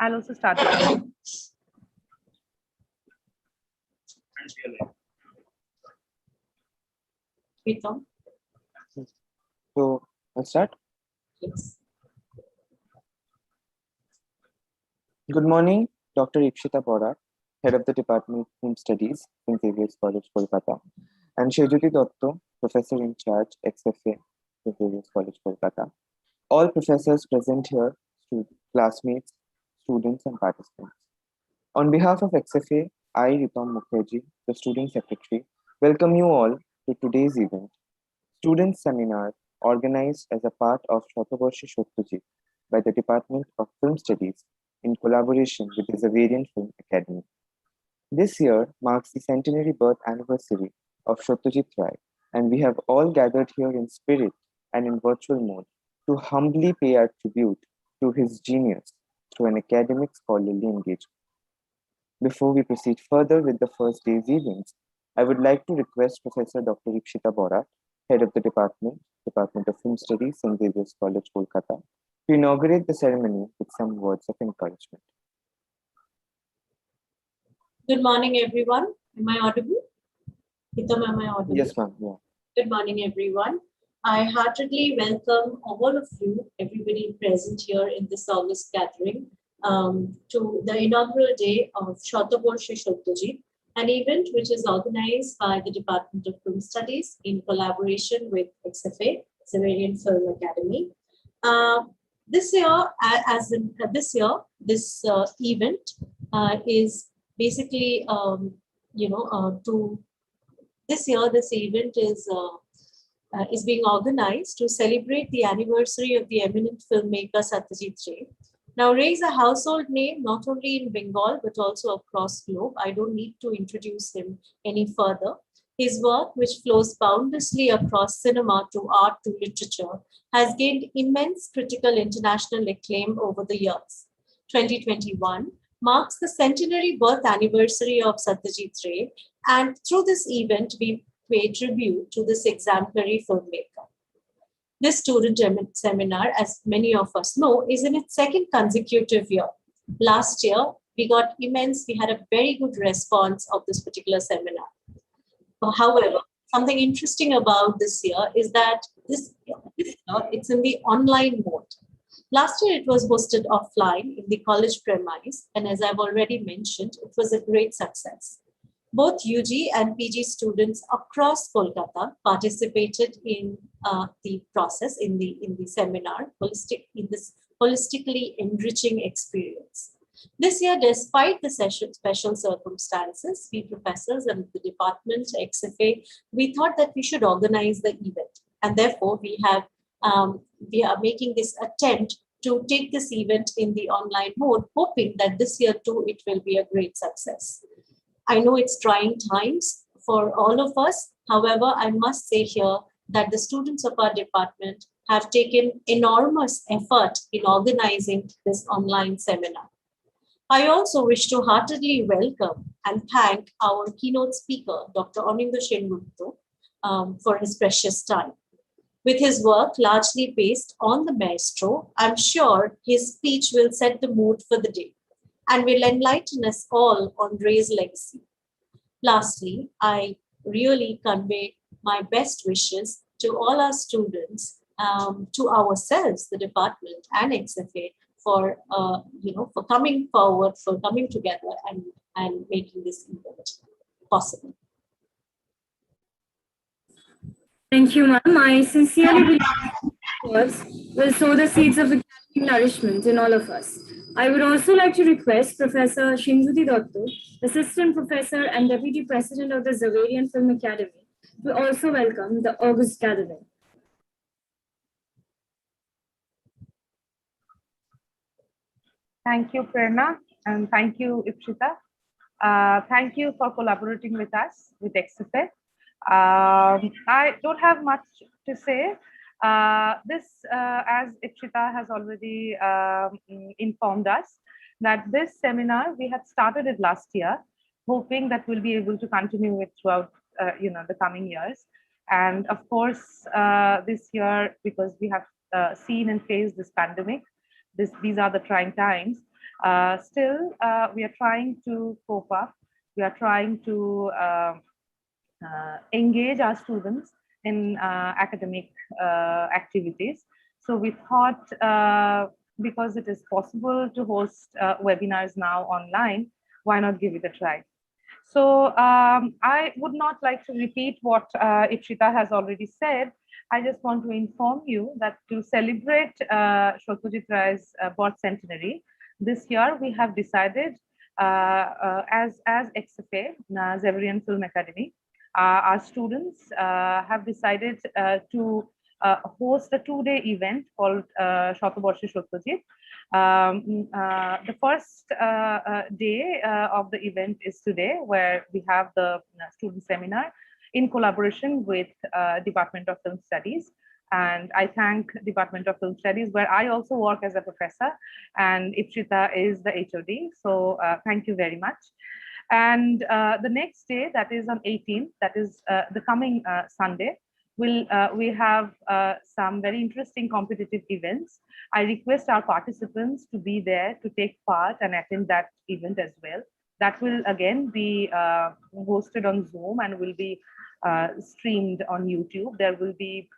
I'll also start it. So, let's start. Yes. Good morning, Dr. Ikshita Borat, Head of the Department of Film Studies, St. Xavier's College, Kolkata, and Satyajit Ray, Professor in Charge, XFA, St. Xavier's College, Kolkata. All professors present here, classmates, students, and participants. On behalf of XFA, I, Ritam Mukherjee, the Student Secretary, welcome you all to today's event, Student Seminar, organized as a part of Shotoborshe Satyajit by the Department of Film Studies in collaboration with the Xaverian Film Academy. This year marks the centenary birth anniversary of Satyajit Ray, and we have all gathered here in spirit and in virtual mode to humbly pay our tribute to his genius through an academic scholarly engagement. Before we proceed further with the first day's events, I would like to request Professor Dr. Ikshita Borat, Head of the Department of Film Studies, St. Xavier's College, Kolkata, to inaugurate the ceremony with some words of encouragement. Good morning, everyone. Am I audible? Hitam, am I audible? Yes, ma'am. Yeah. Good morning, everyone. I heartily welcome all of you, everybody present here in this August gathering, to the inaugural day of Shotoborshe Satyajit, an event which is organized by the Department of Film Studies in collaboration with XFA, Xaverian Film Academy. This event is basically, this event is being organized to celebrate the anniversary of the eminent filmmaker Satyajit Ray. Now, Ray is a household name not only in Bengal but also across globe. I don't need to introduce him any further. His work, which flows boundlessly across cinema to art to literature, has gained immense critical international acclaim over the years. 2021 marks the centenary birth anniversary of Satyajit Ray, and through this event, we pay tribute to this exemplary filmmaker. This student seminar, as many of us know, is in its second consecutive year. Last year, we had a very good response of this particular seminar. However, something interesting about this year is that this year it's in the online mode. Last year, it was hosted offline in the college premise, and as I've already mentioned, it was a great success. Both UG and PG students across Kolkata participated in the process, in the seminar, in this holistically enriching experience. This year, despite the special circumstances, we professors and the department, XFA, we thought that we should organize the event. And therefore, we are making this attempt to take this event in the online mode, hoping that this year too, it will be a great success. I know it's trying times for all of us. However, I must say here that the students of our department have taken enormous effort in organizing this online seminar. I also wish to heartily welcome and thank our keynote speaker, Dr. Anindo Sengupta, for his precious time. With his work largely based on the maestro, I'm sure his speech will set the mood for the day and will enlighten us all on Ray's legacy. Lastly, I really convey my best wishes to all our students, to ourselves, the department and XFA, for coming forward, for coming together and making this event possible. Thank you, ma'am. I sincerely believe words will sow the seeds of academic nourishment in all of us. I would also like to request Professor Satyajit Ray, Assistant Professor and Deputy President of the Xaverian Film Academy, to also welcome the August gathering. Thank you, Prerna, and thank you, Ikshita. Thank you for collaborating with us, with XFA. I don't have much to say. As Ikshita has already informed us, that this seminar, we had started it last year, hoping that we'll be able to continue it throughout the coming years. And of course, this year, because we have seen and faced this pandemic, these are the trying times. Still, we are trying to cope up. We are trying to engage our students in academic activities. So we thought, because it is possible to host webinars now online, why not give it a try? So I would not like to repeat what Ipshita has already said. I just want to inform you that to celebrate Satyajit Ray's birth centenary, this year we have decided, as XFA, Xaverian Film Academy, our students have decided to host a two-day event called Shotoborshe Satyajit. The first day of the event is today, where we have the student seminar in collaboration with Department of Film Studies. And I thank Department of Film Studies, where I also work as a professor, and Ipshita is the HOD. So thank you very much. And the next day, that is on 18th, that is the coming Sunday, we have some very interesting competitive events. I request our participants to be there to take part and attend that event as well. That will again be hosted on Zoom and will be streamed on YouTube. There will be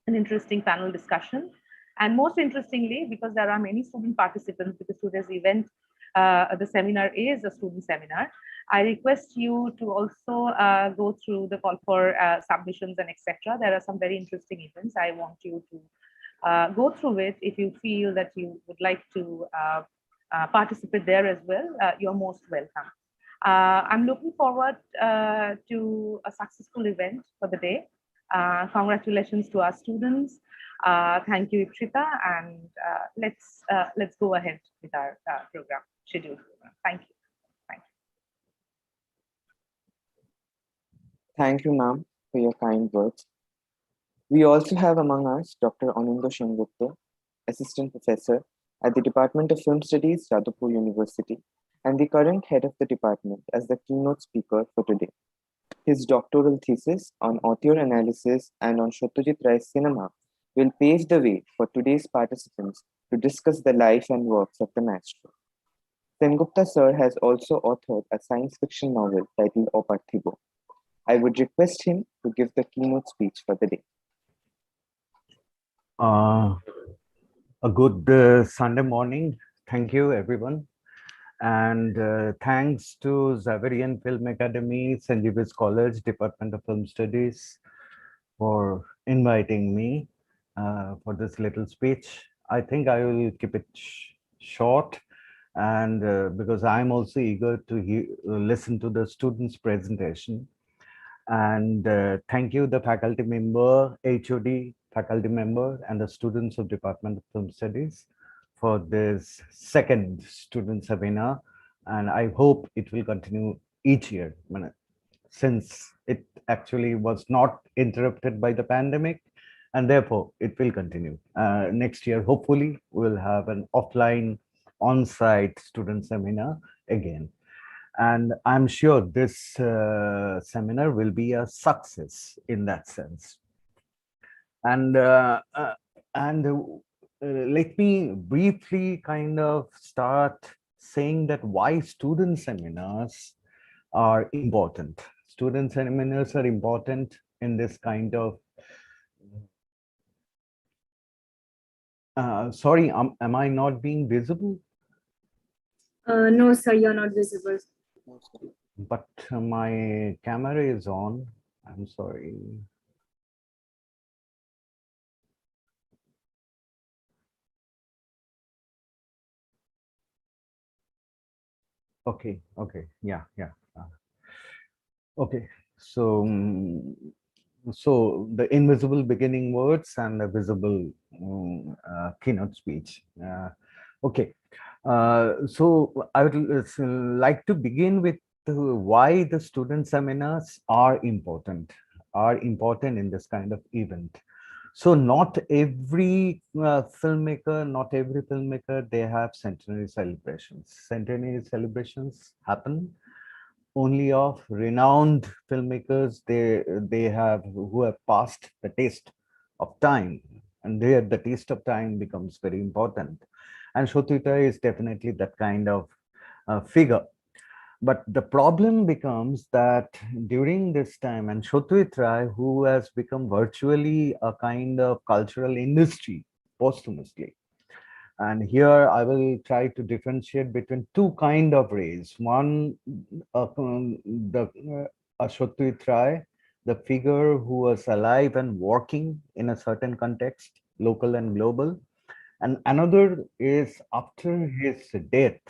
an interesting panel discussion. And most interestingly, because there are many student participants, because today's event, the seminar is a student seminar, I request you to also go through the call for submissions and etc. There are some very interesting events. I want you to go through it. If you feel that you would like to participate there as well, you're most welcome. I'm looking forward to a successful event for the day. Congratulations to our students. Thank you, Ipshita, and let's go ahead with our program, scheduled program. Thank you. Thank you, ma'am, for your kind words. We also have among us Dr. Ananda Sengupta, Assistant Professor at the Department of Film Studies, Jadavpur University, and the current head of the department as the keynote speaker for today. His doctoral thesis on author analysis and on Satyajit Ray's cinema will pave the way for today's participants to discuss the life and works of the maestro. Sengupta sir has also authored a science fiction novel titled O Parthibo. I would request him to give the keynote speech for the day. A good Sunday morning. Thank you, everyone. And thanks to Xaverian Film Academy, St. Xavier's College, Department of Film Studies for inviting me for this little speech. I think I will keep it short, and because I'm also eager to listen to the students' presentation. And thank you, the faculty member, HOD faculty member, and the students of Department of Film Studies for this second student seminar. And I hope it will continue each year, since it actually was not interrupted by the pandemic, and therefore it will continue. Next year, hopefully, we'll have an offline on-site student seminar again. And I'm sure this seminar will be a success in that sense. And let me briefly kind of start saying that why student seminars are important. Student seminars are important in this kind of sorry, am I not being visible? No, sir, you're not visible. But my camera is on. I'm sorry. Okay, yeah. Okay, so so the invisible beginning words and the visible keynote speech. Okay, so I would like to begin with why the student seminars are important in this kind of event. So not every filmmaker, they have centenary celebrations. Centenary celebrations happen only of renowned filmmakers. They have who have passed the test of time, and there the taste of time becomes very important. And Shotoborshe Ray is definitely that kind of figure. But the problem becomes that during this time, and Shotoborshe Ray, who has become virtually a kind of cultural industry posthumously. And here I will try to differentiate between two kind of rays. One, Shotoborshe Ray, the figure who was alive and working in a certain context, local and global. And another is after his death,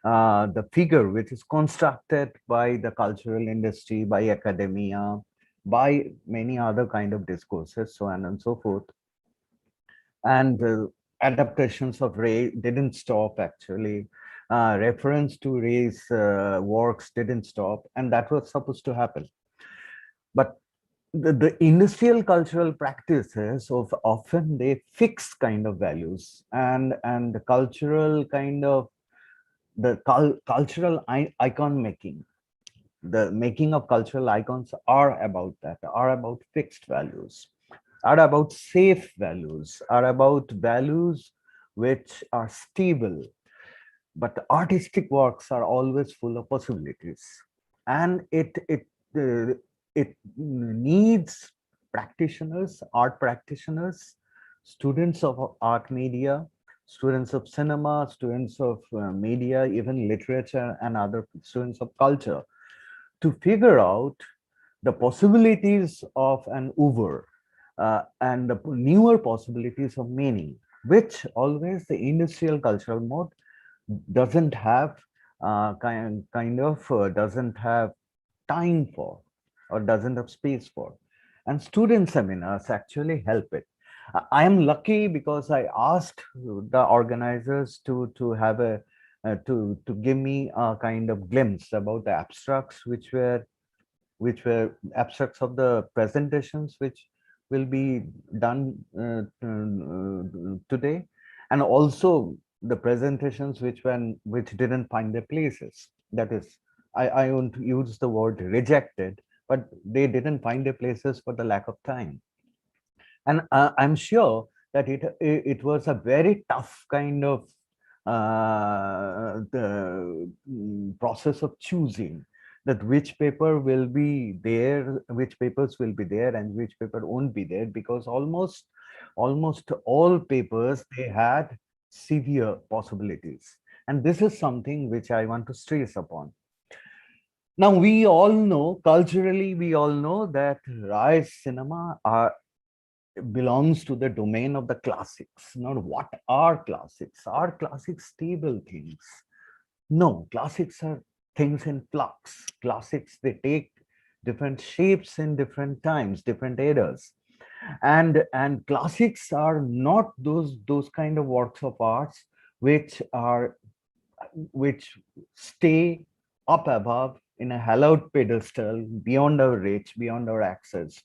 the figure which is constructed by the cultural industry, by academia, by many other kind of discourses, so on and so forth. And adaptations of Ray didn't stop actually. Reference to Ray's works didn't stop, and that was supposed to happen. But the industrial cultural practices of often they fix kind of values and the cultural kind of the cultural icon making, the making of cultural icons are about that, are about fixed values, are about safe values, are about values which are stable. But artistic works are always full of possibilities, and it needs practitioners, art practitioners, students of art media, students of cinema, students of media, even literature, and other students of culture to figure out the possibilities of an Uber and the newer possibilities of meaning, which always the industrial cultural mode doesn't have doesn't have time for or doesn't have space for. And student seminars actually help it. I am lucky because I asked the organizers to have a to give me a kind of glimpse about the abstracts which were abstracts of the presentations which will be done today, and also the presentations which didn't find their places. That is, I won't use the word rejected, but they didn't find their places for the lack of time. And I'm sure that it was a very tough kind of the process of choosing that which paper will be there, which papers will be there, and which paper won't be there, because almost all papers they had severe possibilities. And this is something which I want to stress upon. Now, we all know, culturally, we all know that Ray's cinema belongs to the domain of the classics. Now, what are classics? Are classics stable things? No, classics are things in flux. Classics, they take different shapes in different times, different eras. And classics are not those kind of works of arts which stay up above in a hallowed pedestal beyond our reach, beyond our access.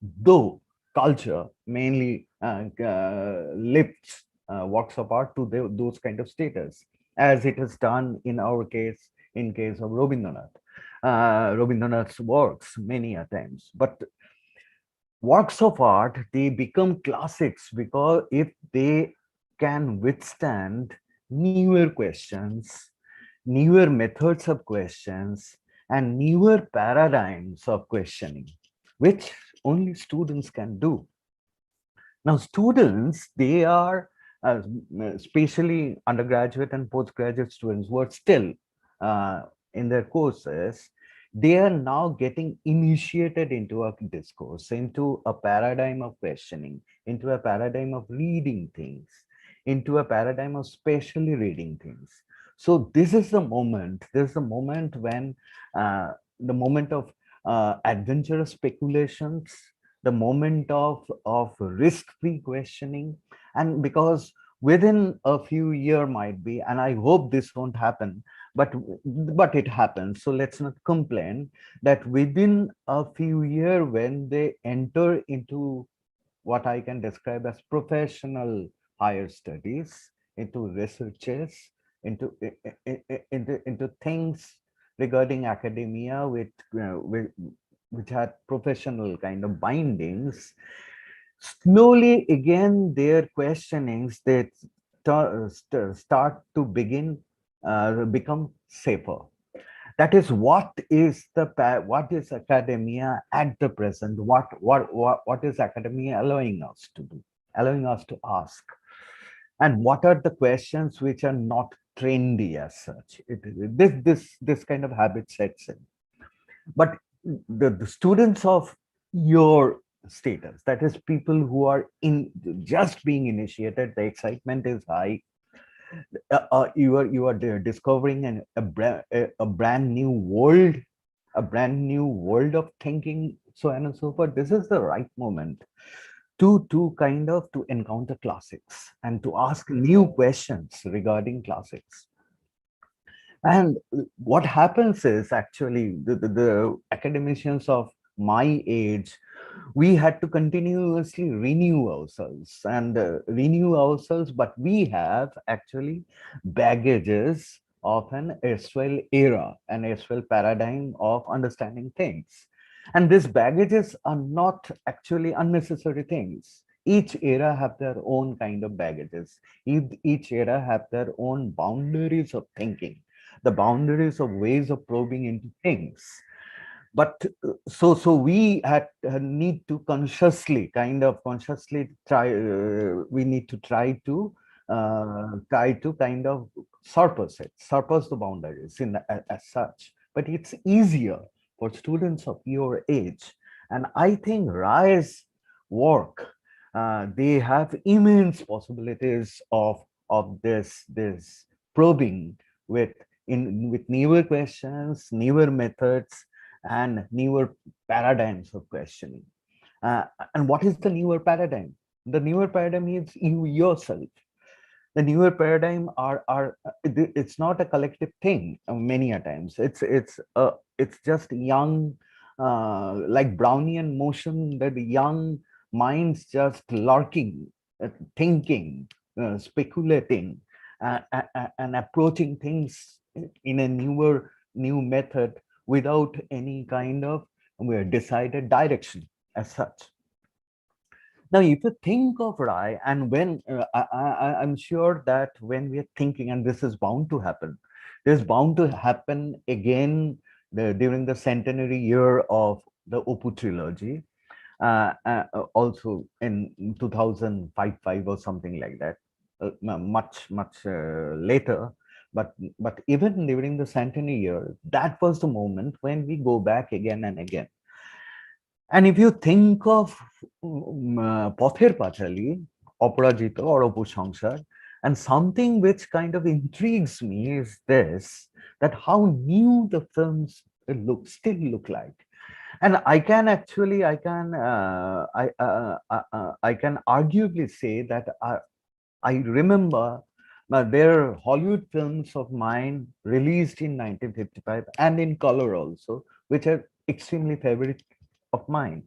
Though culture mainly lifts works of art to those kind of status, as it has done in our case, in case of Rabindranath's works many a times. But works of art, they become classics because if they can withstand newer questions, newer methods of questions, and newer paradigms of questioning, which only students can do. Now, students, they are, especially undergraduate and postgraduate students who are still in their courses, they are now getting initiated into a discourse, into a paradigm of questioning, into a paradigm of reading things, into a paradigm of specially reading things. So this is the moment, when the moment of adventurous speculations, the moment of risk-free questioning. And because within a few years might be, and I hope this won't happen, but it happens, so let's not complain, that within a few years when they enter into what I can describe as professional higher studies, into researches, into things regarding academia which had professional kind of bindings, slowly again their questionings, that start to become safer. That is what is academia at the present. What is academia allowing us to do, allowing us to ask, and what are the questions which are not trendy as such. This kind of habit sets in. But the students of your status, that is people who are in just being initiated, the excitement is high. You are discovering a brand new world, of thinking, so on and so forth. This is the right moment to kind of to encounter classics and to ask new questions regarding classics. And what happens is actually the academicians of my age, we had to continuously renew ourselves but we have actually baggages of an erstwhile era, an erstwhile paradigm of understanding things. And these baggages are not actually unnecessary things. Each era have their own kind of baggages. Each era have their own boundaries of thinking, the boundaries of ways of probing into things. But so we need to consciously try, we need to try to kind of surpass the boundaries as such. But it's easier for students of your age, and I think Ray's work, they have immense possibilities of this probing with newer questions, newer methods, and newer paradigms of questioning. And what is the newer paradigm? The newer paradigm is you yourself. The newer paradigm it's not a collective thing. Many a times it's just young, like Brownian motion, that the young minds just lurking, thinking, speculating, and approaching things in a new method without any kind of decided direction as such. Now, if you think of Ray, and when I'm sure that when we are thinking, and this is bound to happen, this is bound to happen again during the centenary year of the Opu trilogy, also in 2005 or something like that, much later. But even during the centenary year, that was the moment when we go back again and again. And if you think of Pather Pachali, Aparajita or Opu Sangsar, and something which kind of intrigues me is this, that how new the films still look like. And I can arguably say that I remember there are Hollywood films of mine released in 1955 and in color also, which are extremely favorite of mine.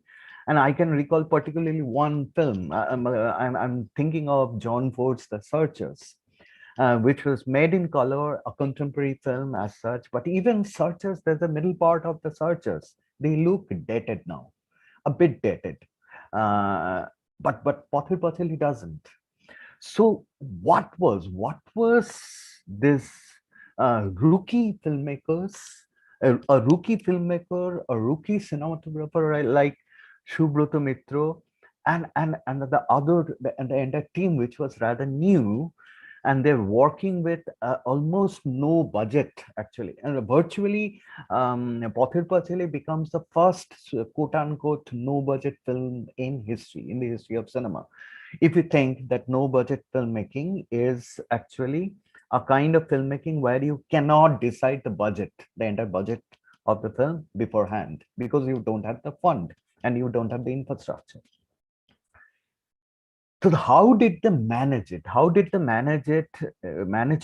And I can recall particularly one film. I'm thinking of John Ford's The Searchers, which was made in color, a contemporary film as such. But even Searchers, there's a middle part of The Searchers. They look dated now, a bit dated. But Pather Pachali doesn't. So what was this rookie filmmakers, a rookie filmmaker, a rookie cinematographer like Subroto Mitro, and the entire team, which was rather new, and they're working with almost no budget actually, and virtually Pather Pachali becomes the first quote unquote no budget film in the history of cinema. If you think that no budget filmmaking is actually a kind of filmmaking where you cannot decide the entire budget of the film beforehand, because you don't have the fund and you don't have the infrastructure. So how did they manage it? How did they manage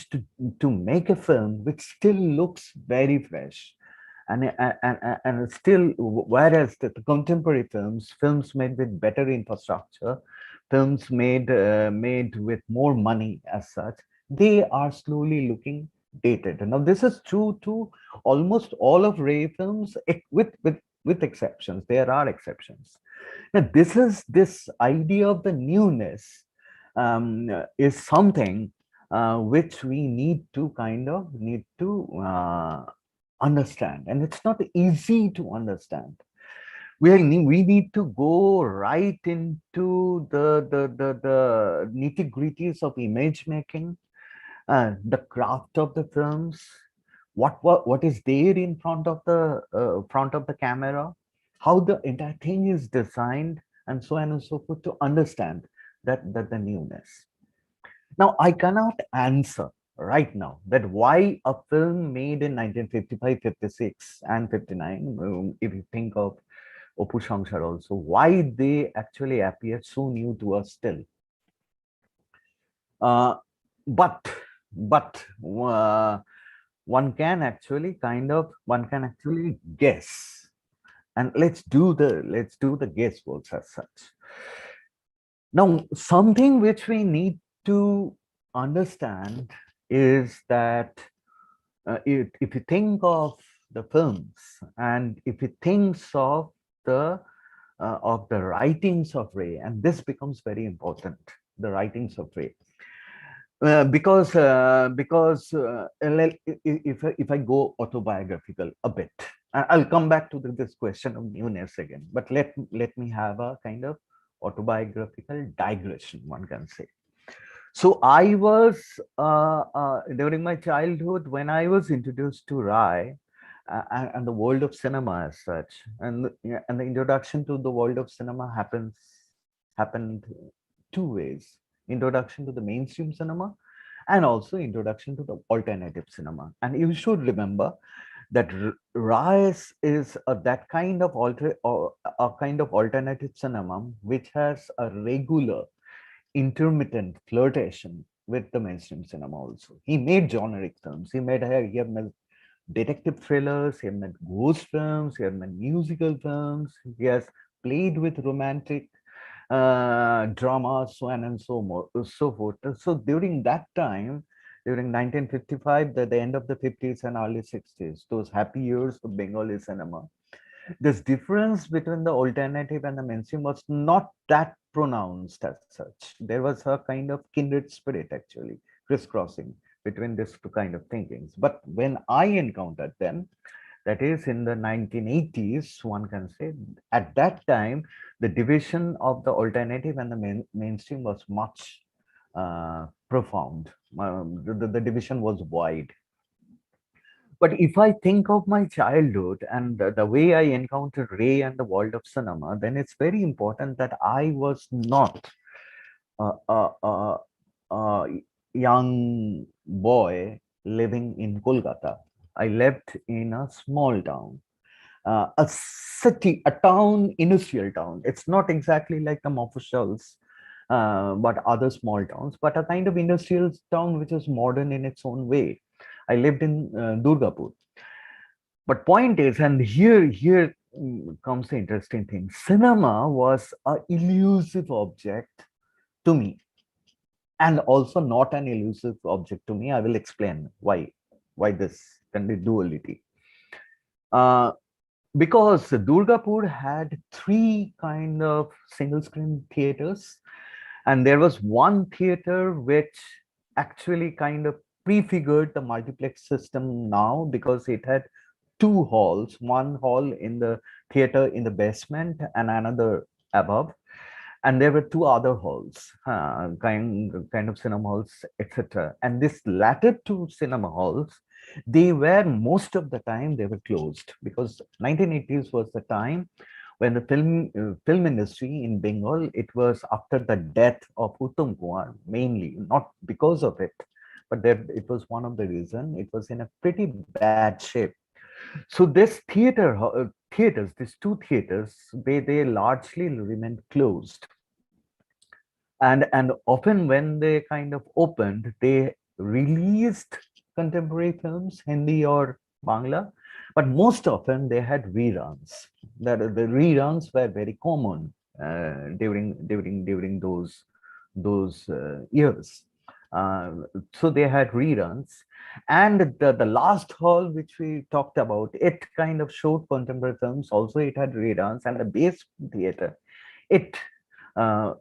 to make a film which still looks very fresh? And still, whereas the contemporary films made with better infrastructure, films made with more money as such, they are slowly looking dated. Now this is true to almost all of Ray films, with exceptions. There are exceptions. Now this idea of the newness is something which we need to understand, and it's not easy to understand. We need to go right into the nitty-gritties of image making, the craft of the films, what is there in front of the camera, how the entire thing is designed, and so on and so forth, to understand that the newness. Now, I cannot answer right now that why a film made in 1955, 56, and 59, if you think of Opu Sangsar also, why they actually appear so new to us still. But one can actually guess, and let's do the guesswork as such. Now, something which we need to understand is that if you think of the films, and if you think of the writings of Ray, and this becomes very important, the writings of Ray. Because if I go autobiographical a bit, I'll come back to this question of newness again, but let me have a kind of autobiographical digression, one can say. So I was during my childhood, when I was introduced to Rai and the world of cinema as such, and the introduction to the world of cinema happened two ways: introduction to the mainstream cinema, and also introduction to the alternative cinema. And you should remember that Rai is that kind of alternative cinema which has a regular intermittent flirtation with the mainstream cinema also. He made generic films. He made detective thrillers, he made ghost films, he made musical films, he has played with romantic dramas, so on and so forth. So during that time, during 1955, the end of the 50s and early 60s, those happy years of Bengali cinema, this difference between the alternative and the mainstream was not that pronounced as such. There was a kind of kindred spirit, actually, crisscrossing between these two kind of thinkings. But when I encountered them, that is in the 1980s, one can say, at that time, the division of the alternative and the mainstream was much profound. The division was wide. But if I think of my childhood and the way I encountered Ray and the world of cinema, then it's very important that I was not a young boy living in Kolkata. I lived in a small town, a city, a town, industrial town. It's not exactly like the Mofushal's, but other small towns, but a kind of industrial town which is modern in its own way. I lived in Durgapur. But point is, and here comes the interesting thing, cinema was an elusive object to me, and also not an elusive object to me. I will explain why this can be duality. Because Durgapur had three kind of single screen theaters, and there was one theater which actually kind of prefigured the multiplex system now, because it had two halls, one hall in the theater in the basement and another above, and there were two other halls, kind of cinema halls, etc. And this latter two cinema halls, they were most of the time they were closed, because 1980s was the time when the film industry in Bengal, it was after the death of Uttam Kumar, mainly, not because of it, but it was one of the reasons. It was in a pretty bad shape. So this theaters, these two theaters, they largely remained closed. And often when they kind of opened, they released contemporary films, Hindi or Bangla, but most often they had reruns. The reruns were very common during those years. So they had reruns, and the last hall which we talked about, it kind of showed contemporary films. Also, it had reruns, and the base theater, it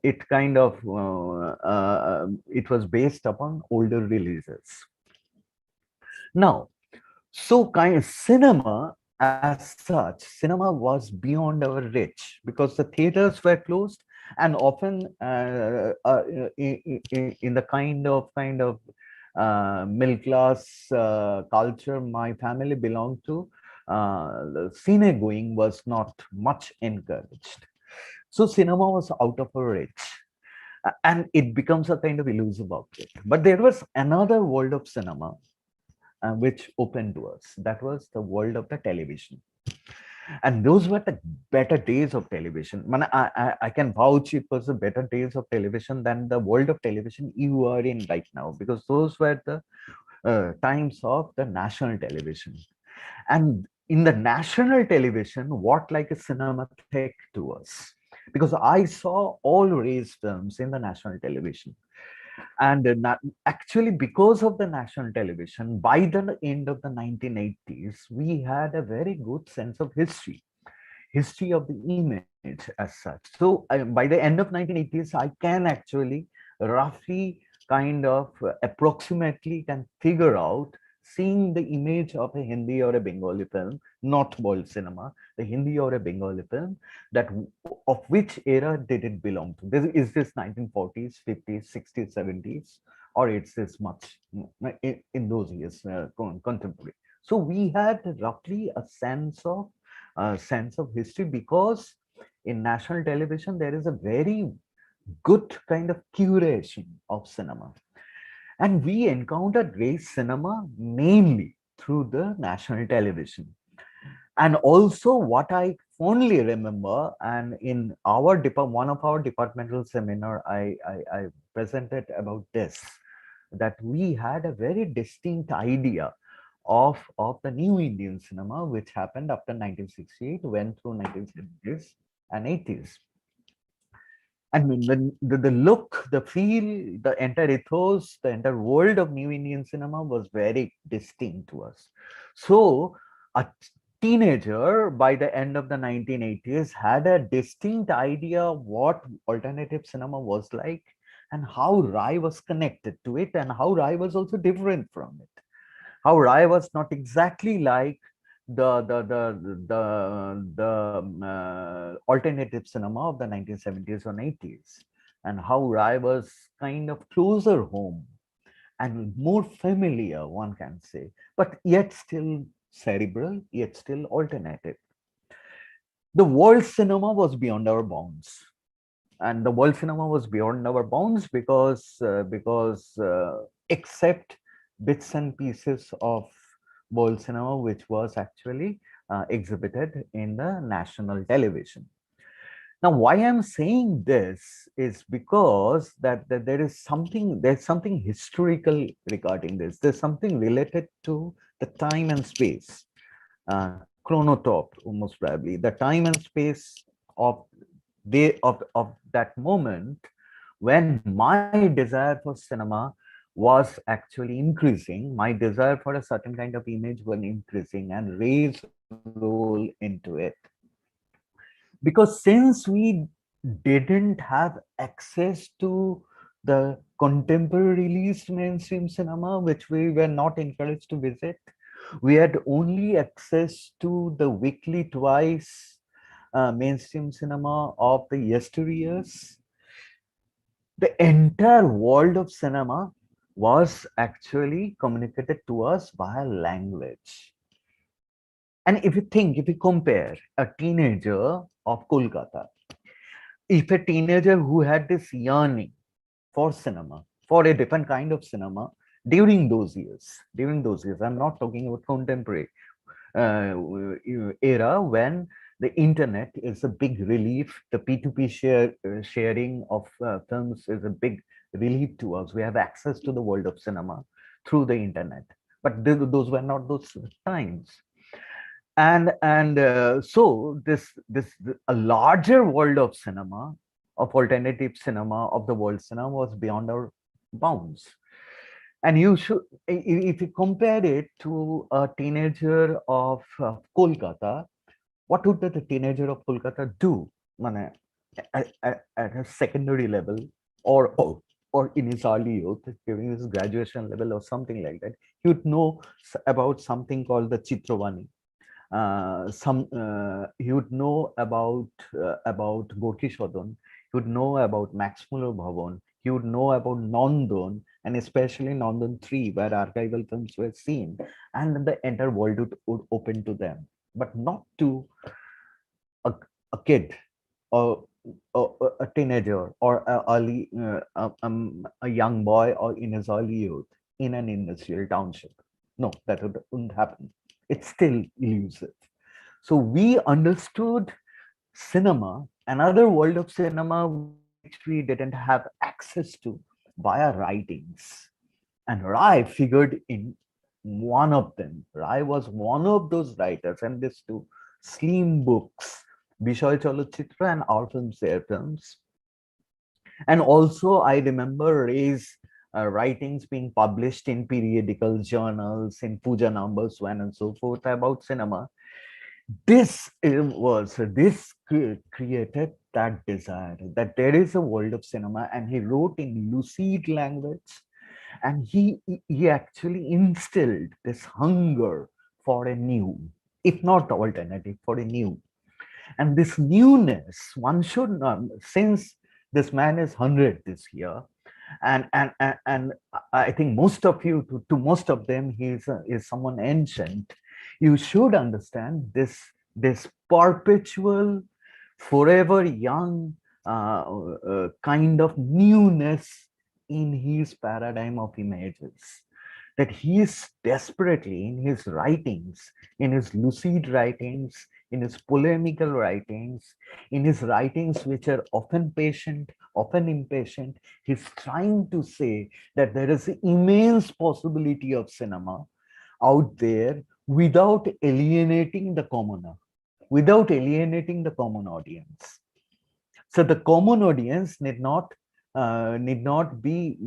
it kind of it was based upon older releases. Now, so kind of cinema as such, cinema was beyond our reach because the theaters were closed, and often in the kind of middle class culture my family belonged to, the cine going was not much encouraged. So cinema was out of our reach, and it becomes a kind of elusive object. But there was another world of cinema which opened to us. That was the world of the television. And those were the better days of television. I can vouch it was the better days of television than the world of television you are in right now, because those were the times of the national television. And in the national television, what like a cinematheque to us? Because I saw all Ray's films in the national television. And actually, because of the national television, by the end of the 1980s, we had a very good sense of history of the image as such. So by the end of 1980s, I can actually roughly kind of approximately can figure out, seeing the image of a Hindi or a Bengali film, not world cinema, the Hindi or a Bengali film, that of which era did it belong to? Is this 1940s, 50s, 60s, 70s, or it's this much in those years contemporary? So we had roughly a sense of history, because in national television there is a very good kind of curation of cinema. And we encountered Ray's cinema mainly through the national television. And also what I fondly remember, and in our one of our departmental seminar, I presented about this, that we had a very distinct idea of the new Indian cinema, which happened after 1968, went through 1970s and 80s. And the look, the feel, the entire ethos, the entire world of new Indian cinema was very distinct to us. So a teenager by the end of the 1980s had a distinct idea of what alternative cinema was like, and how Rai was connected to it, and how Rai was also different from it. How Rai was not exactly like the alternative cinema of the 1970s or 80s, and how Rai was kind of closer home and more familiar, one can say, but yet still cerebral, yet still alternative. The world cinema was beyond our bounds. And the world cinema was beyond our bounds because except bits and pieces of world cinema, which was actually exhibited in the national television. Now, why I'm saying this is because that there's something historical regarding this. There's something related to the time and space, chronotop, most probably the time and space of that moment, when my desire for cinema was actually increasing, my desire for a certain kind of image was increasing, and Ray's role into it. Because since we didn't have access to the contemporary released mainstream cinema, which we were not encouraged to visit, we had only access to the weekly twice mainstream cinema of the yesteryears. The entire world of cinema was actually communicated to us via language. And if you compare a teenager of Kolkata, if a teenager who had this yearning for cinema, for a different kind of cinema during those years, I'm not talking about contemporary era when the internet is a big relief. The P2P sharing of films is a big relief to us. We have access to the world of cinema through the internet, but those were not those times. And so this a larger world of cinema, of alternative cinema, of the world cinema, was beyond our bounds. And you should, if you compare it to a teenager of Kolkata, what would the teenager of Kolkata do? at a secondary level, or in his early youth, during his graduation level or something like that, he would know about something called the Chitravani. He would know about Gorki Shodon. He would know about Max Muller Bhavan. He would know about Nandon, and especially Nandon 3, where archival films were seen, and the entire world would open to them, but not to a kid, or a teenager, or a young boy, or in his early youth in an industrial township. No, that wouldn't happen. It's still elusive. So we understood cinema, another world of cinema which we didn't have access to via writings. And Rai figured in one of them. Rai was one of those writers, and these two slim books, Bishoy Chalachitra and Our Films, Their Films. And also, I remember Ray's writings being published in periodical journals, in puja numbers, so on and so forth, about cinema. This created that desire that there is a world of cinema, and he wrote in lucid language, and he actually instilled this hunger for a new, if not the alternative, for a new. And this newness, one should not, since this man is 100 this year, and I think most of you, to most of them, he is someone ancient. You should understand this perpetual, forever young kind of newness in his paradigm of images, that he is desperately, in his writings, in his lucid writings, in his polemical writings, in his writings which are often patient, often impatient, he's trying to say that there is immense possibility of cinema out there without alienating the commoner, without alienating the common audience. So the common audience need not be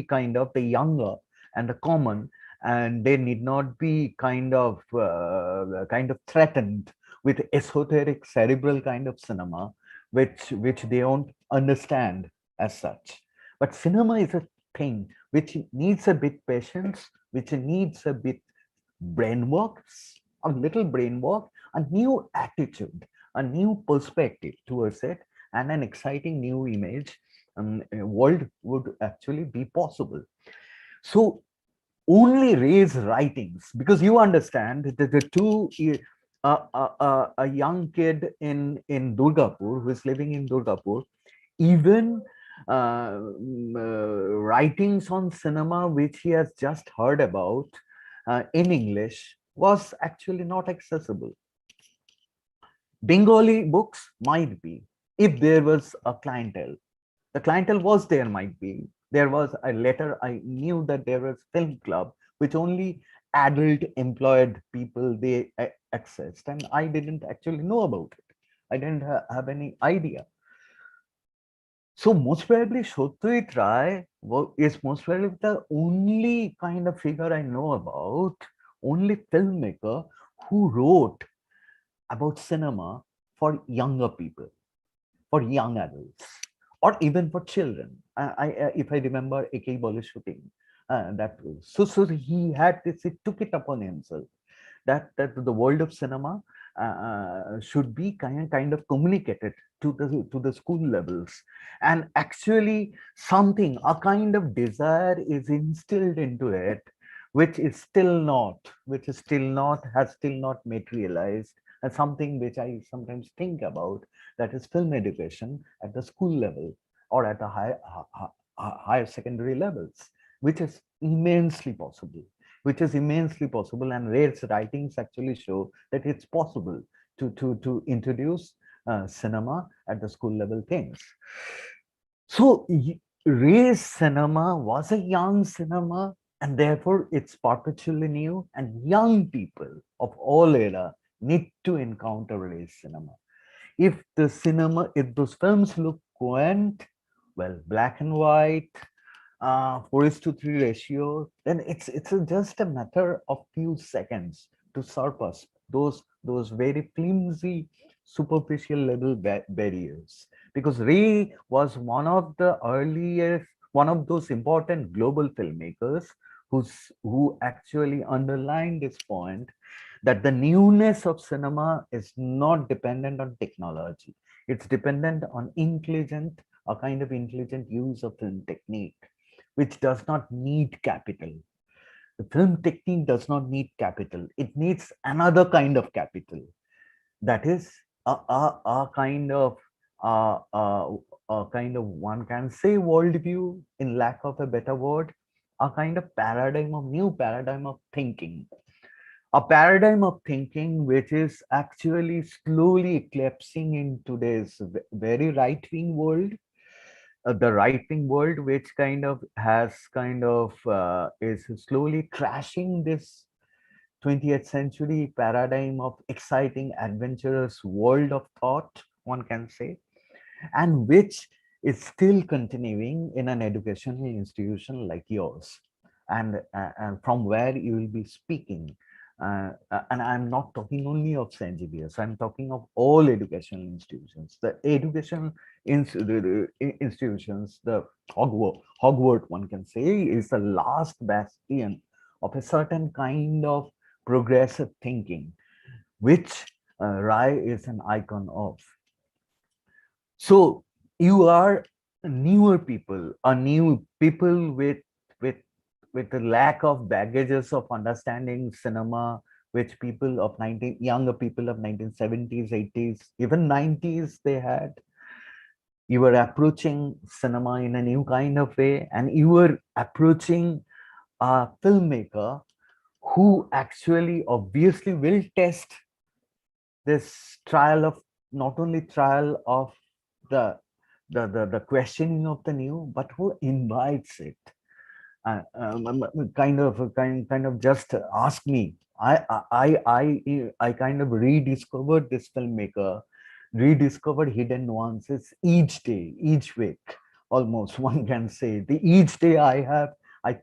kind of the younger and the common, and they need not be kind of threatened with esoteric cerebral kind of cinema, which they don't understand as such. But cinema is a thing which needs a bit patience, which needs a bit brain work, a little brain work, a new attitude, a new perspective towards it, and an exciting new image world would actually be possible. So only Ray's writings, because you understand that the two, a young kid in Durgapur who is living in Durgapur, even writings on cinema which he has just heard about in English was actually not accessible. Bengali books might be, if there was a clientele. The clientele was there, might be. There was a letter, I knew that there was film club, which only adult employed people they accessed, and I didn't actually know about it. I didn't have any idea. So most probably Satyajit Ray is most probably the only kind of figure I know about, only filmmaker who wrote about cinema for younger people, for young adults, or even for children. If I remember A.K. Bole shooting, that was so he had this, he took it upon himself that the world of cinema should be kind of communicated to the school levels, and actually something, a kind of desire is instilled into it, which is still not has still not materialized, and something which I sometimes think about, that is film education at the school level or at the higher secondary levels, which is immensely possible. And Ray's writings actually show that it's possible to introduce cinema at the school level things. So Ray's cinema was a young cinema, and therefore it's perpetually new, and young people of all era need to encounter Ray's cinema. If those films look quaint, well, black and white, 4:3 ratio, then it's just a matter of few seconds to surpass those very flimsy superficial level barriers. Because Ray was one of the earliest, one of those important global filmmakers who actually underlined this point that the newness of cinema is not dependent on technology. It's dependent on a kind of intelligent use of film technique, which does not need capital. The film technique does not need capital. It needs another kind of capital. That is a kind of one can say worldview, in lack of a better word, a kind of new paradigm of thinking. A paradigm of thinking which is actually slowly eclipsing in today's very right-wing world, the right-wing world, which is slowly trashing this 20th century paradigm of exciting, adventurous world of thought, one can say, and which is still continuing in an educational institution like yours, and from where you will be speaking. And I'm not talking only of St. Xavier's, I'm talking of all educational institutions. The educational institutions, the Hogwarts, one can say, is the last bastion of a certain kind of progressive thinking, which Rai is an icon of. So you are newer people, new people with the lack of baggages of understanding cinema, which younger people of 1970s, 80s, even 90s they had. You were approaching cinema in a new kind of way, and you were approaching a filmmaker who actually obviously will test this trial of, not only trial of the questioning of the new, but who invites it. Kind of just ask me. I kind of rediscovered this filmmaker, rediscovered hidden nuances each day, each week, almost one can say. Each day I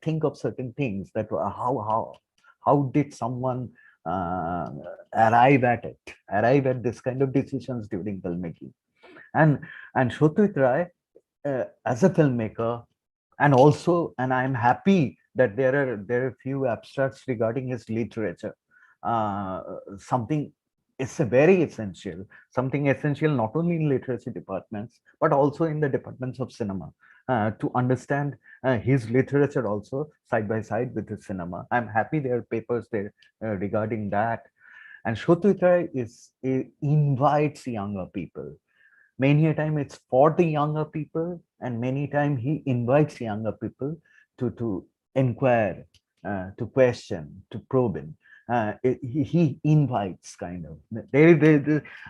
think of certain things that how did someone arrive at this kind of decisions during filmmaking. And Satyajit Ray, as a filmmaker, and I'm happy that there are few abstracts regarding his literature. Something is very essential, something essential not only in literacy departments but also in the departments of cinema, to understand his literature also side by side with his cinema. I'm happy there are papers there regarding that. And Satyajit Ray invites younger people. Many a time it's for the younger people, and many times he invites younger people to inquire, to question, to probe in. He invites kind of.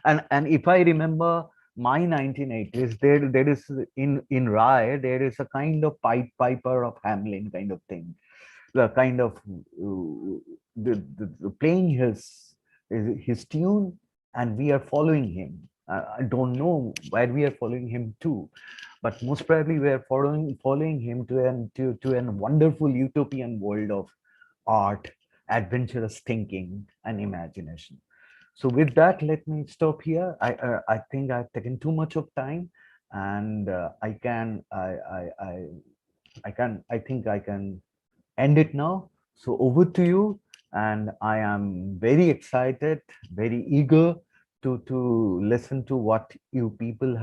And if I remember my 1980s, there is in Rai, there is a kind of Piper of Hamelin kind of thing, the kind of playing his tune, and we are following him. I don't know where we are following him to, but most probably we are following him to an wonderful utopian world of art, adventurous thinking, and imagination. So with that, let me stop here. I think I've taken too much of time, and I think I can end it now. So over to you, and I am very excited, very eager to listen to what you people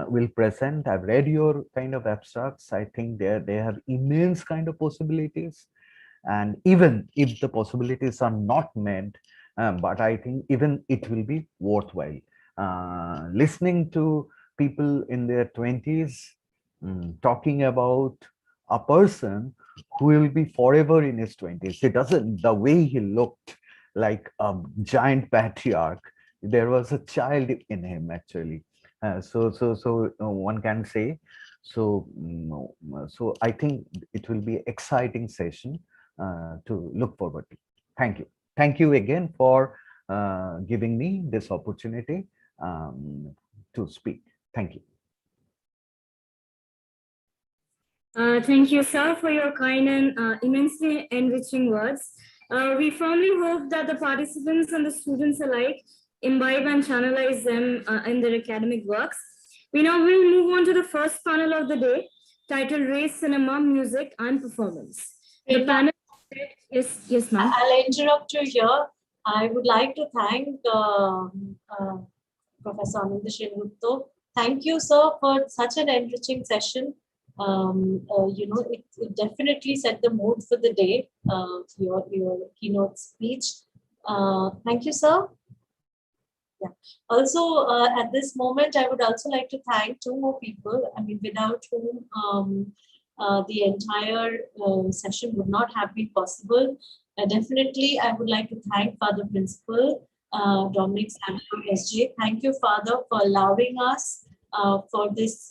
will present. I've read your kind of abstracts. I think they have immense kind of possibilities, and even if the possibilities are not met, but I think even it will be worthwhile. Listening to people in their 20s talking about a person who will be forever in his 20s. It doesn't, the way he looked like a giant patriarch, there was a child in him actually. So one can say. So I think it will be exciting session to look forward to. Thank you. Thank you again for giving me this opportunity to speak. Thank you. Thank you, sir, for your kind and immensely enriching words. We firmly hope that the participants and the students alike imbibe and channelize them in their academic works. We now will move on to the first panel of the day, titled Race, Cinema, Music and Performance. The panel, yes, ma'am. I'll interrupt you here. I would like to thank Professor Ananda Shenrupto. Thank you, sir, for such an enriching session. It definitely set the mood for the day, your keynote speech. Thank you, sir. Yeah. Also, at this moment, I would also like to thank two more people. I mean, without whom the entire session would not have been possible. Definitely, I would like to thank Father Principal Dominic Samuel SJ. Thank you, Father, for allowing us for this,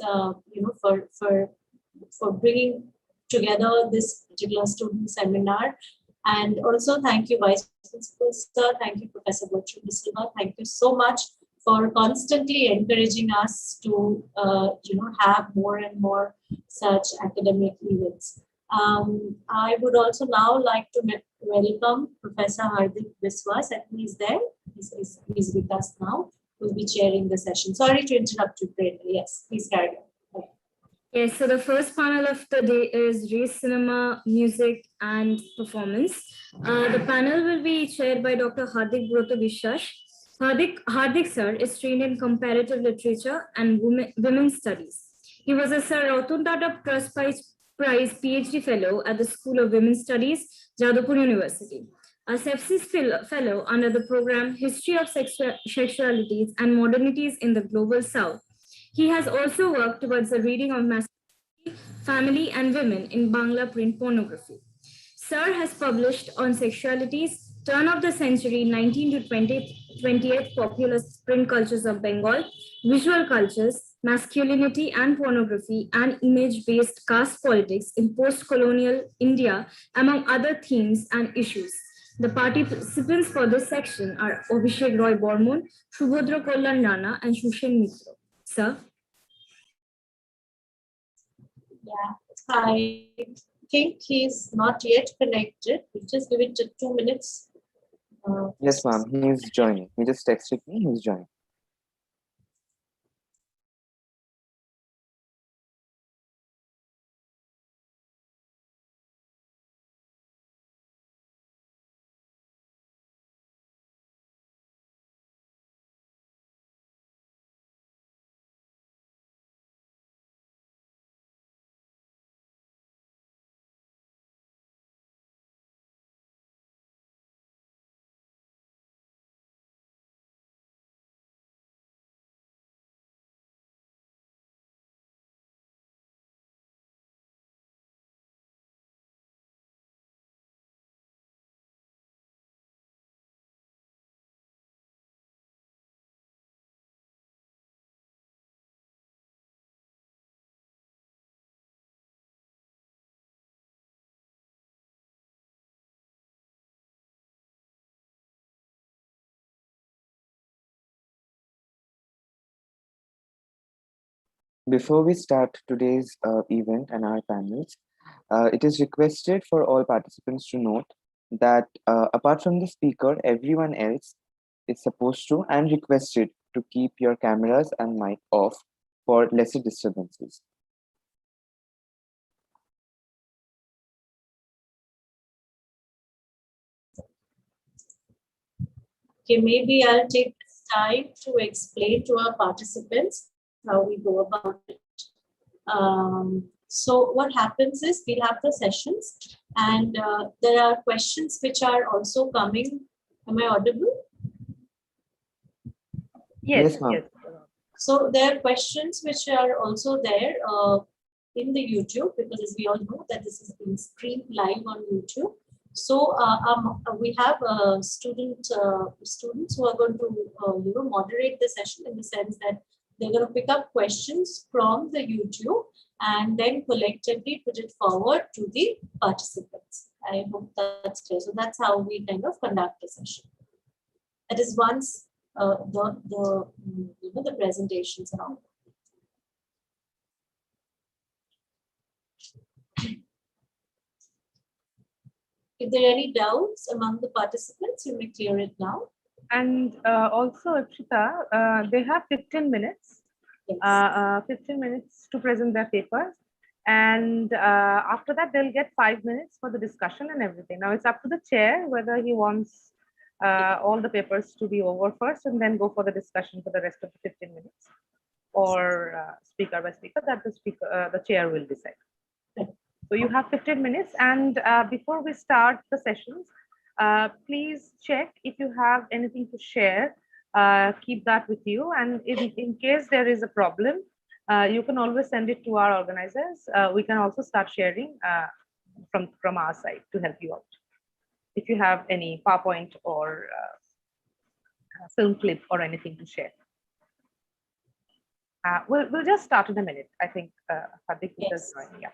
for bringing together this particular student seminar. And also thank you, Vice Principal, sir. Thank you, Professor Bertram De Silva. Thank you so much for constantly encouraging us to, have more and more such academic events. I would also now like to welcome Professor Hardik Biswas, and he's there. He's with us now. We'll be chairing the session. Sorry to interrupt you, Brenda. Yes, please carry on. Yes, so the first panel of the day is Race, Cinema, Music and Performance. The panel will be chaired by Dr. Hardik Broto Biswas. Hardik sir is trained in comparative literature and women's studies. He was a Sir Ratan Tata Trust Prize PhD Fellow at the School of Women's Studies, Jadavpur University. A sepsis fellow under the program History of Sexualities and Modernities in the Global South. He has also worked towards the reading of masculinity, family, and women in Bangla print pornography. Sir has published on sexualities, turn of the century 19th to 20th popular print cultures of Bengal, visual cultures, masculinity and pornography, and image-based caste politics in post-colonial India, among other themes and issues. The participants for this section are Abhishek Roy Bormon, Subhodra Kollan Rana, and Shushen Mitra. Sir? Yeah, I think he's not yet connected. We'll just give it 2 minutes. Yes, ma'am. He is joining. He just texted me. He's joining. Before we start today's event and our panels, it is requested for all participants to note that apart from the speaker, everyone else is supposed to and requested to keep your cameras and mic off for lesser disturbances. Okay, maybe I'll take this time to explain to our participants how we go about it. So what happens is we'll have the sessions, and there are questions which are also coming. Am I audible? Yes, ma'am. yes. So there are questions which are also there in the YouTube, because as we all know that this is being streamed live on YouTube. So we have students who are going to moderate the session, in the sense that they're going to pick up questions from the YouTube and then collectively put it forward to the participants. I hope that's clear. So that's how we kind of conduct the session. That is once the presentations are on. If there are any doubts among the participants, you may clear it now. And also, Akshita, they have 15 minutes, Yes. 15 minutes to present their papers. And after that, they'll get 5 minutes for the discussion and everything. Now it's up to the chair whether he wants all the papers to be over first and then go for the discussion for the rest of the 15 minutes, or speaker by speaker, that the chair will decide. So you have 15 minutes, and before we start the sessions, please check if you have anything to share. Keep that with you, and in case there is a problem, you can always send it to our organizers. We can also start sharing from our side to help you out. If you have any PowerPoint or film clip or anything to share. We'll just start in a minute. I think Hardik is Yes. joining. Yeah.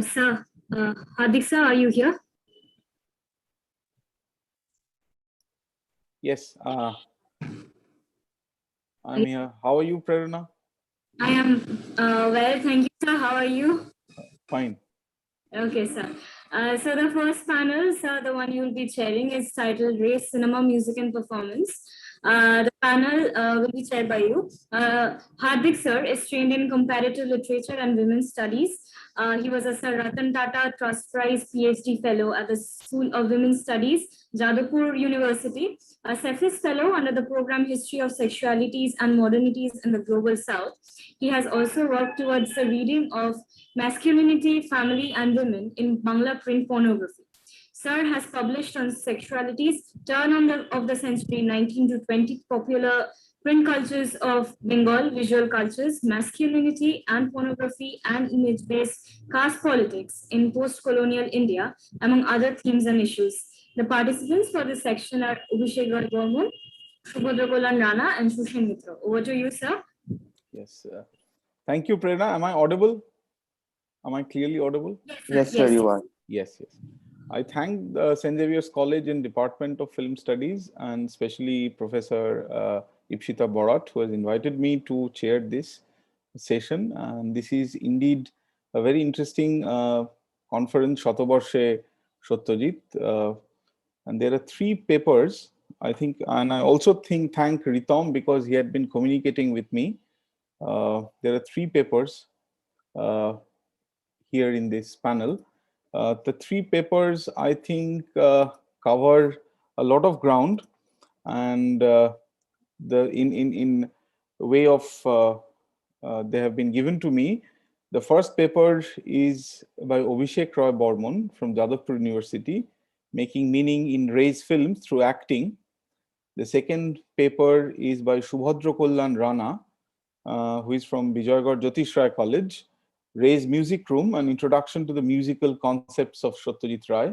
Sir, Hardik sir, are you here? Yes, I'm here. How are you, Prerna? I am well, thank you, sir. How are you? Fine. Okay, sir. So the first panel, sir, the one you will be chairing is titled Race, Cinema, Music and Performance. The panel will be chaired by you. Hardik sir is trained in comparative literature and women's studies. He was a Sir Ratan Tata Trust Prize PhD Fellow at the School of Women's Studies, Jadavpur University, a Cephas Fellow under the program History of Sexualities and Modernities in the Global South. He has also worked towards the reading of Masculinity, Family and Women in Bangla Print Pornography. Sir has published on sexualities, turn of the century 19 to 20, popular print cultures of Bengal, visual cultures, masculinity and pornography, and image-based caste politics in post-colonial India, among other themes and issues. The participants for this section are Abhishek Gorman, Subhadra Golan Rana, and Shushan Mitra. Over to you, sir. Yes. Thank you, Prerna. Am I audible? Am I clearly audible? Yes, sir, you are. Yes, yes. I thank the St. Xavier's College and Department of Film Studies, and especially Professor Ipshita Borat, who has invited me to chair this session. And this is indeed a very interesting conference, Shotoborshe Satyajit. And there are three papers I think, and I also thank Ritom because he had been communicating with me. There are 3 papers here in this panel. The 3 papers, I think, cover a lot of ground, and in way of they have been given to me. The first paper is by Abhishek Roy Bormon from Jadavpur University, Making Meaning in Ray's Films Through Acting. The second paper is by Subhadra Kollan Rana, who is from Bijoygarh Jyotish Ray College, Ray's Music Room, an introduction to the musical concepts of Satyajit Ray.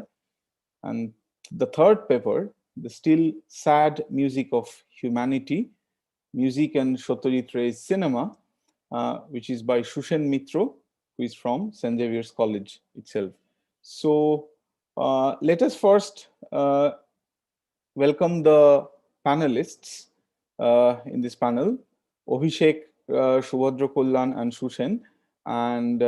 And the third paper, The Still Sad Music of Humanity, Music and Satyajit Ray's Cinema, which is by Shushen Mitro, who is from St. Xavier's College itself. So let us first welcome the panelists in this panel, Abhishek, Subhadra Kollan, and Shushen, and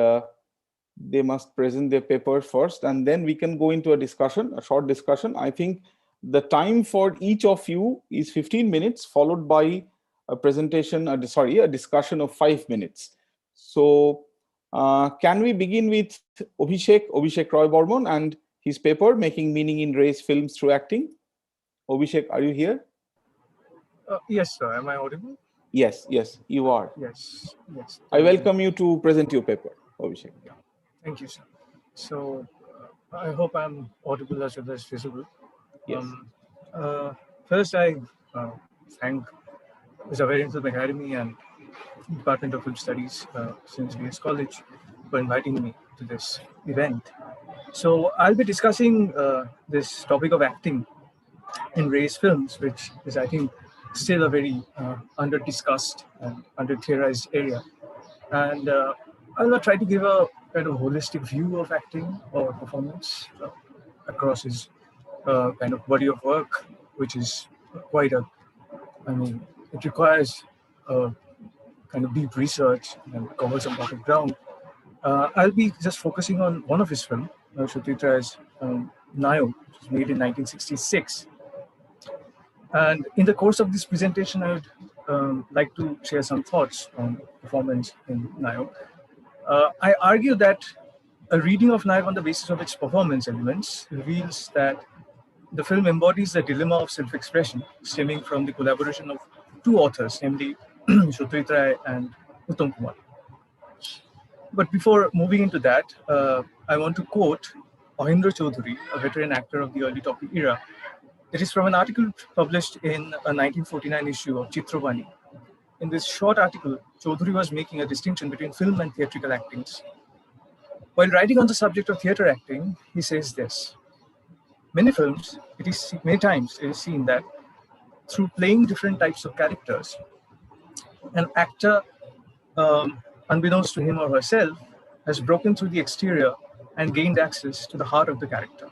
they must present their paper first, and then we can go into a discussion, a short discussion. I think the time for each of you is 15 minutes, followed by a presentation, a discussion of 5 minutes. So can we begin with Abhishek Roy Bormon and his paper, Making Meaning in Ray's Films Through Acting? Abhishek, are you here? Yes, sir. Am I audible? Yes, you are. Yes. I welcome you to present your paper, Abhishek. Yeah. Thank you, sir. So I hope I'm audible as well as visible. Yes. First, I thank the Zavarian Film Academy and Department of Film Studies, St. Xavier's College, for inviting me to this event. So I'll be discussing this topic of acting in Ray's films, which is, I think, still a very under-discussed and under-theorized area. And I'll not try to give a kind of holistic view of acting or performance across his kind of body of work, which is quite it requires kind of deep research and covers a lot of ground. I'll be just focusing on one of his films, Satyajit Ray's Nayo, which was made in 1966. And in the course of this presentation, I would like to share some thoughts on performance in Nayo. I argue that a reading of Nayo on the basis of its performance elements reveals that the film embodies the dilemma of self-expression stemming from the collaboration of 2 authors, namely Satyajit Ray and Uttam Kumar. But before moving into that, I want to quote Ohindra Chaudhary, a veteran actor of the early talkie era. It is from an article published in a 1949 issue of Chitravani. In this short article, Chaudhary was making a distinction between film and theatrical actings. While writing on the subject of theater acting, he says this: many times it is seen that through playing different types of characters, an actor, unbeknownst to him or herself, has broken through the exterior and gained access to the heart of the character.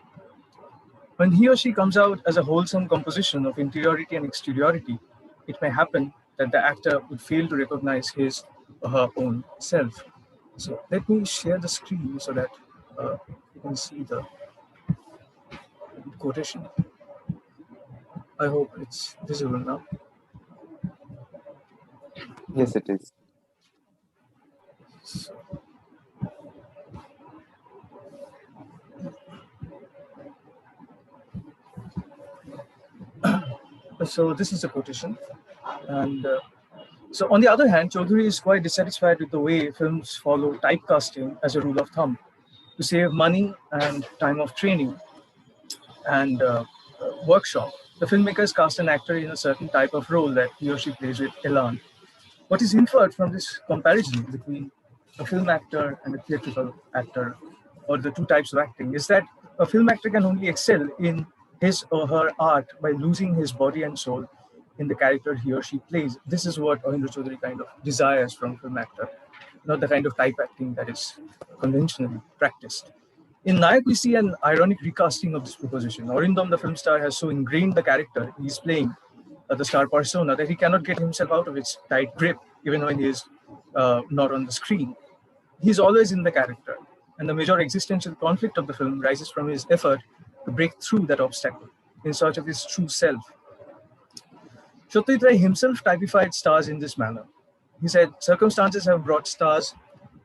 When he or she comes out as a wholesome composition of interiority and exteriority, it may happen that the actor would fail to recognize his or her own self. So let me share the screen so that you can see the quotation. I hope it's visible now. Yes, it is. So this is a quotation. And so on the other hand, Chaudhary is quite dissatisfied with the way films follow typecasting as a rule of thumb. To save money and time of training and workshop, the filmmakers cast an actor in a certain type of role that he or she plays with elan. What is inferred from this comparison between a film actor and a theatrical actor, or the 2 types of acting, is that a film actor can only excel in his or her art by losing his body and soul in the character he or she plays. This is what Ohindra Chaudhary kind of desires from a film actor, not the kind of type acting that is conventionally practiced. In Nayak, we see an ironic recasting of this proposition. Arindam, the film star, has so ingrained the character he's playing, the star persona, that he cannot get himself out of its tight grip, even when he is not on the screen. He's always in the character, and the major existential conflict of the film rises from his effort to break through that obstacle in search of his true self. Satyajit Ray himself typified stars in this manner. He said, circumstances have brought stars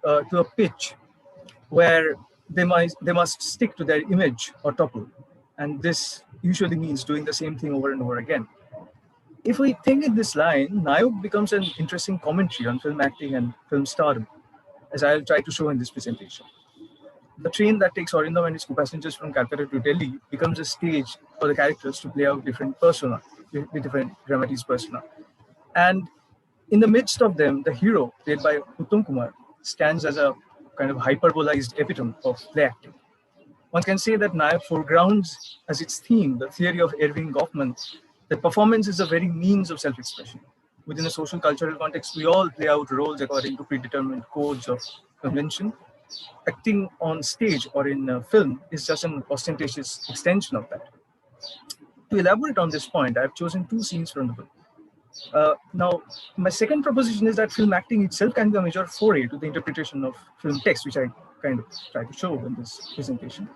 to a pitch where they must stick to their image or topple. And this usually means doing the same thing over and over again. If we think in this line, Nayok becomes an interesting commentary on film acting and film stardom, as I'll try to show in this presentation. The train that takes Arindam and his co-passengers from Calcutta to Delhi becomes a stage for the characters to play out different persona, the different dramatists' persona. And in the midst of them, the hero, played by Uttam Kumar, stands as a kind of hyperbolized epitome of play acting. One can say that Nayak foregrounds as its theme the theory of Erving Goffman that performance is a very means of self-expression. Within a social cultural context, we all play out roles according to predetermined codes of convention. Acting on stage or in film is just an ostentatious extension of that. To elaborate on this point, I've chosen two scenes from the film. Now, my second proposition is that film acting itself can be a major foray to the interpretation of film text, which I kind of try to show in this presentation.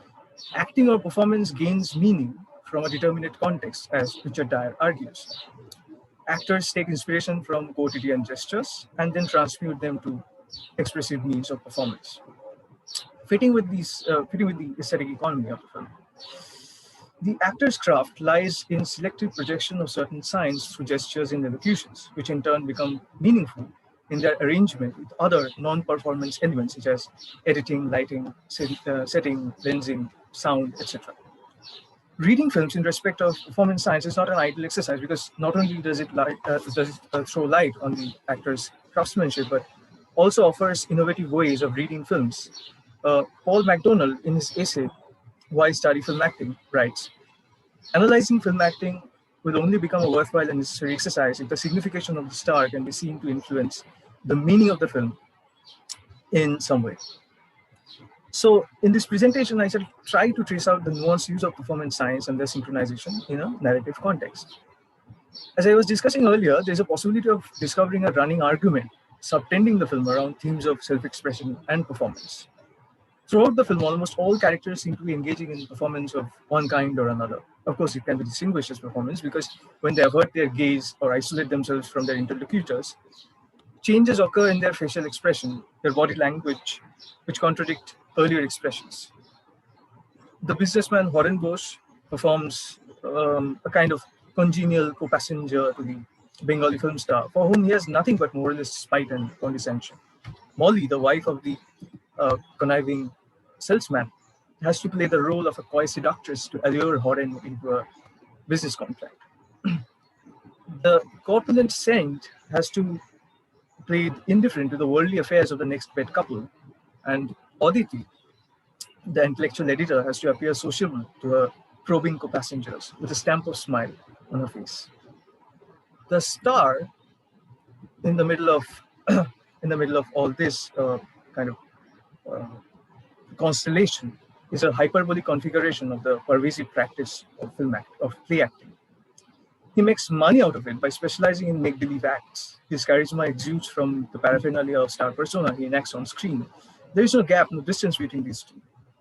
Acting or performance gains meaning from a determinate context, as Richard Dyer argues. Actors take inspiration from quotidian gestures and then transmute them to expressive means of performance. Fitting with the aesthetic economy of the film. The actor's craft lies in selective projection of certain signs through gestures and elocutions, which in turn become meaningful in their arrangement with other non-performance elements such as editing, lighting, setting, lensing, sound, etc. Reading films in respect of performance science is not an idle exercise because not only does it throw light on the actor's craftsmanship, but also offers innovative ways of reading films. Paul MacDonald, in his essay, Why Study Film Acting, writes, analyzing film acting will only become a worthwhile and necessary exercise if the signification of the star can be seen to influence the meaning of the film in some way. So in this presentation, I shall try to trace out the nuanced use of performance science and their synchronization in a narrative context. As I was discussing earlier, there's a possibility of discovering a running argument subtending the film around themes of self-expression and performance. Throughout the film, almost all characters seem to be engaging in performance of one kind or another. Of course, it can be distinguished as performance because when they avert their gaze or isolate themselves from their interlocutors, changes occur in their facial expression, their body language, which contradict earlier expressions. The businessman Warren Bose performs a kind of congenial co-passenger to the Bengali film star, for whom he has nothing but moralist spite and condescension. Molly, the wife of the conniving salesman, has to play the role of a coy seductress to allure Warren into a business contract. The corpulent saint has to play indifferent to the worldly affairs of the next bed couple, and Aditi, the intellectual editor, has to appear sociable to her probing co-passengers with a stamp of smile on her face. The star, in the middle of all this kind of constellation, is a hyperbolic configuration of the pervasive practice of play acting. He makes money out of it by specializing in make-believe acts. His charisma exudes from the paraphernalia of star persona he enacts on screen. There is no gap, no distance between these two.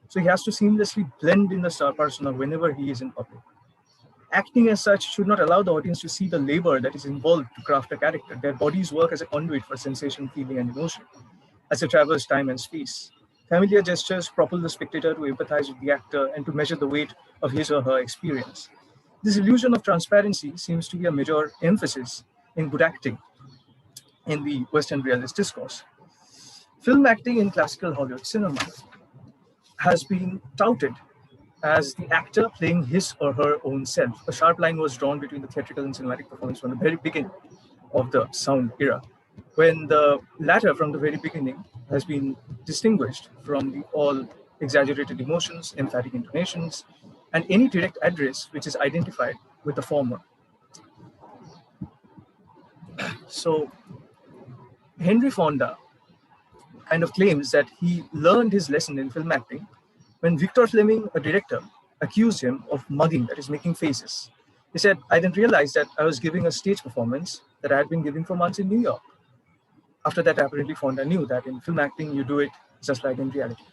So he has to seamlessly blend in the star persona whenever he is in public. Acting as such should not allow the audience to see the labor that is involved to craft a character. Their bodies work as a conduit for sensation, feeling, and emotion, as they traverse time and space. Familiar gestures propel the spectator to empathize with the actor and to measure the weight of his or her experience. This illusion of transparency seems to be a major emphasis in good acting in the Western realist discourse. Film acting in classical Hollywood cinema has been touted as the actor playing his or her own self. A sharp line was drawn between the theatrical and cinematic performance from the very beginning of the sound era, when the latter from the very beginning has been distinguished from the all exaggerated emotions, emphatic intonations, and any direct address which is identified with the former. So Henry Fonda kind of claims that he learned his lesson in film acting when Victor Fleming, a director, accused him of mugging, that is making faces. He said, "I didn't realize that I was giving a stage performance that I had been giving for months in New York." After that, apparently Fonda knew that in film acting, you do it just like in reality.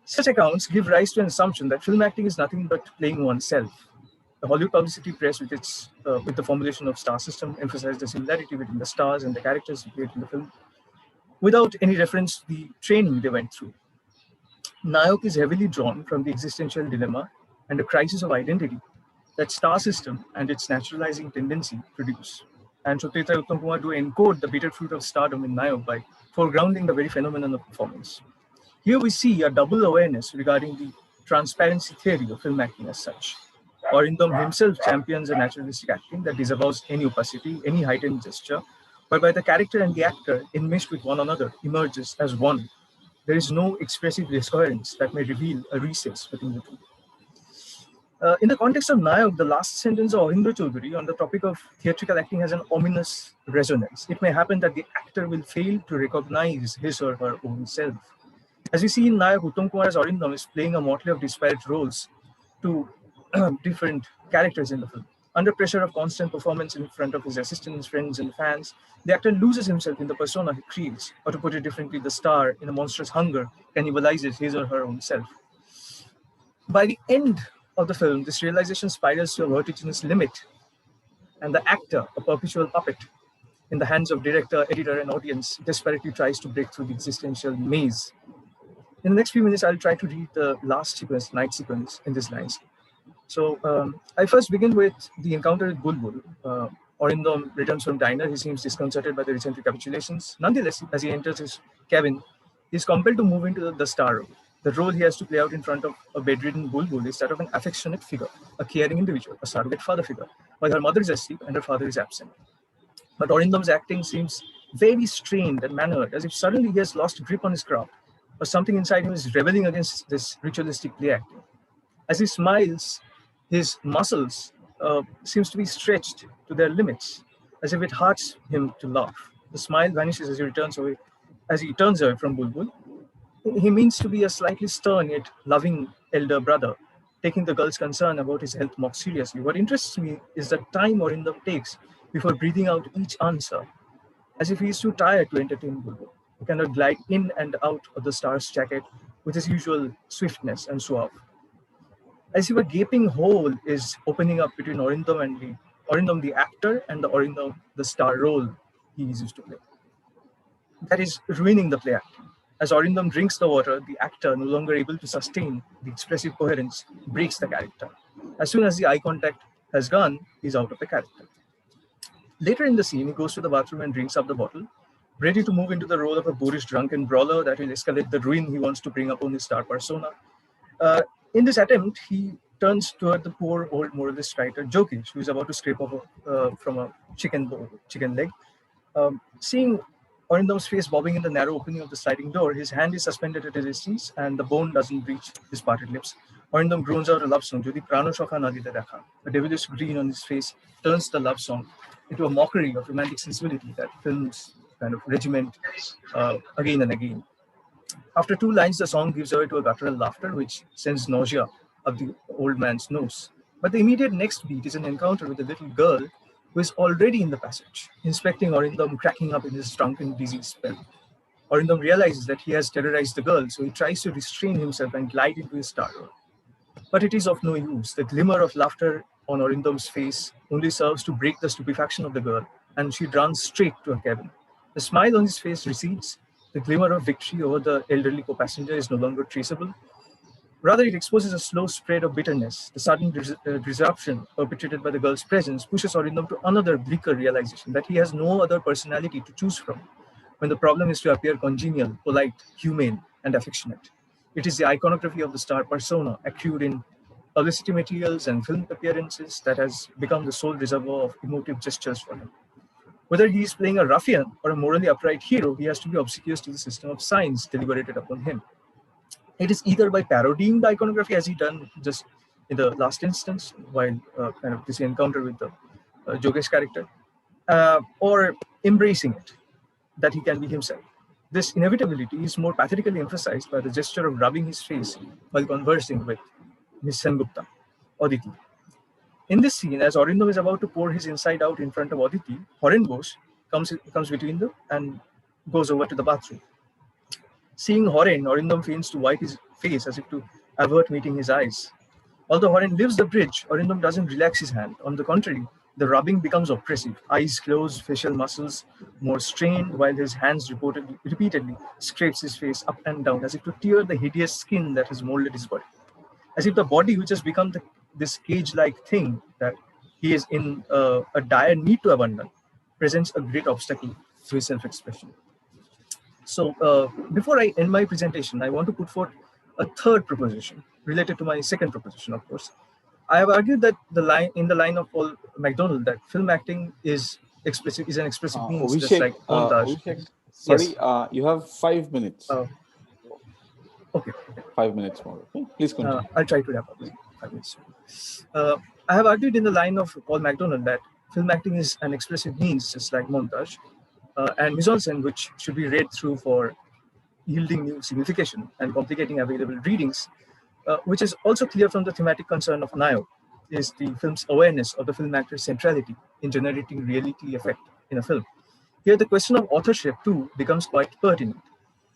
Such accounts give rise to an assumption that film acting is nothing but playing oneself. A The Hollywood publicity press, with the formulation of star system, emphasized the similarity between the stars and the characters played in the film, without any reference to the training they went through. Nayok is heavily drawn from the existential dilemma and the crisis of identity that star system and its naturalizing tendency produce. And Satyajit Ray Uttam Kumar do encode the bitter fruit of stardom in Nayok by foregrounding the very phenomenon of performance. Here we see a double awareness regarding the transparency theory of film acting as such. Arindam himself champions a naturalistic acting that disavows any opacity, any heightened gesture, whereby the character and the actor, enmeshed with one another, emerges as one. There is no expressive discoherence that may reveal a recess between the two. In the context of Nayok, the last sentence of Arinder Chaudhary on the topic of theatrical acting has an ominous resonance. It may happen that the actor will fail to recognize his or her own self. As we see in Nayok, Uttam Kumar as Arindam is playing a motley of disparate roles to different characters in the film. Under pressure of constant performance in front of his assistants, friends, and fans, the actor loses himself in the persona he creates, or to put it differently, the star, in a monstrous hunger, cannibalizes his or her own self. By the end of the film, this realization spirals to a vertiginous limit, and the actor, a perpetual puppet in the hands of director, editor, and audience, desperately tries to break through the existential maze. In the next few minutes, I'll try to read the last sequence, night sequence, in these lines. So I first begin with the encounter with Bulbul. Arindam returns from diner. He seems disconcerted by the recent recapitulations. Nonetheless, as he enters his cabin, he is compelled to move into the star role. The role he has to play out in front of a bedridden Bulbul is that of an affectionate figure, a caring individual, a surrogate father figure, while her mother is asleep and her father is absent. But Arindam's acting seems very strained and mannered, as if suddenly he has lost grip on his craft, or something inside him is rebelling against this ritualistic play acting. As he smiles, his muscles seems to be stretched to their limits, as if it hurts him to laugh. The smile vanishes as he turns away from Bulbul. He means to be a slightly stern yet loving elder brother, taking the girl's concern about his health more seriously. What interests me is the time Arindam takes before breathing out each answer, as if he is too tired to entertain Bulbul. He cannot glide in and out of the star's jacket with his usual swiftness and suave. As if a gaping hole is opening up between Arindam the actor and the Arindam the star role he is used to play. That is ruining the play acting. As Arindam drinks the water, the actor, no longer able to sustain the expressive coherence, breaks the character. As soon as the eye contact has gone, he's out of the character. Later in the scene, he goes to the bathroom and drinks up the bottle, ready to move into the role of a boorish drunken brawler that will escalate the ruin he wants to bring upon his star persona. In this attempt, he turns toward the poor old moralist writer Jokish, who is about to scrape off from a chicken leg. Seeing Arindam's face bobbing in the narrow opening of the sliding door, his hand is suspended at a distance and the bone doesn't reach his parted lips. Arindam groans out a love song, Jodi Prano Shokha Na Dite Dekha. A devilish grin on his face turns the love song into a mockery of romantic sensibility that films kind of regiment again and again. After two lines, the song gives way to a guttural laughter, which sends nausea up the old man's nose. But the immediate next beat is an encounter with a little girl who is already in the passage, inspecting Arindam cracking up in his drunken, dizzy spell. Arindam realizes that he has terrorized the girl, so he tries to restrain himself and glide into his star role. But it is of no use. The glimmer of laughter on Arindam's face only serves to break the stupefaction of the girl, and she runs straight to her cabin. The smile on his face recedes. The glimmer of victory over the elderly co-passenger is no longer traceable. Rather, it exposes a slow spread of bitterness. The sudden disruption perpetrated by the girl's presence pushes Arindam to another bleaker realization that he has no other personality to choose from when the problem is to appear congenial, polite, humane, and affectionate. It is the iconography of the star persona accrued in publicity materials and film appearances that has become the sole reservoir of emotive gestures for him. Whether he is playing a ruffian or a morally upright hero, he has to be obsequious to the system of science deliberated upon him. It is either by parodying the iconography, as he done just in the last instance, while kind of this encounter with the Jogesh character, or embracing it, that he can be himself. This inevitability is more pathetically emphasized by the gesture of rubbing his face while conversing with Miss Sengupta, Aditi. In this scene, as Arindam is about to pour his inside out in front of Aditi, Horen Bose comes between them and goes over to the bathroom. Seeing Horen, Arindam feigns to wipe his face as if to avert meeting his eyes. Although wherein lives the bridge, Arindam doesn't relax his hand. On the contrary, the rubbing becomes oppressive. Eyes closed, facial muscles more strained, while his hands repeatedly scrapes his face up and down as if to tear the hideous skin that has molded his body. As if the body, which has become this cage-like thing that he is in a dire need to abandon, presents a great obstacle to his self-expression. So before I end my presentation, I want to put forth a third proposition related to my second proposition, of course. I have argued that the line of Paul MacDonald that film acting is an expressive means, just like montage. Abhishek, sorry, Yes. you have 5 minutes. Okay. 5 minutes more. Okay? Please continue. I'll try to wrap up in 5 minutes. I have argued in the line of Paul MacDonald that film acting is an expressive means, just like montage, and mise-en-scène, which should be read through for yielding new signification and complicating available readings, which is also clear from the thematic concern of Nayo, is the film's awareness of the film actor's centrality in generating reality effect in a film. Here, the question of authorship, too, becomes quite pertinent.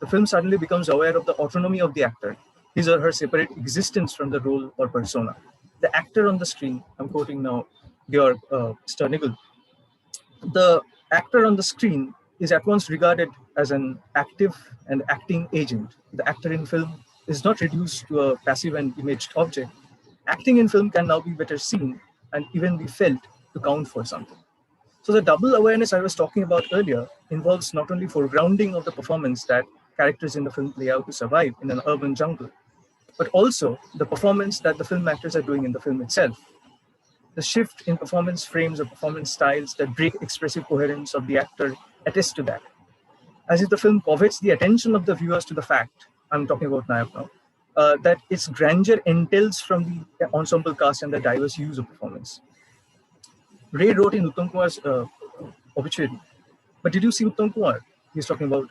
The film suddenly becomes aware of the autonomy of the actor, his or her separate existence from the role or persona. The actor on the screen, I'm quoting now Georg Sternigel, the actor on the screen is at once regarded as an active and acting agent. The actor in film is not reduced to a passive and imaged object. Acting in film can now be better seen and even be felt to count for something. So the double awareness I was talking about earlier involves not only foregrounding of the performance that characters in the film play out to survive in an urban jungle, but also the performance that the film actors are doing in the film itself. The shift in performance frames or performance styles that break expressive coherence of the actor attest to that. As if the film covets the attention of the viewers to the fact, I'm talking about Nayak now, that its grandeur entails from the ensemble cast and the diverse use of performance. Ray wrote in Uttam Kumar's obituary, but did you see Uttam Kumar? He's talking about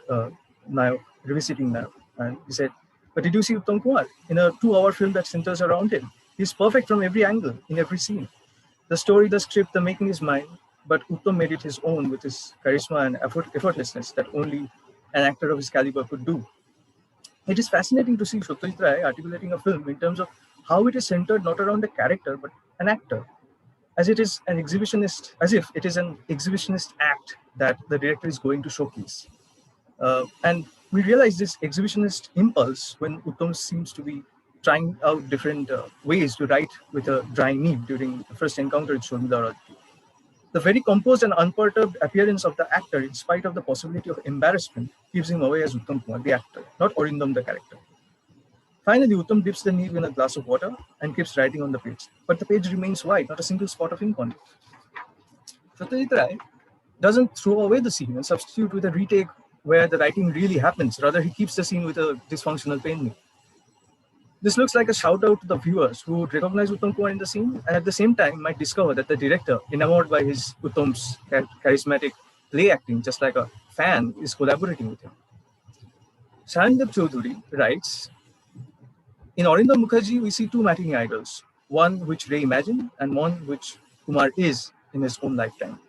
Nayak, revisiting Nayak. And he said, but did you see Uttam Kumar in a 2-hour film that centers around him? He's perfect from every angle, in every scene. The story, the script, the making is mine, but Uttam made it his own with his charisma and effortlessness that only an actor of his caliber could do. It is fascinating to see Satyajit Ray articulating a film in terms of how it is centered not around a character, but an actor. As if it is an exhibitionist act that the director is going to showcase. And we realize this exhibitionist impulse when Uttam seems to be trying out different ways to write with a dry needle during the first encounter with Shormila. The very composed and unperturbed appearance of the actor, in spite of the possibility of embarrassment, gives him away as Uttam Kumar, the actor, not Arindam, the character. Finally, Uttam dips the needle in a glass of water and keeps writing on the page. But the page remains white, not a single spot of ink on it. Satyajit Ray doesn't throw away the scene and substitute with a retake where the writing really happens. Rather, he keeps the scene with a dysfunctional painting. This looks like a shout out to the viewers who would recognize Uttam Kumar in the scene and at the same time might discover that the director, enamored by his Uttam's charismatic play acting, just like a fan, is collaborating with him. Satyajit Chaudhary writes, in Arindam Mukherjee, we see two matinee idols, one which Ray imagined and one which Kumar is in his own lifetime.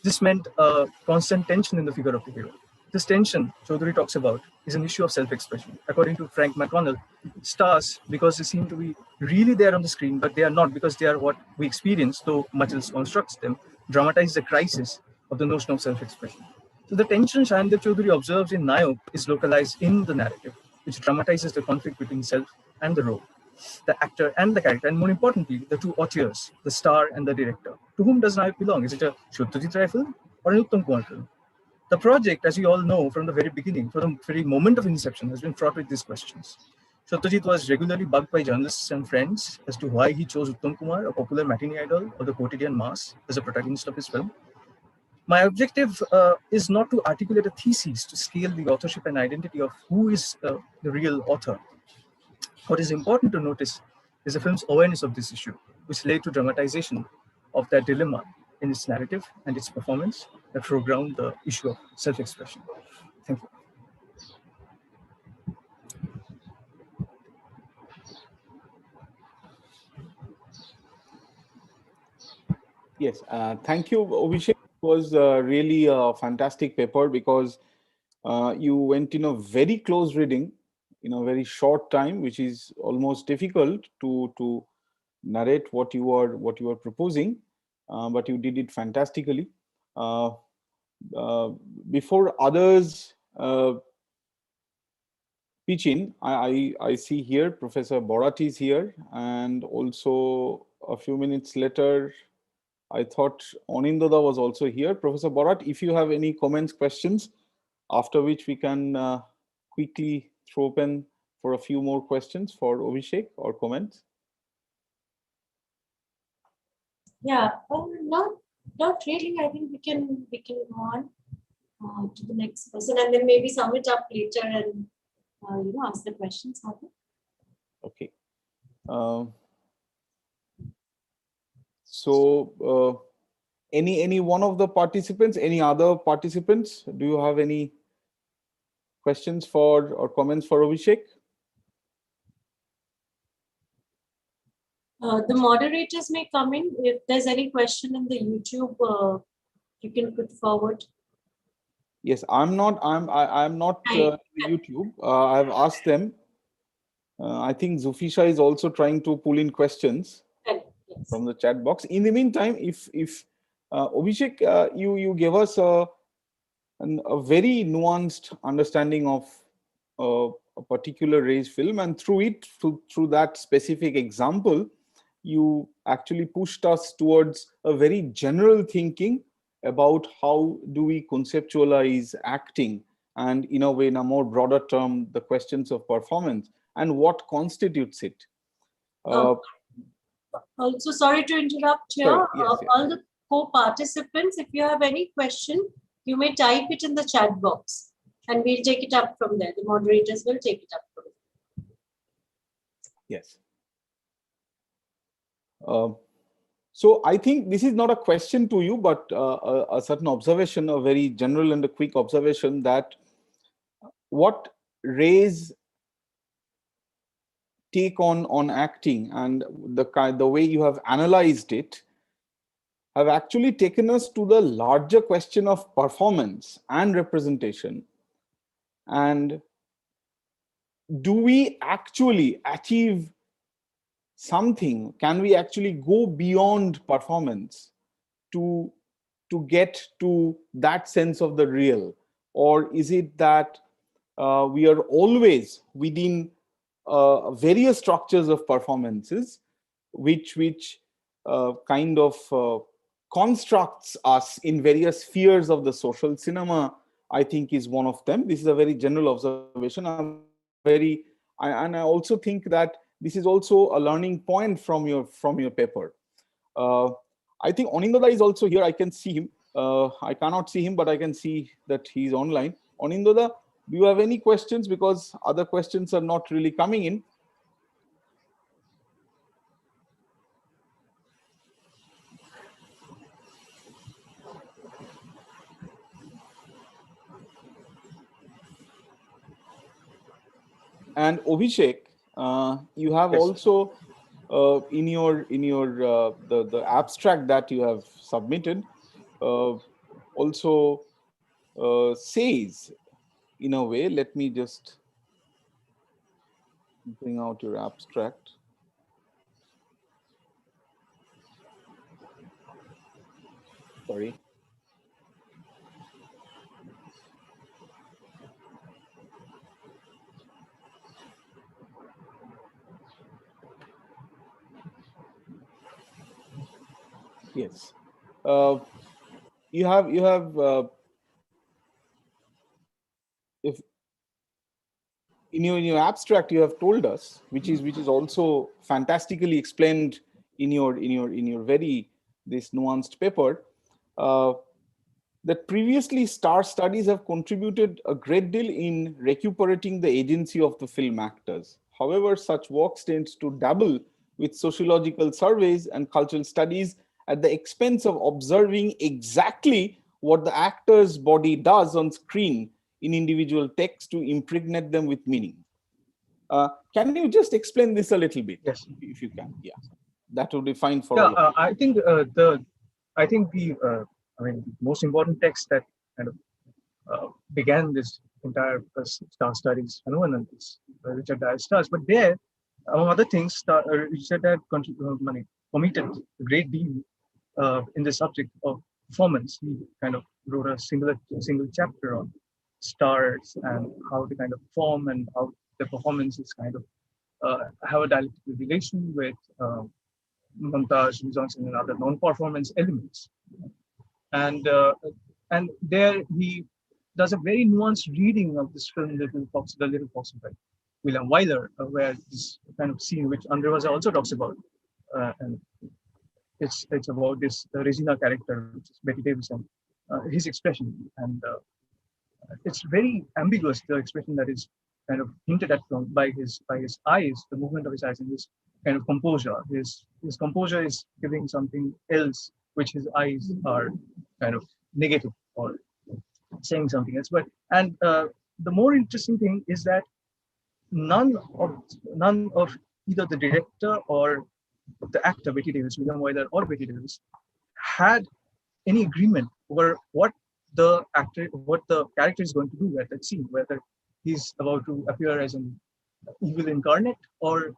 This meant a constant tension in the figure of the hero. This tension Chaudhary talks about is an issue of self-expression. According to Frank McConnell, stars, because they seem to be really there on the screen, but they are not because they are what we experience, though much else constructs them, dramatize the crisis of the notion of self-expression. So the tension Satyajit Chaudhary observes in Nayok is localized in the narrative, which dramatizes the conflict between self and the role, the actor and the character, and more importantly, the two authors, the star and the director. To whom does Nayok belong? Is it a Satyajit Ray film or an Uttam Kumar film? The project, as you all know from the very beginning, from the very moment of inception, has been fraught with these questions. Satyajit was regularly bugged by journalists and friends as to why he chose Uttam Kumar, a popular matinee idol of the quotidian mass, as a protagonist of his film. My objective is not to articulate a thesis to scale the authorship and identity of who is the real author. What is important to notice is the film's awareness of this issue, which led to dramatization of that dilemma in its narrative and its performance that foreground the issue of self-expression. Thank you. Yes, thank you, Abhishek. It was really a fantastic paper because you went in a very close reading in a very short time, which is almost difficult to narrate what you are proposing, but you did it fantastically. Before others pitch in, I see here Professor Borat is here, and also a few minutes later, I thought Onindoda was also here. Professor Borat, if you have any comments, questions, after which we can quickly throw open for a few more questions for Abhishek or comments. Yeah, not really. I think we can go on to the next person, and then maybe sum it up later and ask the questions. Okay. So any one of the participants, any other participants, do you have any questions for or comments for Abhishek? The moderators may come in. If there's any question in the YouTube, you can put forward. Yes, I'm not YouTube. I've asked them. I think Zufisha is also trying to pull in questions from the chat box. In the meantime, if Abhishek, you gave us a very nuanced understanding of a particular Ray's film, and through that specific example, you actually pushed us towards a very general thinking about how do we conceptualize acting, and in a way, in a more broader term, the questions of performance and what constitutes it. Also, sorry to interrupt here. Sorry, yes. All the co-participants, if you have any question, you may type it in the chat box and we'll take it up from there. The moderators will take it up from there. Yes. So I think this is not a question to you, but a certain observation, a very general and a quick observation, that what Ray's take on acting and the way you have analyzed it have actually taken us to the larger question of performance and representation. And do we actually achieve something? Can we actually go beyond performance to get to that sense of the real? Or is it that we are always within various structures of performances which kind of constructs us in various spheres of the social? Cinema, I think, is one of them. This is a very general observation. And I also think that this is also a learning point from your paper. I think Onindoda is also here. I can see him. I cannot see him, but I can see that he's online. Onindoda, do you have any questions? Because other questions are not really coming in. And Abhishek, you have also in your the abstract that you have submitted also says, in a way, let me just bring out your abstract. Sorry. Yes. You have if in your abstract you have told us, which is also fantastically explained in your very this nuanced paper, that previously star studies have contributed a great deal in recuperating the agency of the film actors. However, such work tends to dabble with sociological surveys and cultural studies at the expense of observing exactly what the actor's body does on screen in individual text to impregnate them with meaning. Can you just explain this a little bit? Yes, if you can. Yeah, that would be fine for all of you. I think the most important text that kind of began this entire star studies, Richard Dyer stars. But there, among other things, Richard had committed a great deal in the subject of performance. He kind of wrote a single chapter on stars and how they kind of form and how the performances kind of have a dialectical relation with montage, mise and other non-performance elements. And there he does a very nuanced reading of this film, The Little Fox by William Wyler, where this kind of scene which Andrevaza also talks about, and it's about this Regina character, which is Betty Davis, and his expression, and it's very ambiguous, the expression that is kind of hinted at by his eyes, the movement of his eyes, and his kind of composure. His composure is giving something else, which his eyes are kind of negative or saying something else. But the more interesting thing is that none of either the director or the actor, Betty Davis, William Wyler or Betty Davis, had any agreement over what the character is going to do at that scene, whether he's about to appear as an evil incarnate or,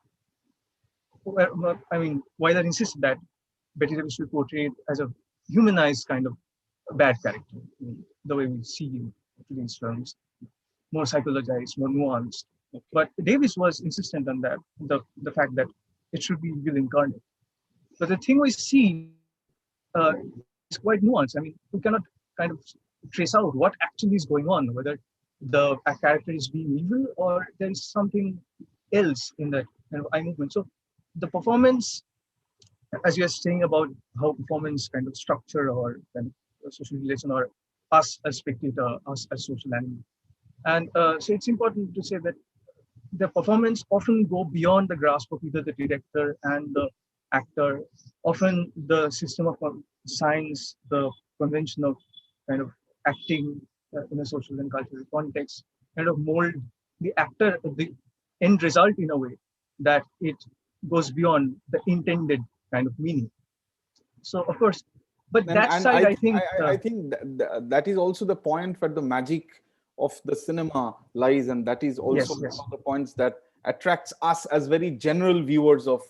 I mean, Wyler insisted that Betty Davis should be portrayed as a humanized kind of bad character, the way we see in these films, more psychologized, more nuanced. But Davis was insistent on that, the fact that it should be evil incarnate. But the thing we see is quite nuanced. I mean, we cannot kind of trace out what actually is going on, whether the character is being evil or there is something else in that kind of eye movement. So the performance, as you are saying about how performance kind of structure or kind of social relation, or us as spectator, us as social animal. And so it's important to say that the performance often go beyond the grasp of either the director and the actor. Often the system of science, the convention of kind of acting in a social and cultural context, kind of mold the actor, the end result in a way that it goes beyond the intended kind of meaning. So of course, but that side, I think that is also the point where the magic of the cinema lies, and that is also one of the points that attracts us as very general viewers of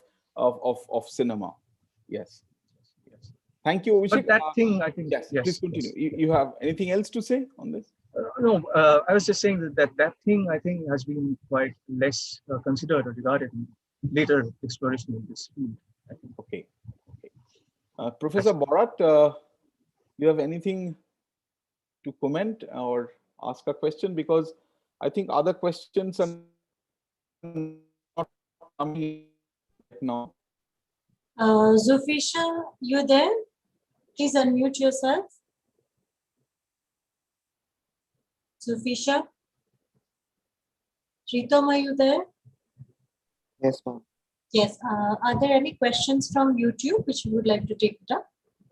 cinema. Yes. Thank you, Abhishek. But that thing, I think, yes, please continue. You have anything else to say on this? No, I was just saying that thing, I think, has been quite less considered or regarded in later exploration in this field, I think. Okay. Professor Borat, you have anything to comment or ask a question? Because I think other questions are not coming now. Zufisha, you there? Please unmute yourself. Zufisha? Ritom, are you there? Yes, ma'am. Yes. Are there any questions from YouTube which you would like to take it up?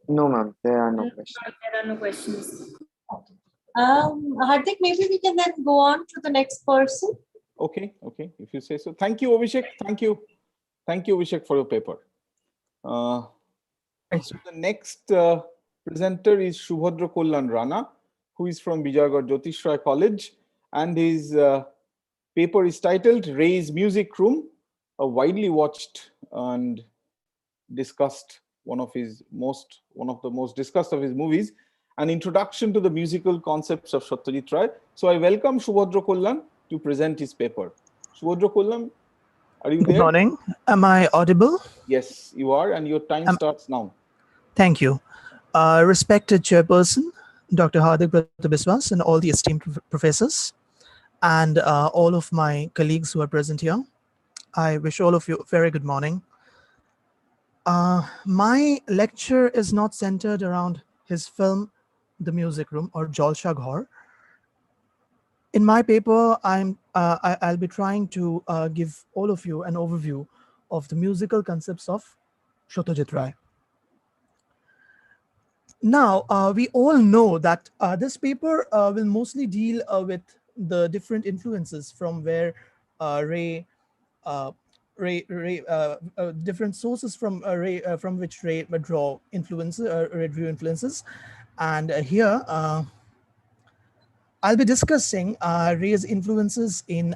No, ma'am. There are no questions. There are no questions. Okay. Hardik, maybe we can then go on to the next person. Okay. If you say so. Thank you, Abhishek. Thank you, Abhishek, for your paper. So the next presenter is Subhodra Kollan Rana, who is from Bijayagarh Jyotish Rai College, and his paper is titled Ray's Music Room, a widely watched and discussed one of the most discussed of his movies, an introduction to the musical concepts of Satyajit Ray. So I welcome Subhodra Kollan to present his paper. Subhodra Kollan, are you there? Good morning. Am I audible? Yes, you are, and your time starts now. Thank you. Respected Chairperson, Dr. Hardik Pratabiswas, and all the esteemed professors, and all of my colleagues who are present here. I wish all of you a very good morning. My lecture is not centered around his film, The Music Room, or Jalsha Ghar. In my paper, I'll be trying to give all of you an overview of the musical concepts of Satyajit Ray. Now, we all know that this paper will mostly deal with the different influences from where different sources from which Ray draw influences, and here I'll be discussing Ray's influences in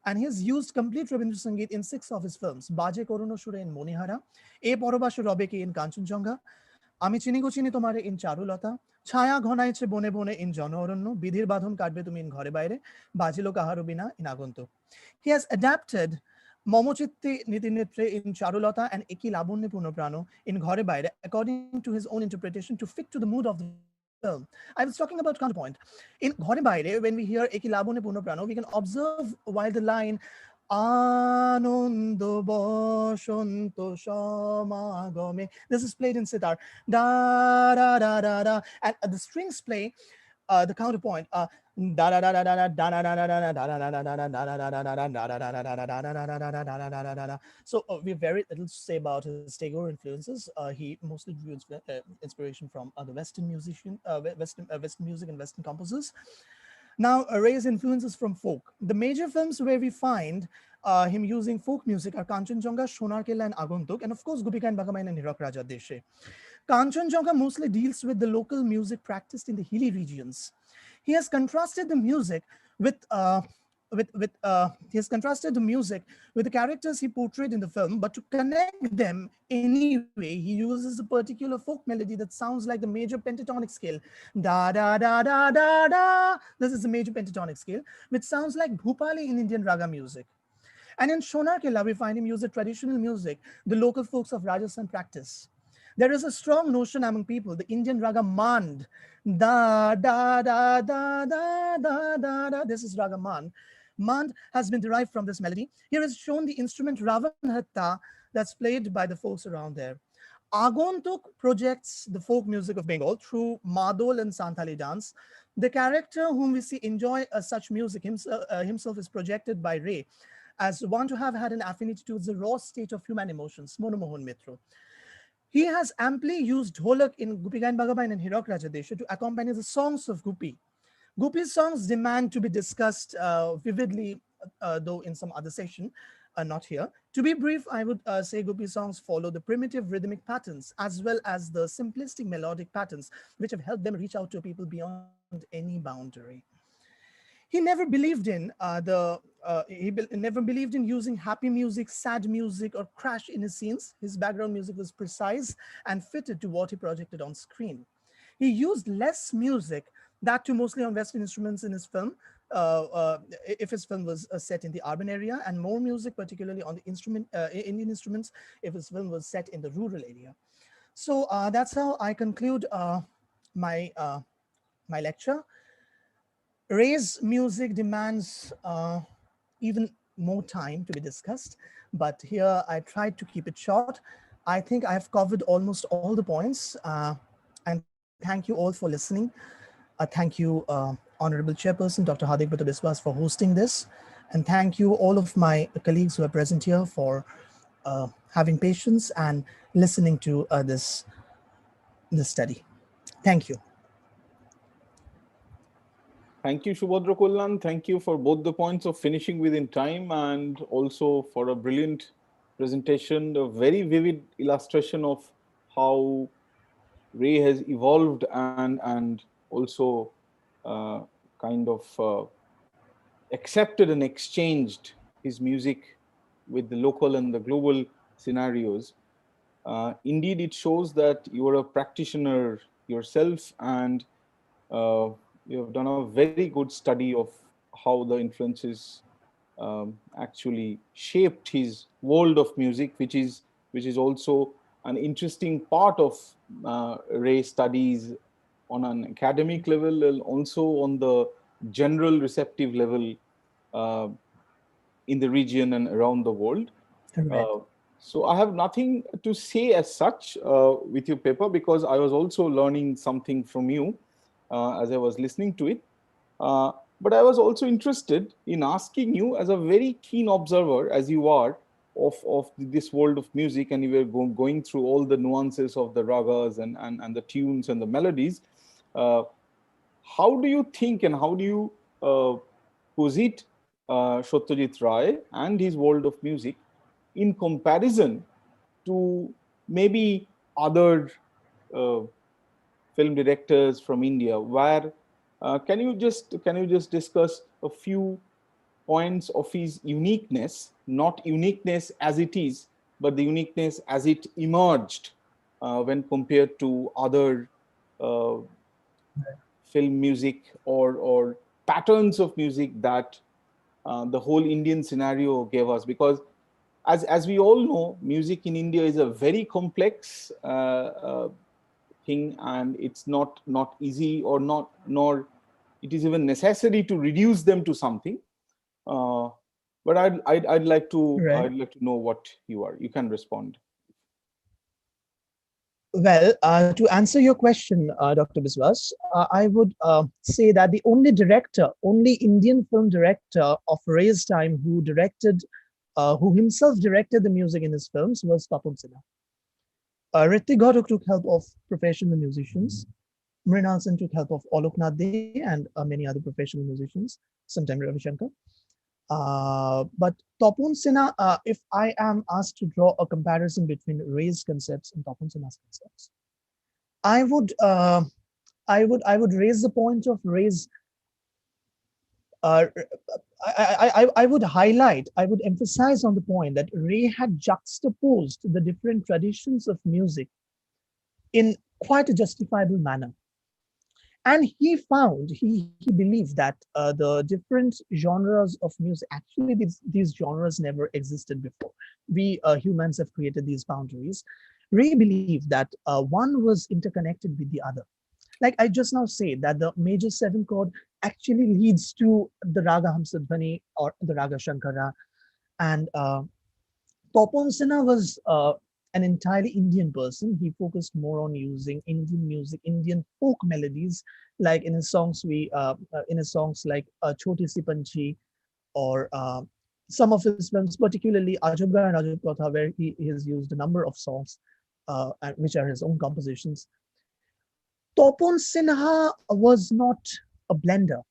And he has used complete Rabindra Sangeet in 6 of his films. Baje Korono Shure in Monihara, E Porobasho Robeke in Kanchanjunga, Ami Chini Go Chini Tomare in Charulata, Chaya Ghonaiche Bone Bone in Jon Oronno, Bidhir Badhon Kadbe Tumi in Ghore Baire, Bajilo Kaharubina in Agunto. He has adapted Momochitti Nitinitre in Charulata and Eki Labunne Punoprano in Ghore Baire according to his own interpretation to fit to the mood of the film. I was talking about counterpoint. In Ghore Baire, when we hear Eki Labunne Punoprano, we can observe while the line Anondo Boshanto Shamagome. This is played in sitar. Da da da da da. And the strings play the counterpoint. So we have very little to say about his Tagore influences. He mostly drew inspiration from the Western Western music and Western composers. Now, Ray's influences from folk. The major films where we find him using folk music are Kanchanjunga, Shonar Kela, and Aguntuk, and of course, Gopika and Bhagamain and Hirak Raja Deshe. Kanchanjunga mostly deals with the local music practiced in the hilly regions. He has contrasted the music with the characters he portrayed in the film, but to connect them anyway, he uses a particular folk melody that sounds like the major pentatonic scale. Da da da da da da. This is the major pentatonic scale, which sounds like Bhupali in Indian raga music. And in Shonar Kela, we find him use the traditional music the local folks of Rajasthan practice. There is a strong notion among people, the Indian raga mand. Da, da, da, da, da, da, da, da. This is raga mand. Mand has been derived from this melody. Here is shown the instrument Ravanhatta that's played by the folks around there. Agontuk projects the folk music of Bengal through Madol and Santali dance. The character whom we see enjoy such music himself is projected by Ray as one to have had an affinity towards the raw state of human emotions, Monomohan Mitro. He has amply used dholak in Gopika and Bhagamain and Hirak Raja Deshe to accompany the songs of Gopi. Gopi's songs demand to be discussed vividly, though in some other session, not here. To be brief, I would say Gopi songs follow the primitive rhythmic patterns as well as the simplistic melodic patterns, which have helped them reach out to people beyond any boundary. He never believed in never believed in using happy music, sad music, or crash in his scenes. His background music was precise and fitted to what he projected on screen. He used less music, that too mostly on Western instruments in his film, if his film was set in the urban area, and more music, particularly on the Indian instruments, if his film was set in the rural area. So that's how I conclude my lecture. Ray's music demands even more time to be discussed, but here I tried to keep it short. I think I've covered almost all the points, and thank you all for listening. Thank you, Honorable Chairperson, Dr. Hardik Biswas, for hosting this. And thank you all of my colleagues who are present here for having patience and listening to this study. Thank you. Thank you, Subhadra Kullan. Thank you for both the points of finishing within time and also for a brilliant presentation, a very vivid illustration of how Ray has evolved and also kind of accepted and exchanged his music with the local and the global scenarios. Indeed, it shows that you are a practitioner yourself, and you have done a very good study of how the influences actually shaped his world of music, which is also an interesting part of Ray studies on an academic level and also on the general receptive level in the region and around the world. So I have nothing to say as such with your paper, because I was also learning something from you as I was listening to it. But I was also interested in asking you, as a very keen observer, as you are, of this world of music, and you were going through all the nuances of the ragas and the tunes and the melodies. How do you think and how do you posit Satyajit Ray and his world of music in comparison to maybe other film directors from India? Where can you just discuss a few points of his uniqueness, not uniqueness as it is, but the uniqueness as it emerged when compared to other film music or patterns of music that the whole Indian scenario gave us. Because as we all know, music in India is a very complex thing, and it's not easy, or nor it is even necessary to reduce them to something. But I'd like to know what you can respond. Well, to answer your question, Dr. Biswas, I would say that the only Indian film director of Ray's time who himself directed the music in his films was Tapan Sinha. Ritik Ghatak took help of professional musicians. Mrinal Sen took help of Alok Nath Dey and many other professional musicians, sometimes Ravi Shankar. But Tapan Sinha, if I am asked to draw a comparison between Ray's concepts and Tapan Sinha's concepts, I would raise the point of Ray's. I would emphasize on the point that Ray had juxtaposed the different traditions of music in quite a justifiable manner. And he believed that the different genres of music, actually these genres never existed before. We humans have created these boundaries. Ray believed that one was interconnected with the other. Like I just now said, that the major 7 chord actually leads to the Raga Hamsadhvani or the Raga Shankara. And Tapan Sinha was an entirely Indian person. He focused more on using Indian music, Indian folk melodies, like in his songs like Choti Si Panchi, or some of his films, particularly Ajabga and Ajab Kotha, where he has used a number of songs which are his own compositions. Tapan Sinha was not a blender.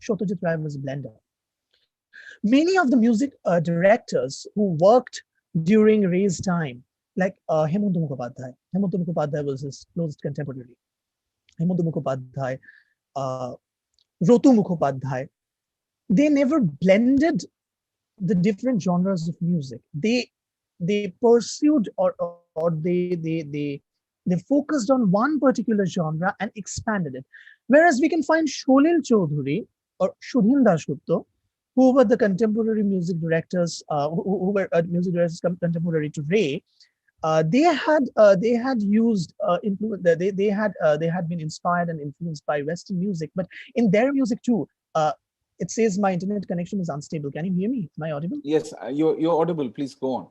Shotoborshe Ray was a blender. Many of the music directors who worked during Ray's time, like Hemanta Mukhopadhyay. Hemanta Mukhopadhyay was his closest contemporary. Hemanta Mukhopadhyay, Rotu Mukhopadhyay, they never blended the different genres of music. They pursued or they focused on one particular genre and expanded it. Whereas we can find Sholil Chaudhuri or Shudhin Dasgupta, who were the contemporary music directors, who were music directors contemporary to Ray. They had been inspired and influenced by Western music, but in their music too. It says my internet connection is unstable. Can you hear me? Am I audible? Yes, you're audible. Please go on,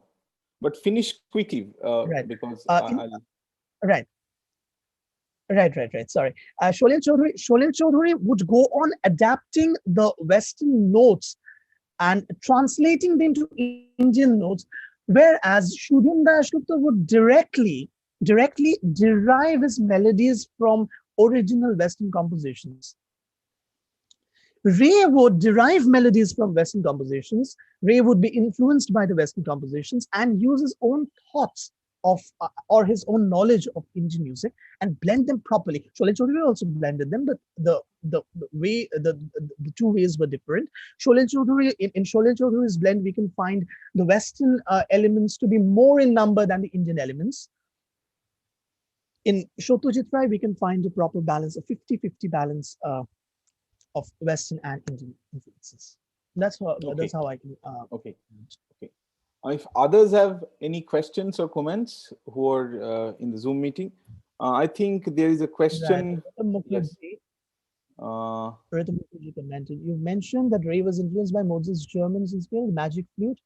but finish quickly, right. Because Right. Sorry. Sholil Chaudhuri would go on adapting the Western notes and translating them to Indian notes, whereas Shudhin Dasgupta would directly derive his melodies from original Western compositions. Ray would derive melodies from Western compositions. Ray would be influenced by the Western compositions and use his own thoughts of or his own knowledge of Indian music and blend them properly. Sholil Chaudhuri also blended them, but the two ways were different. Sholil Chaudhuri, in Sholil Chaudhuri's blend, we can find the Western elements to be more in number than the Indian elements. In Satyajit Ray, we can find a proper balance, a 50-50 balance of Western and Indian influences. That's how I can. Okay. If others have any questions or comments who are in the Zoom meeting, I think there is a question. Yes. Commented. You mentioned that Ray was influenced by Mozart's German inspired magic flute.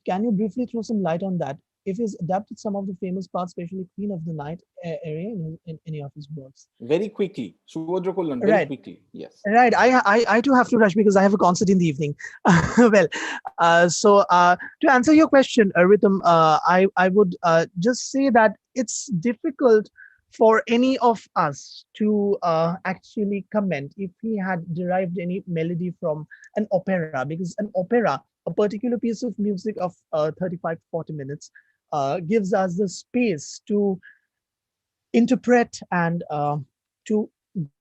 Can you briefly throw some light on that? If he's adapted some of the famous parts, especially Queen of the Night area in any of his works. Very quickly, Subhadra Kollan, very quickly. Yes. Right. I too have to rush because I have a concert in the evening. Well, so to answer your question, Rhythm, I would just say that it's difficult for any of us to actually comment if he had derived any melody from an opera, because an opera, a particular piece of music of 35 to 40 minutes, gives us the space to interpret and to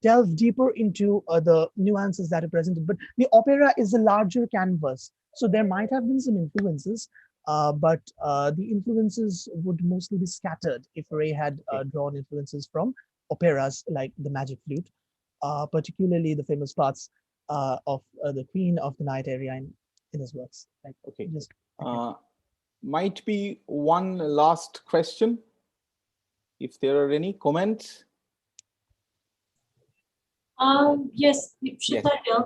delve deeper into the nuances that are presented. But the opera is a larger canvas, so there might have been some influences, but the influences would mostly be scattered if Ray had drawn influences from operas like the Magic Flute, particularly the famous parts of the Queen of the Night area in his works. Like, okay. Just, might be one last question, if there are any comments. Yes, Ikshita here.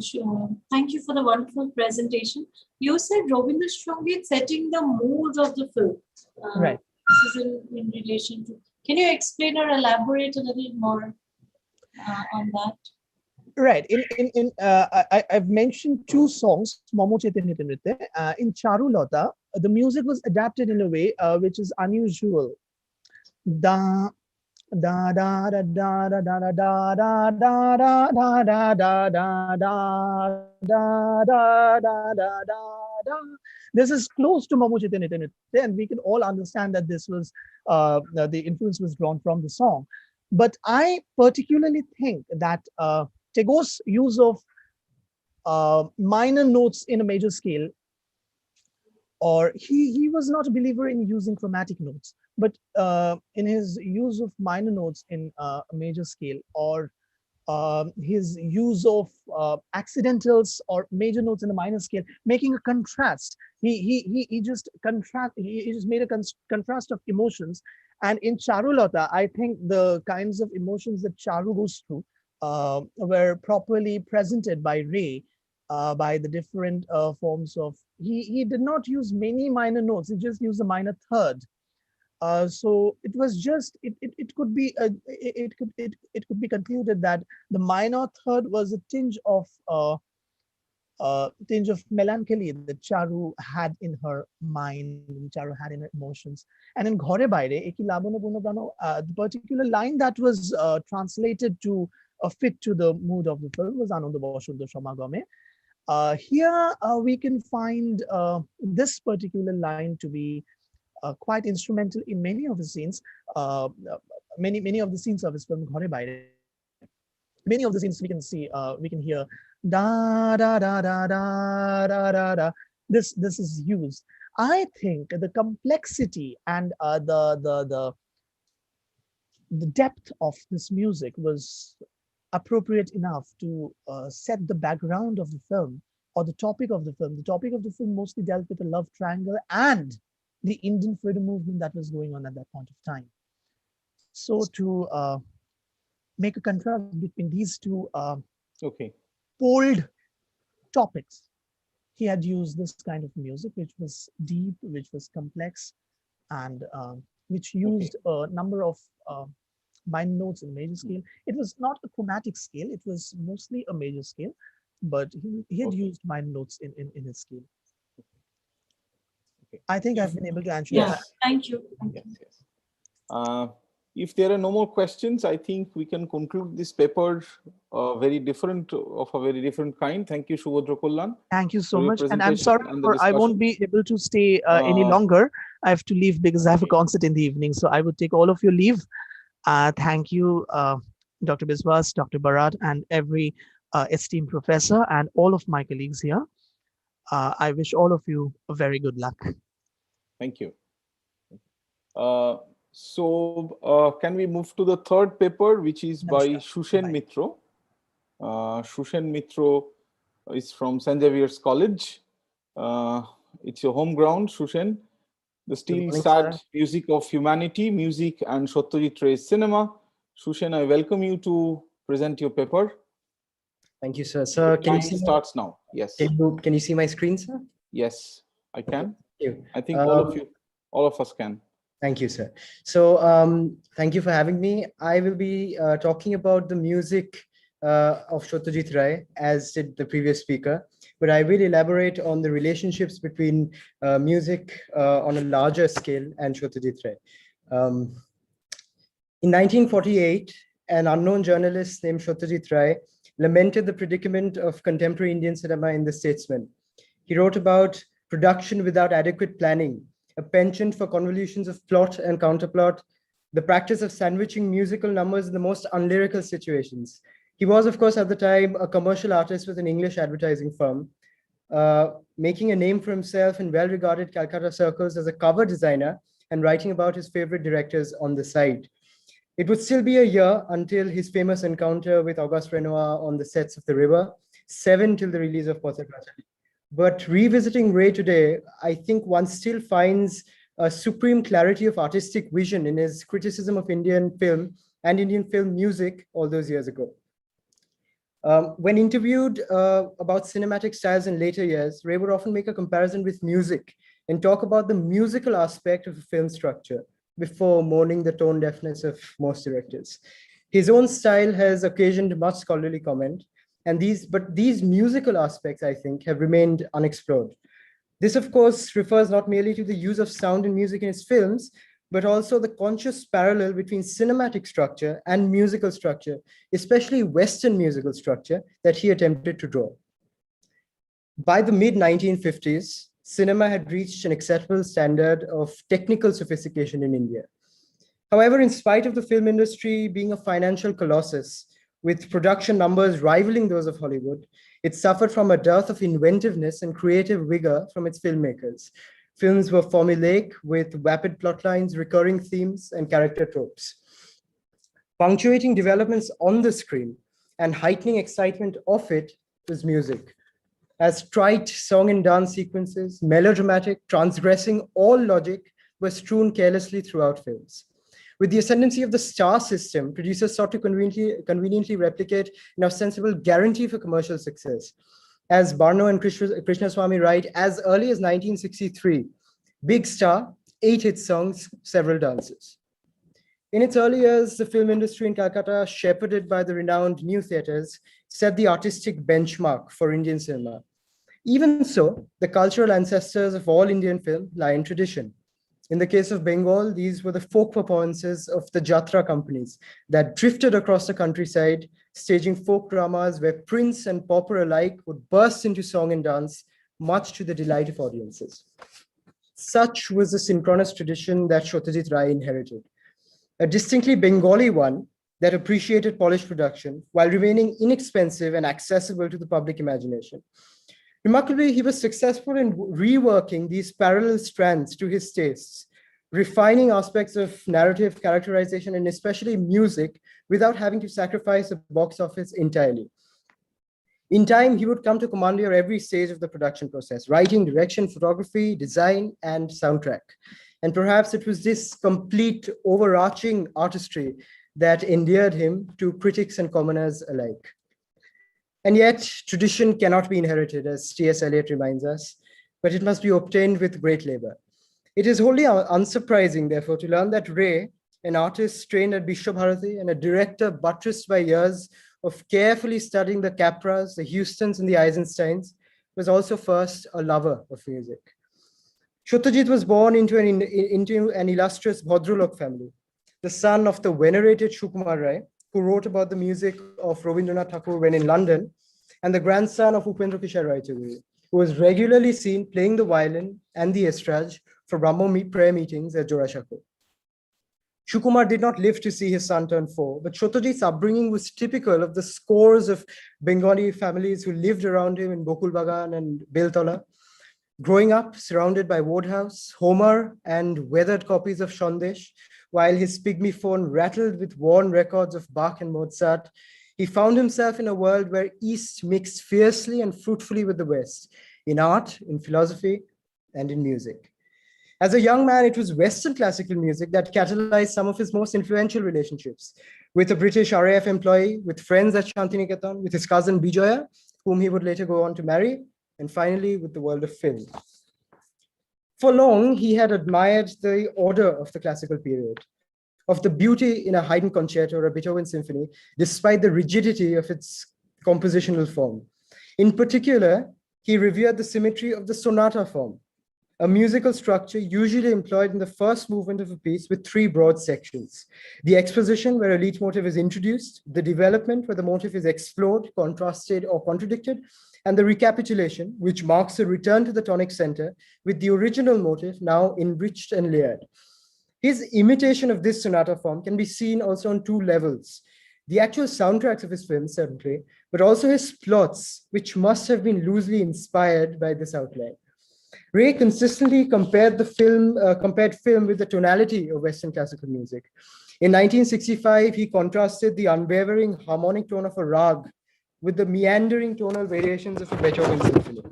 Sure. Thank you for the wonderful presentation. You said Rabindra Sangeet setting the mood of the film. Right. This is in relation to. Can you explain or elaborate a little more on that? Right. I've mentioned two songs, Momo Chaitanya Nritte. In Charulata, the music was adapted in a way which is unusual. Da da da da da da da da da da da da da da da da da da da da. This is close to Momo Chaitanya Nritte, and we can all understand that this was the influence was drawn from the song. But I particularly think that Tagore's use of minor notes in a major scale, or he was not a believer in using chromatic notes, but in his use of minor notes in a major scale, or his use of accidentals or major notes in a minor scale, making a contrast. He just made a contrast of emotions. And in Charulata, I think the kinds of emotions that Charu goes through were properly presented by Ray, by the different forms of. He did not use many minor notes. He just used a minor third. So it was just it could be concluded that the minor third was a tinge of melancholy that Charu had in her mind, Charu had in her emotions. And in Ghore Baire, Eki Labono Bono Prano, the particular line that was translated to fit to the mood of the film was Ananda Bashundar Samagame. Here we can find this particular line to be quite instrumental in many of the scenes, many of the scenes of his film Ghore Baire. Many of the scenes we can see, we can hear da da da da da da da da. This is used. I think the complexity and the depth of this music was appropriate enough to set the background of the film, or the topic of the film. The topic of the film mostly dealt with a love triangle and the Indian freedom movement that was going on at that point of time. So to make a contrast between these two bold topics, he had used this kind of music, which was deep, which was complex, and which used a number of minor notes in major scale. It was not a chromatic scale, it was mostly a major scale, but he had used minor notes in his scale. I think I've been able to answer. Yeah, thank you. Yes. If there are no more questions, I think we can conclude this paper of a very different kind. Thank you, Subhodra Kollan. Thank you so much. And I'm sorry, I won't be able to stay any longer. I have to leave because I have a concert in the evening. So I would take all of your leave. Thank you, Dr. Biswas, Dr. Bharat, and every esteemed professor and all of my colleagues here. I wish all of you a very good luck. Thank you. So can we move to the third paper, which is by Shushen Mitro. Shushen Mitro is from St. Xavier's College. It's your home ground, Shushen. The Steel Sad Music of Humanity, Music and Satyajit Ray's Cinema. Shushen, I welcome you to present your paper. Thank you, sir. Sir, can you see? Starts now. Yes. Can you see my screen, sir? Yes, I can. Thank you. I think all of us can. Thank you, sir. So thank you for having me. I will be talking about the music of Satyajit Ray, as did the previous speaker, but I will elaborate on the relationships between music on a larger scale and Satyajit Ray. In 1948, an unknown journalist named Satyajit Ray lamented the predicament of contemporary Indian cinema in The Statesman. He wrote about production without adequate planning, a penchant for convolutions of plot and counterplot, the practice of sandwiching musical numbers in the most unlyrical situations. He was, of course, at the time, a commercial artist with an English advertising firm, making a name for himself in well-regarded Calcutta circles as a cover designer and writing about his favorite directors on the side. It would still be a year until his famous encounter with Auguste Renoir on the sets of The River, 7 till the release of Pote Pachali. But revisiting Ray today, I think one still finds a supreme clarity of artistic vision in his criticism of Indian film and Indian film music all those years ago. When interviewed about cinematic styles in later years, Ray would often make a comparison with music and talk about the musical aspect of a film structure before mourning the tone deafness of most directors. His own style has occasioned much scholarly comment, and these musical aspects, I think, have remained unexplored. This, of course, refers not merely to the use of sound and music in his films, but also the conscious parallel between cinematic structure and musical structure, especially Western musical structure, that he attempted to draw. By the mid-1950s, cinema had reached an acceptable standard of technical sophistication in India. However, in spite of the film industry being a financial colossus, with production numbers rivaling those of Hollywood, it suffered from a dearth of inventiveness and creative vigor from its filmmakers. Films were formulaic with vapid plotlines, recurring themes, and character tropes. Punctuating developments on the screen and heightening excitement of it was music. As trite song and dance sequences, melodramatic, transgressing all logic, were strewn carelessly throughout films. With the ascendancy of the star system, producers sought to conveniently replicate an ostensible guarantee for commercial success. As Barno and Krishnaswamy write, as early as 1963, big star, 8 hit songs, several dances. In its early years, the film industry in Calcutta, shepherded by the renowned new theatres, set the artistic benchmark for Indian cinema. Even so, the cultural ancestors of all Indian film lie in tradition. In the case of Bengal, these were the folk performances of the Jatra companies that drifted across the countryside, staging folk dramas where prince and pauper alike would burst into song and dance, much to the delight of audiences. Such was the synchronous tradition that Satyajit Ray inherited, a distinctly Bengali one that appreciated polished production while remaining inexpensive and accessible to the public imagination. Remarkably, he was successful in reworking these parallel strands to his tastes, refining aspects of narrative characterization and especially music without having to sacrifice the box office entirely. In time, he would come to commandeer every stage of the production process: writing, direction, photography, design, and soundtrack. And perhaps it was this complete overarching artistry that endeared him to critics and commoners alike. And yet, tradition cannot be inherited, as T.S. Eliot reminds us, but it must be obtained with great labor. It is wholly unsurprising, therefore, to learn that Ray, an artist trained at Vishwabharati and a director buttressed by years of carefully studying the Capras, the Houstons, and the Eisensteins, was also first a lover of music. Satyajit was born into an illustrious Bhadralok family, the son of the venerated Shotoborshe Ray, who wrote about the music of Rabindranath Tagore when in London, and the grandson of Upendra Kishore Ray, who was regularly seen playing the violin and the estrage for Brahmo prayer meetings at Jorashako. Shukumar did not live to see his son turn 4, but Satyajit's upbringing was typical of the scores of Bengali families who lived around him in Bokul Bagan and Beltola. Growing up surrounded by Wodehouse, Homer, and weathered copies of Sandesh, while his pygmy phone rattled with worn records of Bach and Mozart, he found himself in a world where East mixed fiercely and fruitfully with the West, in art, in philosophy, and in music. As a young man, it was Western classical music that catalyzed some of his most influential relationships, with a British RAF employee, with friends at Shantiniketan, with his cousin Bijoya, whom he would later go on to marry, and finally with the world of film. For long, he had admired the order of the classical period, of the beauty in a Haydn concerto or a Beethoven symphony, despite the rigidity of its compositional form. In particular, he revered the symmetry of the sonata form, a musical structure usually employed in the first movement of a piece with 3 broad sections: the exposition, where a leitmotif is introduced; the development, where the motif is explored, contrasted, or contradicted; and the recapitulation, which marks a return to the tonic center with the original motif now enriched and layered. His imitation of this sonata form can be seen also on two levels. The actual soundtracks of his films, certainly, but also his plots, which must have been loosely inspired by this outline. Ray consistently compared film with the tonality of Western classical music. In 1965, he contrasted the unwavering harmonic tone of a rag with the meandering tonal variations of a Beethoven symphony.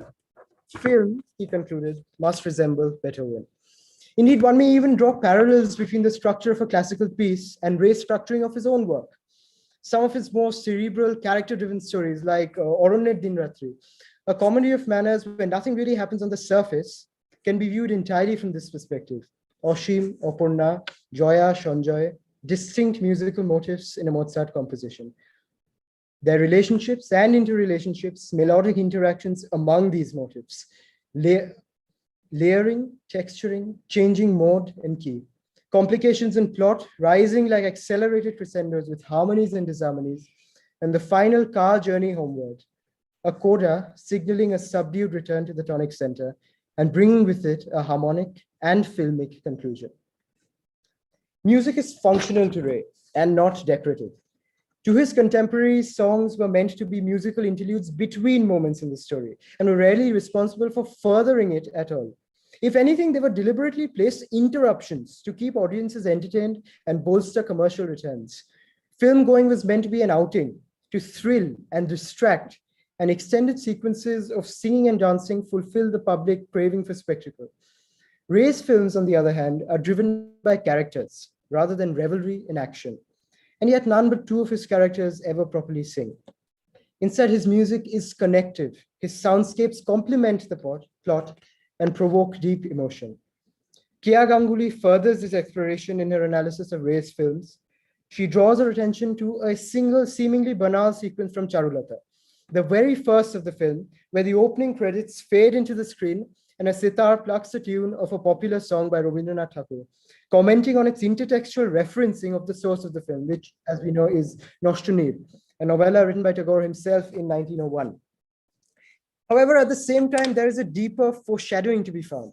Film, he concluded, must resemble Beethoven. Indeed, one may even draw parallels between the structure of a classical piece and Ray's structuring of his own work. Some of his more cerebral, character-driven stories, like Oronnet Dinratri, a comedy of manners where nothing really happens on the surface, can be viewed entirely from this perspective. Oshim, Opurna, Joya, Shonjoy, distinct musical motifs in a Mozart composition. Their relationships and interrelationships, melodic interactions among these motifs, layering, texturing, changing mode and key. Complications in plot, rising like accelerated crescendos with harmonies and disharmonies, and the final car journey homeward. A coda signaling a subdued return to the tonic center and bringing with it a harmonic and filmic conclusion. Music is functional to Ray and not decorative. To his contemporaries, songs were meant to be musical interludes between moments in the story and were rarely responsible for furthering it at all. If anything, they were deliberately placed interruptions to keep audiences entertained and bolster commercial returns. Film going was meant to be an outing, to thrill and distract, and extended sequences of singing and dancing fulfill the public craving for spectacle. Ray's films, on the other hand, are driven by characters rather than revelry in action. And yet none but two of his characters ever properly sing. Instead, his music is connective. His soundscapes complement the plot and provoke deep emotion. Kia Ganguly furthers this exploration in her analysis of Ray's films. She draws our attention to a single seemingly banal sequence from Charulata, the very first of the film, where the opening credits fade into the screen and a sitar plucks a tune of a popular song by Rabindranath Tagore, commenting on its intertextual referencing of the source of the film, which, as we know, is Noshtunir, a novella written by Tagore himself in 1901. However, at the same time, there is a deeper foreshadowing to be found.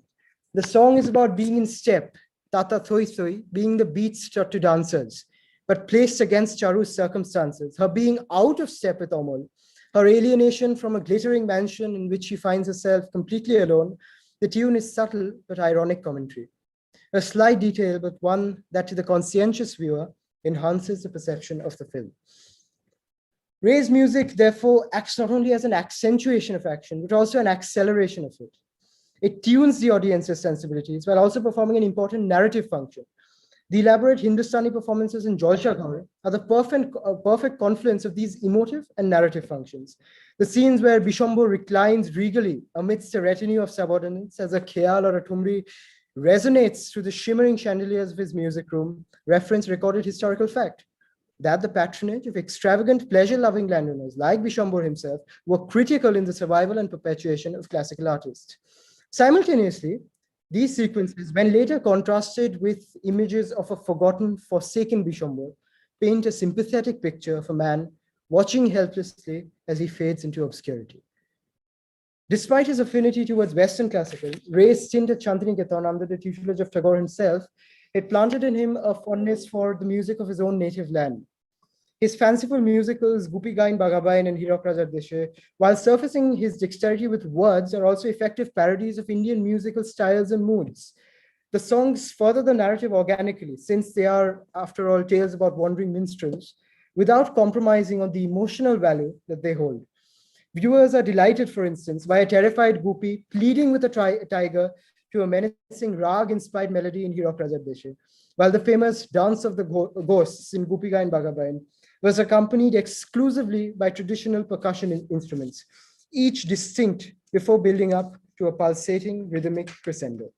The song is about being in step, tata thoi thoi, being the beats to dancers, but placed against Charu's circumstances, her being out of step with Amol, her alienation from a glittering mansion in which she finds herself completely alone. The tune is subtle but ironic commentary. A slight detail, but one that to the conscientious viewer enhances the perception of the film. Ray's music, therefore, acts not only as an accentuation of action, but also an acceleration of it. It tunes the audience's sensibilities while also performing an important narrative function. The elaborate Hindustani performances in Jolsha Ghar are the perfect confluence of these emotive and narrative functions. The scenes where Bishambhur reclines regally amidst a retinue of subordinates as a khayal or a tumri resonates through the shimmering chandeliers of his music room, reference recorded historical fact that the patronage of extravagant pleasure-loving landowners like Bishambhur himself were critical in the survival and perpetuation of classical artists. Simultaneously, these sequences, when later contrasted with images of a forgotten, forsaken Bishambhur, paint a sympathetic picture of a man watching helplessly as he fades into obscurity. Despite his affinity towards Western classical, Ray's stint at Shantiniketan under the tutelage of Tagore himself, it planted in him a fondness for the music of his own native land. His fanciful musicals, Gupi Gain Bagabain and Hirok Rajar Deshe, while surfacing his dexterity with words, are also effective parodies of Indian musical styles and moods. The songs further the narrative organically, since they are, after all, tales about wandering minstrels, without compromising on the emotional value that they hold. Viewers are delighted, for instance, by a terrified Gupi pleading with a tiger to a menacing rag-inspired melody in Hirok Rajar Deshe, while the famous Dance of the Ghosts in Gupi Gain Bagabain was accompanied exclusively by traditional percussion instruments, each distinct before building up to a pulsating rhythmic crescendo.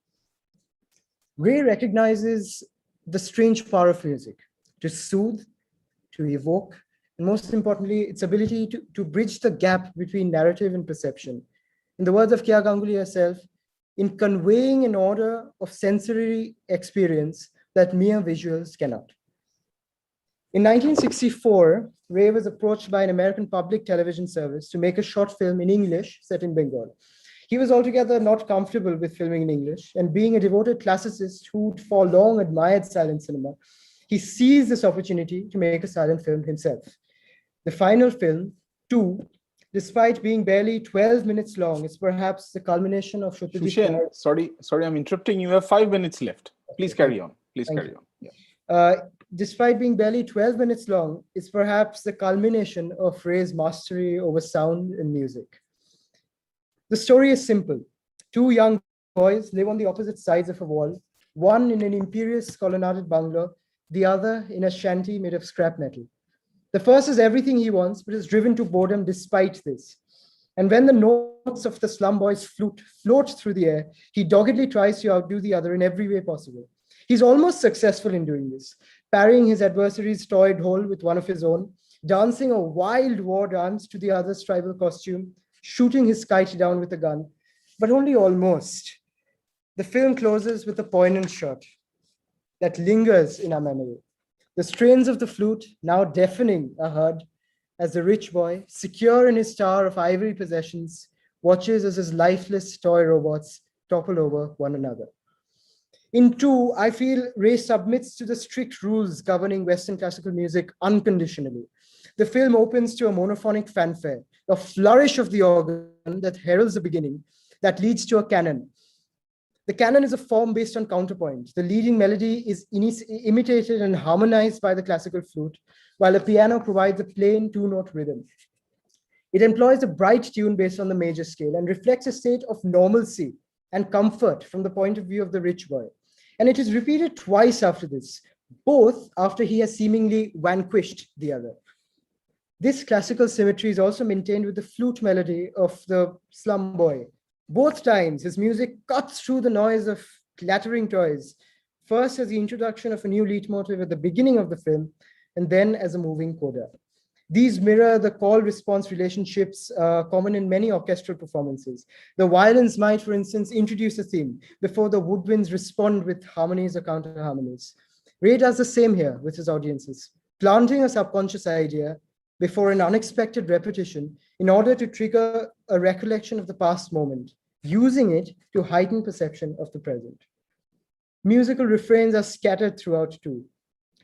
Ray recognizes the strange power of music to soothe, to evoke, and most importantly, its ability to bridge the gap between narrative and perception. In the words of Kia Ganguly herself, in conveying an order of sensory experience that mere visuals cannot. In 1964, Ray was approached by an American public television service to make a short film in English set in Bengal. He was altogether not comfortable with filming in English, and being a devoted classicist who'd for long admired silent cinema, he seized this opportunity to make a silent film himself. The final film, 2, despite being barely 12 minutes long, is perhaps the culmination of Shotoborshe. Shushen, sorry, I'm interrupting. You have 5 minutes left. Please carry on. Please carry on. Yeah. Despite being barely 12 minutes long, it's perhaps the culmination of Ray's mastery over sound and music. The story is simple. 2 young boys live on the opposite sides of a wall, one in an imperious colonnaded bungalow, the other in a shanty made of scrap metal. The first is everything he wants, but is driven to boredom despite this. And when the notes of the slum boy's flute float through the air, he doggedly tries to outdo the other in every way possible. He's almost successful in doing this, parrying his adversary's toy hole with one of his own, dancing a wild war dance to the other's tribal costume, shooting his kite down with a gun, but only almost. The film closes with a poignant shot that lingers in our memory. The strains of the flute now deafening are heard as the rich boy, secure in his tower of ivory possessions, watches as his lifeless toy robots topple over one another. In 2, I feel Ray submits to the strict rules governing Western classical music unconditionally. The film opens to a monophonic fanfare, a flourish of the organ that heralds the beginning, that leads to a canon. The canon is a form based on counterpoint. The leading melody is imitated and harmonized by the classical flute, while a piano provides a plain 2-note rhythm. It employs a bright tune based on the major scale and reflects a state of normalcy and comfort from the point of view of the rich boy. And it is repeated twice after this, both after he has seemingly vanquished the other. This classical symmetry is also maintained with the flute melody of the slum boy. Both times, his music cuts through the noise of clattering toys, first as the introduction of a new leitmotif at the beginning of the film, and then as a moving coda. These mirror the call-response relationships common in many orchestral performances. The violins might, for instance, introduce a theme before the woodwinds respond with harmonies or counter-harmonies. Ray does the same here with his audiences, planting a subconscious idea before an unexpected repetition in order to trigger a recollection of the past moment, using it to heighten perception of the present. Musical refrains are scattered throughout too.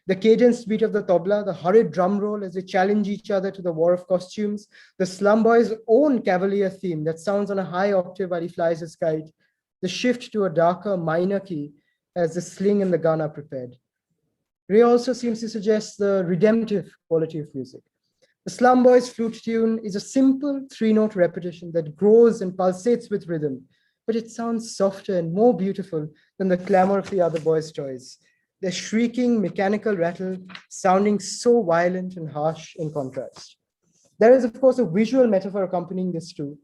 The cadenced beat of the tabla, the hurried drum roll as they challenge each other to the war of costumes, the slum boy's own cavalier theme that sounds on a high octave while he flies his kite, the shift to a darker minor key as the sling and the gun are prepared. Ray also seems to suggest the redemptive quality of music. The slum boy's flute tune is a simple 3-note repetition that grows and pulsates with rhythm, but it sounds softer and more beautiful than the clamor of the other boys' toys. The shrieking mechanical rattle sounding so violent and harsh in contrast. There is, of course, a visual metaphor accompanying this too.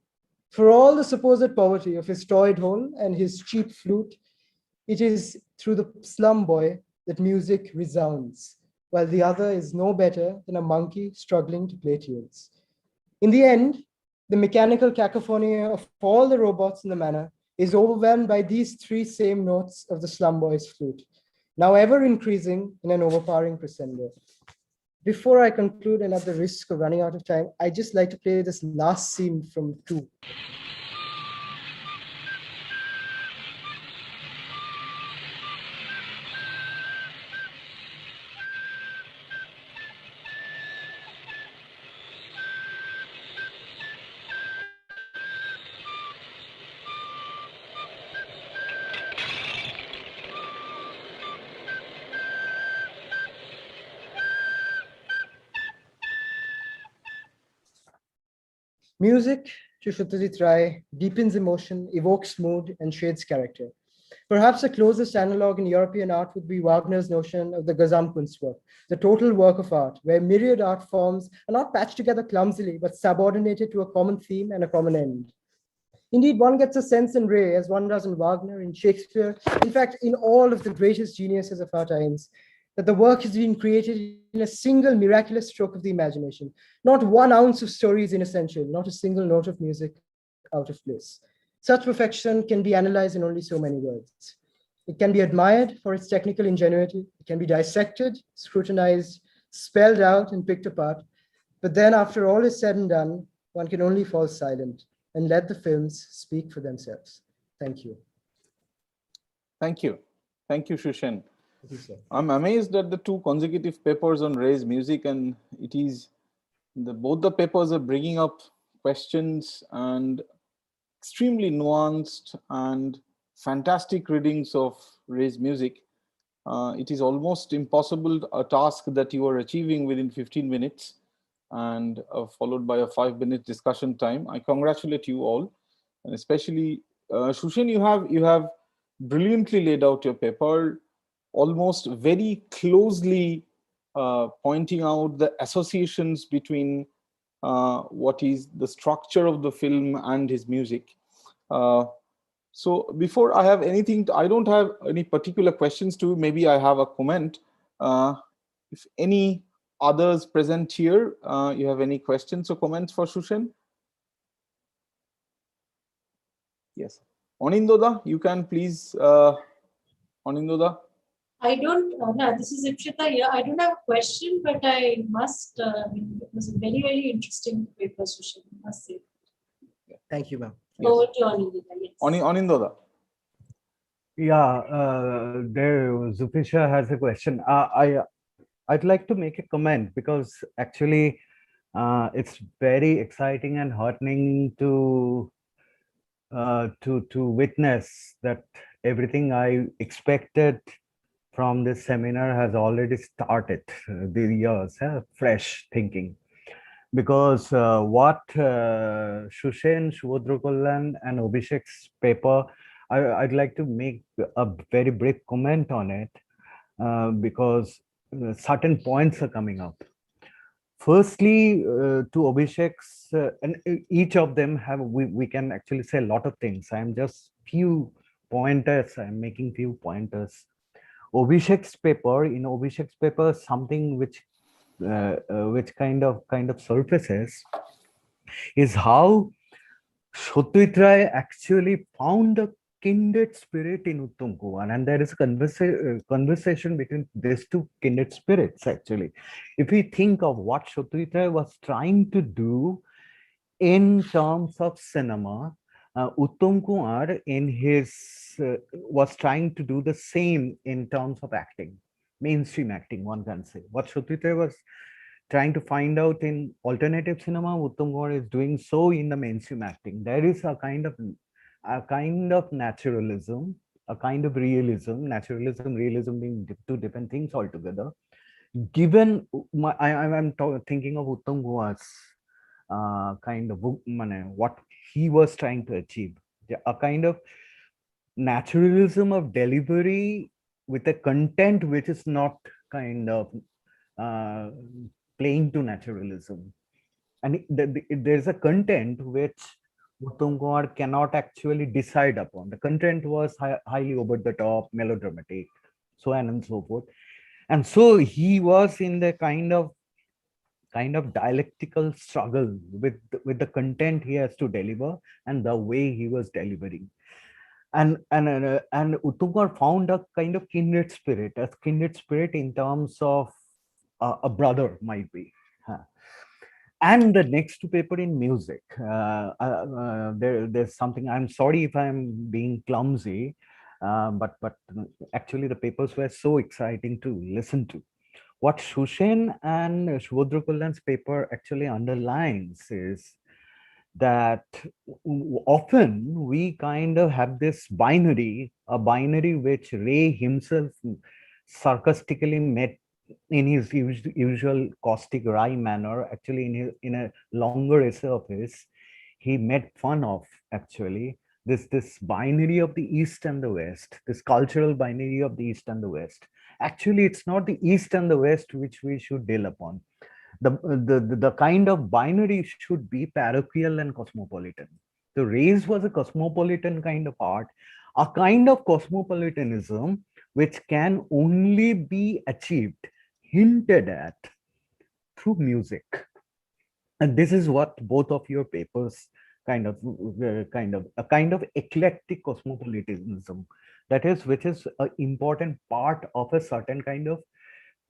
For all the supposed poverty of his toyed hole and his cheap flute, it is through the slum boy that music resounds, while the other is no better than a monkey struggling to play tunes. In the end, the mechanical cacophony of all the robots in the manor is overwhelmed by these 3 same notes of the slum boy's flute, now ever increasing in an overpowering crescendo. Before I conclude and at the risk of running out of time, I'd just like to play this last scene from 2. Music to Satyajit Ray deepens emotion, evokes mood, and shades character. Perhaps the closest analog in European art would be Wagner's notion of the Gesamtkunstwerk, the total work of art, where myriad art forms are not patched together clumsily, but subordinated to a common theme and a common end. Indeed, one gets a sense in Ray, as one does in Wagner, in Shakespeare, in fact, in all of the greatest geniuses of our times, that the work has been created in a single miraculous stroke of the imagination. Not 1 ounce of story is inessential, not a single note of music out of place. Such perfection can be analyzed in only so many words. It can be admired for its technical ingenuity. It can be dissected, scrutinized, spelled out, and picked apart. But then after all is said and done, one can only fall silent and let the films speak for themselves. Thank you. Thank you. Thank you, Shushen. Thank you, sir. I'm amazed at the 2 consecutive papers on Ray's music, and it is both the papers are bringing up questions and extremely nuanced and fantastic readings of Ray's music. It is almost impossible a task that you are achieving within 15 minutes and followed by a 5-minute discussion time. I congratulate you all, and especially Shushen, you have brilliantly laid out your paper, almost very closely pointing out the associations between what is the structure of the film and his music. So before I have anything, I don't have any particular questions to, maybe I have a comment. If any others present here, you have any questions or comments for Shushen? Yes. Anindoda, you can please, Anindoda. I don't, no, this is Ipshita here. I don't have a question, but I must, it was a very, very interesting paper, Sushan, I must say. Thank you, ma'am. Yes. Over to Anindoda. Yes. Anindoda. Yeah, there Zufisha has a question. I'd like to make a comment because actually it's very exciting and heartening to witness that everything I expected from this seminar has already started. The years, fresh thinking. Because what Shushen, Shubhodra and Abhishek's paper, I'd like to make a very brief comment on it because certain points are coming up. Firstly, to Abhishek's, and each of them have, we can actually say a lot of things. I'm just few pointers, I'm making few pointers. Abhishek's paper, something which kind of surfaces is how Satyajit Ray actually found a kindred spirit in Uttam Kumar, and there is a conversation between these 2 kindred spirits actually. If we think of what Satyajit Ray was trying to do in terms of cinema, Uttam Kumar in his was trying to do the same in terms of acting, mainstream acting, one can say. What Satyajit Ray was trying to find out in alternative cinema, Uttam Kumar is doing so in the mainstream acting. There is a kind of naturalism, a kind of realism, naturalism, realism being 2 different things altogether. Given I'm thinking of Uttam Kumar's kind of what he was trying to achieve, a kind of naturalism of delivery with a content which is not kind of playing to naturalism, and there's a content which Uttam Kumar cannot actually decide upon. The content was highly over the top, melodramatic, so on and so forth, and so he was in the kind of dialectical struggle with the content he has to deliver and the way he was delivering. And Uttam Kumar found a kind of kindred spirit in terms of a brother might be. And the next paper in music, there's something, I'm sorry if I'm being clumsy, but actually the papers were so exciting to listen to. What Shushen and Shubhodra paper actually underlines is that often we kind of have this a binary which Ray himself sarcastically met in his usual caustic wry manner. Actually, in a longer essay of his, he made fun of actually this binary of the East and the West, this cultural binary of the East and the West. Actually, it's not the East and the West which we should deal upon. The kind of binary should be parochial and cosmopolitan. The Ray's was a cosmopolitan kind of art, a kind of cosmopolitanism which can only be achieved, hinted at through music. And this is what both of your papers a kind of eclectic cosmopolitanism, that is, which is an important part of a certain kind of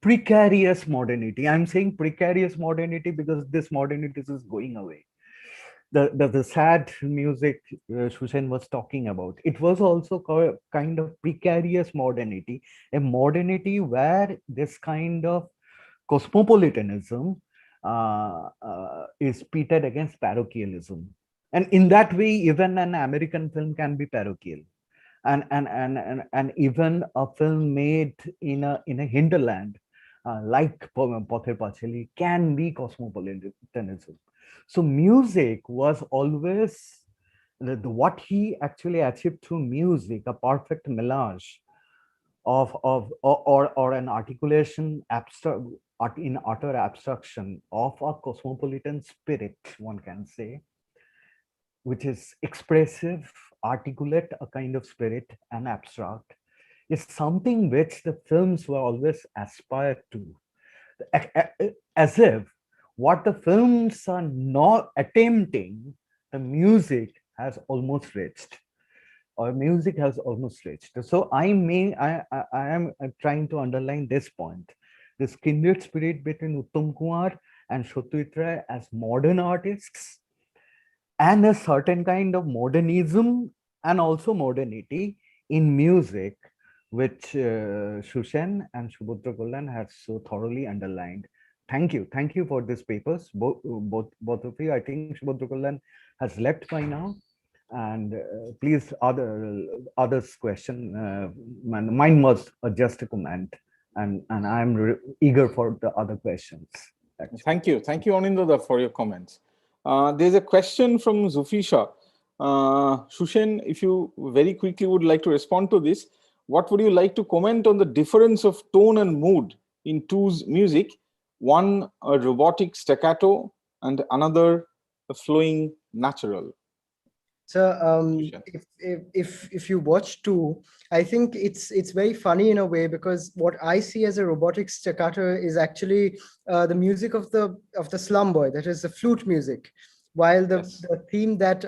precarious modernity. I'm saying precarious modernity because this modernity is going away. the sad music Shushan was talking about, it was also kind of precarious modernity, a modernity where this kind of cosmopolitanism is pitted against parochialism. And in that way, even an American film can be parochial. And even a film made in a hinterland like Pather Pacheli can be cosmopolitanism. So music was always what he actually achieved through music, a perfect melange or an articulation in utter abstraction of a cosmopolitan spirit, one can say, which is expressive, articulate, a kind of spirit, and abstract, is something which the films were always aspired to, as if what the films are not attempting, the music has almost reached, or music has almost reached. So I am trying to underline this point, this kindred spirit between Uttam Kumar and Satyajit Ray as modern artists, and a certain kind of modernism and also modernity in music, which Shushan and Subhadra Kullan has so thoroughly underlined. Thank you for these papers, both of you. I think Subhadra Kullan has left by now, and please others question. Mine was just a comment, and I'm eager for the other questions. Actually. Thank you, Anindada, for your comments. There's a question from Zufisha. Shushan, if you very quickly would like to respond to this, what would you like to comment on the difference of tone and mood in two's music? One a robotic staccato and another a flowing natural. So if you watch two, I think it's very funny in a way, because what I see as a robotic staccato is actually the music of the slum boy, that is the flute music, while the theme that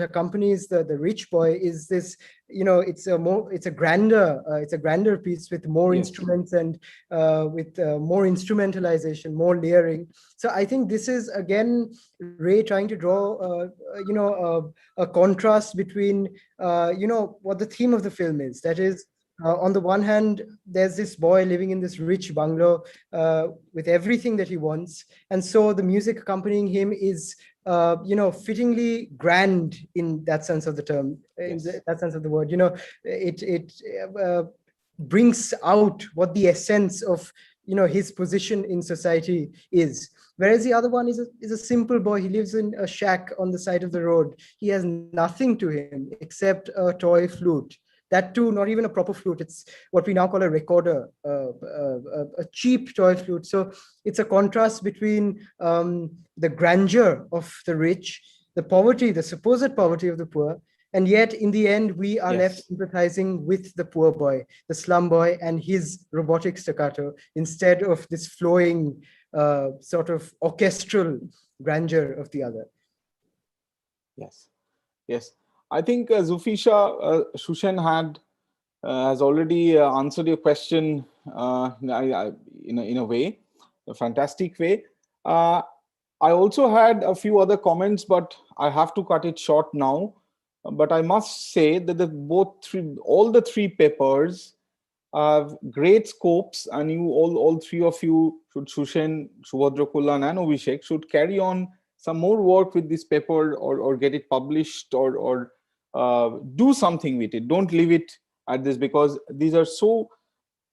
accompanies the rich boy is this, it's a grander piece with more instruments and with more instrumentalization, more layering. So I think this is again Ray trying to draw a contrast between what the theme of the film is. That is, on the one hand, there's this boy living in this rich bungalow with everything that he wants, and so the music accompanying him is fittingly grand in that sense of the term, in that sense of the word. It brings out what the essence of his position in society is. Whereas the other one is a simple boy. He lives in a shack on the side of the road. He has nothing to him except a toy flute. That too, not even a proper flute. It's what we now call a recorder, a cheap toy flute. So it's a contrast between the grandeur of the rich, the poverty, the supposed poverty of the poor, and yet in the end, we are left empathizing with the poor boy, the slum boy, and his robotic staccato, instead of this flowing sort of orchestral grandeur of the other. Yes. I think Zufisha, Shushan has already answered your question in a way, a fantastic way. I also had a few other comments, but I have to cut it short now. But I must say that all the three papers have great scopes, and all three of you, Shushan, Subhadra Kullan, and Abhishek, should carry on some more work with this paper, or get it published, or do something with it. Don't leave it at this, because these are so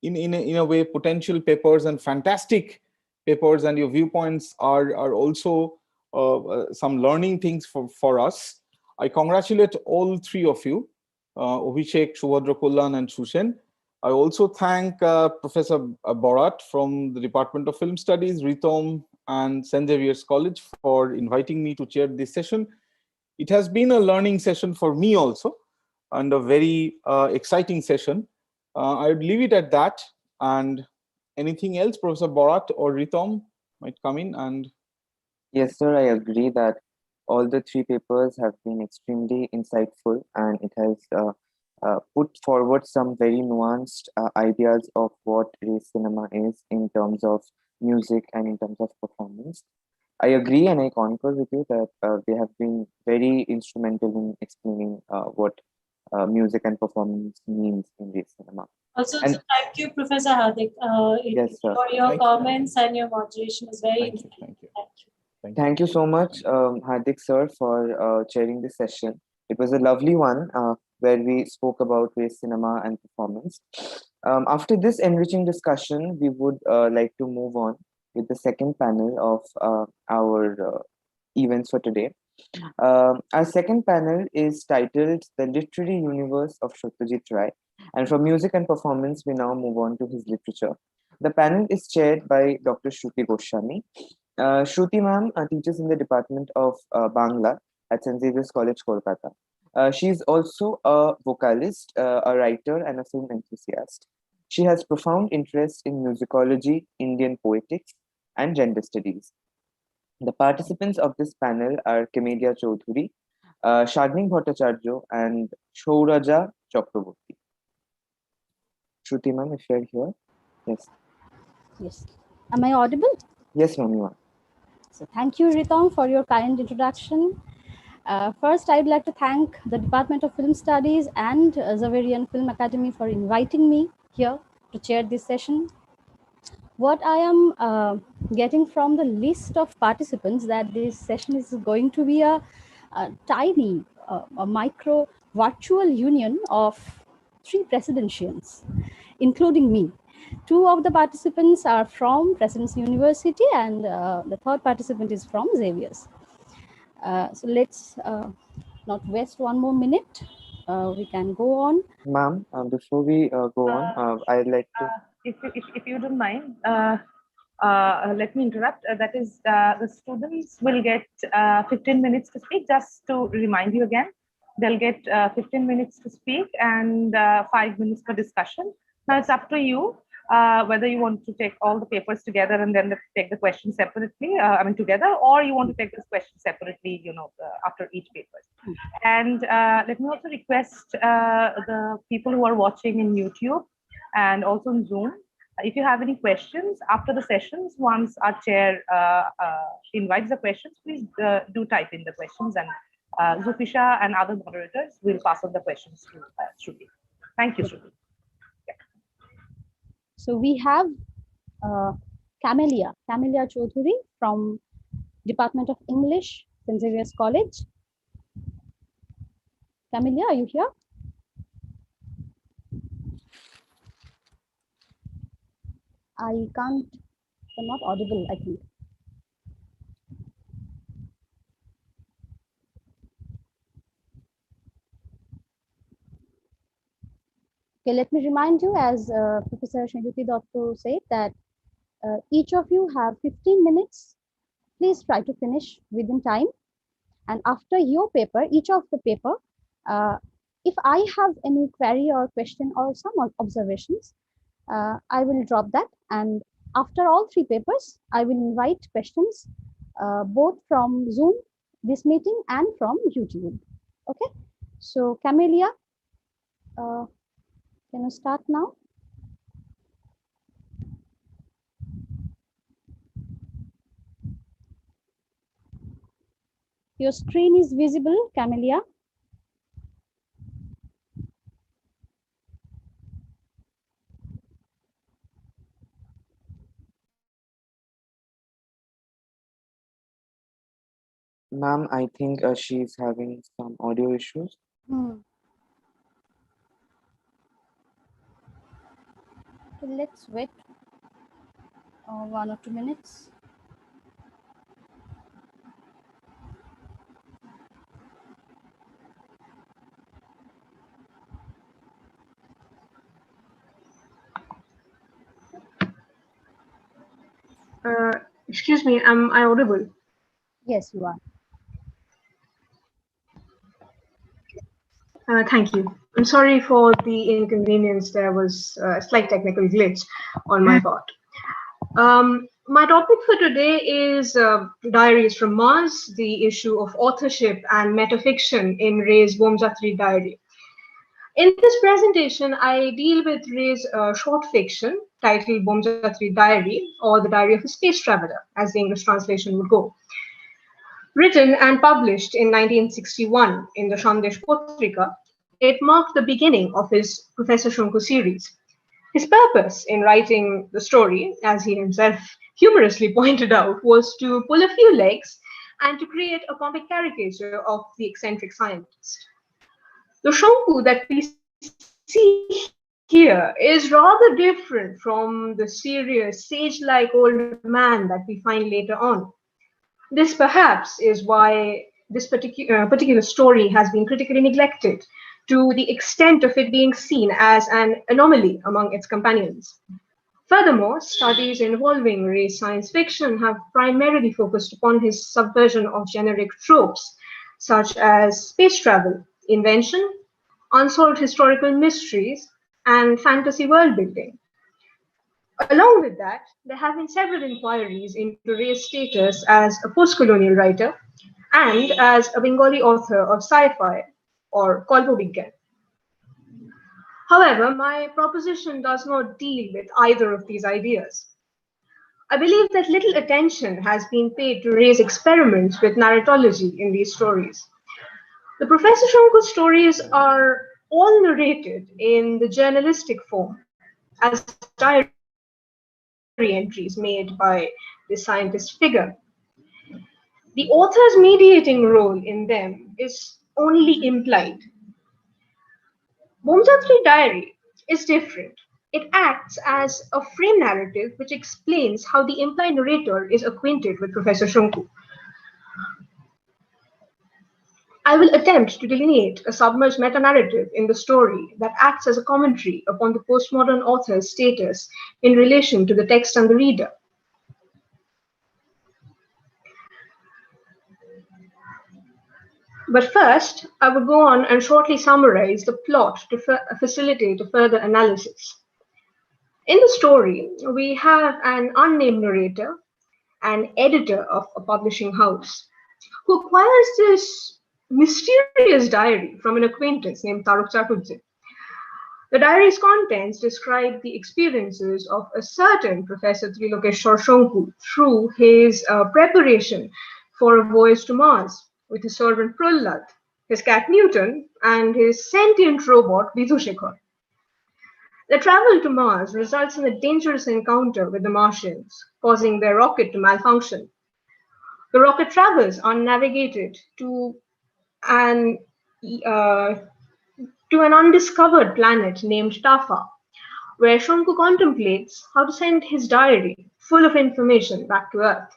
in a way potential papers and fantastic papers, and your viewpoints are also some learning things for us. I congratulate all three of you, Abhishek, Subhadra Kullan, and Shushan. I also thank Professor Borat from the Department of Film Studies, Ritom, and St. Xavier's College for inviting me to chair this session. It has been a learning session for me also, and a very exciting session. I would leave it at that. And anything else, Professor Borat or Ritom might come in and... Yes, sir, I agree that all the three papers have been extremely insightful, and it has put forward some very nuanced ideas of what race cinema is in terms of music and in terms of performance. I agree and I concur with you that they have been very instrumental in explaining what music and performance means in the cinema. Also, And- so thank you, Professor Hardik. Yes, sir. For your Thank you. comments and your moderation is very Thank you. interesting. Thank you. Thank you. Thank you so much, Hardik sir, for chairing this session. It was a lovely one where we spoke about race cinema and performance. After this enriching discussion, we would like to move on with the second panel of our events for today. Our second panel is titled The Literary Universe of Satyajit Ray. And from music and performance, we now move on to his literature. The panel is chaired by Dr. Shruti Goswami. Shruti ma'am teaches in the Department of Bangla at St. Xavier's College, Kolkata. She is also a vocalist, a writer, and a film enthusiast. She has profound interest in musicology, Indian poetics, and gender studies. The participants of this panel are Camellia Chaudhuri, Shagni Bhattacharya, and Shouraja Chakraborty. Shruti ma'am, if you're here. Yes. Yes. Am I audible? Yes, ma'am, you are. So thank you, Ritong, for your kind introduction. First, I'd like to thank the Department of Film Studies and Xaverian Film Academy for inviting me here to chair this session. What I am getting from the list of participants that this session is going to be a tiny, a micro virtual union of 3 presidentians, including me. 2 of the participants are from Presidency University and the 3rd participant is from Xavier's. So let's not waste one more minute. We can go on. Ma'am, before we go on, I'd like to... If you don't mind, let me interrupt. That is, the students will get 15 minutes to speak. Just to remind you again, they'll get 15 minutes to speak and 5 minutes for discussion. Now it's up to you whether you want to take all the papers together and then take the questions separately, together, or you want to take this question separately, after each paper. And let me also request the people who are watching in YouTube and also on Zoom, if you have any questions after the sessions, once our chair invites the questions, please do type in the questions, and Zufisha and other moderators will pass on the questions to Shruti. Thank you, Shruti. Yeah. So we have Camellia Chaudhuri from Department of English, St. Xavier's College. Camellia, are you here? You're not audible, I think. Okay, let me remind you, as Professor Satyajit Ray said, that each of you have 15 minutes. Please try to finish within time. And after your paper, each of the paper, if I have any query or question or some observations, I will drop that. And after all 3 papers, I will invite questions both from Zoom, this meeting, and from YouTube. Okay. So Camellia, can you start now? Your screen is visible, Camellia. Ma'am, I think she's having some audio issues. Okay, let's wait 1 or 2 minutes. Excuse me, am I audible? Yes, you are. Thank you. I'm sorry for the inconvenience. There was a slight technical glitch on my part. My topic for today is Diaries from Mars, the issue of authorship and metafiction in Ray's Bomjatri diary. In this presentation, I deal with Ray's short fiction, titled Bomjatri Diary, or the Diary of a Space Traveler, as the English translation would go. Written and published in 1961 in the Sandesh Potrika, it marked the beginning of his Professor Shunku series. His purpose in writing the story, as he himself humorously pointed out, was to pull a few legs and to create a comic caricature of the eccentric scientist. The Shunku that we see here is rather different from the serious, sage-like old man that we find later on. This perhaps is why this particular story has been critically neglected, to the extent of it being seen as an anomaly among its companions. Furthermore, studies involving Ray's science fiction have primarily focused upon his subversion of generic tropes, such as space travel, invention, unsolved historical mysteries, and fantasy world building. Along with that, there have been several inquiries into Ray's status as a post-colonial writer and as a Bengali author of sci-fi or Kalpabigyan. However, my proposition does not deal with either of these ideas. I believe that little attention has been paid to Ray's experiments with narratology in these stories. The Professor Shunku stories are all narrated in the journalistic form as diary entries made by the scientist figure. The author's mediating role in them is only implied. Bomjatri Diary is different. It acts as a frame narrative which explains how the implied narrator is acquainted with Professor Shunku. I will attempt to delineate a submerged meta-narrative in the story that acts as a commentary upon the postmodern author's status in relation to the text and the reader. But first, I will go on and shortly summarize the plot to facilitate a further analysis. In the story, we have an unnamed narrator, an editor of a publishing house, who acquires this mysterious diary from an acquaintance named Taruk Chatterjee. The diary's contents describe the experiences of a certain Professor Trilokeshwar Shunku through his preparation for a voyage to Mars with his servant Prahlad, his cat Newton, and his sentient robot Vidushekhar. The travel to Mars results in a dangerous encounter with the Martians, causing their rocket to malfunction. The rocket travels unnavigated to an undiscovered planet named Tafa, where Shunku contemplates how to send his diary, full of information, back to Earth.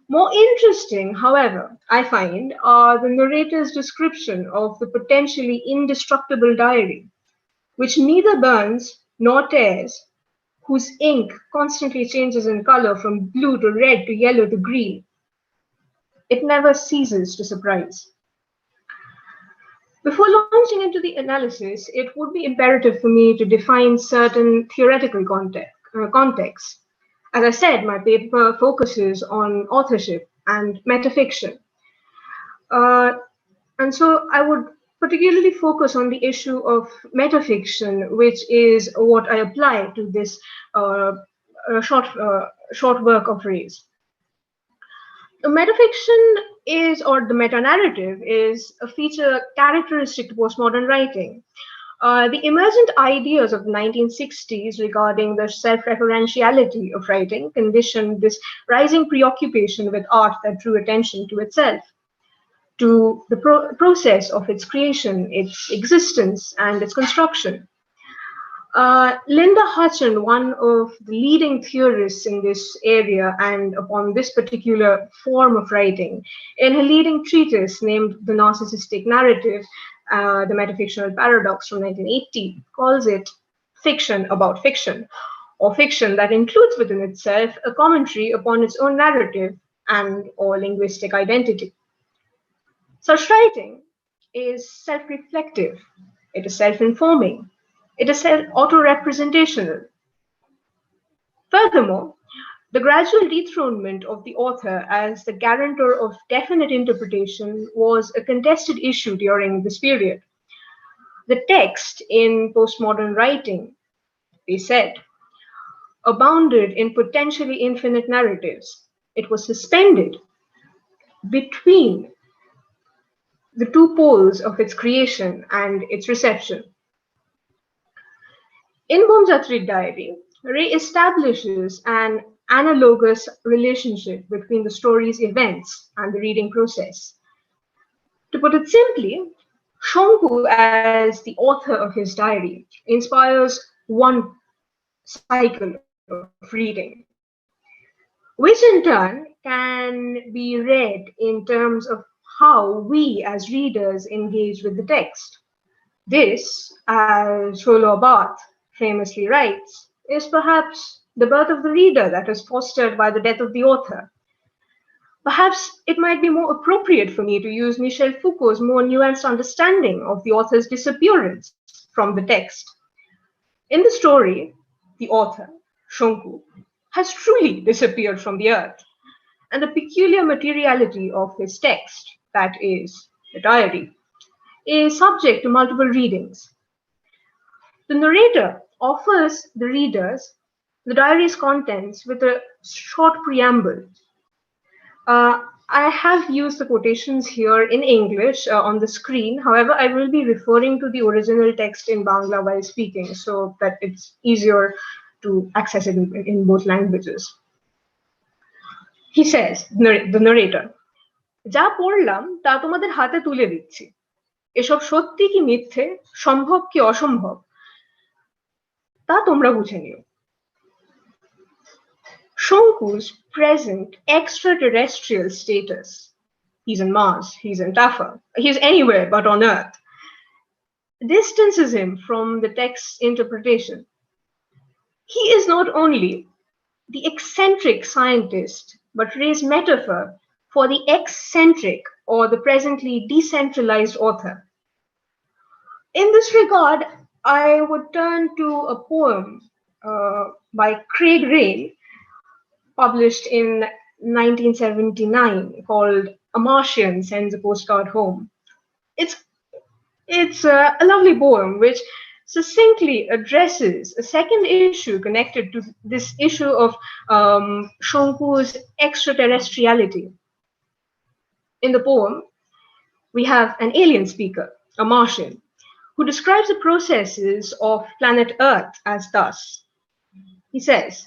More interesting, however, I find, are the narrator's description of the potentially indestructible diary, which neither burns nor tears, whose ink constantly changes in color from blue to red to yellow to green. It never ceases to surprise. Before launching into the analysis, it would be imperative for me to define certain theoretical contexts. As I said, my paper focuses on authorship and metafiction. And so I would particularly focus on the issue of metafiction, which is what I apply to this short work of Ray's. The metafiction is, or the meta-narrative, is a feature characteristic to postmodern writing. The emergent ideas of the 1960s regarding the self-referentiality of writing conditioned this rising preoccupation with art that drew attention to itself, to the process of its creation, its existence, and its construction. Linda Hutton, one of the leading theorists in this area and upon this particular form of writing, in her leading treatise named The Narcissistic Narrative, The Metafictional Paradox from 1980, calls it fiction about fiction, or fiction that includes within itself a commentary upon its own narrative and or linguistic identity. Such writing is self-reflective, it is self-informing, it is auto-representational. Furthermore, the gradual dethronement of the author as the guarantor of definite interpretation was a contested issue during this period. The text in postmodern writing, they said, abounded in potentially infinite narratives. It was suspended between the two poles of its creation and its reception. In Bomjatri's diary, Ray establishes an analogous relationship between the story's events and the reading process. To put it simply, Shonku, as the author of his diary, inspires one cycle of reading, which in turn can be read in terms of how we as readers engage with the text. This, as Shotoborshe famously writes, is perhaps the birth of the reader that is fostered by the death of the author. Perhaps it might be more appropriate for me to use Michel Foucault's more nuanced understanding of the author's disappearance from the text. In the story, the author, Shonku, has truly disappeared from the earth, and the peculiar materiality of his text, that is, the diary, is subject to multiple readings. The narrator offers the readers the diary's contents with a short preamble. I have used the quotations here in English on the screen. However, I will be referring to the original text in Bangla while speaking so that it's easier to access it in both languages. He says, the narrator, যা পড়লাম তা তোমাদের হাতে তুলে দিচ্ছি। এসব সত্যি কি মিথ্যে, সম্ভব কি অসম্ভব, তা তোমরা বুঝে নিও। Shonku's present extraterrestrial status, he's in Mars, he's in Tafa, he's anywhere but on Earth, distances him from the text's interpretation. He is not only the eccentric scientist, but Ray's metaphor for the eccentric or the presently decentralized author. In this regard, I would turn to a poem by Craig Ray, published in 1979, called A Martian Sends a Postcard Home. It's a lovely poem which succinctly addresses a second issue connected to this issue of Shonku's extraterrestriality. In the poem, we have an alien speaker, a Martian, who describes the processes of planet Earth as thus. He says,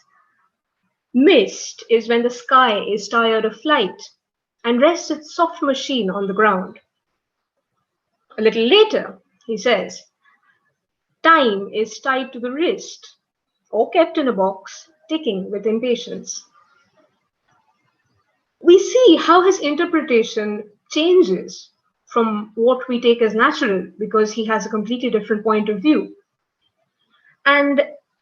mist is when the sky is tired of flight and rests its soft machine on the ground. A little later, he says, time is tied to the wrist or kept in a box, ticking with impatience. We see how his interpretation changes from what we take as natural because he has a completely different point of view. And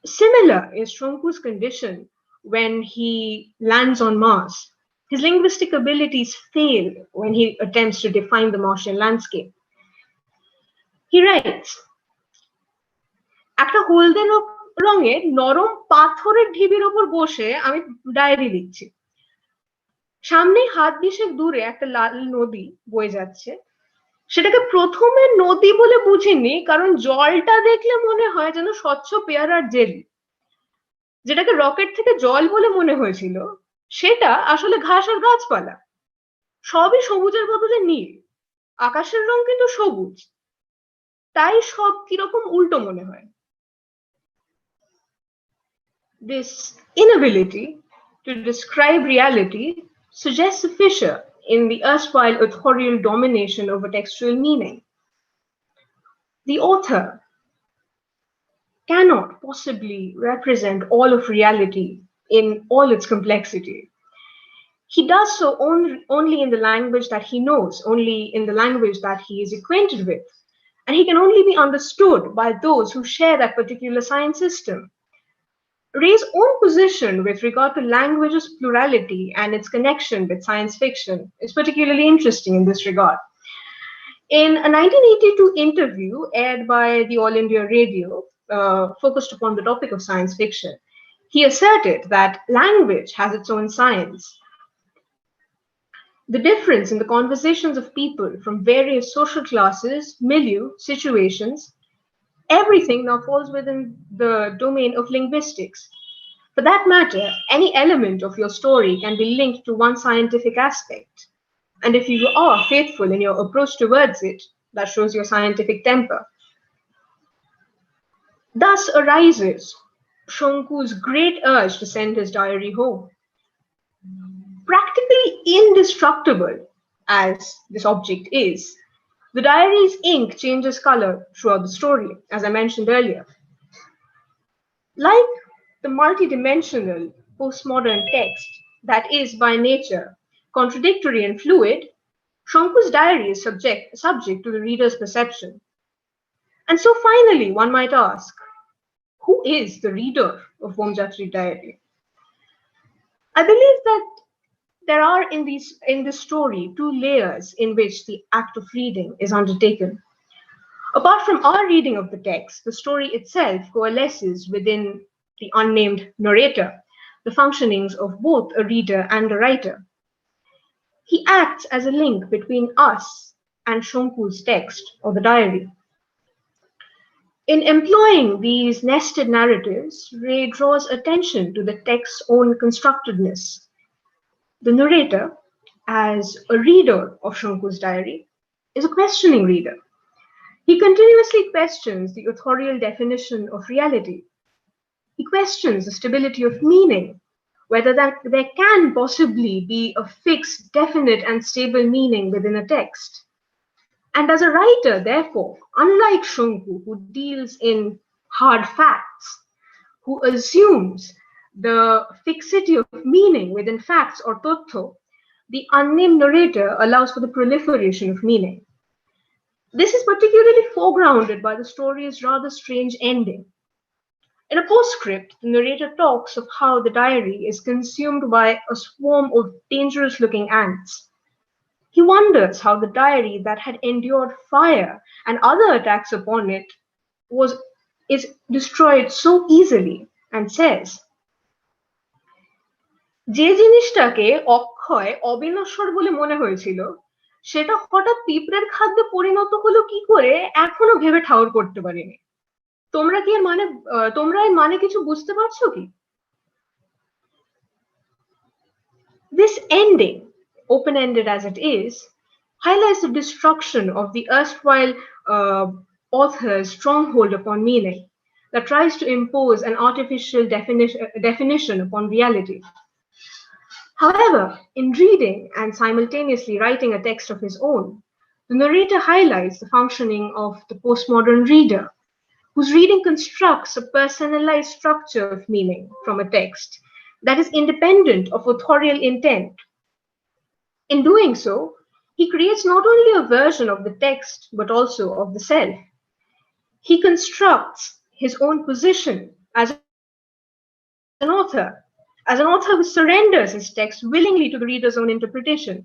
similar is Shonku's condition when he lands on Mars. His linguistic abilities fail when he attempts to define the Martian landscape. He writes, একটা হলদে রঙের নরম পাথরের ঢিবির ওপর বসে আমি diary লিখছি। সামনে হাত বিশেক দূরে একটা লাল নদী বয়ে যাচ্ছে। সেটাকে প্রথমে নদী বলে বুঝিনি কারণ জলটা দেখলে মনে হয় যেন স্বচ্ছ পেয়ারার জেলি। যেটাকে রকেট থেকে জল বলে মনে হয়েছিল সেটা আসলে ঘাস আর গাছপালা। সবই সবুজের বদলে নীল, আকাশের রং কিন্তু সবুজ, তাই সব কিরকম উল্টো মনে হয়। This inability to describe reality suggests a fissure in the erstwhile authorial domination over textual meaning. The author cannot possibly represent all of reality in all its complexity. He does so only in the language that he knows, only in the language that he is acquainted with, and he can only be understood by those who share that particular science system. Ray's own position with regard to language's plurality and its connection with science fiction is particularly interesting in this regard. In a 1982 interview aired by the All India Radio, focused upon the topic of science fiction, he asserted that language has its own science. The difference in the conversations of people from various social classes, milieu, situations, everything now falls within the domain of linguistics. For that matter, any element of your story can be linked to one scientific aspect. And if you are faithful in your approach towards it, that shows your scientific temper. Thus arises Shonku's great urge to send his diary home. Practically indestructible as this object is, the diary's ink changes color throughout the story, as I mentioned earlier. Like the multidimensional postmodern text that is by nature contradictory and fluid, Shonku's diary is subject to the reader's perception. And so finally, one might ask, who is the reader of Vomjatri diary? I believe that there are in this story two layers in which the act of reading is undertaken. Apart from our reading of the text, the story itself coalesces within the unnamed narrator, the functionings of both a reader and a writer. He acts as a link between us and Shonku's text or the diary. In employing these nested narratives, Ray draws attention to the text's own constructedness. The narrator, as a reader of Shonku's diary, is a questioning reader. He continuously questions the authorial definition of reality. He questions the stability of meaning, whether there can possibly be a fixed, definite, and stable meaning within a text. And as a writer, therefore, unlike Shonku, who deals in hard facts, who assumes the fixity of meaning within facts or totto, the unnamed narrator allows for the proliferation of meaning. This is particularly foregrounded by the story's rather strange ending. In a postscript, the narrator talks of how the diary is consumed by a swarm of dangerous-looking ants. He wonders how the diary that had endured fire and other attacks upon it is destroyed so easily, and says, যে জিনিসটাকে অক্ষয় অবিনশ্বর বলে মনে হয়েছিল সেটা হঠাৎ পিঁপড়ের খাদ্যে পরিণত হলো কি করে এখনো ভেবে ঠাউর করতে পারিনি। তোমরা এর মানে কিছু বুঝতে পারছো কি? This ending, open-ended as it is, highlights the destruction of the erstwhile author's stronghold upon meaning that tries to impose an artificial definition upon reality. However, in reading and simultaneously writing a text of his own, the narrator highlights the functioning of the postmodern reader, whose reading constructs a personalized structure of meaning from a text that is independent of authorial intent. In doing so, he creates not only a version of the text, but also of the self. He constructs his own position as an author who surrenders his text willingly to the reader's own interpretation,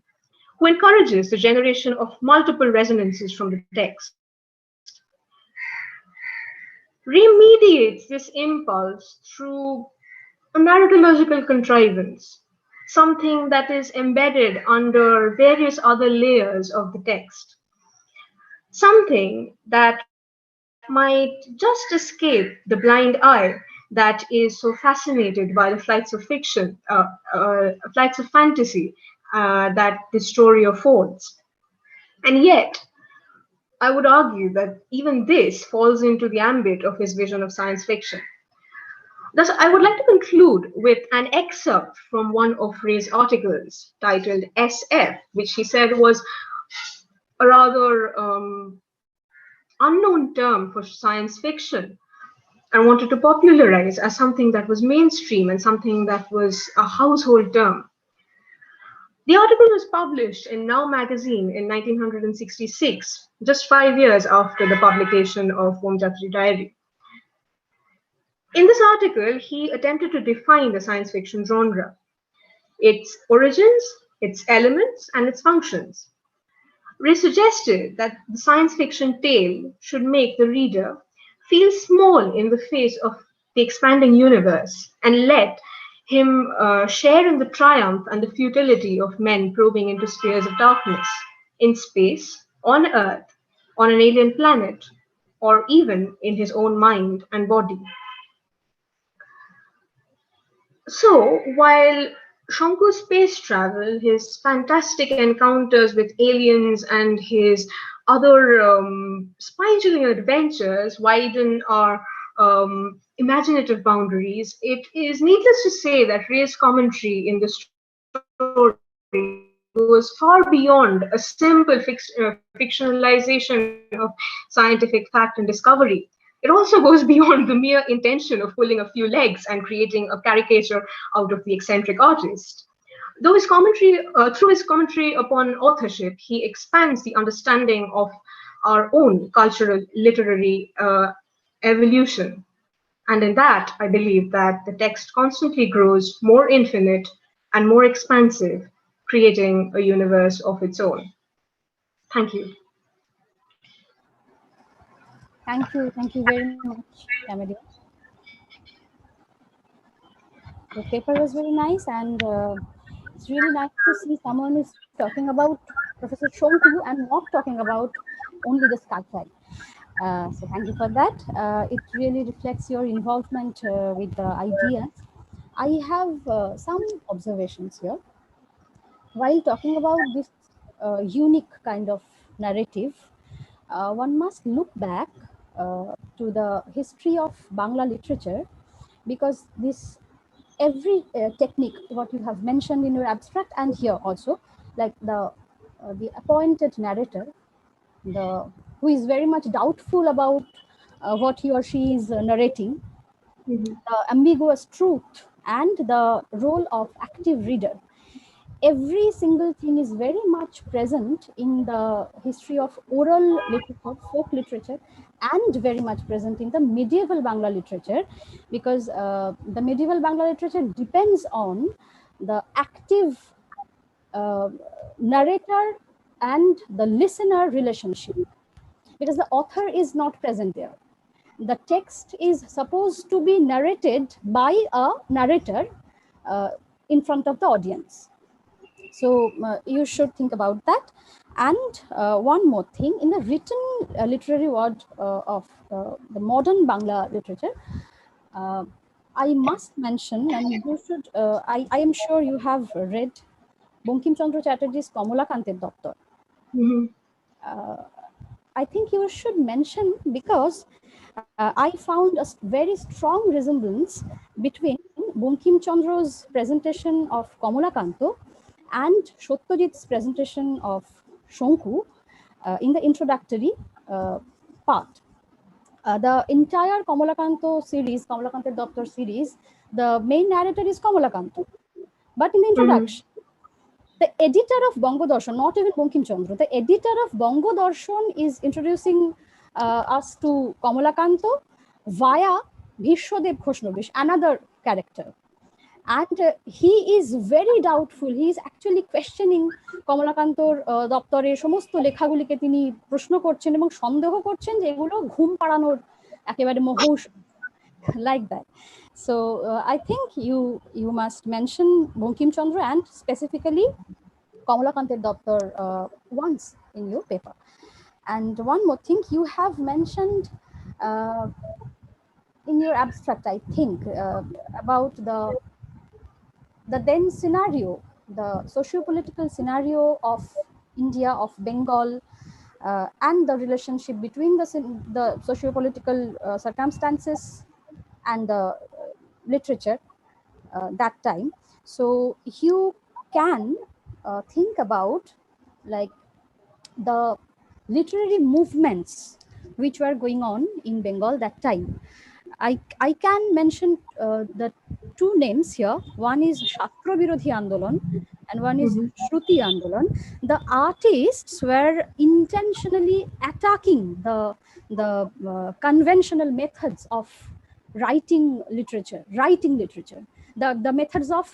who encourages the generation of multiple resonances from the text. Remediates this impulse through a narratological contrivance, something that is embedded under various other layers of the text, something that might just escape the blind eye that is so fascinated by the flights of fiction, flights of fantasy that this story affords. And yet, I would argue that even this falls into the ambit of his vision of science fiction. Thus, I would like to conclude with an excerpt from one of Ray's articles titled SF, which he said was a rather unknown term for science fiction, and wanted to popularize as something that was mainstream and something that was a household term. The article was published in Now magazine in 1966, just 5 years after the publication of Vomjatri diary. In this article, he attempted to define the science fiction genre, its origins, its elements, and its functions. Ray suggested that the science fiction tale should make the reader feel small in the face of the expanding universe and let him share in the triumph and the futility of men probing into spheres of darkness, in space, on Earth, on an alien planet, or even in his own mind and body. So, while Shonku's space travel, his fantastic encounters with aliens, and his other spine-chilling adventures widen our imaginative boundaries, it is needless to say that Ray's commentary in the story goes far beyond a simple fictionalization of scientific fact and discovery. It also goes beyond the mere intention of pulling a few legs and creating a caricature out of the eccentric artist. Through his commentary upon authorship, he expands the understanding of our own cultural literary evolution. And in that, I believe that the text constantly grows more infinite and more expansive, creating a universe of its own. Thank you. Thank you very much, Camille. The paper was very nice, and it's really nice to see someone is talking about Professor Shonku and not talking about only the sci-fi. So thank you for that. It really reflects your involvement with the ideas. I have some observations here. While talking about this unique kind of narrative, one must look back to the history of Bangla literature, because this every technique what you have mentioned in your abstract and here also, like the appointed narrator, who is very much doubtful about what he or she is narrating, the ambiguous truth, and the role of active reader. Every single thing is very much present in the history of oral literature, folk literature, and very much present in the medieval Bangla literature, because the medieval Bangla literature depends on the active narrator and the listener relationship, because the author is not present there. The text is supposed to be narrated by a narrator in front of the audience. So you should think about that. And one more thing, in the written literary world of the modern Bangla literature, I must mention, and you should, I am sure you have read Bankim Chandra Chatterjee's Kamala Kanter Doctor. I think you should mention, because I found a very strong resemblance between Bankim Chandra's presentation of Kamala Kanto and Satyajit's presentation of Shonku in the introductory part. The entire Kamalakanto series, Kamalakanter Doctor series, the main narrator is Kamalakanto. But in the introduction, the editor of Bongo Darshan, not even Bankim Chandra, the editor of Bongo Darshan is introducing us to Kamalakanto via Bhishwadev Khoshnobish, another character. And he is very doubtful. He is actually questioning কমলাকান্তর দপ্তরের সমস্ত লেখাগুলিকে তিনি প্রশ্ন করছেন এবং সন্দেহ করছেন যে এগুলো ঘুম পাড়ানোর একেবারে মহৌষ, like that. So I think you must mention Bankim Chandra and specifically Kamalakanter Doctor once in your paper. And one more thing, you have mentioned in your abstract, I think, about the then scenario, the socio-political scenario of India, of Bengal, and the relationship between the socio-political circumstances and the literature that time. So you can think about like the literary movements which were going on in Bengal that time. I can mention the two names here. One is Shastro Birodhi Andolan and one is Shruti Andolan. The artists were intentionally attacking the conventional methods of writing literature, the methods of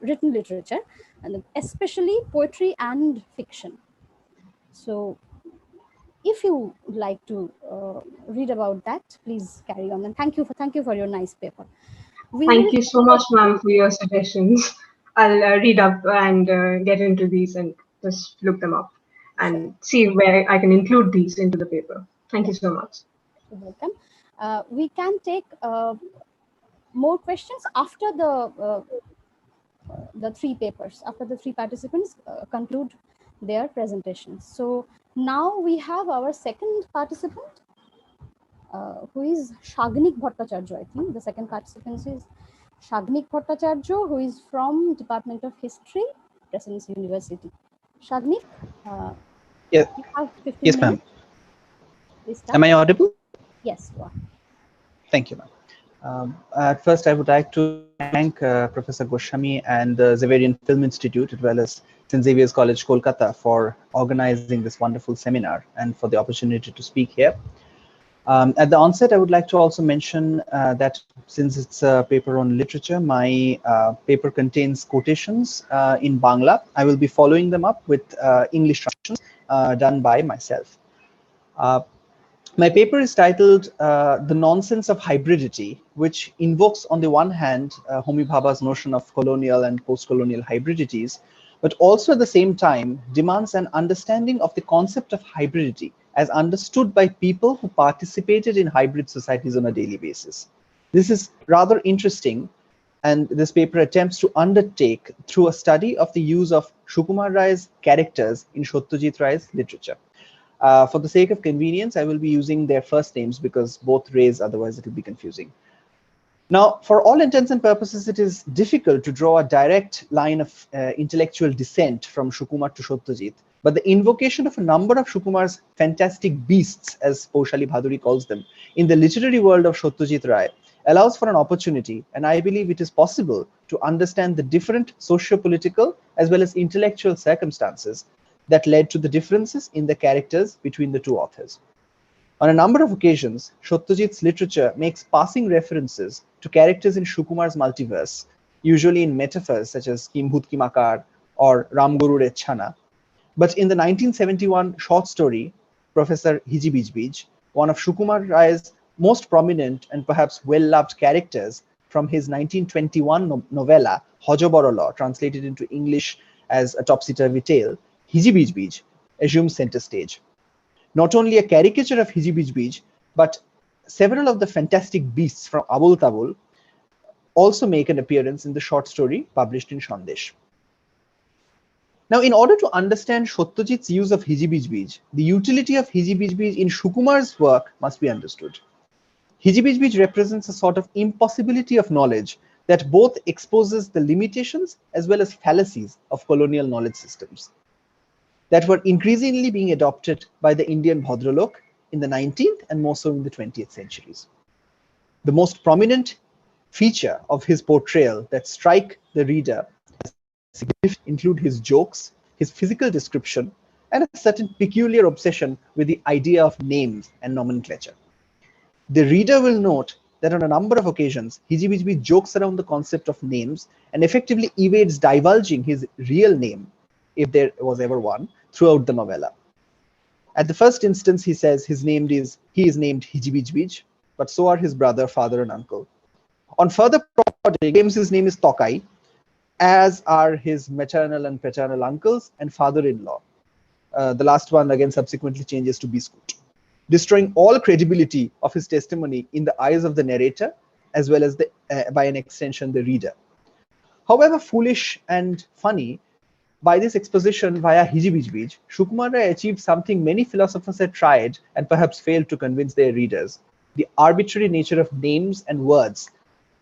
written literature, and especially poetry and fiction. So if you would like to read about that, please carry on. And thank you for your nice paper. Thank you so much, ma'am, for your suggestions. I'll read up and get into these and just look them up and see where I can include these into the paper. Thank you so much. You're welcome. We can take more questions after the three papers, after the three participants conclude their presentations. So now we have our second participant, who is Shagnik Bhattacharya. I think the second participant is Shagnik Bhattacharya, who is from Department of History, Presidency University. Shagnik, yes, you have 15 yes, ma'am. minutes. Please start. Am I audible? Yes, you are. Thank you, ma'am. At first, I would like to thank Professor Goswami and the Zaverian Film Institute, as well as St. Xavier's College, Kolkata, for organizing this wonderful seminar and for the opportunity to speak here. At the onset, I would like to also mention that since it's a paper on literature, my paper contains quotations in Bangla. I will be following them up with English translations done by myself. My paper is titled The Nonsense of Hybridity, which invokes on the one hand Homi Bhabha's notion of colonial and post-colonial hybridities, but also at the same time demands an understanding of the concept of hybridity as understood by people who participated in hybrid societies on a daily basis. This is rather interesting, and this paper attempts to undertake through a study of the use of Sukumar Ray's characters in Satyajit Ray's literature. For the sake of convenience, I will be using their first names because both Rays, otherwise it will be confusing. Now, for all intents and purposes, it is difficult to draw a direct line of intellectual descent from Sukumar to Satyajit, but the invocation of a number of Sukumar's fantastic beasts, as Paushali Bhaduri calls them, in the literary world of Satyajit Ray allows for an opportunity, and I believe it is possible to understand the different socio-political as well as intellectual circumstances that led to the differences in the characters between the two authors. On a number of occasions, Satyajit's literature makes passing references to characters in Sukumar's multiverse, usually in metaphors such as Kimbhut Ki Makar or Ramguru Re Chhana. But in the 1971 short story, Professor Hiji Bij Bij, one of Sukumar Ray's most prominent and perhaps well-loved characters from his 1921 novella, Hojoborolo, translated into English as A Topsy-Turvy Tale, Hiji Bij Bij assumes center stage. Not only a caricature of Hiji Bij Bij, but several of the fantastic beasts from Abul Tabul also make an appearance in the short story published in Sandesh. Now, in order to understand Satyajit's use of Hiji Bij Bij, the utility of Hiji Bij Bij in Sukumar's work must be understood. Hiji Bij Bij represents a sort of impossibility of knowledge that both exposes the limitations as well as fallacies of colonial knowledge systems that were increasingly being adopted by the Indian Bhadralok in the 19th and more so in the 20th centuries. The most prominent feature of his portrayal that strike the reader as significant include his jokes, his physical description, and a certain peculiar obsession with the idea of names and nomenclature. The reader will note that on a number of occasions, Hiji Bij Bij jokes around the concept of names and effectively evades divulging his real name, if there was ever one, throughout the novella. At the first instance, he says he is named Hiji Bij Bij, but so are his brother, father, and uncle. On further prodding, he claims his name is Tokai, as are his maternal and paternal uncles and father-in-law. The last one again subsequently changes to Biscuit, destroying all credibility of his testimony in the eyes of the narrator, as well as by an extension, the reader. However foolish and funny, by this exposition via Hiji Bij Bij, Sukumar Ray achieved something many philosophers had tried and perhaps failed to convince their readers: the arbitrary nature of names and words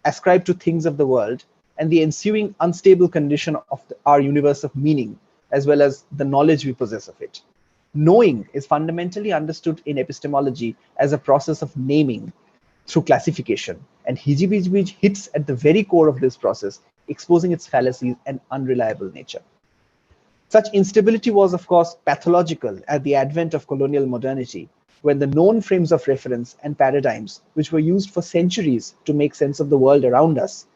ascribed to things of the world, and the ensuing unstable condition of our universe of meaning, as well as the knowledge we possess of it. Knowing is fundamentally understood in epistemology as a process of naming through classification, and Hiji Bij Bij hits at the very core of this process, exposing its fallacies and unreliable nature. Such instability was, of course, pathological at the advent of colonial modernity, when the known frames of reference and paradigms, which were used for centuries to make sense of the world around us,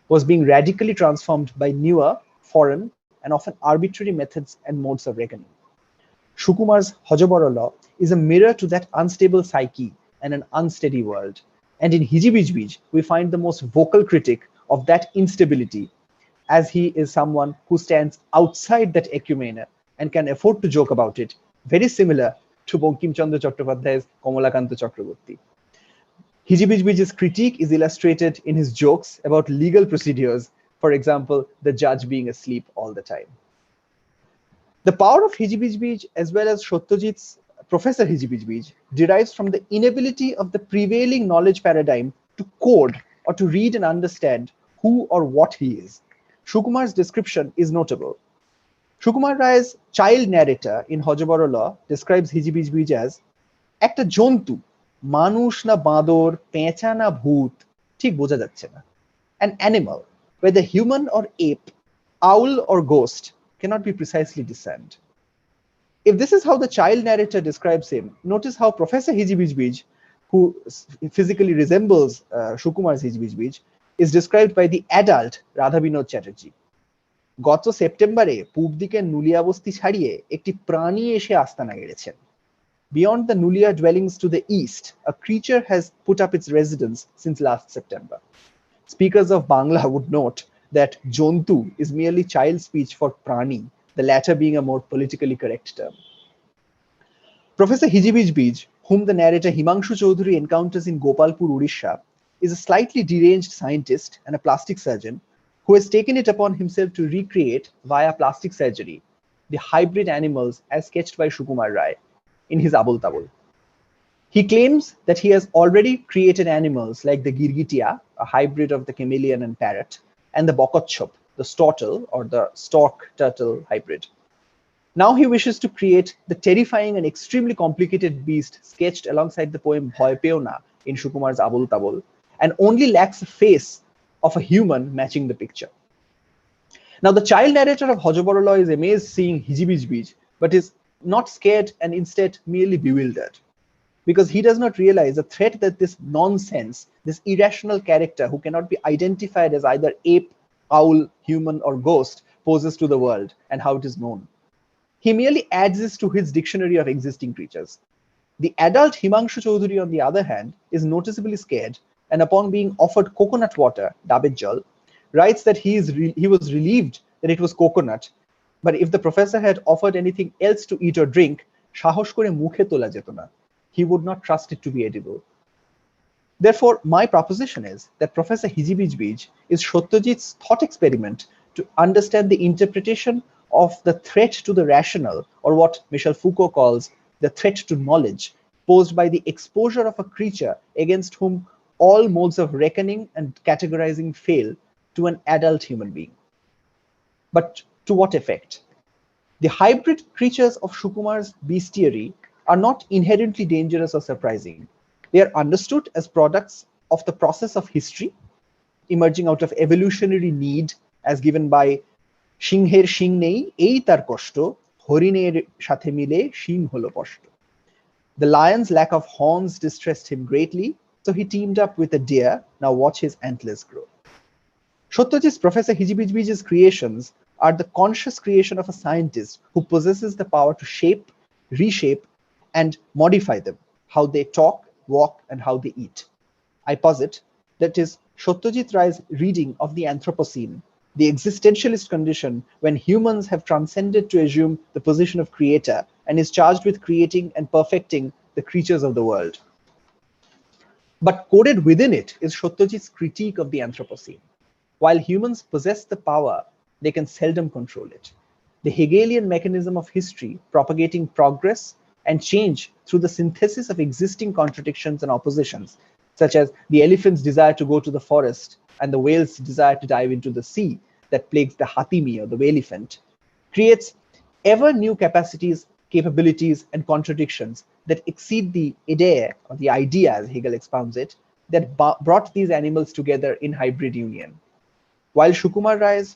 was being radically transformed by newer, foreign, and often arbitrary methods and modes of reckoning. Sukumar's Hojoborolo is a mirror to that unstable psyche and an unsteady world. And in Hiji Bij Bij, we find the most vocal critic of that instability, as he is someone who stands outside that ecumene and can afford to joke about it, very similar to Bankim Chandra Chattopadhyay's Kamalakanta Chakraborty. Hijibijbij's critique is illustrated in his jokes about legal procedures, for example, the judge being asleep all the time. The power of Hijibijbij, as well as Satyajit's Professor Hijibijbij, derives from the inability of the prevailing knowledge paradigm to code or to read and understand who or what he is. Shukumar's description is notable. Shukumar Ray's child narrator in Hojoboro Law describes Hijibijbij as একটা জন্তু, মানুষ না বাঁদর, পেঁচা না ভূত, ঠিক বোঝা যাচ্ছে না. An animal, whether human or ape, owl or ghost, cannot be precisely discerned. If this is how the child narrator describes him, notice how Professor Hijibijbij, who physically resembles Shukumar's Hijibijbij, is described by the adult Radhabinod Chatterjee. গত সেপ্টেম্বরে পূব দিকের নুলিয়া বস্তি ছাড়িয়ে একটি প্রাণী এসে আস্তানা গেড়েছেন. Beyond the Nulia dwellings to the east, a creature has put up its residence since last September. Speakers of Bangla would note that Jontu is merely child speech for prani, the latter being a more politically correct term. Professor Hijibijbij, whom the narrator Himanshu Chaudhuri encounters in Gopalpur, Odisha, is a slightly deranged scientist and a plastic surgeon who has taken it upon himself to recreate, via plastic surgery, the hybrid animals as sketched by Shukumar Ray in his Abul Tabul. He claims that he has already created animals like the Girgitia, a hybrid of the chameleon and parrot, and the Bokotchop, the stortle or the stork turtle hybrid. Now he wishes to create the terrifying and extremely complicated beast sketched alongside the poem Bhoy Peona in Shukumar's Abul Tabul, and only lacks a face of a human matching the picture. Now the child narrator of Hojoboro Law is amazed seeing Hijibijbij, but is not scared and instead merely bewildered, because he does not realize the threat that this nonsense, this irrational character who cannot be identified as either ape, owl, human, or ghost poses to the world and how it is known. He merely adds this to his dictionary of existing creatures. The adult Himanshu Chaudhuri, on the other hand, is noticeably scared, and upon being offered coconut water, dabet jal, writes that he was relieved that it was coconut, but if the professor had offered anything else to eat or drink, সাহস করে মুখে তোলা যেত না. He would not trust it to be edible. Therefore, my proposition is that Professor Hijibijbij is Satyajit's thought experiment to understand the interpretation of the threat to the rational, or what Michel Foucault calls the threat to knowledge, posed by the exposure of a creature against whom all modes of reckoning and categorizing fail to an adult human being. But to what effect? The hybrid creatures of Shukumar's bestiary are not inherently dangerous or surprising. They are understood as products of the process of history, emerging out of evolutionary need as given by Shingher Shing nei ei tar koshto, horiner sathe mile shing holo poshto. The lion's lack of horns distressed him greatly, so he teamed up with a deer. Now watch his antlers grow. Satyajit's Professor Hijibijbij's creations are the conscious creation of a scientist who possesses the power to shape, reshape, and modify them, how they talk, walk, and how they eat. I posit that is Satyajit Ray's reading of the Anthropocene, the existentialist condition when humans have transcended to assume the position of creator and is charged with creating and perfecting the creatures of the world. But coded within it is Satyajit's critique of the Anthropocene. While humans possess the power, they can seldom control it. The Hegelian mechanism of history propagating progress and change through the synthesis of existing contradictions and oppositions, such as the elephant's desire to go to the forest and the whale's desire to dive into the sea that plagues the Hatimi or the whalephant, creates ever new capacities, capabilities, and contradictions that exceed the idea, or the idea as Hegel expounds it, that brought these animals together in hybrid union. While Shukumar Ray's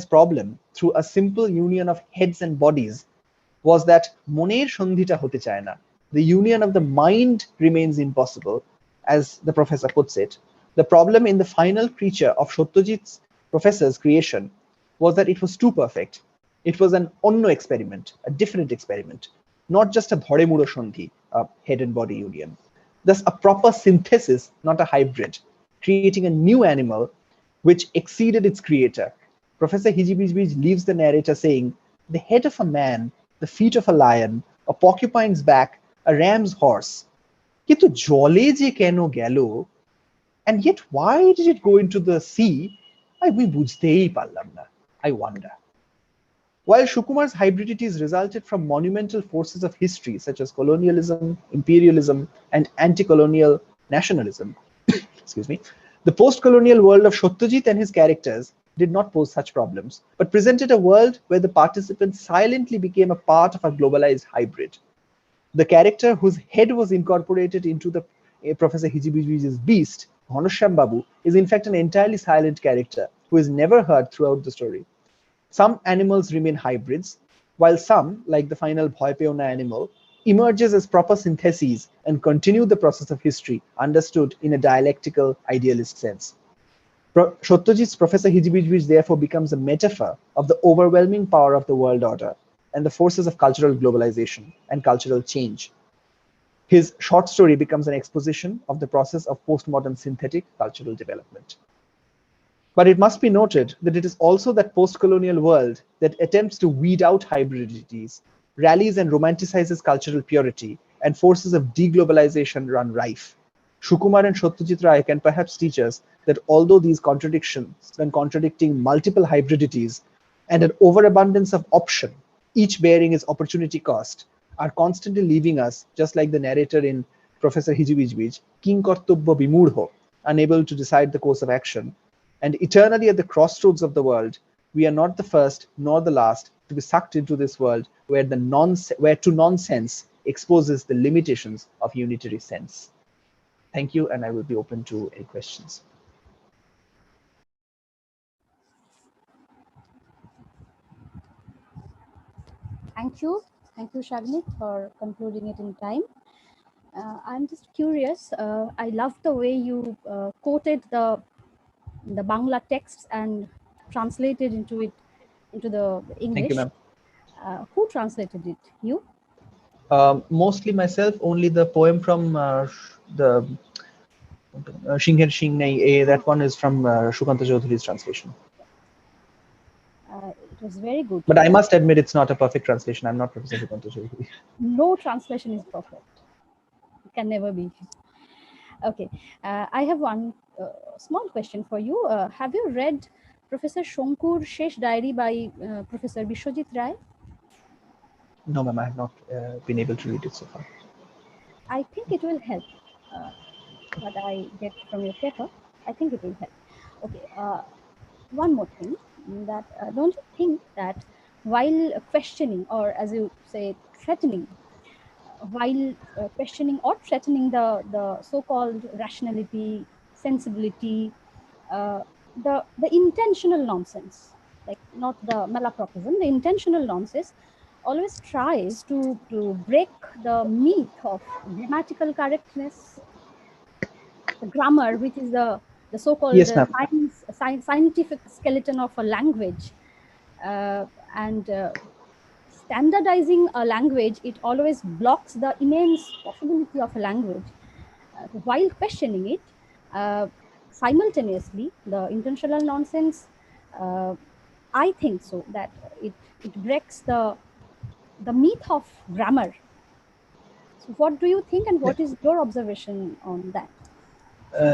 problem through a simple union of heads and bodies was that moner sandhita hote chaye na. The union of the mind remains impossible, as the professor puts it. The problem in the final creature of Satyajit's professor's creation was that it was too perfect. It was an onno experiment, a different experiment, not just a dhore muro sandhi, a head and body union. Thus, a proper synthesis, not a hybrid, creating a new animal which exceeded its creator. Professor Hijibijbij leaves the narrator saying, the head of a man, the feet of a lion, a porcupine's back, a ram's horse. কিন্তু জলে যে কেন গেল, and yet why did it go into the sea? আমি বুঝতেই পারলাম না. I wonder. While Shukumar's hybridities resulted from monumental forces of history such as colonialism, imperialism, and anti-colonial nationalism, excuse me, the post-colonial world of Satyajit and his characters did not pose such problems, but presented a world where the participants silently became a part of a globalized hybrid. The character whose head was incorporated into the Professor Hijibij's beast, Ghanshyam Babu, is in fact an entirely silent character who is never heard throughout the story. Some animals remain hybrids, while some, like the final Bhoypeona animal, emerges as proper syntheses and continue the process of history understood in a dialectical idealist sense. Satyajit's Professor Hijibij therefore becomes a metaphor of the overwhelming power of the world order and the forces of cultural globalization and cultural change. His short story becomes an exposition of the process of postmodern synthetic cultural development. But it must be noted that it is also that post-colonial world that attempts to weed out hybridities, rallies and romanticizes cultural purity, and forces of deglobalization run rife. Shukumar and Satyajit Ray can perhaps teach us that although these contradictions, when contradicting multiple hybridities and an overabundance of option, each bearing its opportunity cost, are constantly leaving us, just like the narrator in Professor Hijibij, King Kartobya Bimurho, unable to decide the course of action, and eternally at the crossroads of the world. We are not the first nor the last to be sucked into this world where to nonsense exposes the limitations of unitary sense. Thank you, and I will be open to any questions. Thank you, Shagnik, for concluding it in time. I'm just curious. I love the way you quoted the Bangla texts and translated into the English. Thank you, ma'am. Who translated it? You? Mostly myself. Only the poem from the Shingher Shingnei, that one is from Shukanta Chaudhary's translation. It was very good. But I must admit, it's not a perfect translation. I'm not Professor Shukanta Chaudhary. No translation is perfect. It can never be. Okay, I have one small question for you. Have you read Professor Shonkur Shesh Diary by Professor Bishwajit Ray? No, ma'am, I have not been able to read it so far. I think it will help. What I get from your paper, I think it will help. Okay, one more thing, that don't you think that while questioning, or as you say, threatening, while questioning or threatening the so-called rationality, sensibility, the intentional nonsense, like not the malapropism, the intentional nonsense always tries to break the myth of grammatical correctness, the grammar, which is the so-called Yes, ma'am. scientific skeleton of a language, and standardizing a language, it always blocks the immense possibility of a language. While questioning it, simultaneously, the intentional nonsense, I think so that it breaks the myth of grammar. So what do you think, and what is your observation on that?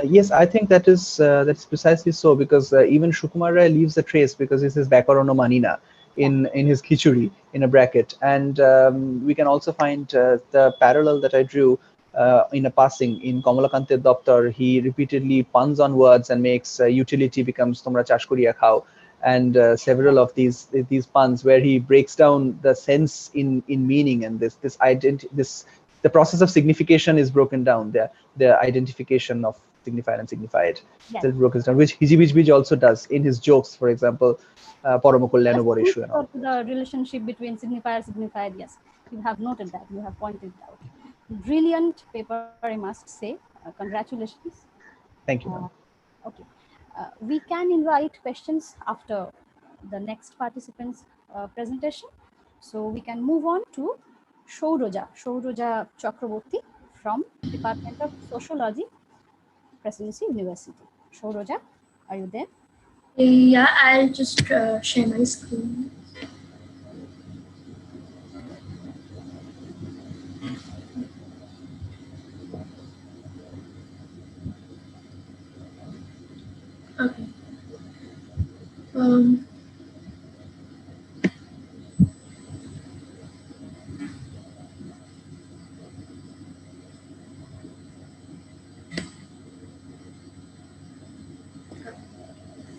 Yes, I think that's precisely so, because even Shukumar Ray leaves a trace, because this is Bakorono Manina in his Khichuri in a bracket, and we can also find the parallel that I drew in a passing in Kamalakante Doptar. He repeatedly puns on words and makes utility becomes Tomra Chash Koriya Khao, and several of these puns where he breaks down the sense in meaning, and the process of signification is broken down. The identification of signified and signified still broken down, which Hijibij also does in his jokes, for example, Paramokollano Boreshu and all. The relationship between signifier, yes, you have noted that, you have pointed out. Brilliant paper, I must say. Congratulations. Thank you, ma'am. Okay, we can invite questions after the next participant's presentation. So we can move on to Shouroja Chakraborty from Department of Sociology, Presidency University. Shouroja, are you there? Yeah, I'll just share my screen. Um,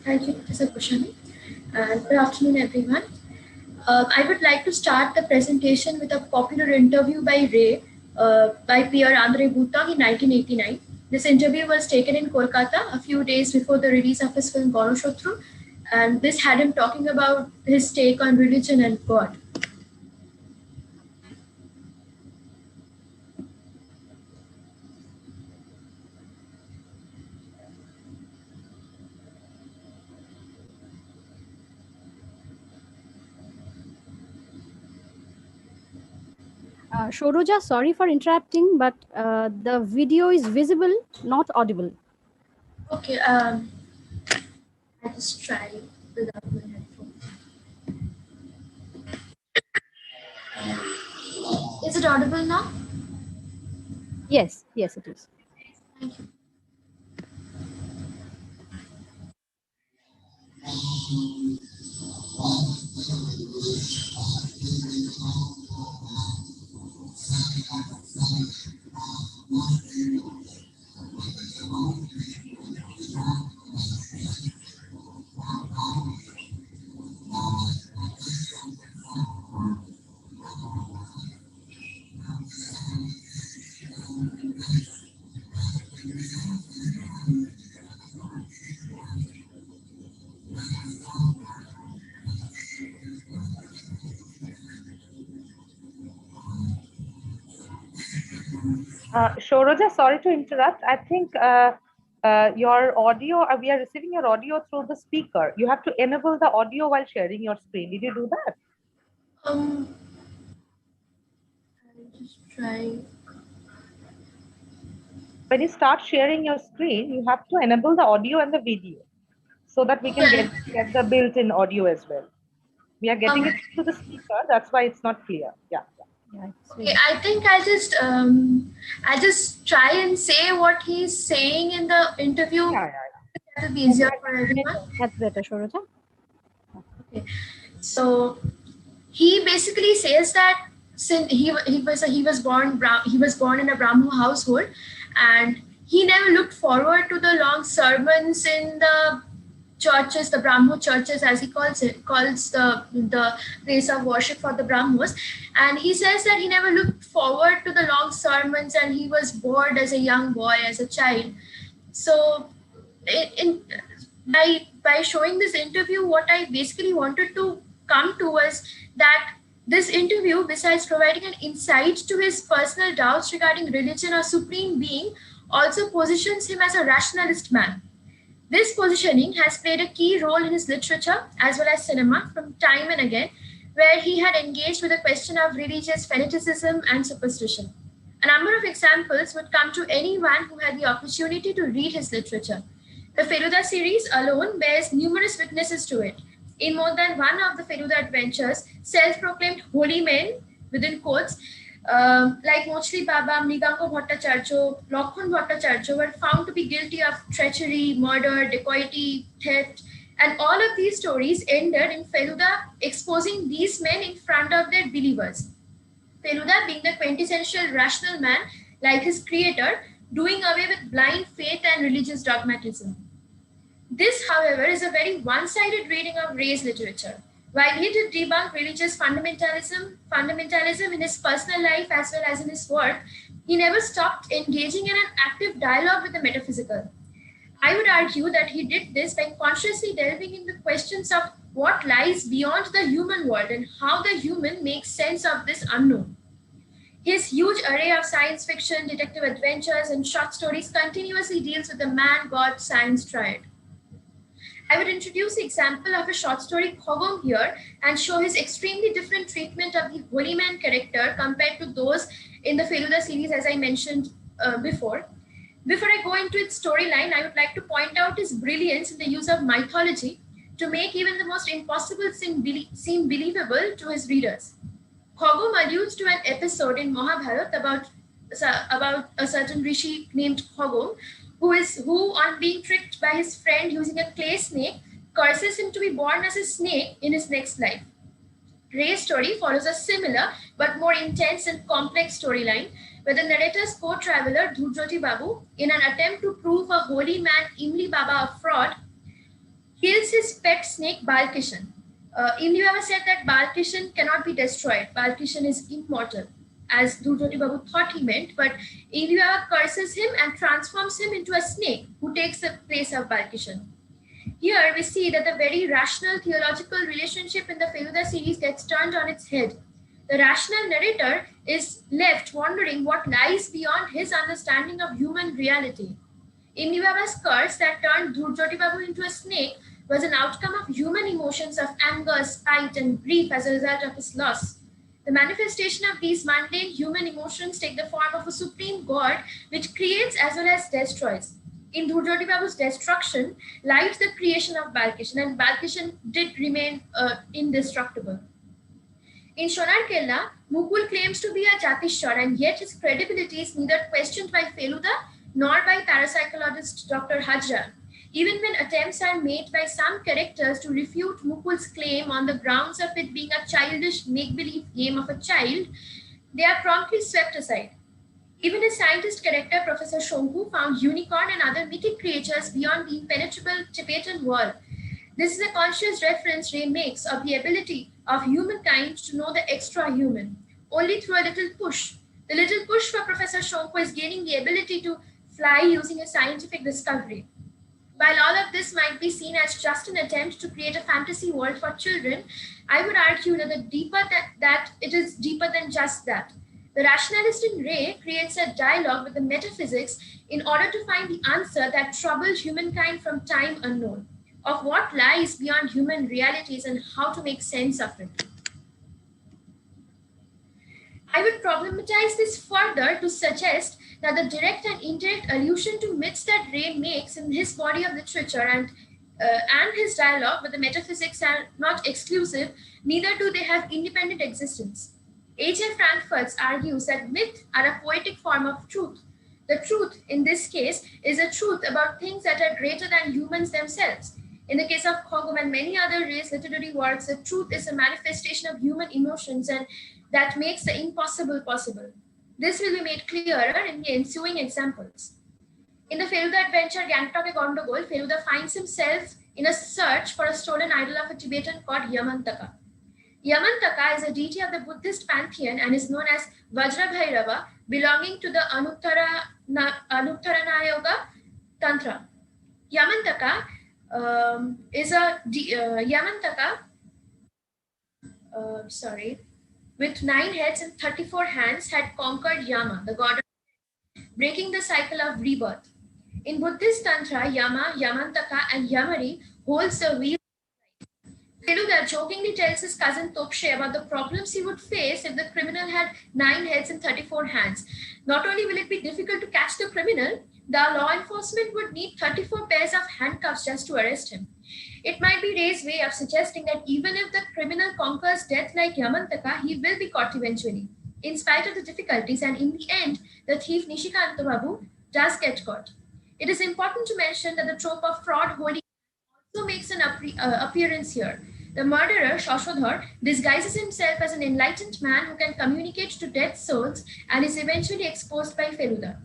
Thank you, Professor Kushani, and good afternoon, everyone. I would like to start the presentation with a popular interview by Ray by Pierre Andre Butang in 1989. This interview was taken in Kolkata a few days before the release of his film Ganashotru, and this had him talking about his take on religion and God. Shoroja, sorry for interrupting, but the video is visible, not audible. Okay, I just try without my headphones. Is it audible now? Yes, yes, it is. Thank you. Shoroja, sorry to interrupt. I think your audio, we are receiving your audio through the speaker. You have to enable the audio while sharing your screen. Did you do that? I'll just try. When you start sharing your screen, you have to enable the audio and the video so that we can get the built-in audio as well. We are getting it through the speaker. That's why it's not clear. Yeah. Okay, I think I just try and say what he's saying in the interview. That will be easier for everyone. That's better, Shoroja. Okay, so he basically says that since he was born in a Brahmo household, and he never looked forward to the long sermons in the churches, the Brahmo churches, as he calls the place of worship for the Brahmos. And he says that he never looked forward to the long sermons, and he was bored as a young boy, as a child. So by showing this interview, what I basically wanted to come to was that this interview, besides providing an insight to his personal doubts regarding religion or supreme being, also positions him as a rationalist man. This positioning has played a key role in his literature as well as cinema from time and again, where he had engaged with the question of religious fanaticism and superstition. A number of examples would come to anyone who had the opportunity to read his literature. The Feluda series alone bears numerous witnesses to it. In more than one of the Feluda adventures, self-proclaimed holy men, within quotes, like Mochli Baba, Mrigango Bhattacharya, Lakhon Bhattacharya were found to be guilty of treachery, murder, dacoity, theft, and all of these stories ended in Feluda exposing these men in front of their believers. Feluda, being the quintessential rational man, like his creator, doing away with blind faith and religious dogmatism. This, however, is a very one-sided reading of Ray's literature. While he did debunk religious fundamentalism in his personal life as well as in his work, he never stopped engaging in an active dialogue with the metaphysical. I would argue that he did this by consciously delving into questions of what lies beyond the human world and how the human makes sense of this unknown. His huge array of science fiction, detective adventures, and short stories continuously deals with the man-God-science triad. I would introduce the example of a short story Khogong here and show his extremely different treatment of the holy man character compared to those in the Feluda series, as I mentioned before. Before I go into its storyline, I would like to point out his brilliance in the use of mythology to make even the most impossible seem believable to his readers. Khogom alludes to an episode in Mahabharata about a certain rishi named Khogom, who, on being tricked by his friend using a clay snake, curses him to be born as a snake in his next life. Ray's story follows a similar but more intense and complex storyline where the narrator's co-traveler Dhurjoti Babu, in an attempt to prove a holy man Imli Baba a fraud, kills his pet snake Balkishan. Imli Baba said that Balkishan cannot be destroyed. Balkishan is immortal, as Dhurjoti Babu thought he meant, but Imli Baba curses him and transforms him into a snake who takes the place of Balkishan. Here we see that the very rational theological relationship in the Feluda series gets turned on its head. The rational narrator is left wondering what lies beyond his understanding of human reality. Imli Baba's curse that turned Dhurjoti Babu into a snake was an outcome of human emotions of anger, spite, and grief as a result of his loss. The manifestation of these mundane human emotions take the form of a supreme God which creates as well as destroys. In Dhurjoti Babu's destruction lies the creation of Balkishan, and Balkishan did remain indestructible. In Sonar Kella, Mukul claims to be a Jatishwar, and yet his credibility is neither questioned by Feluda nor by parapsychologist Dr. Hajra. Even when attempts are made by some characters to refute Mukul's claim on the grounds of it being a childish make-believe game of a child, they are promptly swept aside. Even his scientist character, Professor Shonku, found unicorn and other mythic creatures beyond the impenetrable Tibetan wall. This is a conscious reference Ray makes of the ability of humankind to know the extra-human, only through a little push. The little push for Professor Shonku is gaining the ability to fly using a scientific discovery. While all of this might be seen as just an attempt to create a fantasy world for children, I would argue that it is deeper than just that. The rationalist in Ray creates a dialogue with the metaphysics in order to find the answer that troubled humankind from time unknown, of what lies beyond human realities and how to make sense of it. I would problematize this further to suggest that the direct and indirect allusion to myths that Ray makes in his body of literature and his dialogue with the metaphysics are not exclusive, neither do they have independent existence. H.F. Frankfurt argues that myths are a poetic form of truth. The truth, in this case, is a truth about things that are greater than humans themselves. In the case of Khogum and many other Ray's literary works, the truth is a manifestation of human emotions and that makes the impossible possible. This will be made clearer in the ensuing examples. In the Feluda adventure Gangtok Gondogol, Feluda finds himself in a search for a stolen idol of a Tibetan called Yamantaka. Yamantaka is a deity of the Buddhist pantheon and is known as Vajrabhairava, belonging to the Anuttaranayoga Tantra. Yamantaka with 9 heads and 34 hands, had conquered Yama, the god of death, breaking the cycle of rebirth. In Buddhist Tantra, Yama, Yamantaka, and Yamari holds the wheel. Feluda jokingly tells his cousin Topshe about the problems he would face if the criminal had 9 heads and 34 hands. Not only will it be difficult to catch the criminal, the law enforcement would need 34 pairs of handcuffs just to arrest him. It might be Ray's way of suggesting that even if the criminal conquers death like Yamantaka, he will be caught eventually, in spite of the difficulties, and in the end, the thief Nishikanta Babu does get caught. It is important to mention that the trope of fraud holy also makes an appearance here. The murderer, Shotoborshe, disguises himself as an enlightened man who can communicate to dead souls and is eventually exposed by Feluda.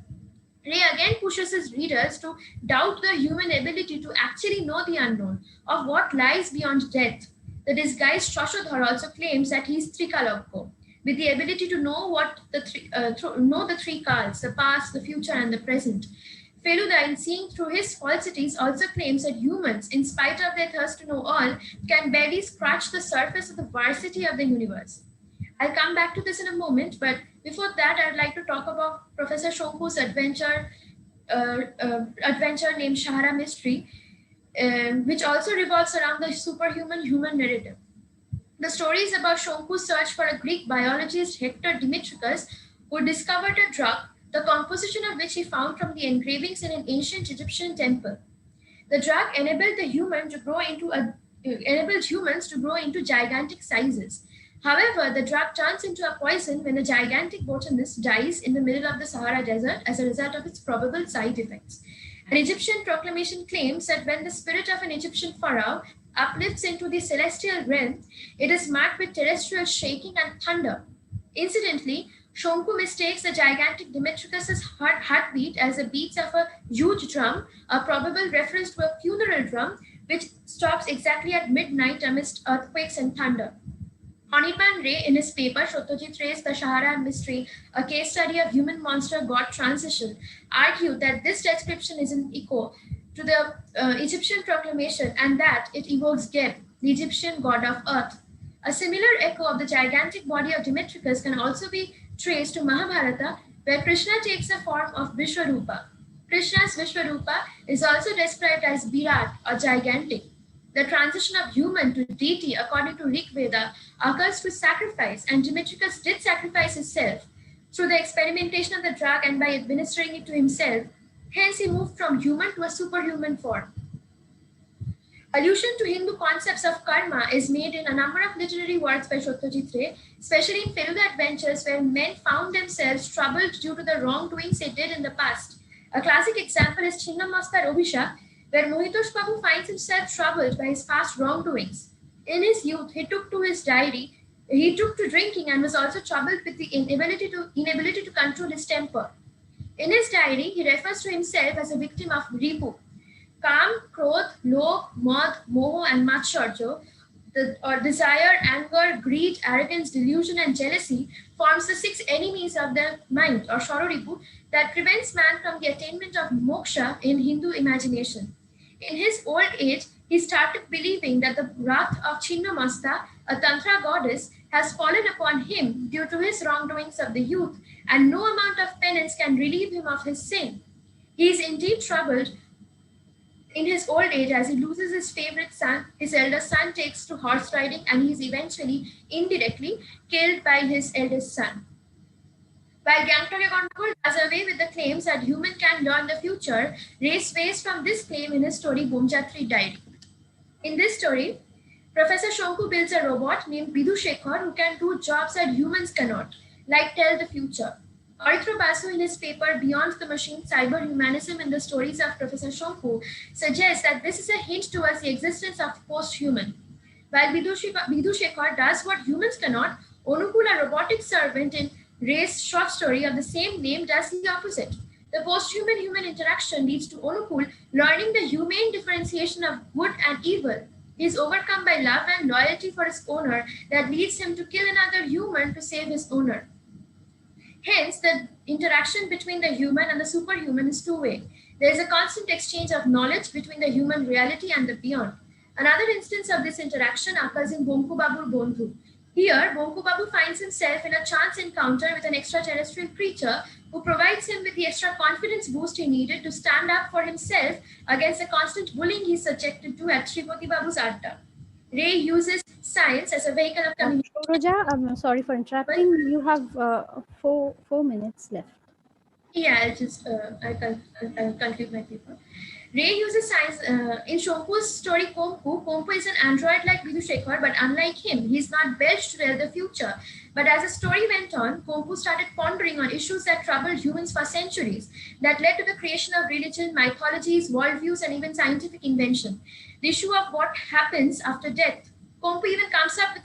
Ray again pushes his readers to doubt the human ability to actually know the unknown, of what lies beyond death. The disguised Shotoborshe also claims that he is Trikalokko, with the ability to know the three Kals, the past, the future, and the present. Feluda, in seeing through his falsities, also claims that humans, in spite of their thirst to know all, can barely scratch the surface of the varsity of the universe. I'll come back to this in a moment, but before that, I'd like to talk about Professor Shonku's adventure named Shahara Mystery, which also revolves around the superhuman human narrative. The story is about Shonku's search for a Greek biologist, Hector Dimitrichus, who discovered a drug, the composition of which he found from the engravings in an ancient Egyptian temple. The drug enabled humans to grow into gigantic sizes. However, the drug turns into a poison when the gigantic botanist dies in the middle of the Sahara Desert as a result of its probable side effects. An Egyptian proclamation claims that when the spirit of an Egyptian pharaoh uplifts into the celestial realm, it is marked with terrestrial shaking and thunder. Incidentally, Shonku mistakes the gigantic Demetrius's heartbeat as the beats of a huge drum, a probable reference to a funeral drum, which stops exactly at midnight amidst earthquakes and thunder. Anirban Ray, in his paper Satyajit Ray's The Sahara Mystery, a case study of human monster god transition, argued that this description is an echo to the Egyptian proclamation and that it evokes Geb, the Egyptian god of earth. A similar echo of the gigantic body of Demetrius can also be traced to Mahabharata, where Krishna takes the form of Vishwarupa. Krishna's Vishwarupa is also described as Virat or gigantic. The transition of human to deity, according to Rig Veda, occurs through sacrifice, and Demetrius did sacrifice himself through the experimentation of the drug and by administering it to himself. Hence, he moved from human to a superhuman form. Allusion to Hindu concepts of karma is made in a number of literary works by Satyajit Ray, especially in Feluda Adventures, where men found themselves troubled due to the wrongdoings they did in the past. A classic example is Chinnamasta Robisha, where Mohitosh Babu finds himself troubled by his past wrongdoings. In his youth, he took to drinking and was also troubled with the inability to control his temper. In his diary, he refers to himself as a victim of Ripu. Kam, Krodh, Lobh, Madh, Moho, and Matsharjo, or desire, anger, greed, arrogance, delusion, and jealousy, forms the 6 enemies of the mind, or Shororipu, that prevents man from the attainment of moksha in Hindu imagination. In his old age, he started believing that the wrath of Chinnamasta, a Tantra goddess, has fallen upon him due to his wrongdoings of the youth, and no amount of penance can relieve him of his sin. He is indeed troubled in his old age as he loses his favorite son. His eldest son takes to horse riding, and he is eventually, indirectly, killed by his eldest son. While Gangtokya Gandhar does away with the claims that human can learn the future, Ray sways from this claim in his story Bomjatri Diary. In this story, Professor Shonku builds a robot named Bidushekhar who can do jobs that humans cannot, like tell the future. Arthur Basu, in his paper Beyond the Machine, Cyber Humanism in the Stories of Professor Shonku, suggests that this is a hint towards the existence of post-human. While Bidushekhar does what humans cannot, Onukul, a robotic servant in Ray's short story of the same name, does the opposite. The post-human-human interaction leads to Onukul learning the humane differentiation of good and evil. He is overcome by love and loyalty for his owner that leads him to kill another human to save his owner. Hence, the interaction between the human and the superhuman is two-way. There is a constant exchange of knowledge between the human reality and the beyond. Another instance of this interaction occurs in Bonku Babur Bondhu. Here, Bonku Babu finds himself in a chance encounter with an extraterrestrial creature who provides him with the extra confidence boost he needed to stand up for himself against the constant bullying he is subjected to at Shripati Babu's Adda. Ray uses science as a vehicle of communication. Roja, I'm sorry for interrupting. You have 4 minutes left. Yeah, I'll conclude my paper. Ray uses science in Shonku's story Kompu. Kompu is an android like Bidushekhar, but unlike him, he's not belched to tell the future. But as the story went on, Kompu started pondering on issues that troubled humans for centuries, that led to the creation of religion, mythologies, worldviews, and even scientific invention. The issue of what happens after death. Kompu even comes up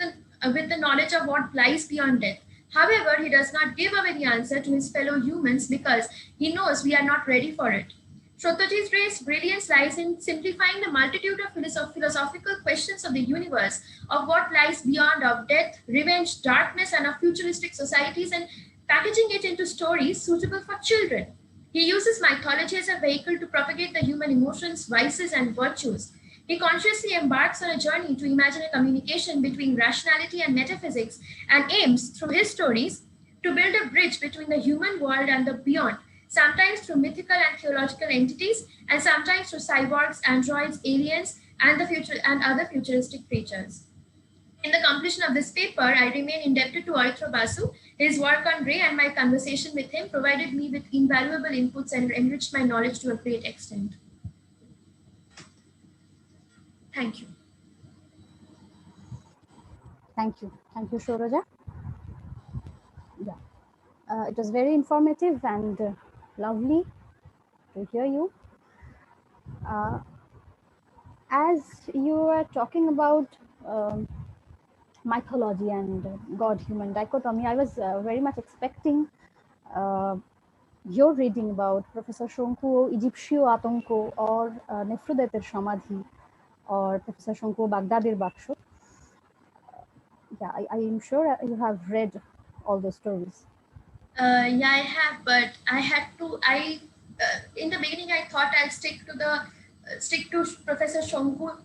with the knowledge of what lies beyond death. However, he does not give away the answer to his fellow humans because he knows we are not ready for it. Satyajit Ray's brilliance lies in simplifying the multitude of philosophical questions of the universe, of what lies beyond, of death, revenge, darkness, and of futuristic societies, and packaging it into stories suitable for children. He uses mythology as a vehicle to propagate the human emotions, vices, and virtues. He consciously embarks on a journey to imagine a communication between rationality and metaphysics, and aims, through his stories, to build a bridge between the human world and the beyond, sometimes through mythical and theological entities, and sometimes through cyborgs, androids, aliens, and other futuristic creatures. In the completion of this paper, I remain indebted to Arthur Basu. His work on Ray and my conversation with him provided me with invaluable inputs and enriched my knowledge to a great extent. Thank you. Thank you, Shoroja. Yeah, it was very informative and lovely to hear you. As you were talking about mythology and God-human dichotomy, I was very much expecting your reading about Professor Shonku Egyptio Atonko or Nefrudeter Samadhi or Professor Shonku Baghdad's Baksho. Yeah, I am sure you have read all those stories. Yeah, I have, but I had to. In the beginning, I thought I'll stick to Professor Shonku,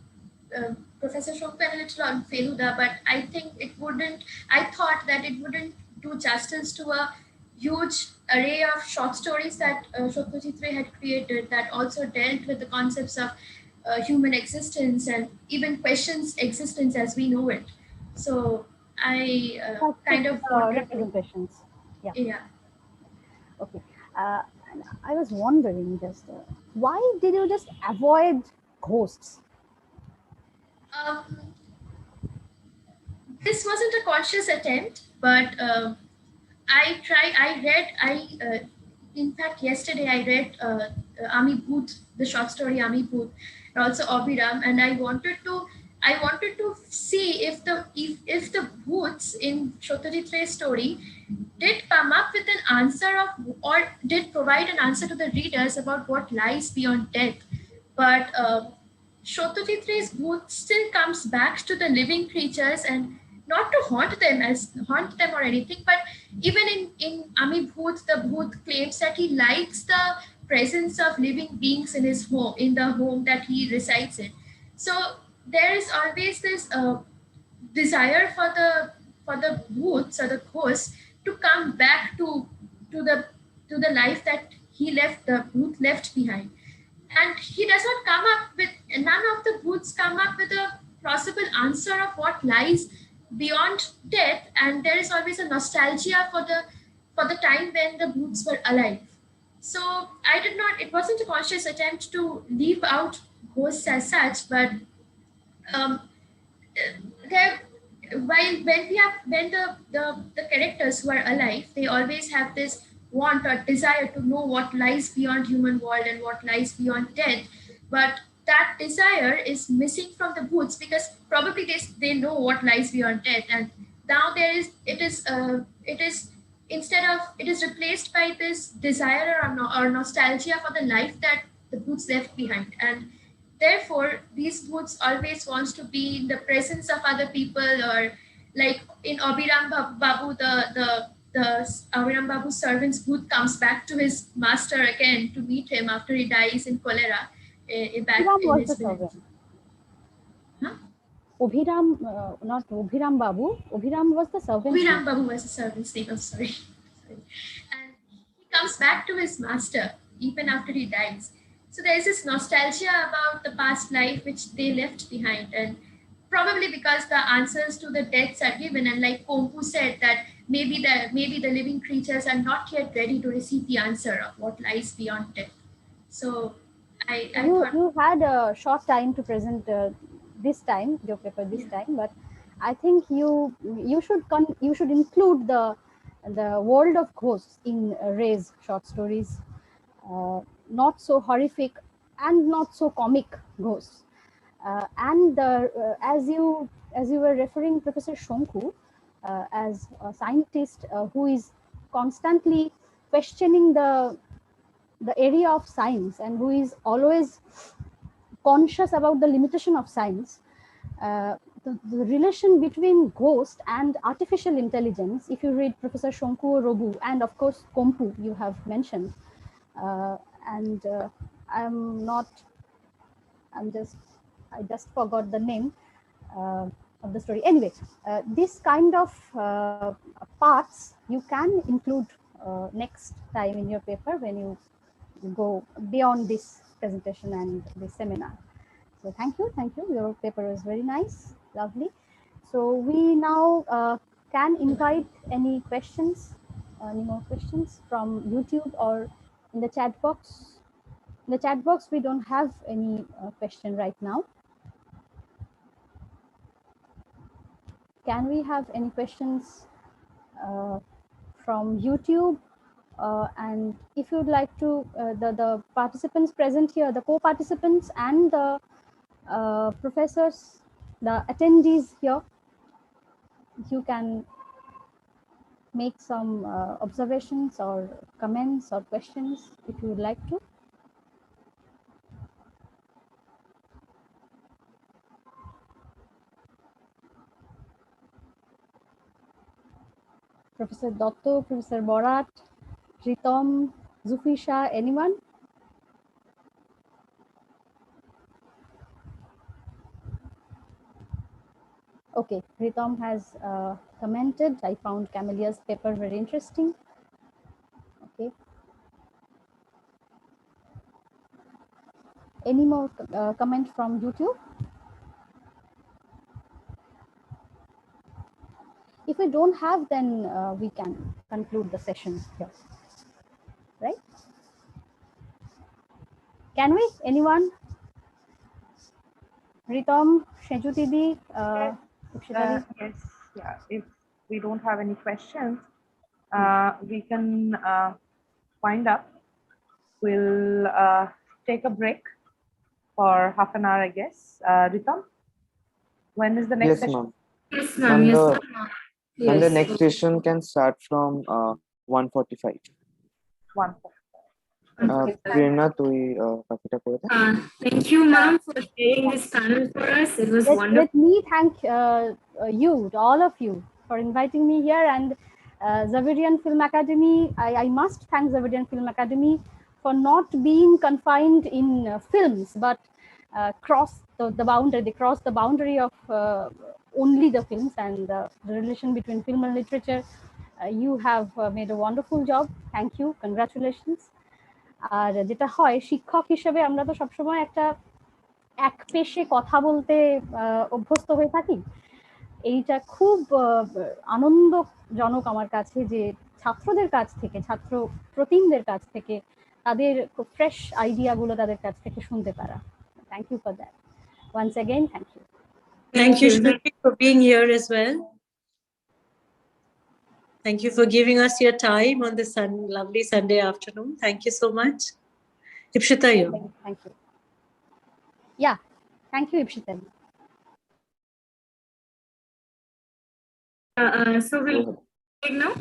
Professor Shonku and a little on Feluda, but I think it wouldn't. I thought that it wouldn't do justice to a huge array of short stories that Satyajit Ray had created that also dealt with the concepts of human existence and even questions existence as we know it. So I kind of wanted to. Representations. Yeah. Yeah. Okay. I was wondering just why did you just avoid ghosts? This wasn't a conscious attempt, but in fact, yesterday I read Ami Booth, the short story Ami Booth, and also Abhiram, and I wanted to see if the Booths in Satyajit Ray's story did come up with an answer or did provide an answer to the readers about what lies beyond death. But Satyajit Ray's Booth still comes back to the living creatures and not to haunt them or anything, but even in Ami Booth, the Booth claims that he likes the presence of living beings in his home, in the home that he resides in. So there is always this desire for the Booths or the ghosts to come back to the life that the Booth left behind. And he does not come up with, none of the Booths come up with a plausible answer of what lies beyond death, and there is always a nostalgia for the time when the Booths were alive. So it wasn't a conscious attempt to leave out ghosts as such, but there when the characters who are alive, they always have this want or desire to know what lies beyond human world and what lies beyond death, but that desire is missing from the Booths because probably they know what lies beyond death, and now it is instead of it is replaced by this desire or nostalgia for the life that the Booths left behind. And therefore these Booths always wants to be in the presence of other people, or like in Abhiram Babu, the Abhiram Babu's servant's Booth comes back to his master again to meet him after he dies in cholera back in his village. Abhiram, not Abhiram Babu. Abhiram was the servant. Abhiram Babu was the servant's name. I'm sorry. And he comes back to his master even after he dies. So there's this nostalgia about the past life which they left behind, and probably because the answers to the deaths are given, and like Kompu said, that maybe the living creatures are not yet ready to receive the answer of what lies beyond death. So I thought you had a short time to present this time your paper this time, but I think you should include the world of ghosts in Ray's short stories. Not so horrific and not so comic ghosts. And as you were referring Professor Shonku as a scientist who is constantly questioning the area of science and who is always conscious about the limitation of science, the relation between ghost and artificial intelligence, if you read Professor Shonku Robu and of course Kompu you have mentioned, I just forgot the name of the story. Anyway, this kind of parts you can include next time in your paper when you go beyond this presentation and this seminar. So thank you. Your paper is very nice, lovely. So we now can invite any questions, any more questions from YouTube or in the chat box. In the chat box, we don't have any question right now. Can we have any questions from YouTube And if you'd like to, the participants present here, the co-participants and the professors, the attendees here, you can make some observations or comments or questions if you would like to. Professor Dotto, Professor Borat, Ritom, Zufisha, anyone? Okay, Ritom has commented. I found Camellia's paper very interesting. Okay. Any more comment from YouTube? If we don't have, then we can conclude the session here, right? Can we? Anyone? Ritom, Shejutidi, Yes, yeah. If we don't have any questions, we can wind up. We'll take a break for half an hour, I guess. Ritam, when is the next Yes, session? ma'am. Yes, ma'am. Yes, ma'am. And the Yes. next session can start from 1:45. 1:45. Prerna, Thank you, ma'am, for sharing this panel for us. It was wonderful. Let me thank you, all of you, for inviting me here, and Zaverian Film Academy. I must thank Zaverian Film Academy for not being confined in films, but cross the boundary. They crossed the boundary of only the films, and the relation between film and literature. You have made a wonderful job. Thank you. Congratulations. আর যেটা হয় শিক্ষক হিসেবে আমরা তো সবসময় একটা এক পেশে কথা বলতে অভ্যস্ত হয়ে থাকি। এইটা খুব আনন্দজনক আমার কাছে যে ছাত্রদের কাছ থেকে, ছাত্র প্রতিমদের কাছ থেকে তাদের ফ্রেশ আইডিয়াগুলো তাদের কাছ থেকে শুনতে পারা। Thank you for that. Once again thank you. Thank you, Shruti, for being here as well. Thank you for giving us your time on this lovely Sunday afternoon. Thank you so much. Ipshita, you. Thank you. Yeah, thank you, Ipshita. So we'll take now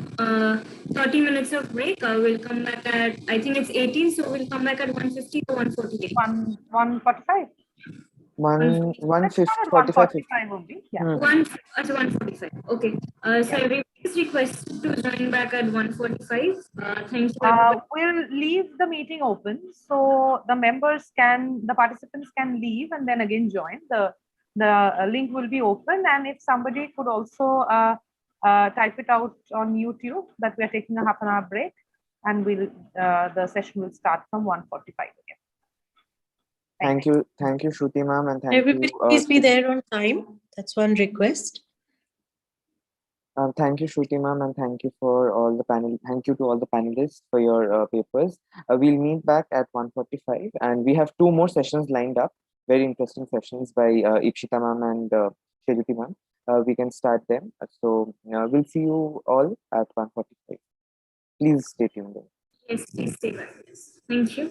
30 minutes of break. We'll come back at, I think it's 18, so we'll come back at 1:50 to 1:48. 1:45. 1:45 will be. Yeah. 1:45. Okay. So everybody is requested to join back at 1:45. Thank you. We'll leave the meeting open so the members can, the participants can leave and then again join. The link will be open, and if somebody could also type it out on YouTube that we are taking a half an hour break, and we'll the session will start from 1:45 again. Thank you, Shruti ma'am, and thank Everybody you. please be there on time. That's one request. Thank you, Shruti ma'am, and thank you for all the panel. Thank you to all the panelists for your papers. We'll meet back at 1:45, and we have 2 more sessions lined up. Very interesting sessions by Ipshita ma'am and Shejuti ma'am. We can start them. So we'll see you all at 1:45. Please stay tuned. Yes, please stay with us. Thank you.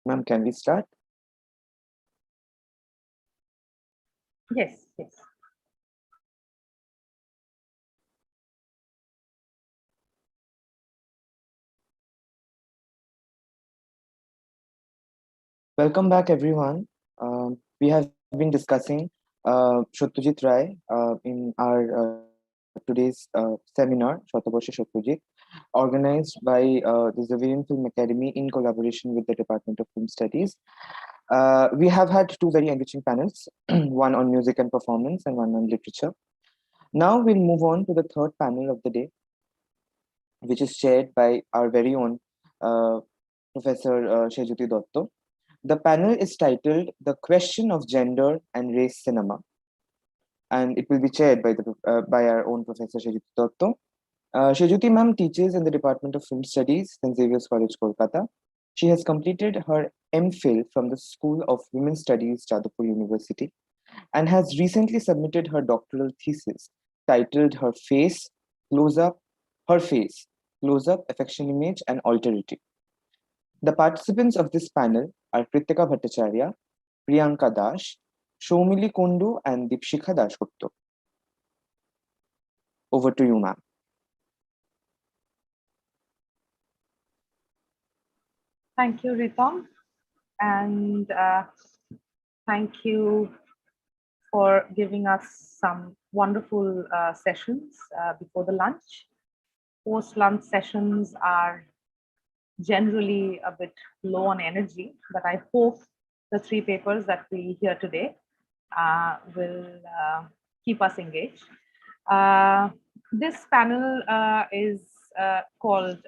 Ma'am, can we start? Yes, yes. Welcome back, everyone. We have been discussing Satyajit Ray in our today's seminar, Shotoborshe Satyajit, organized by the Zaverian Film Academy in collaboration with the Department of Film Studies. We have had two very enriching panels, one on music and performance and one on literature. Now we'll move on to the third panel of the day, which is chaired by our very own Professor Satyajit Ray. The panel is titled The Question of Gender and Race Cinema, and it will be chaired by our own Professor Satyajit Ray. Satyajit ma'am teaches in the Department of Film Studies, St. Xavier's College, Kolkata. She has completed her MPhil from the School of Women's Studies, Jadavpur University, and has recently submitted her doctoral thesis titled Her Face, Close-Up, Affection Image, and Alterity. The participants of this panel are Kritika Bhattacharya, Priyanka Dash, Shomili Kundu, and Deepshikha Dashgupta. Over to you, ma'am. Thank you, Ritam. And thank you for giving us some wonderful sessions before the lunch. Post-lunch sessions are generally a bit low on energy, but I hope the three papers that we hear today will keep us engaged. This panel is called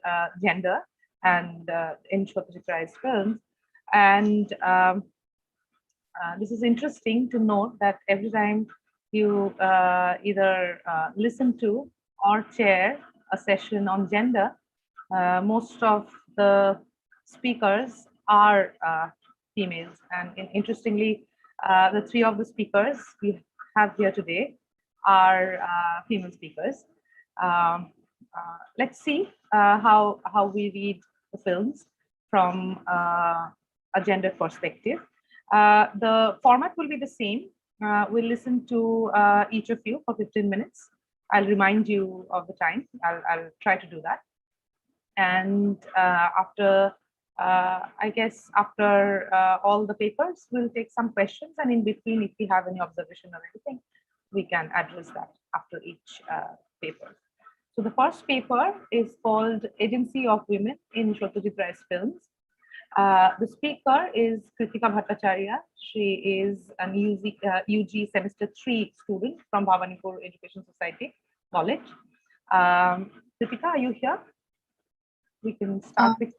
Gender and in Satyajit Ray's films. And this is interesting to note that every time you either listen to or chair a session on gender, most of the speakers are females. And interestingly, the three of the speakers we have here today are female speakers. Let's see how we read the films from a gender perspective. The format will be the same. We'll listen to each of you for 15 minutes. I'll remind you of the time. I'll try to do that. And after, I guess, after all the papers, we'll take some questions. And in between, if we have any observation or anything, we can address that after each paper. So the first paper is called Agency of Women in Satyajit Ray's Films. The speaker is Kritika Bhattacharya. She is an UG semester 3 student from Bhavanipur Education Society College. Kritika, are you here? We can start with.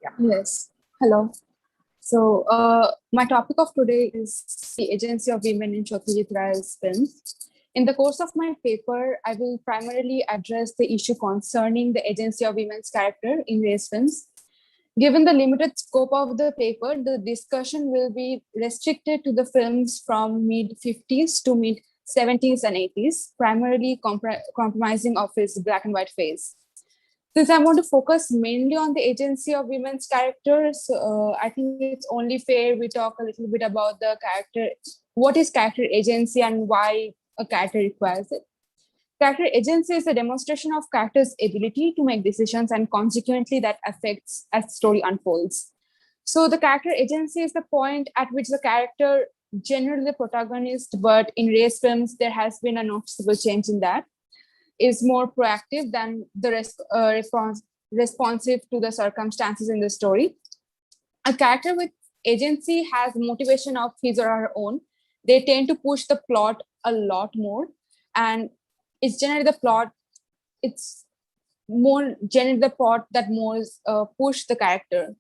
Yeah. Yes. Hello. So my topic of today is the agency of women in Satyajit Ray's films. In the course of my paper, I will primarily address the issue concerning the agency of women's character in Ray's films. Given the limited scope of the paper, the discussion will be restricted to the films from mid-50s to mid-70s and 80s, primarily compromising of its black and white phase. Since I want to focus mainly on the agency of women's characters, I think it's only fair we talk a little bit about the character, what is character agency and why a character requires it. Character agency is a demonstration of character's ability to make decisions and consequently that affects as the story unfolds. So the character agency is the point at which the character, generally the protagonist, but in Ray's films, there has been a noticeable change in that, is more proactive than the responsive to the circumstances in the story. A character with agency has motivation of his or her own. They tend to push the plot a lot more, and it's generally the plot, it's more generally the plot that more push the character.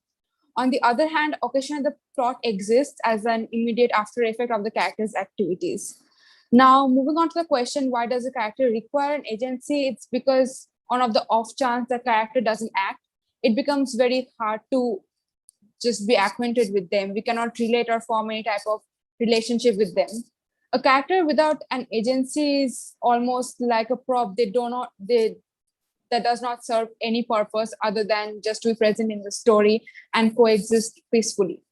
On the other hand, occasionally the plot exists as an immediate after effect of the character's activities. Now, moving on to the question, why does a character require an agency? It's because on of the off chance the character doesn't act, it becomes very hard to just be acquainted with them. We cannot relate or form any type of relationship with them. A character without an agency is almost like a prop. That does not serve any purpose other than just to be present in the story and coexist peacefully.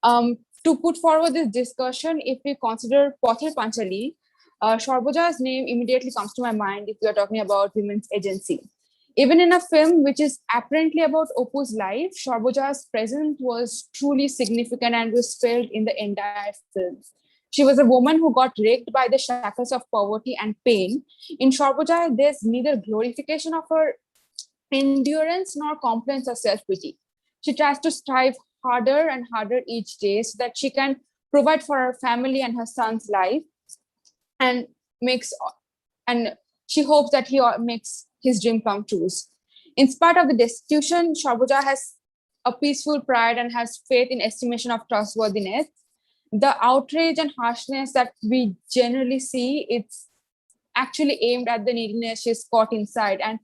To put forward this discussion, if we consider Pather Panchali, Sarboja's name immediately comes to my mind if we are talking about women's agency. Even in a film which is apparently about Opu's life, Sarboja's presence was truly significant and was felt in the entire film. She was a woman who got raked by the shackles of poverty and pain. In Sarboja, there's neither glorification of her endurance nor complaints or self-pity. She tries to strive harder and harder each day so that she can provide for her family and her son's life, and she hopes that he makes his dream come true. In spite of the destitution, Sarboja has a peaceful pride and has faith in estimation of trustworthiness. The outrage and harshness that we generally see, it's actually aimed at the neediness she's caught inside and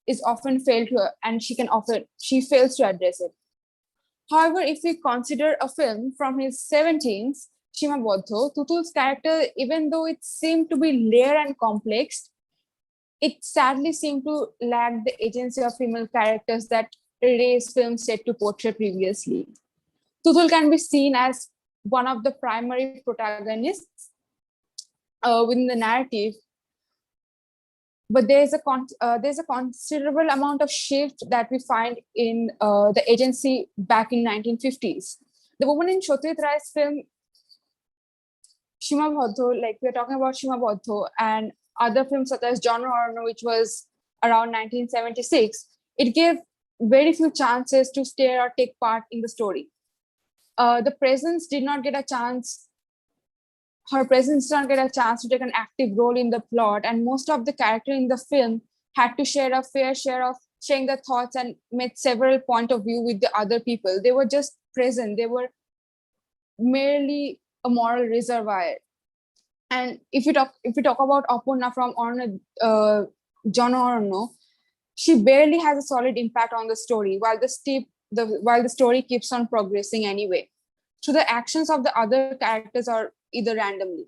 is often failed to, and she fails to address it. However, if we consider a film from his 17th, Shimabodho, Tutul's character, even though it seemed to be layered and complex, it sadly seemed to lack the agency of female characters that Ray's film set to portray previously. Tutul can be seen as one of the primary protagonists within the narrative, but there's a considerable amount of shift that we find in the agency back in 1950s. The woman in Satyajit Ray's film Shimabodho, like we're talking about Shimabodho and other films such as John Horner, which was around 1976, it gave very few chances to stare or take part in the story. The presence did not get a chance. Her presence did not get a chance to take an active role in the plot, and most of the characters in the film had to share a fair share of sharing their thoughts and made several point of view with the other people. They were just present. They were merely a moral reservoir. And if you talk about Apurna from John Orno, she barely has a solid impact on the story, while the story keeps on progressing anyway, through the actions of the other characters or either randomly.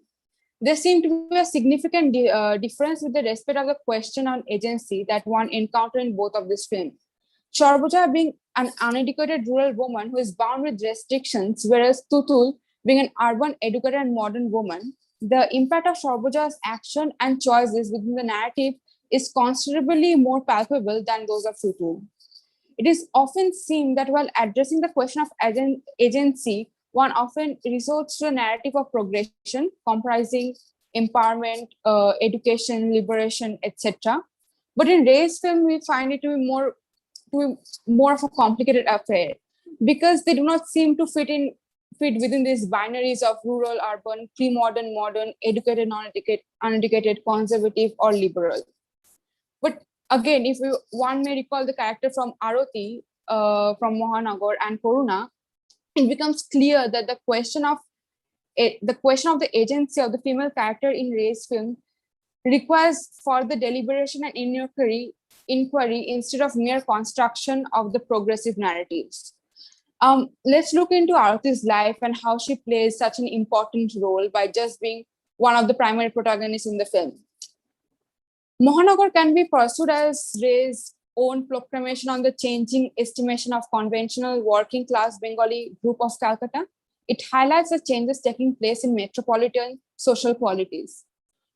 There seemed to be a significant difference with the respect of the question on agency that one encountered in both of these films. Sarboja being an uneducated rural woman who is bound with restrictions, whereas Tutul being an urban, educated, and modern woman, the impact of Sarboja's action and choices within the narrative is considerably more palpable than those of Tutul. It is often seen that while addressing the question of agency, one often resorts to a narrative of progression comprising empowerment, education, liberation, etc. But in Ray's film, we find it to be more of a complicated affair because they do not seem to fit within these binaries of rural, urban, pre-modern, modern, educated, non-educated, uneducated, conservative, or liberal. But again, if one may recall the character from Arati, from Mohanagar and Koruna, it becomes clear that the question of the agency of the female character in Ray's film requires further deliberation and inquiry instead of mere construction of the progressive narratives. Let's look into Arati's life and how she plays such an important role by just being one of the primary protagonists in the film. Mohanagar can be pursued as Ray's own proclamation on the changing estimation of conventional working class Bengali group of Calcutta. It highlights the changes taking place in metropolitan social polities.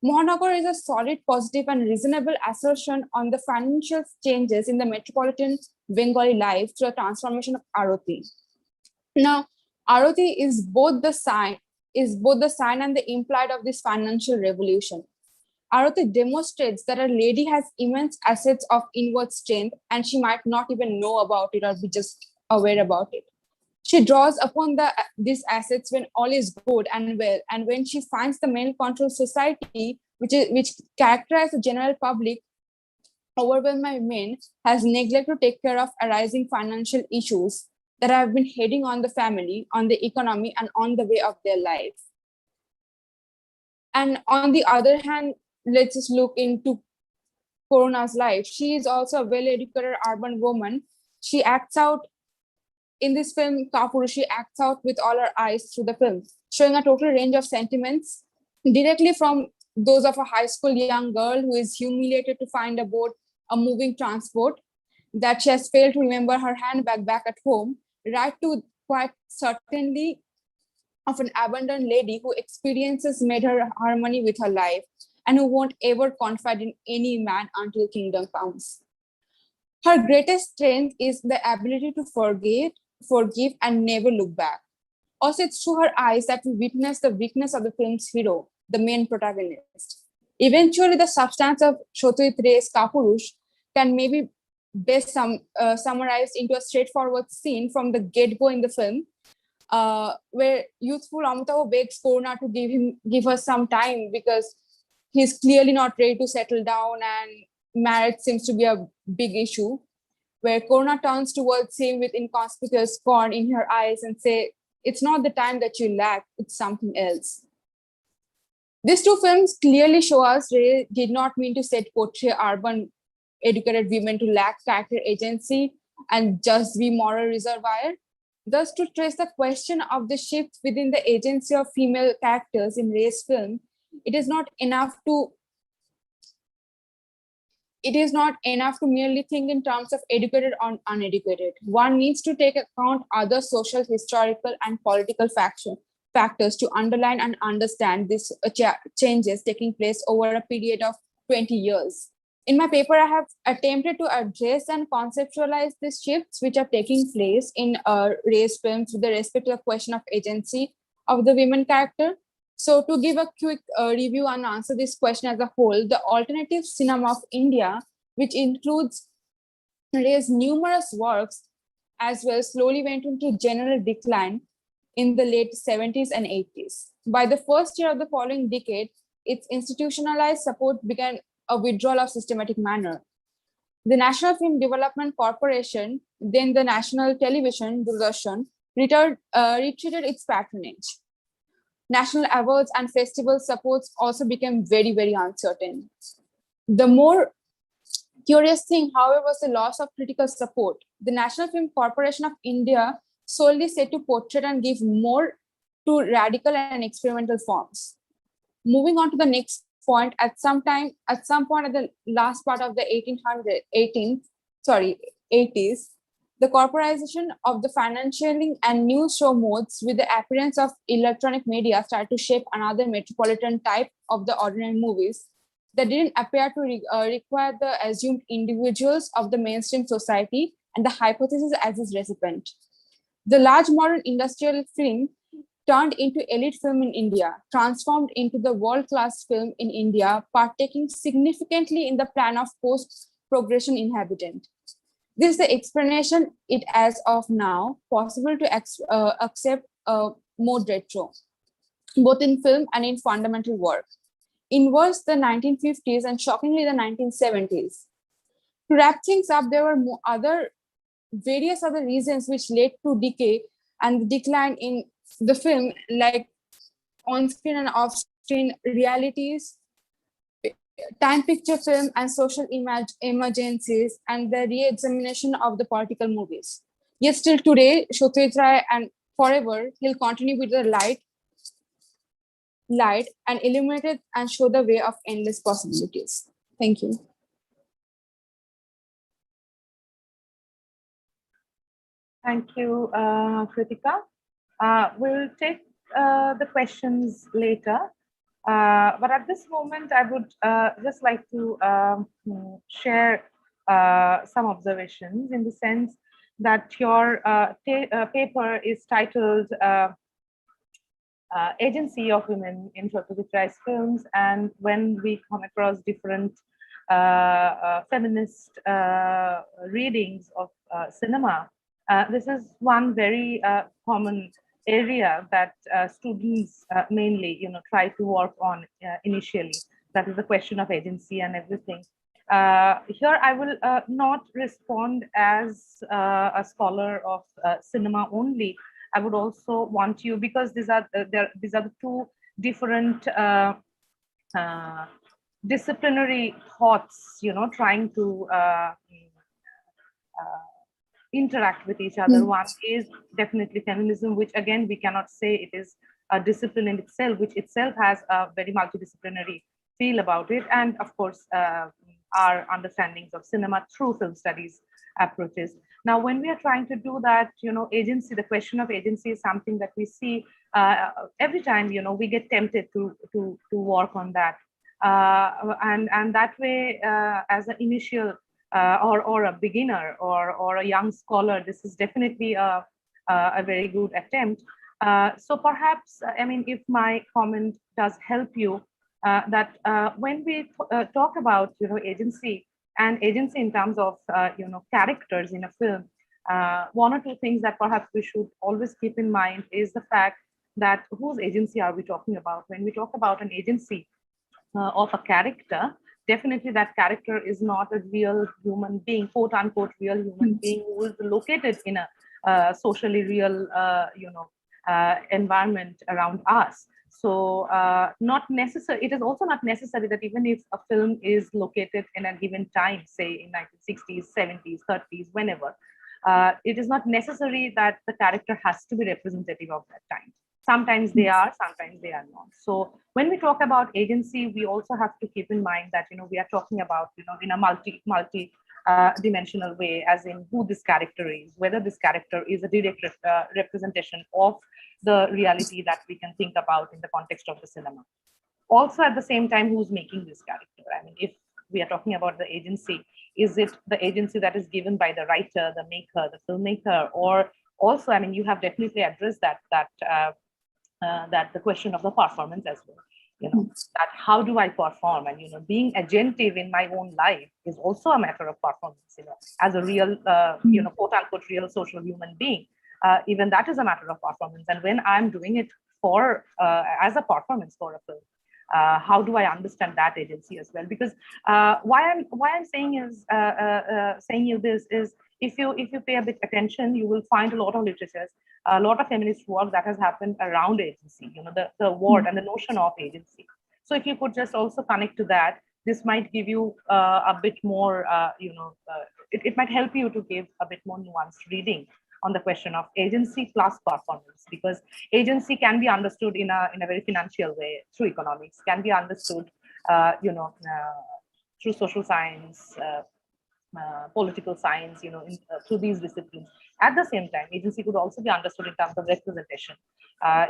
Mohanagar is a solid, positive, and reasonable assertion on the financial changes in the metropolitan Bengali life through a transformation of Arati. Now, Arati is both the sign and the implied of this financial revolution. Arati demonstrates that a lady has immense assets of inward strength and she might not even know about it or be just aware about it. She draws upon these assets when all is good and well, and when she finds the male-controlled society, which characterizes the general public, overwhelmed by men, has neglected to take care of arising financial issues that have been heading on the family, on the economy, and on the way of their life. And on the other hand, let's just look into Koruna's life. She is also a well-educated urban woman. She acts out in this film, Kapuru, she acts out with all her eyes through the film, showing a total range of sentiments, directly from those of a high school young girl who is humiliated to find aboard a moving transport, that she has failed to remember her handbag back at home, right to quite certainly of an abandoned lady who experiences made her harmony with her life and who won't ever confide in any man until kingdom comes. Her greatest strength is the ability to forgive, and never look back. Also, it's through her eyes that we witness the weakness of the film's hero, the main protagonist. Eventually, the substance of Satyajit Ray's Kapurush can maybe best summarized into a straightforward scene from the get-go in the film, where youthful Amitav begs Koruna to give her some time because he's clearly not ready to settle down and marriage seems to be a big issue, where Koruna turns towards him with inconspicuous scorn in her eyes and say, "It's not the time that you lack, it's something else." These two films clearly show us Ray did not mean to portray urban educated women to lack character agency and just be moral reservoir. Thus, to trace the question of the shift within the agency of female characters in Ray's film, it is not enough to merely think in terms of educated or uneducated. One needs to take account other social, historical, and political factors to underline and understand these changes taking place over a period of 20 years. In my paper, I have attempted to address and conceptualize these shifts which are taking place in Ray's films with respect to the question of agency of the women character. So to give a quick review and answer this question as a whole, the alternative cinema of India, which includes Ray's numerous works, as well slowly went into general decline in the late 70s and 80s. By the first year of the following decade, its institutionalized support began a withdrawal of systematic manner. The National Film Development Corporation, then the National Television, Doordarshan, retreated its patronage. National awards and festival supports also became very, very uncertain. The more curious thing, however, was the loss of critical support. The National Film Corporation of India solely set to portray and give more to radical and experimental forms. Moving on to the next point, at some point at the last part of the 80s, the corporatization of the financiering and news show modes with the appearance of electronic media started to shape another metropolitan type of the ordinary movies that didn't appear to require the assumed individuals of the mainstream society and the hypothesis as its recipient. The large modern industrial film turned into elite film in India, transformed into the world-class film in India, partaking significantly in the plan of post-progression inhabitant. This is the explanation it as of now possible to accept mode retro, both in film and in fundamental work. Inverse the 1950s and shockingly the 1970s. To wrap things up, there were various other reasons which led to decay and the decline in the film, like on-screen and off-screen realities, time picture film and social emergencies, and the re-examination of the political movies. Yet still today, Satyajit Ray and forever, he'll continue with the light and illuminate it and show the way of endless possibilities. Thank you. Thank you, Kritika. We'll take the questions later. But at this moment, I would just like to share some observations in the sense that your paper is titled Agency of Women in Satyajit Ray's Films, and when we come across different feminist readings of cinema, this is one very common area that students mainly, try to work on initially. That is the question of agency and everything. Here, I will not respond as a scholar of cinema only. I would also want you, because these are the two different disciplinary thoughts, trying to interact with each other. One is definitely feminism, which again, we cannot say it is a discipline in itself, which itself has a very multidisciplinary feel about it. And of course, our understandings of cinema through film studies approaches. Now, when we are trying to do that, agency, the question of agency is something that we see every time, we get tempted to work on that. And that way, as an initial or a beginner or a young scholar, this is definitely a very good attempt. So perhaps, if my comment does help you, that when we talk about, agency and agency in terms of, characters in a film, one or two things that perhaps we should always keep in mind is the fact that whose agency are we talking about? When we talk about an agency of a character, definitely that character is not a real human being, quote unquote, real human being who is located in a socially real, environment around us. So not necessary. It is also not necessary that even if a film is located in a given time, say in 1960s, 70s, 30s, whenever, it is not necessary that the character has to be representative of that time. Sometimes they are, sometimes they are not. So when we talk about agency, we also have to keep in mind that, we are talking about, in a multi dimensional way, as in who this character is, whether this character is a direct representation of the reality that we can think about in the context of the cinema. Also, at the same time, who's making this character? If we are talking about the agency, is it the agency that is given by the writer, the maker, the filmmaker, or also, you have definitely addressed that the question of the performance as well. That how do I perform, and being agentive in my own life is also a matter of performance. As a real, quote unquote, real social human being, even that is a matter of performance. And when I'm doing it for as a performance for a film, how do I understand that agency as well? Because why I'm saying is saying you this is, if you pay a bit attention, you will find a lot of literatures, a lot of feminist work that has happened around agency, the word and the notion of agency. So if you could just also connect to that, this might give you a bit more, it might help you to give a bit more nuanced reading on the question of agency plus performance, because agency can be understood in a very financial way through economics, can be understood, through social science, political science, through these disciplines. At the same time, agency could also be understood in terms of representation,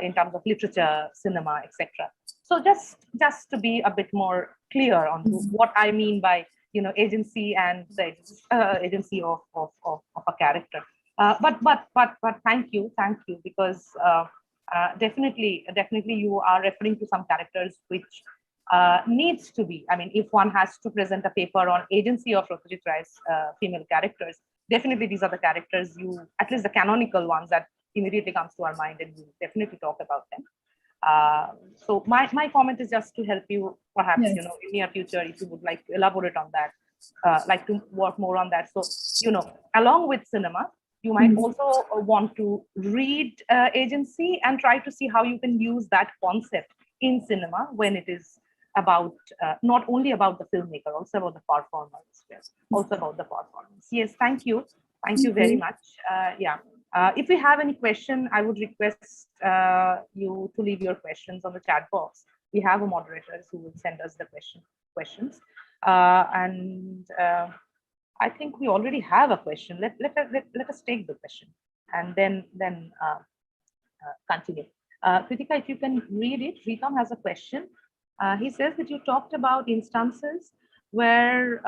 in terms of literature, cinema, etc. So just to be a bit more clear on what I mean by agency and the agency of a character. But thank you, because definitely you are referring to some characters which needs to be. If one has to present a paper on agency of Satyajit Ray's female characters, definitely these are the characters at least the canonical ones that immediately comes to our mind, and we definitely talk about them. So my comment is just to help you, perhaps, Yes. In near future, if you would like to elaborate on that, like to work more on that. So, along with cinema, you might also want to read agency and try to see how you can use that concept in cinema when it is about not only about the filmmaker, also about the performer as well, also about the performance. Yes, thank you very much. If you have any question, I would request you to leave your questions on the chat box. We have a moderators who will send us the questions. I think we already have a question. Let us take the question and then continue. Kritika, if you can read it. Ritam has a question. He says that you talked about instances where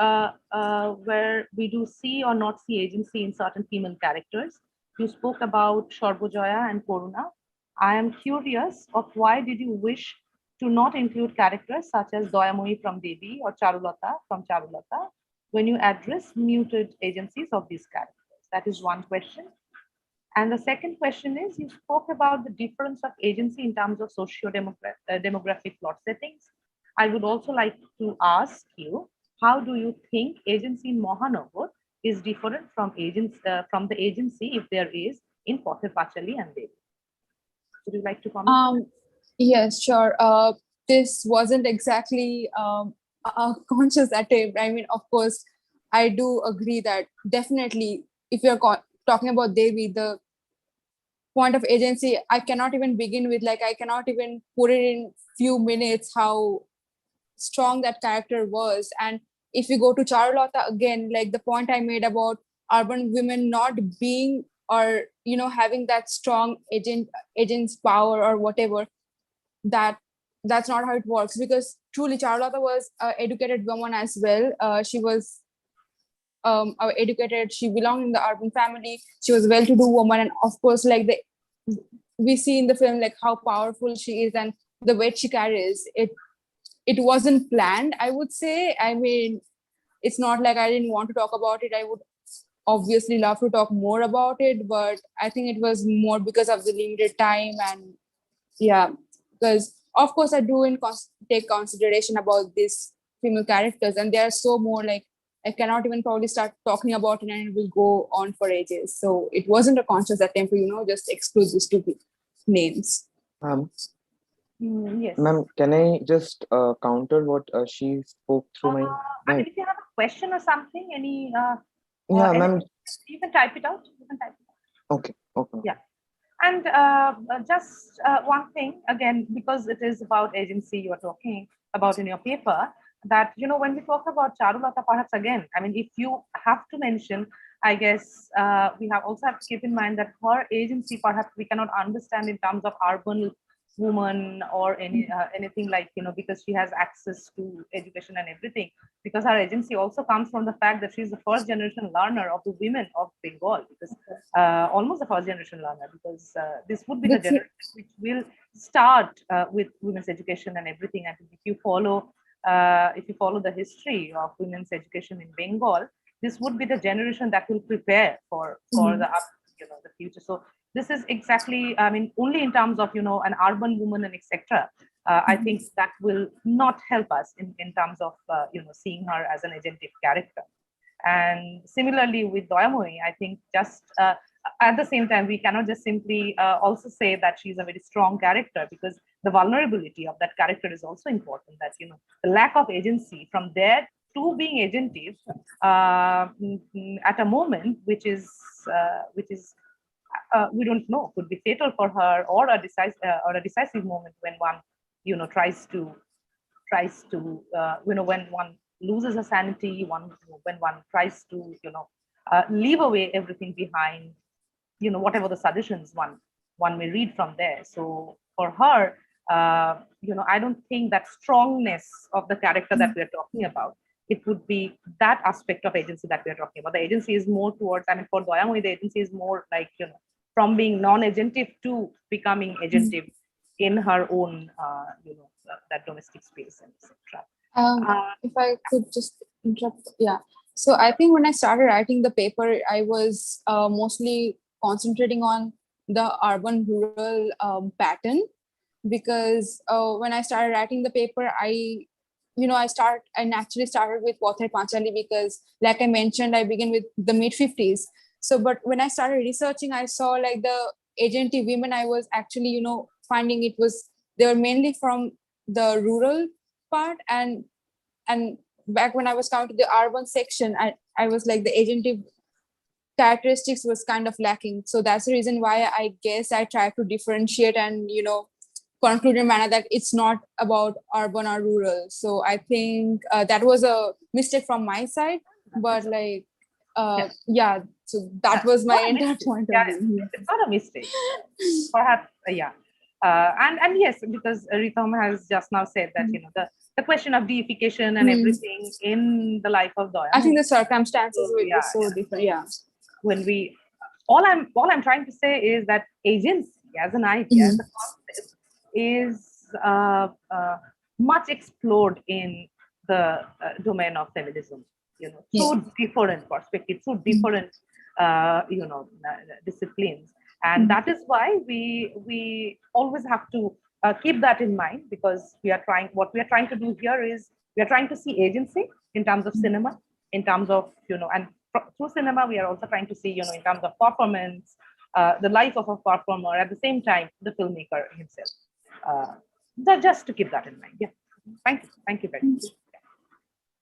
we do see or not see agency in certain female characters. You spoke about Shotoborshe and Karuna. I am curious of why did you wish to not include characters such as Dayamoyi from Devi or Charulata from Charulata when you address muted agencies of these characters? That is one question. And the second question is, you spoke about the difference of agency in terms of socio-demographic plot settings. I would also like to ask you, how do you think agency in Mahanagar is different from the agency, if there is, in Pather Panchali and Devi? Would you like to comment? Yes, sure. This wasn't exactly a conscious attempt. Of course, I do agree that definitely, if you're talking about Devi, the point of agency, I cannot even begin with, I cannot even put it in few minutes how strong that character was. And if you go to Charulata again, the point I made about urban women not being, or having that strong agent's power or whatever. That's not how it works, because truly Charlotta was an educated woman as well. She was educated, she belonged in the urban family, she was a well-to-do woman, and of course, like we see in the film like how powerful she is and the weight she carries. It wasn't planned, I would say. I mean, it's not like I didn't want to talk about it. I would obviously love to talk more about it, but I think it was more because of the limited time. And yeah, because of course I do take consideration about these female characters, and there are so more, like I cannot even probably start talking about it and it will go on for ages. So it wasn't a conscious attempt to just exclude these two names. Yes. Ma'am, can I just counter what she spoke through my I mean, if you have a question or something, any yeah, ma'am. You can type it out. Okay. Yeah. And just one thing, again, because it is about agency you are talking about in your paper, that, when we talk about Charulata, perhaps again, I mean, if you have to mention, I guess we also have to keep in mind that her agency, perhaps we cannot understand in terms of urban woman or anything like, because she has access to education and everything, because her agency also comes from the fact that she's the first generation learner of the women of Bengal, because almost the first generation learner, because this would be the generation which will start with women's education and everything. And if you follow the history of women's education in Bengal, this would be the generation that will prepare for the future. So this is exactly, I mean, only in terms of, an urban woman and etc. I think that will not help us in terms of, seeing her as an agentic character. And similarly with Doyamoy, I think just at the same time, we cannot just simply also say that she's a very strong character, because the vulnerability of that character is also important, that, the lack of agency from there to being agentive at a moment which is we don't know, could be fatal for her, or a decisive moment when one tries to when one loses her sanity, when one tries to leave away everything behind, whatever the suggestions one may read from there. So for her, I don't think that strongness of the character that we're talking about, it would be that aspect of agency that we're talking about. The agency is more towards, I mean, for Doyamoy, the agency is more like, from being non-agentive to becoming agentive in her own, that domestic space, and etc. If I could just interrupt, yeah. So I think when I started writing the paper, I was mostly concentrating on the urban-rural pattern, because when I started writing the paper, I naturally started with Pothai Panchali, because like I mentioned, I began with the mid-50s. So, but when I started researching, I saw like the agentive women, I was actually, finding they were mainly from the rural part, and back when I was coming to the urban section, I was like, the agentive characteristics was kind of lacking. So that's the reason why I guess I tried to differentiate and, conclude in a manner that it's not about urban or rural. So I think that was a mistake from my side, but like, yeah, so that was my entire point of view. It's not a mistake. Perhaps, yeah. And yes, because Ritam has just now said that, the question of deification and everything in the life of Doya. I think the circumstances will be so different. Yeah. When all I'm trying to say is that agency as an idea, as a concept, is much explored in the domain of feminism. So different perspectives, so different, disciplines, and that is why we always have to keep that in mind, because what we are trying to do here is we are trying to see agency in terms of cinema, in terms of and through cinema we are also trying to see in terms of performance, the life of a performer, at the same time the filmmaker himself. Just to keep that in mind. Yeah, thank you very much.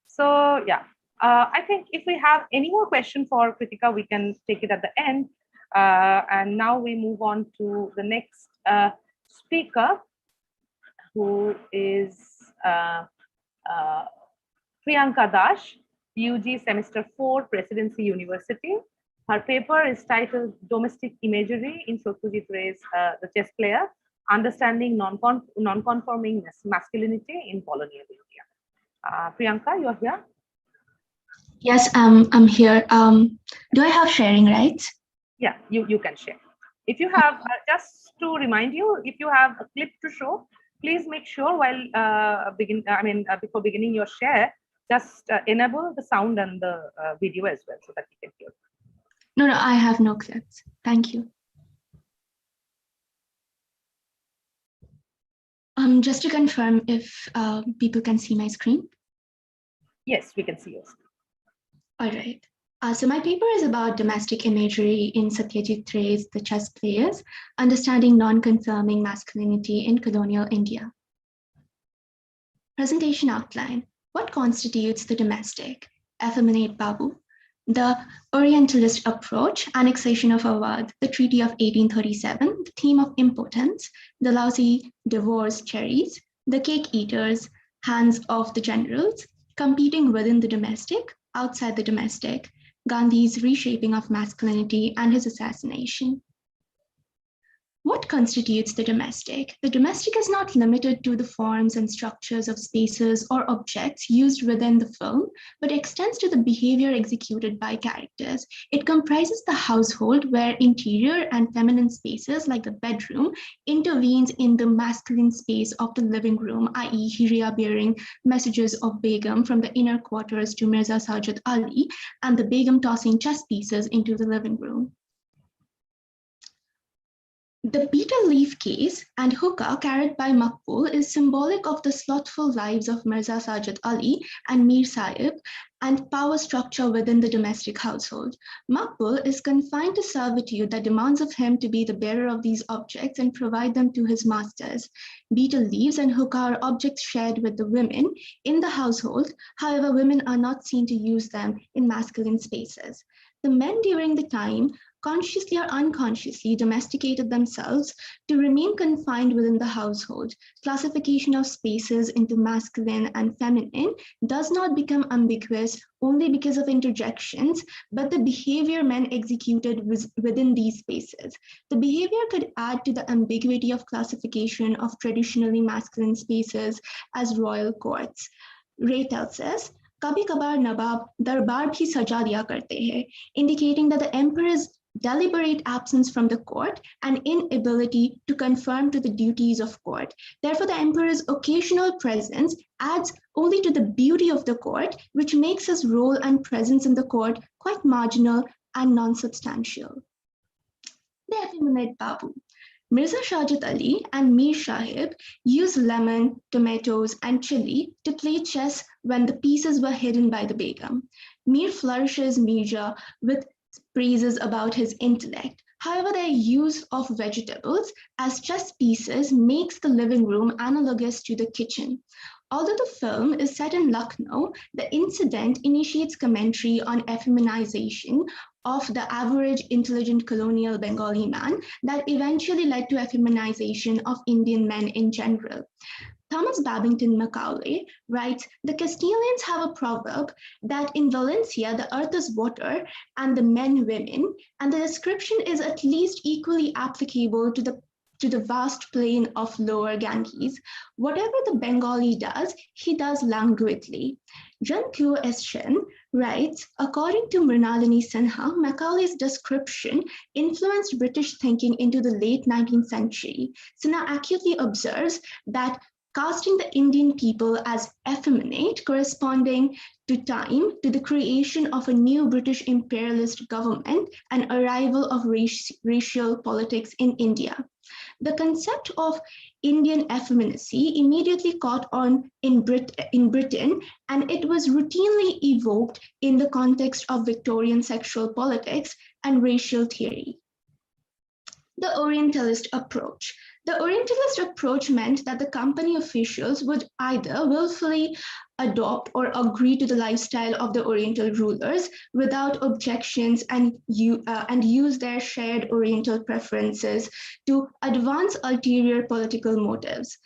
So yeah, I think if we have any more question for Kritika, we can take it at the end. And now we move on to the next speaker, who is Priyanka Dash, UG Semester 4, Presidency University. Her paper is titled Domestic Imagery in Satyajit Ray's The Chess Player, Understanding Non-Conforming Masculinity in Colonial India. Priyanka, you are here? Yes, I'm here. Do I have sharing rights? Yeah, you can share. If you have, just to remind you, if you have a clip to show, please make sure while before beginning your share, just enable the sound and the video as well so that you can hear. No, I have no clips. Thank you. Just to confirm if people can see my screen. Yes, we can see yours. All right. So my paper is about domestic imagery in Satyajit Ray's The Chess Players, Understanding Non-Conforming Masculinity in Colonial India. Presentation outline. What constitutes the domestic? Effeminate Babu. The Orientalist approach, annexation of Awadh, the Treaty of 1837, the theme of impotence, the lousy divorce cherries, the cake eaters, hands of the generals, competing within the domestic, outside the domestic, Gandhi's reshaping of masculinity and his assassination. What constitutes the domestic? The domestic is not limited to the forms and structures of spaces or objects used within the film, but extends to the behavior executed by characters. It comprises the household where interior and feminine spaces like the bedroom intervenes in the masculine space of the living room, i.e. Hiriya bearing messages of Begum from the inner quarters to Mirza Sajid Ali, and the Begum tossing chess pieces into the living room. The betel leaf case and hookah carried by Maqbul is symbolic of the slothful lives of Mirza Sajid Ali and Mir Sahib and power structure within the domestic household. Maqbul is confined to servitude that demands of him to be the bearer of these objects and provide them to his masters. Betel leaves and hookah are objects shared with the women in the household. However, women are not seen to use them in masculine spaces. The men during the time consciously or unconsciously domesticated themselves to remain confined within the household. Classification of spaces into masculine and feminine does not become ambiguous only because of interjections, but the behavior men executed within these spaces. The behavior could add to the ambiguity of classification of traditionally masculine spaces as royal courts. Ray tells us, "Kabhi kabar Nawab darbar bhi saja diya karte hai," indicating that the emperor's deliberate absence from the court and inability to conform to the duties of court. Therefore, the emperor's occasional presence adds only to the beauty of the court, which makes his role and presence in the court quite marginal and non-substantial. The effeminate Babu. Mirza Sajid Ali and Mir Sahib used lemon, tomatoes, and chili to play chess when the pieces were hidden by the Begum. Mir flourishes Mirza with praises about his intellect. However, their use of vegetables as chess pieces makes the living room analogous to the kitchen. Although the film is set in Lucknow, the incident initiates commentary on effeminization of the average intelligent colonial Bengali man that eventually led to effeminization of Indian men in general. Thomas Babington Macaulay writes, "The Castilians have a proverb that in Valencia, the earth is water and the men women, and the description is at least equally applicable to the vast plain of lower Ganges. Whatever the Bengali does, he does languidly." Janku Eschen writes, "According to Mrinalini Sinha, Macaulay's description influenced British thinking into the late 19th century. Sinha accurately observes that casting the Indian people as effeminate corresponding to time to the creation of a new British imperialist government and arrival of racial politics in India. The concept of Indian effeminacy immediately caught on in Britain, and it was routinely evoked in the context of Victorian sexual politics and racial theory. The Orientalist approach. The Orientalist approach meant that the company officials would either willfully adopt or agree to the lifestyle of the Oriental rulers without objections and use their shared Oriental preferences to advance ulterior political motives.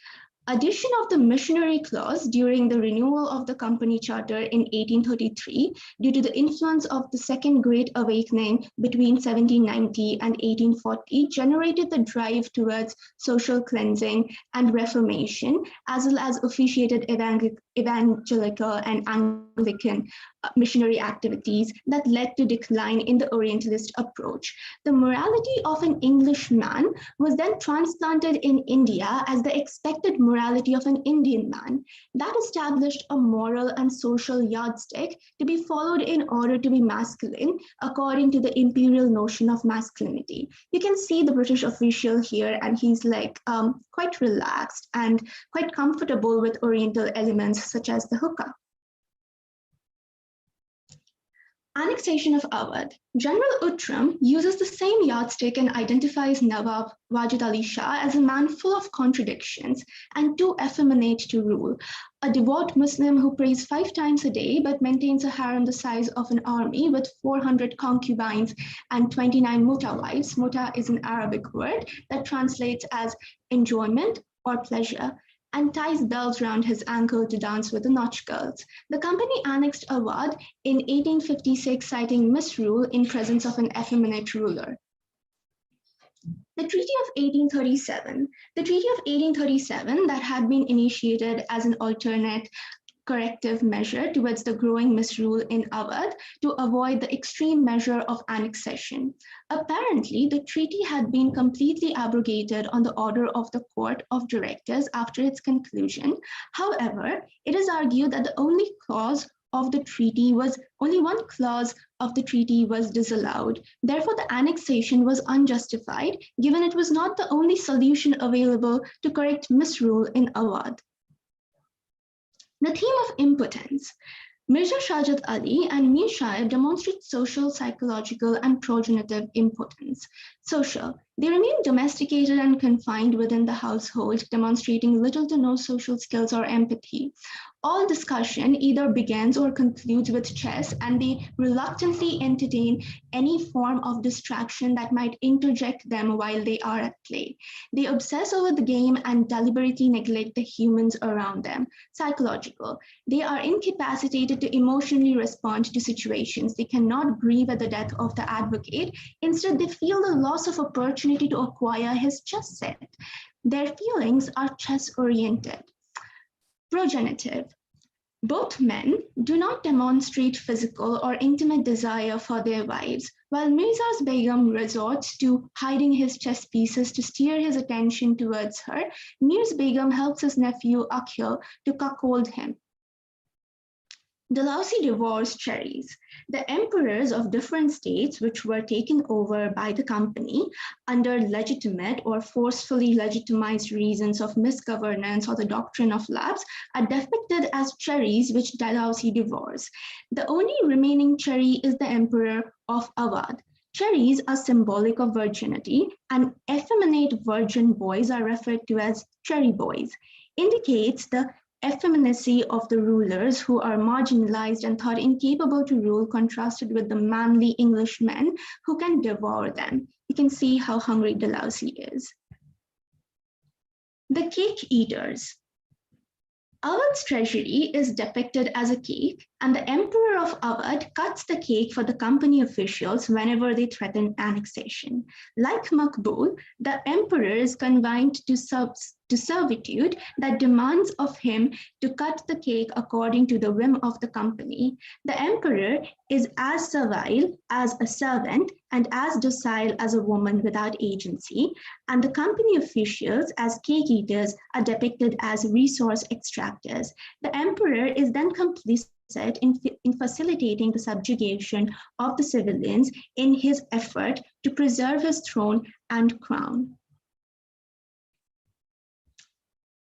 addition of the missionary clause during the renewal of the company charter in 1833 due to the influence of the Second Great Awakening between 1790 and 1840 generated the drive towards social cleansing and reformation, as well as officiated evangelical and Anglican missionary activities that led to decline in the Orientalist approach. The morality of an Englishman was then transplanted in India as the expected morality of an Indian man. That established a moral and social yardstick to be followed in order to be masculine, according to the imperial notion of masculinity. You can see the British official here, and he's like quite relaxed and quite comfortable with Oriental elements such as the hookah. Annexation of Awadh. General Utram uses the same yardstick and identifies Nawab Wajid Ali Shah as a man full of contradictions and too effeminate to rule. A devout Muslim who prays 5 times a day but maintains a harem the size of an army with 400 concubines and 29 muta wives. Muta is an Arabic word that translates as enjoyment or pleasure, and ties bells round his ankle to dance with the Notch girls. The company annexed Awadh in 1856, citing misrule in presence of an effeminate ruler. The Treaty of 1837. The Treaty of 1837 that had been initiated as an alternate corrective measure towards the growing misrule in Awadh to avoid the extreme measure of annexation. Apparently, the treaty had been completely abrogated on the order of the Court of Directors after its conclusion. However, it is argued that only one clause of the treaty was disallowed. Therefore, the annexation was unjustified, given it was not the only solution available to correct misrule in Awadh. The theme of impotence. Mirza Shajat Ali and Mir Shahib demonstrate social, psychological, and progenitive impotence. Social. They remain domesticated and confined within the household, demonstrating little to no social skills or empathy. All discussion either begins or concludes with chess, and they reluctantly entertain any form of distraction that might interject them while they are at play. They obsess over the game and deliberately neglect the humans around them. Psychological. They are incapacitated to emotionally respond to situations. They cannot grieve at the death of the advocate. Instead, they feel the loss of opportunity to acquire his chess set. Their feelings are chess-oriented. Progenitive. Both men do not demonstrate physical or intimate desire for their wives, while Mirza's Begum resorts to hiding his chess pieces to steer his attention towards her. Mir's Begum helps his nephew Akhil to cuckold him. Dalhousie divorced cherries. The emperors of different states which were taken over by the company under legitimate or forcefully legitimized reasons of misgovernance or the doctrine of lapse are depicted as cherries which Dalhousie divorced. The only remaining cherry is the emperor of Awadh. Cherries are symbolic of virginity, and effeminate virgin boys are referred to as cherry boys. Indicates the effeminacy of the rulers who are marginalized and thought incapable to rule, contrasted with the manly English men who can devour them. You can see how hungry Dalhousie is. The cake eaters. Awadh's treasury is depicted as a cake, and the emperor of Awadh cuts the cake for the company officials whenever they threaten annexation. Like Maqbul, the emperor is confined to servitude that demands of him to cut the cake according to the whim of the company. The emperor is as servile as a servant and as docile as a woman without agency, and the company officials as cake eaters are depicted as resource extractors. The emperor is then complicit in facilitating the subjugation of the civilians in his effort to preserve his throne and crown.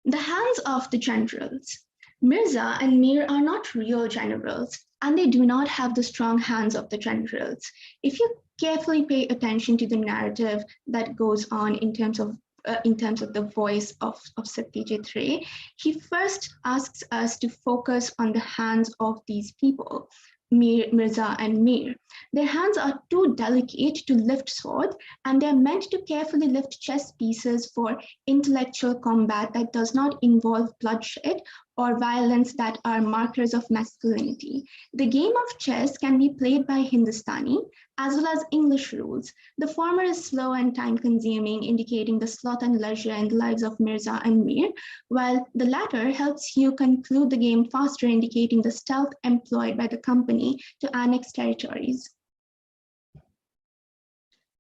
The hands of the generals. Mirza and Mir are not real generals, and they do not have the strong hands of the generals. If you carefully pay attention to the narrative that goes on in terms of the voice of Satyajit Ray, he first asks us to focus on the hands of these people. Mirza and Mir. Their hands are too delicate to lift sword, and they're meant to carefully lift chess pieces for intellectual combat that does not involve bloodshed or violence that are markers of masculinity. The game of chess can be played by Hindustani as well as English rules. The former is slow and time-consuming, indicating the sloth and leisure in the lives of Mirza and Mir, while the latter helps you conclude the game faster, indicating the stealth employed by the company to annex territories.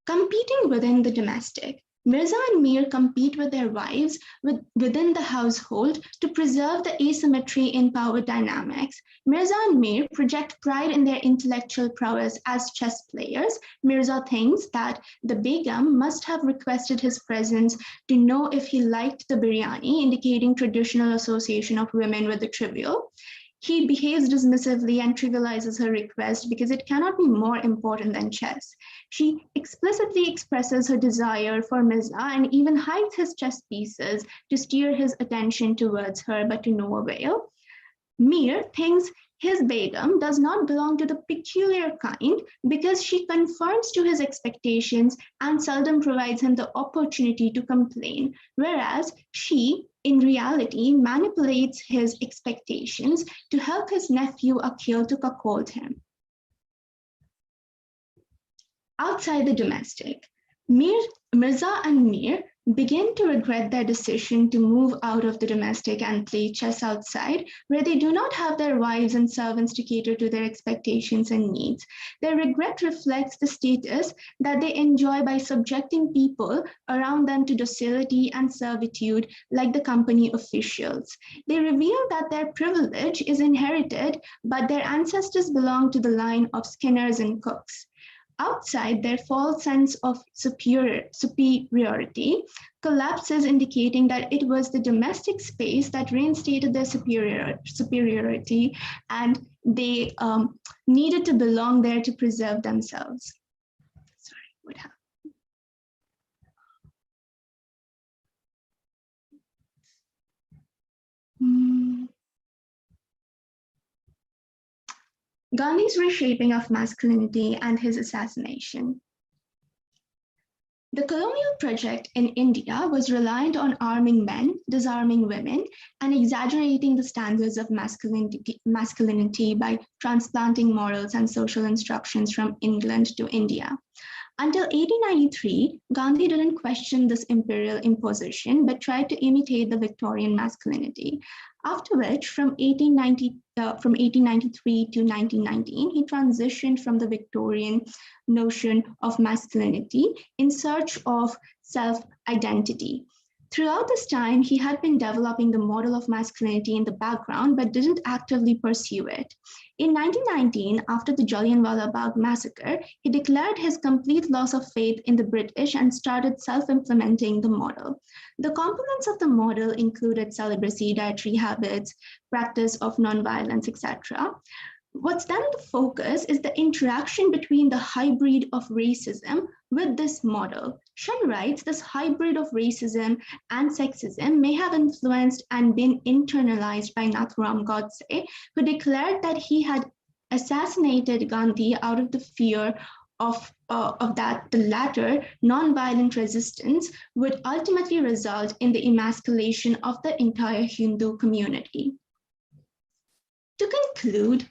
Competing within the domestic. Mirza and Mir compete with their wives within the household to preserve the asymmetry in power dynamics. Mirza and Mir project pride in their intellectual prowess as chess players. Mirza thinks that the Begum must have requested his presence to know if he liked the biryani, indicating traditional association of women with the trivial. He behaves dismissively and trivializes her request because it cannot be more important than chess. She explicitly expresses her desire for Mirza and even hides his chess pieces to steer his attention towards her, but to no avail. Mir thinks his Begum does not belong to the peculiar kind because she conforms to his expectations and seldom provides him the opportunity to complain, whereas she, in reality, manipulates his expectations to help his nephew Akhil to cuckold him. Outside the domestic, Mirza and Mir begin to regret their decision to move out of the domestic and play chess outside, where they do not have their wives and servants to cater to their expectations and needs. Their regret reflects the status that they enjoy by subjecting people around them to docility and servitude like the company officials. They reveal that their privilege is inherited, but their ancestors belong to the line of skinners and cooks. Outside, their false sense of superiority collapses, indicating that it was the domestic space that reinstated their superiority, and they needed to belong there to preserve themselves. Sorry, what happened? Gandhi's reshaping of masculinity and his assassination. The colonial project in India was reliant on arming men, disarming women, and exaggerating the standards of masculinity by transplanting morals and social instructions from England to India. Until 1893, Gandhi didn't question this imperial imposition, but tried to imitate the Victorian masculinity. After which, from 1893 to 1919, he transitioned from the Victorian notion of masculinity in search of self-identity. Throughout this time, he had been developing the model of masculinity in the background, but didn't actively pursue it. In 1919, after the Jallianwala Bagh massacre, he declared his complete loss of faith in the British and started self-implementing the model. The components of the model included celibacy, dietary habits, practice of nonviolence, etc. What's then the focus is the interaction between the hybrid of racism with this model. Shen writes, this hybrid of racism and sexism may have influenced and been internalized by Nathuram Godse, who declared that he had assassinated Gandhi out of the fear of that the latter nonviolent resistance would ultimately result in the emasculation of the entire Hindu community. To conclude,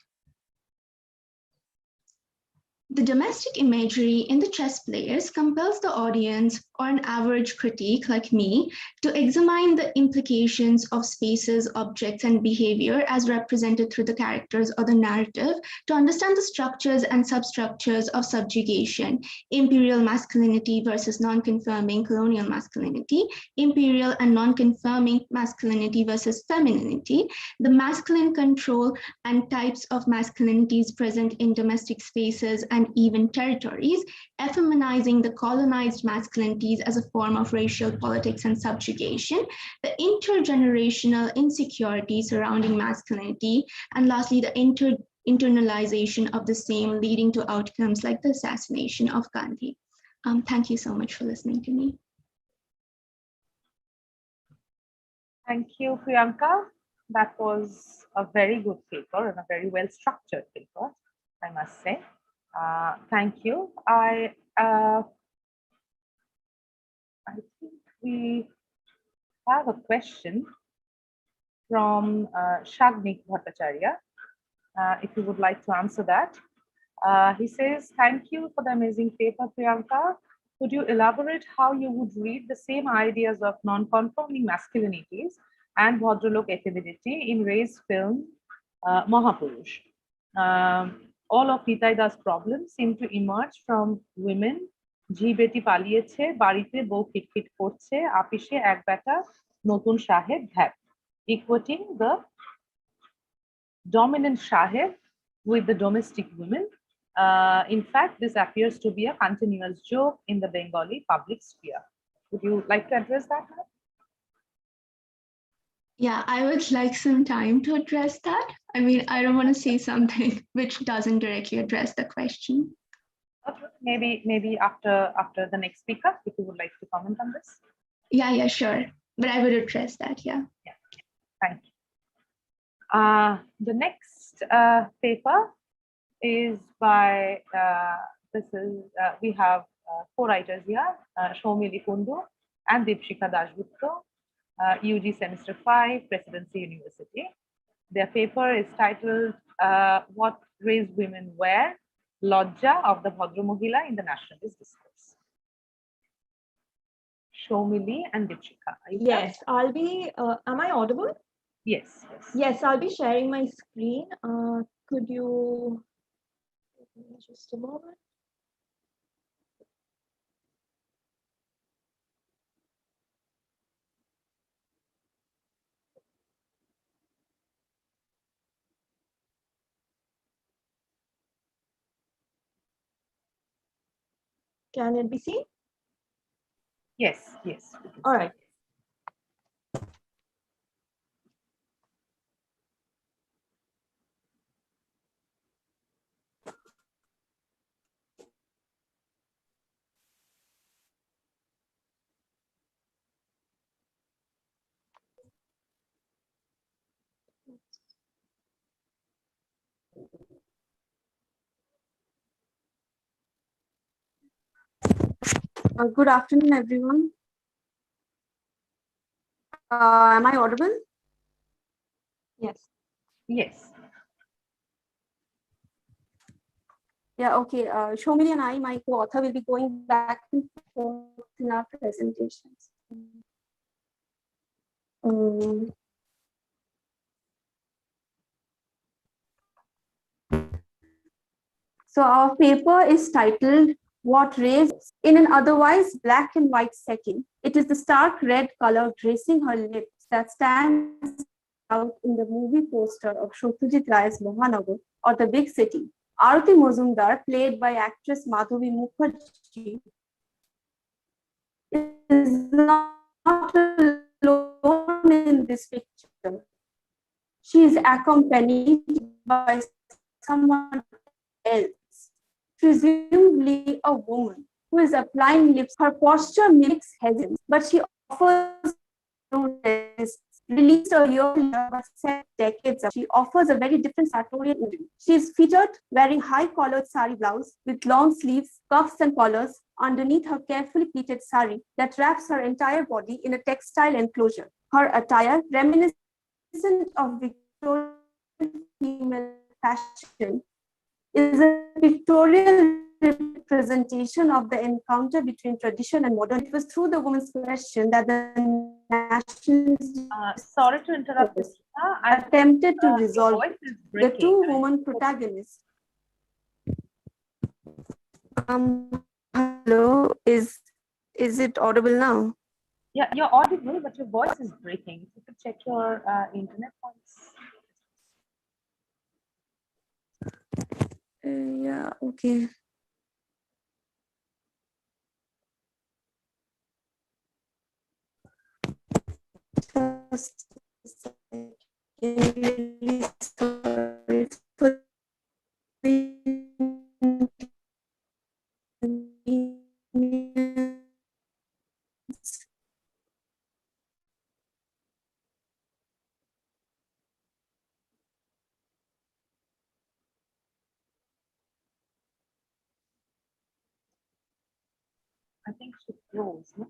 the domestic imagery in the chess players compels the audience, or an average critique like me, to examine the implications of spaces, objects, and behavior as represented through the characters or the narrative to understand the structures and substructures of subjugation, imperial masculinity versus non-conforming colonial masculinity, imperial and non-conforming masculinity versus femininity, the masculine control and types of masculinities present in domestic spaces and even territories, effeminizing the colonized masculinities as a form of racial politics and subjugation, the intergenerational insecurity surrounding masculinity, and lastly, the internalization of the same, leading to outcomes like the assassination of Gandhi. Thank you so much for listening to me. Thank you, Priyanka. That was a very good paper and a very well structured paper. must say. Thank you. I think we have a question from Shagnik Bhattacharya. If you would like to answer that. He says, thank you for the amazing paper, Priyanka. Could you elaborate how you would read the same ideas of non-conforming masculinities and Bhadralok effeminacy in Ray's film Mahapurush? All of Nitai Das' problems seem to emerge from women. ঝি বেটি পালিয়েছে, বাড়িতে বউ খিটখিট করছে, আপিসে এক বেটা নতুন সাহেব ধ্যাত, equating the dominant Shaheb with the domestic women. In fact, this appears to be a continuous joke in the Bengali public sphere. Would you like to address that? Yeah, I would like some time to address that. I mean, I don't want to say something which doesn't directly address the question. Okay, maybe after the next speaker, if you would like to comment on this. Yeah, sure. But I would address that, yeah. Thank you. The next paper is by, we have four writers here, Shoumili Kundu and Deepshikha Dasgupta, UG Semester 5, Presidency University. Their paper is titled, What Raised Women Wear, Lodja of the Bhadra Mohila in the Nationalist Discourse. Shoumili and Deepshikha. Yes, I'll be, am I audible? Yes. Yes, I'll be sharing my screen. Could you, just a moment. Can it be seen? Yes. All right. Good afternoon, everyone. Am I audible? Yes. Yeah, okay. Shoumili and I, my co-author, will be going back and forth in our presentations. So our paper is titled What Raised in an otherwise black and white setting. It is the stark red color gracing her lips that stands out in the movie poster of Satyajit Ray's Mohanagar or The Big City. Aarti Mazumdar, played by actress Madhavi Mukherjee, is not alone in this picture. She is accompanied by someone else, presumably a woman, who is applying lips. Her posture mimics hesitance, but she offers no resistance. Released a year later, but set decades ago, she offers a very different sartorial image. She is featured wearing high-collared sari blouse with long sleeves, cuffs and collars underneath her carefully pleated sari that wraps her entire body in a textile enclosure. Her attire, reminiscent of Victorian female fashion, is a pictorial representation of the encounter between tradition and modern. It was through the woman's question that the nationalists sorry to interrupt, attempted to resolve the two women protagonists. Hello, is it audible now? Yeah, you're audible, but your voice is breaking. If you could check your internet once. Yeah, okay. Just a second. Really sorry for the inconvenience. I think she froze. No?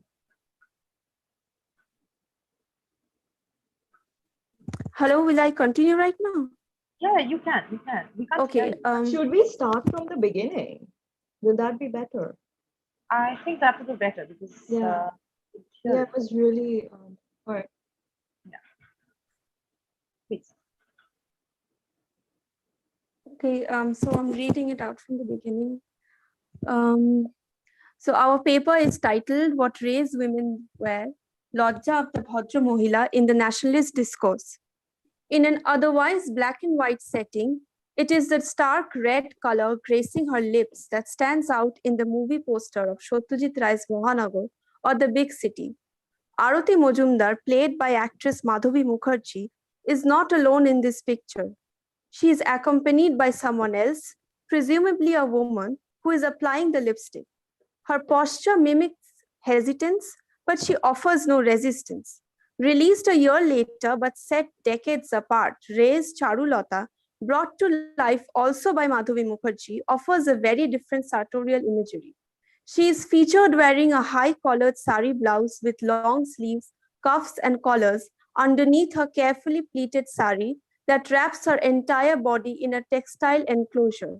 Hello, will I continue right now? Yeah, you can. You can. We can't hear Okay. you. Should we start from the beginning? Will that be better? I think that would be better because Yeah, it was really all right. Yeah. Please. Okay, so I'm reading it out from the beginning. So our paper is titled What Race Women Wear, Lodja of the Bhadra Mohila in the Nationalist Discourse. In an otherwise black and white setting, it is the stark red color gracing her lips that stands out in the movie poster of Satyajit Ray's Mohanagar or The Big City. Arati Mojumdar, played by actress Madhavi Mukherjee, is not alone in this picture. She is accompanied by someone else, presumably a woman, who is applying the lipstick. Her posture mimics hesitance, but she offers no resistance. Released a year later, but set decades apart, Ray's Charulata, brought to life also by Madhavi Mukherjee, offers a very different sartorial imagery. She is featured wearing a high-collared sari blouse with long sleeves, cuffs and collars underneath her carefully pleated sari that wraps her entire body in a textile enclosure.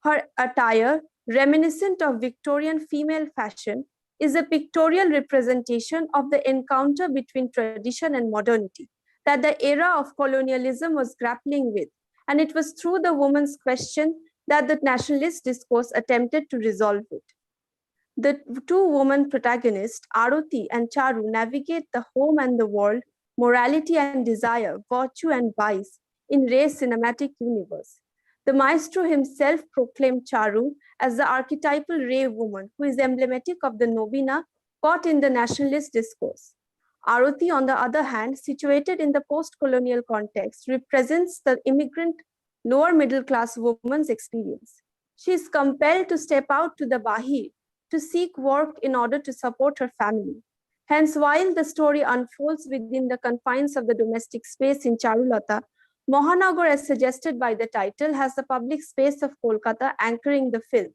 Her attire, reminiscent of Victorian female fashion, is a pictorial representation of the encounter between tradition and modernity that the era of colonialism was grappling with, and it was through the woman's question that the nationalist discourse attempted to resolve it. The two women protagonists, Arati and Charu, navigate the home and the world, morality and desire, virtue and vice in Ray's cinematic universe. The maestro himself proclaimed Charu as the archetypal Ray woman who is emblematic of the Nobina caught in the nationalist discourse. Arati, on the other hand, situated in the post-colonial context, represents the immigrant lower middle class woman's experience. She is compelled to step out to the Bahir to seek work in order to support her family. Hence, while the story unfolds within the confines of the domestic space in Charulata, Mohanagar, as suggested by the title, has the public space of Kolkata anchoring the film.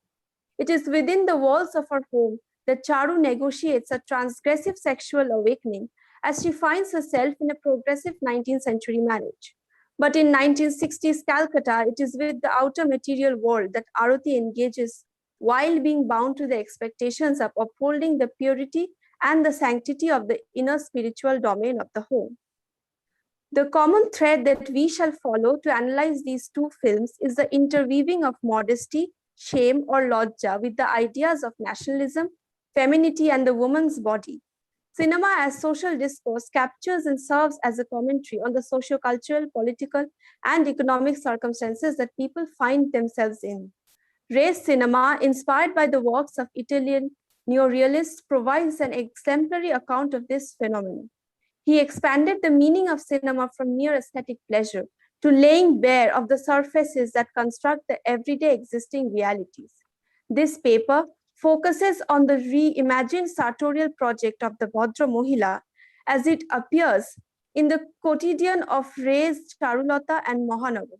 It is within the walls of her home that Charu negotiates a transgressive sexual awakening as she finds herself in a progressive 19th century marriage. But in 1960s Calcutta, it is with the outer material world that Arati engages while being bound to the expectations of upholding the purity and the sanctity of the inner spiritual domain of the home. The common thread that we shall follow to analyze these two films is the interweaving of modesty, shame, or lodja with the ideas of nationalism, femininity, and the woman's body. Cinema as social discourse captures and serves as a commentary on the socio-cultural, political, and economic circumstances that people find themselves in. Ray's cinema, inspired by the works of Italian neorealists, provides an exemplary account of this phenomenon. He expanded the meaning of cinema from mere aesthetic pleasure to laying bare of the surfaces that construct the everyday existing realities. This paper focuses on the reimagined sartorial project of the Bhadra Mohila as it appears in the quotidian of Ray's Charulata and Mohanagar.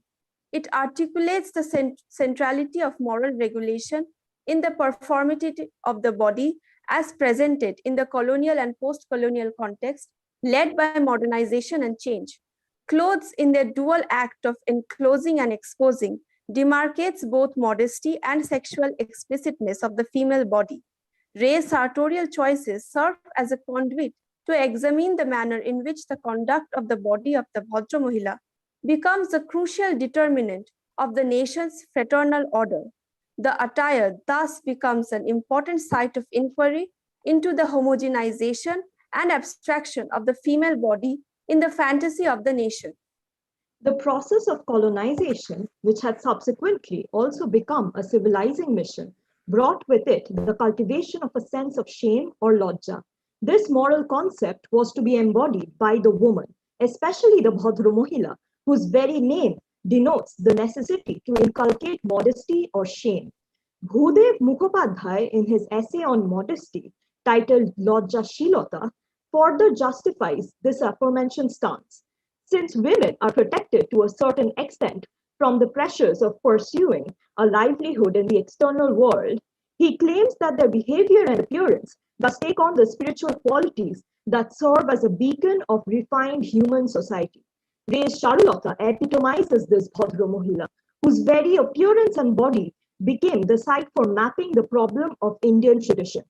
It articulates the centrality of moral regulation in the performativity of the body as presented in the colonial and post-colonial context, led by modernization and change. Clothes in their dual act of enclosing and exposing demarcates both modesty and sexual explicitness of the female body. Ray's sartorial choices serve as a conduit to examine the manner in which the conduct of the body of the Bhadra Mohila becomes the crucial determinant of the nation's fraternal order. The attire thus becomes an important site of inquiry into the homogenization and abstraction of the female body in the fantasy of the nation. The process of colonization, which had subsequently also become a civilizing mission, brought with it the cultivation of a sense of shame or lodja. This moral concept was to be embodied by the woman, especially the Bhadra Mohila, whose very name denotes the necessity to inculcate modesty or shame. Bhudev Mukhopadhyay, in his essay on modesty, titled Lodja Shilota, further justifies this aforementioned stance. Since women are protected to a certain extent from the pressures of pursuing a livelihood in the external world, he claims that their behavior and appearance thus take on the spiritual qualities that serve as a beacon of refined human society. Ray's Charulata epitomizes this Bhadra Mohila, whose very appearance and body became the site for mapping the problem of Indian tradition.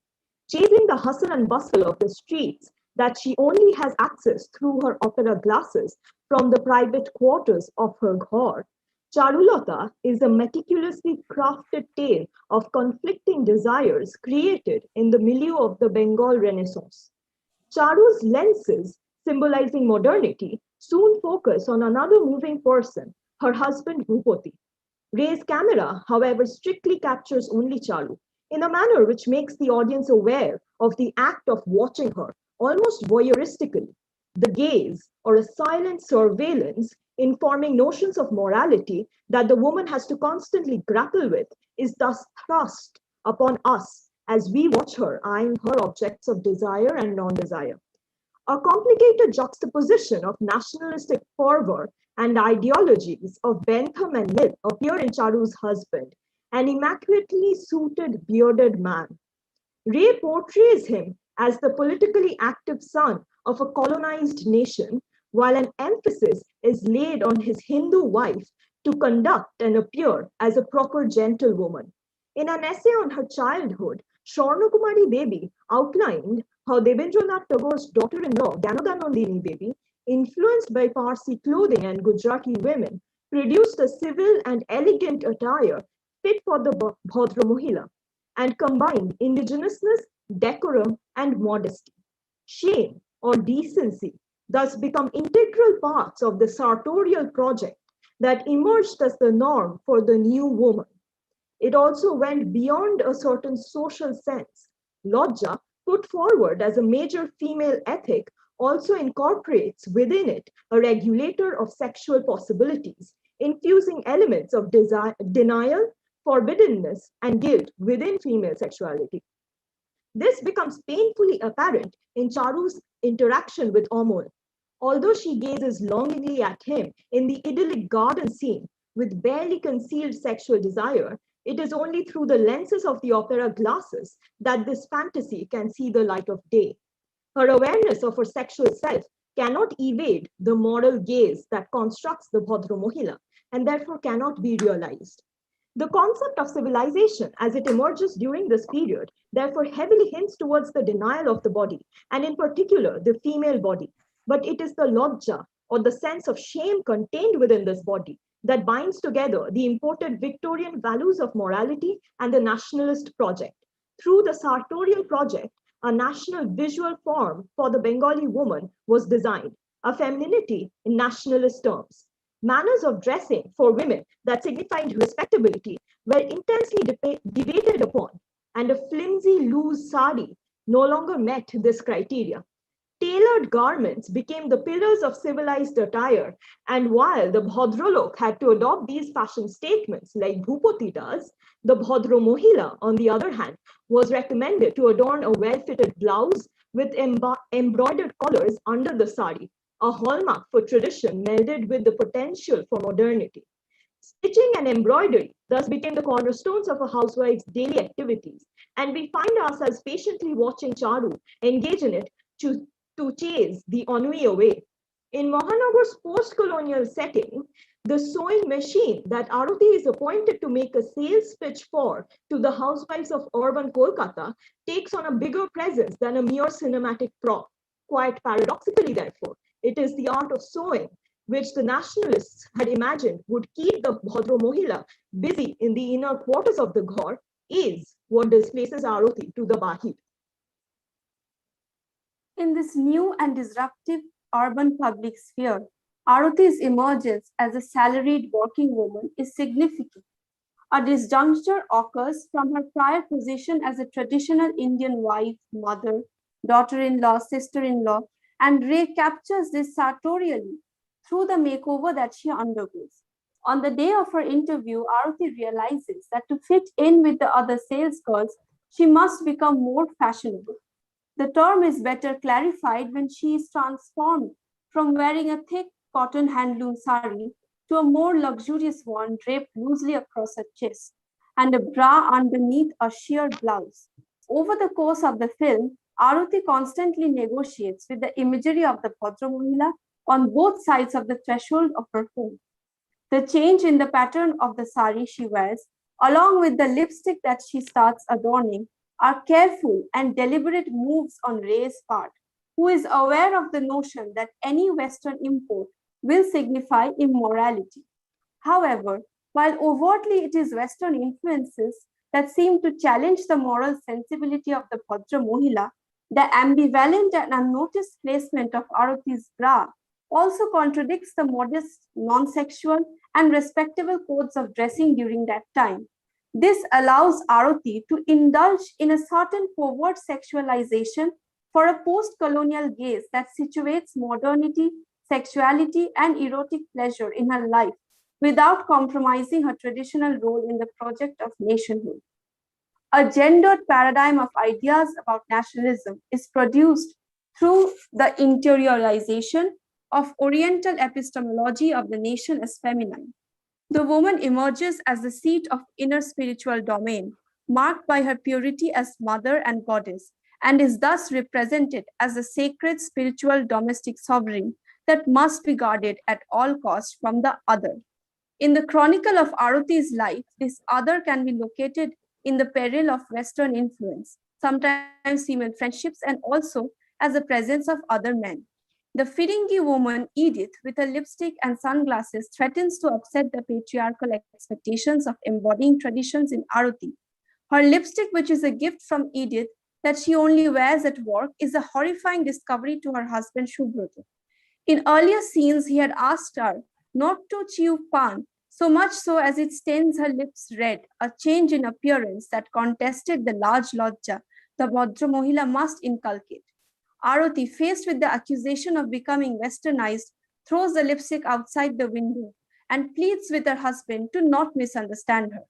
Chasing the hustle and bustle of the streets that she only has access through her opera glasses from the private quarters of her ghar, Charulata is a meticulously crafted tale of conflicting desires created in the milieu of the Bengal Renaissance. Charu's lenses, symbolizing modernity, soon focus on another moving person, her husband Bhupati. Ray's camera, however, strictly captures only Charu, in a manner which makes the audience aware of the act of watching her, almost voyeuristically. The gaze, or a silent surveillance, informing notions of morality that the woman has to constantly grapple with, is thus thrust upon us as we watch her eyeing her objects of desire and non-desire. A complicated juxtaposition of nationalistic fervor and ideologies of Bentham and Mill appear in Charu's husband, an immaculately suited bearded man. Ray portrays him as the politically active son of a colonized nation, while an emphasis is laid on his Hindu wife to conduct and appear as a proper gentlewoman. In an essay on her childhood, Swarnakumari Devi outlined how Debendranath Tagore's daughter-in-law, Ganodanandini Devi, influenced by Parsi clothing and Gujarati women, produced a civil and elegant attire fit for the Bhadra Mohila and combined indigenousness, decorum, and modesty. Shame or decency thus become integral parts of the sartorial project that emerged as the norm for the new woman. It also went beyond a certain social sense. Lodja, put forward as a major female ethic, also incorporates within it a regulator of sexual possibilities, infusing elements of denial, forbiddenness, and guilt within female sexuality. This becomes painfully apparent in Charu's interaction with Amol. Although she gazes longingly at him in the idyllic garden scene with barely concealed sexual desire, it is only through the lenses of the opera glasses that this fantasy can see the light of day. Her awareness of her sexual self cannot evade the moral gaze that constructs the Bhadra Mohila and therefore cannot be realized. The concept of civilization as it emerges during this period therefore heavily hints towards the denial of the body, and in particular the female body. But it is the lodja, or the sense of shame contained within this body, that binds together the imported Victorian values of morality and the nationalist project. Through the sartorial project, a national visual form for the Bengali woman was designed, a femininity in nationalist terms. Manners of dressing for women that signified respectability were intensely debated upon, and a flimsy, loose sari no longer met this criteria. Tailored garments became the pillars of civilized attire, and while the Bhadralok had to adopt these fashion statements like Bhupati does, the Bhadra Mohila, on the other hand, was recommended to adorn a well-fitted blouse with embroidered collars under the sari, a hallmark for tradition melded with the potential for modernity. Stitching and embroidery thus became the cornerstones of a housewife's daily activities, and we find ourselves patiently watching Charu engage in it to chase the ennui away. In Mahanagar's post-colonial setting, the sewing machine that Aruti is appointed to make a sales pitch for to the housewives of urban Kolkata takes on a bigger presence than a mere cinematic prop. Quite paradoxically, therefore, it is the art of sewing which the nationalists had imagined would keep the Bhadra Mohila busy in the inner quarters of the ghar is what displaces Aruti to the Bahir. In this new and disruptive urban public sphere, Aruti's emergence as a salaried working woman is significant. A disjuncture occurs from her prior position as a traditional Indian wife, mother, daughter-in-law, sister-in-law, and Ray captures this sartorially through the makeover that she undergoes. On the day of her interview, Aruti realizes that to fit in with the other sales girls, she must become more fashionable. The term is better clarified when she is transformed from wearing a thick cotton handloom sari to a more luxurious one draped loosely across her chest and a bra underneath a sheer blouse. over the course of the film, Aruti constantly negotiates with the imagery of the Bhadra Mohila on both sides of the threshold of her home. The change in the pattern of the sari she wears, along with the lipstick that she starts adorning, are careful and deliberate moves on Ray's part, who is aware of the notion that any Western import will signify immorality. However, while overtly it is Western influences that seem to challenge the moral sensibility of the Bhadra Mohila, the ambivalent and unnoticed placement of Aruti's bra also contradicts the modest, non-sexual, and respectable codes of dressing during that time. This allows Aruti to indulge in a certain covert sexualization for a post-colonial gaze that situates modernity, sexuality, and erotic pleasure in her life without compromising her traditional role in the project of nationhood. A gendered paradigm of ideas about nationalism is produced through the interiorization of Oriental epistemology of the nation as feminine. The woman emerges as the seat of inner spiritual domain, marked by her purity as mother and goddess, and is thus represented as a sacred spiritual domestic sovereign that must be guarded at all costs from the other. In the chronicle of Aruti's life, this other can be located in the peril of Western influence, sometimes female friendships, and also as the presence of other men. The Firingi woman, Edith, with her lipstick and sunglasses, threatens to upset the patriarchal expectations of embodying traditions in Aruti. Her lipstick, which is a gift from Edith that she only wears at work, is a horrifying discovery to her husband Shubroto. In earlier scenes, he had asked her not to chew pan, so much so as it stains her lips red, a change in appearance that contested the large lodja the Bhadra Mohila must inculcate. Aruti, faced with the accusation of becoming westernized, throws the lipstick outside the window and pleads with her husband to not misunderstand her.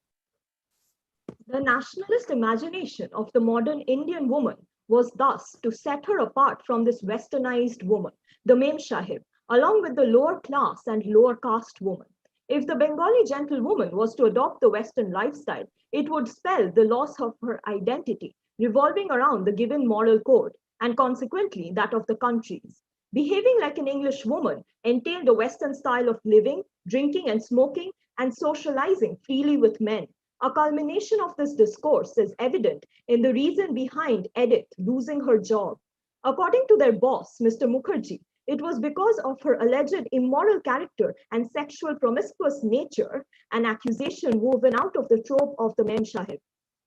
The nationalist imagination of the modern Indian woman was thus to set her apart from this westernized woman, the Mem Sahib, along with the lower class and lower caste woman. If the Bengali gentlewoman was to adopt the Western lifestyle, it would spell the loss of her identity, revolving around the given moral code, and consequently that of the country's. Behaving like an English woman entailed a Western style of living, drinking and smoking, and socializing freely with men. A culmination of this discourse is evident in the reason behind Edith losing her job. According to their boss, Mr. Mukherjee, it was because of her alleged immoral character and sexual promiscuous nature, an accusation woven out of the trope of the Mem Sahib.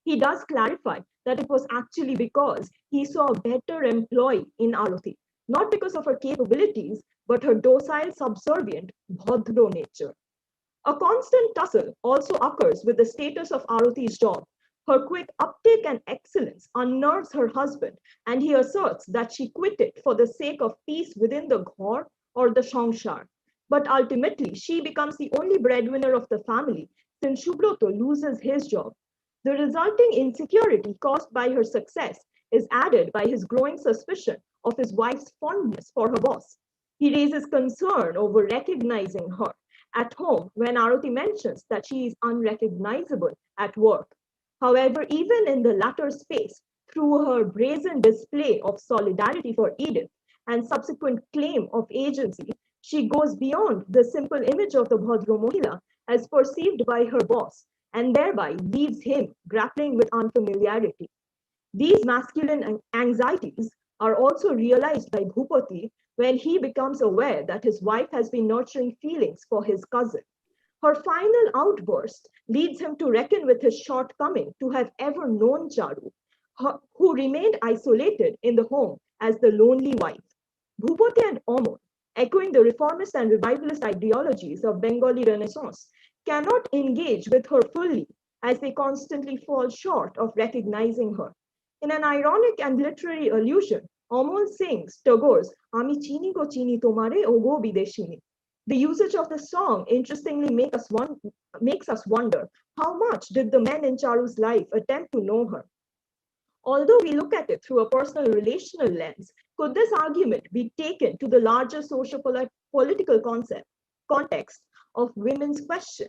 He does clarify that it was actually because he saw a better employee in Aruti, not because of her capabilities, but her docile, subservient, bhodro nature. A constant tussle also occurs with the status of Aruti's job. Her quick uptake and excellence unnerves her husband, and he asserts that she quit it for the sake of peace within the ghor or the shangshar. But ultimately, she becomes the only breadwinner of the family since Shubroto loses his job. The resulting insecurity caused by her success is added by his growing suspicion of his wife's fondness for her boss. He raises concern over recognizing her at home when Aruti mentions that she is unrecognizable at work. However, even in the latter space, through her brazen display of solidarity for Edith and subsequent claim of agency, she goes beyond the simple image of the Bhadra Mohila as perceived by her boss and thereby leaves him grappling with unfamiliarity. These masculine anxieties are also realized by Bhupati when he becomes aware that his wife has been nurturing feelings for his cousin. Her final outburst leads him to reckon with his shortcoming to have ever known Charu, who remained isolated in the home as the lonely wife. Bhupati and Omon, echoing the reformist and revivalist ideologies of Bengali Renaissance, cannot engage with her fully as they constantly fall short of recognizing her. In an ironic and literary allusion, Omon sings Tagore's Ami chini go chini tomare ogo bideshini. The usage of the song interestingly makes us wonder how much did the men in Charu's life attempt to know her. Although we look at it through a personal relational lens, could this argument be taken to the larger socio-political context of women's question?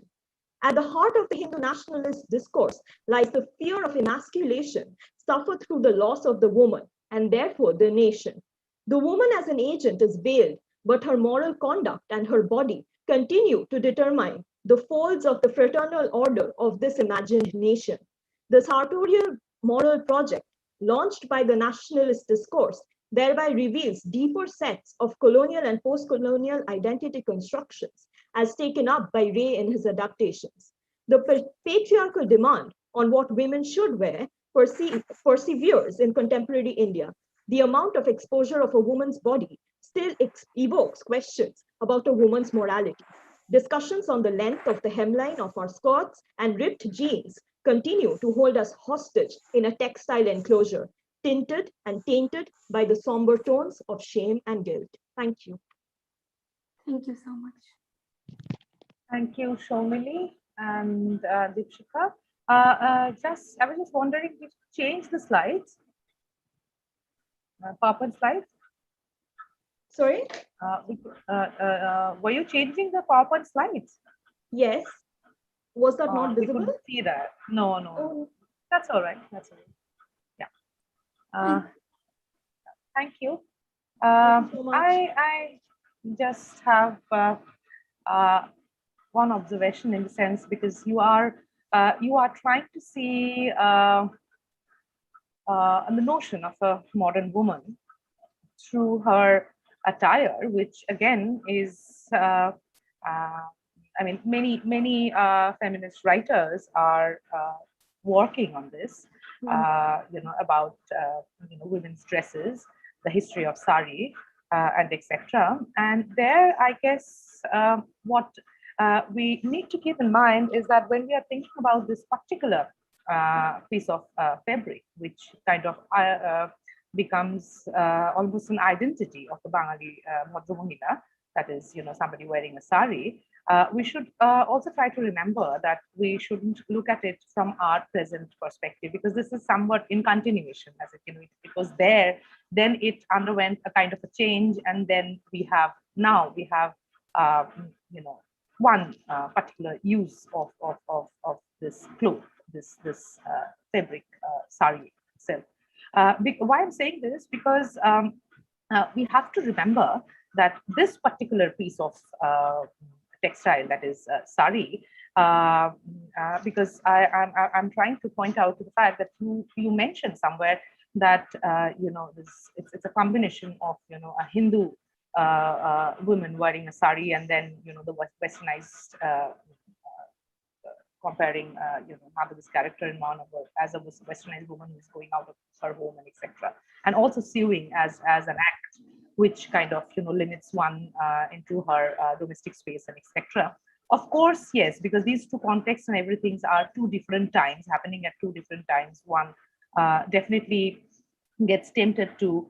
At the heart of the Hindu nationalist discourse lies the fear of emasculation suffered through the loss of the woman and therefore the nation. The woman as an agent is veiled, but her moral conduct and her body continue to determine the folds of the fraternal order of this imagined nation. The sartorial moral project launched by the nationalist discourse thereby reveals deeper sets of colonial and post-colonial identity constructions as taken up by Ray in his adaptations. The patriarchal demand on what women should wear perseveres in contemporary India. The amount of exposure of a woman's body still evokes questions about a woman's morality. Discussions on the length of the hemline of our skirts and ripped jeans continue to hold us hostage in a textile enclosure, tinted and tainted by the somber tones of shame and guilt. Thank you. Thank you so much. Thank you, Shomili and Deepshika. I was just wondering if you change the slides, PowerPoint slides. Sorry? Were you changing the PowerPoint slides? Yes. Was that not visible? We couldn't see that. No. Oh. That's all right. That's all right. Yeah. Thank you. Thank you so much. I just have one observation in the sense, because you are trying to see the notion of a modern woman through her attire, which again is I mean, many feminist writers are working on this, about women's dresses, the history of sari, and etc. And there, I guess, what we need to keep in mind is that when we are thinking about this particular piece of fabric, which kind of becomes almost an identity of the Bengali Bhadra, that is, somebody wearing a sari, we should also try to remember that we shouldn't look at it from our present perspective, because this is somewhat in continuation, as it was there, then it underwent a kind of a change, and then we have one particular use of this cloth, this fabric, sari itself. Why I'm saying this, because we have to remember that this particular piece of textile, that is sari, because I'm trying to point out to the fact that you mentioned somewhere that it's a combination of a Hindu woman wearing a sari, and then the westernized comparing Madhavi's character in Manava as a westernized woman who's going out of her home and etc. And also sewing as an act which kind of limits one into her domestic space and etc. Of course, yes, because these two contexts and everything are two different times, happening at two different times. One definitely gets tempted to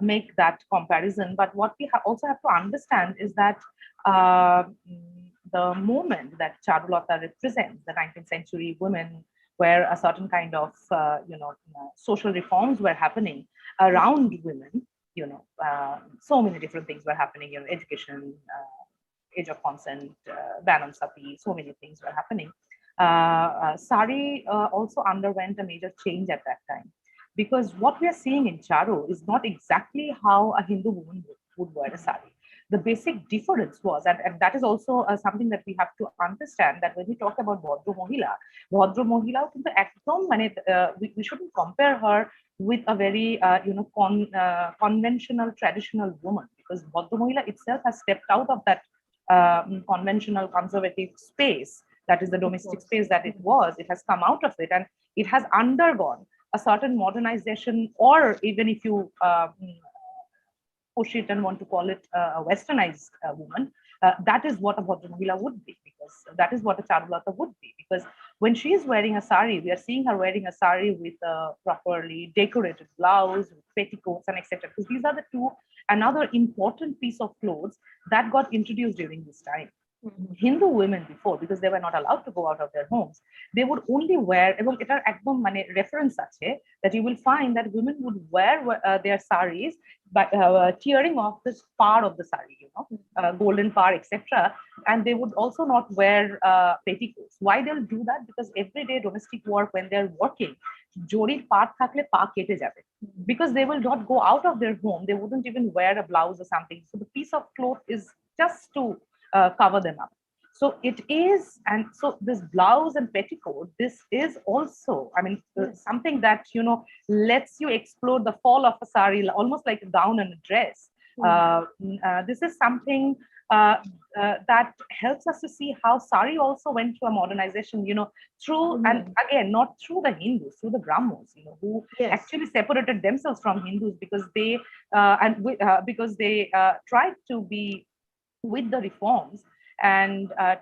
make that comparison. But what we also have to understand is that the moment that Charulata represents, the 19th century women, where a certain kind of social reforms were happening around women, so many different things were happening, education, age of consent, ban on sati, so many things were happening. Sari also underwent a major change at that time, because what we are seeing in Charu is not exactly how a Hindu woman would wear a sari. The basic difference was, and that is also something that we have to understand, that when we talk about Bhadra Mohila, we shouldn't compare her with a very conventional traditional woman, because Bhadra Mohila itself has stepped out of that conventional conservative space, that is the domestic space that it was. It has come out of it, and it has undergone a certain modernization, or even if you push it and want to call it a westernized woman, that is what a Bhadra Mohila would be, because that is what a Charulata would be. Because when she is wearing a sari, we are seeing her wearing a sari with a properly decorated blouse, with petticoats and etc. Because these are the two, another important piece of clothes that got introduced during this time. Hindu women before, because they were not allowed to go out of their homes, they would only wear, reference that you will find that women would wear their saris by tearing off this part of the sari, golden part, etc. And they would also not wear petticoats. Why they'll do that? Because everyday domestic work, when they're working, জরির পাট থাকলে পা কেটে যাবে, because they will not go out of their home. They wouldn't even wear a blouse or something. So the piece of cloth is just to cover them up. So it is, and so this blouse and petticoat, this is also, something that, lets you explore the fall of a sari, almost like a gown and a dress. This is something that helps us to see how sari also went through a modernization, through, and again, not through the Hindus, through the Brahmos, who actually separated themselves from Hindus because they, tried to be with the reforms and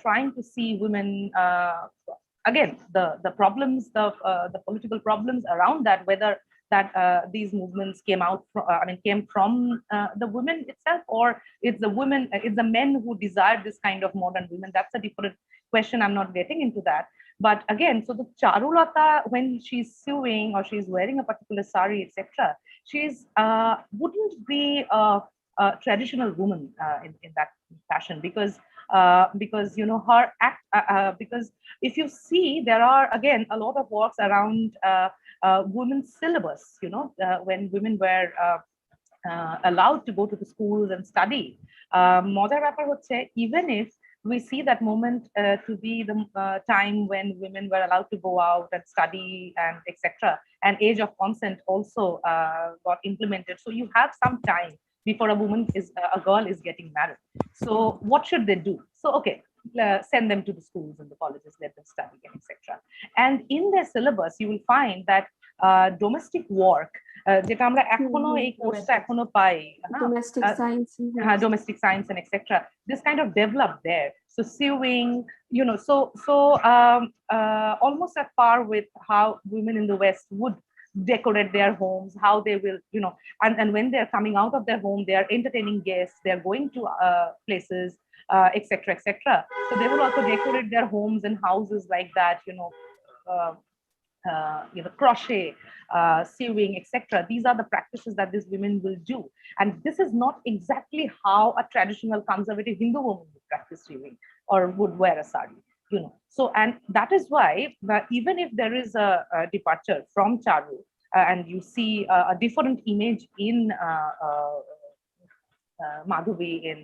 trying to see women, again, the problems, the political problems around that, whether that these movements came from the women itself, or it's the men who desired this kind of modern women. That's a different question. I'm not getting into that. But again, so the Charulata, when she's sewing or she's wearing a particular sari, etc., she's wouldn't be a traditional woman in that fashion, because her act, because if you see, there are again a lot of works around women's syllabus, when women were allowed to go to the schools and study. Mojar ব্যাপার হচ্ছে, even if we see that moment to be the time when women were allowed to go out and study and etc., and age of consent also got implemented, so you have some time before a girl is getting married. So what should they do? So okay, send them to the schools and the colleges, let them study, and etc. And in their syllabus, you will find that domestic work, যেটা আমরা এখনো এই কোর্সটা এখনো পাই, domestic science and etc., this kind of developed there. So sewing, so almost at par with how women in the West would decorate their homes, how they will, and when they're coming out of their home, they are entertaining guests, they're going to places, etc., etc. So they will also decorate their homes and houses like that, crochet, sewing, etc. These are the practices that these women will do, and this is not exactly how a traditional conservative Hindu woman would practice sewing or would wear a sari. So, and that is why even if there is a departure from Charu, and you see a different image in Madhavi, in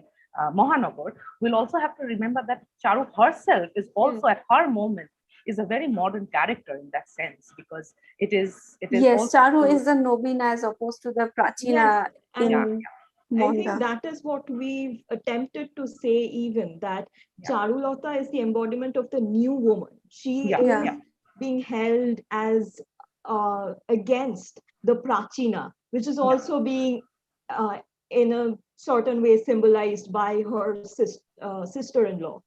Mahanagar, we'll also have to remember that Charu herself is also at her moment is a very modern character in that sense, because it is yes, also, Charu is the Nobina as opposed to the Prachina. I think that is what we've attempted to say, even that Charulata is the embodiment of the new woman. She is being held as against the Prachina, which is also being in a certain way symbolized by her sister-in-law,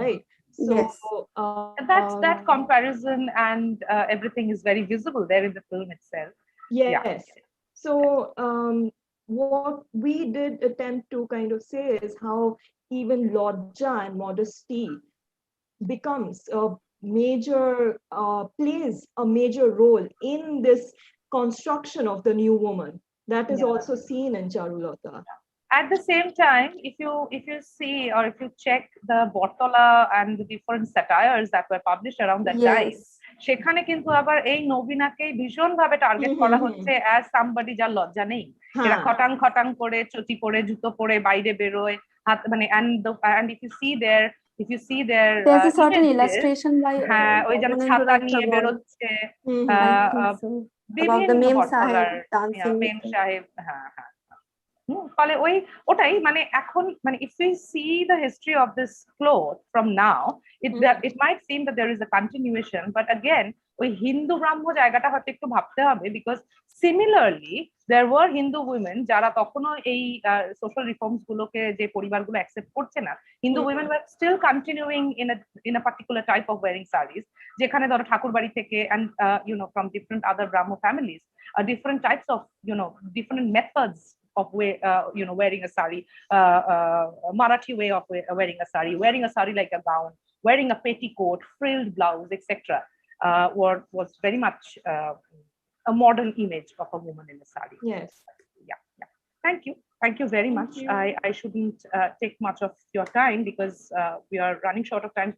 right? So that's that comparison, and everything is very visible there in the film itself. Yes. So what we did attempt to kind of say is how even lodja and modesty becomes a major, plays a major role in this construction of the new woman. That is also seen in Charulata. At the same time, if you see, or if you check the Bortola and the different satires that were published around that time, সেখানে কিন্তু আবার এই নবীনাকে ভীষণ ভাবে target করা হচ্ছে as somebody যার লজ্জা নেই, এরা খটাং খটাং করে চটি পরে জুতো পরে বাইরে বেরোয়, হাত and if you see their there's a certain illustration by ওই যেন ছাতা নিয়ে বেরোচ্ছে, about the Mem Sahib dancing, Mem Sahib, ফলে ওটাই এখন if we see the history of this cloth from now, it might seem that there is a continuation, but again ওই হিন্দু ব্রাহ্ম জায়গাটা হয়তো একটু ভাবতে হবে, because similarly there were Hindu women যারা তখনও এই social reforms গুলোকে, যে পরিবারগুলো accept করছে না, Hindu women were still continuing in a particular type of wearing sarees, যেখানে ধরো ঠাকুর বাড়ি থেকে and from different other Brahmo families, different types of different methods wearing a sari, Marathi way of wearing a sari like a gown, wearing a petticoat, frilled blouse, etc. Was very much a modern image of a woman in a sari. Yes. Yeah. Thank you. Thank you very much. I shouldn't take much of your time because we are running short of time.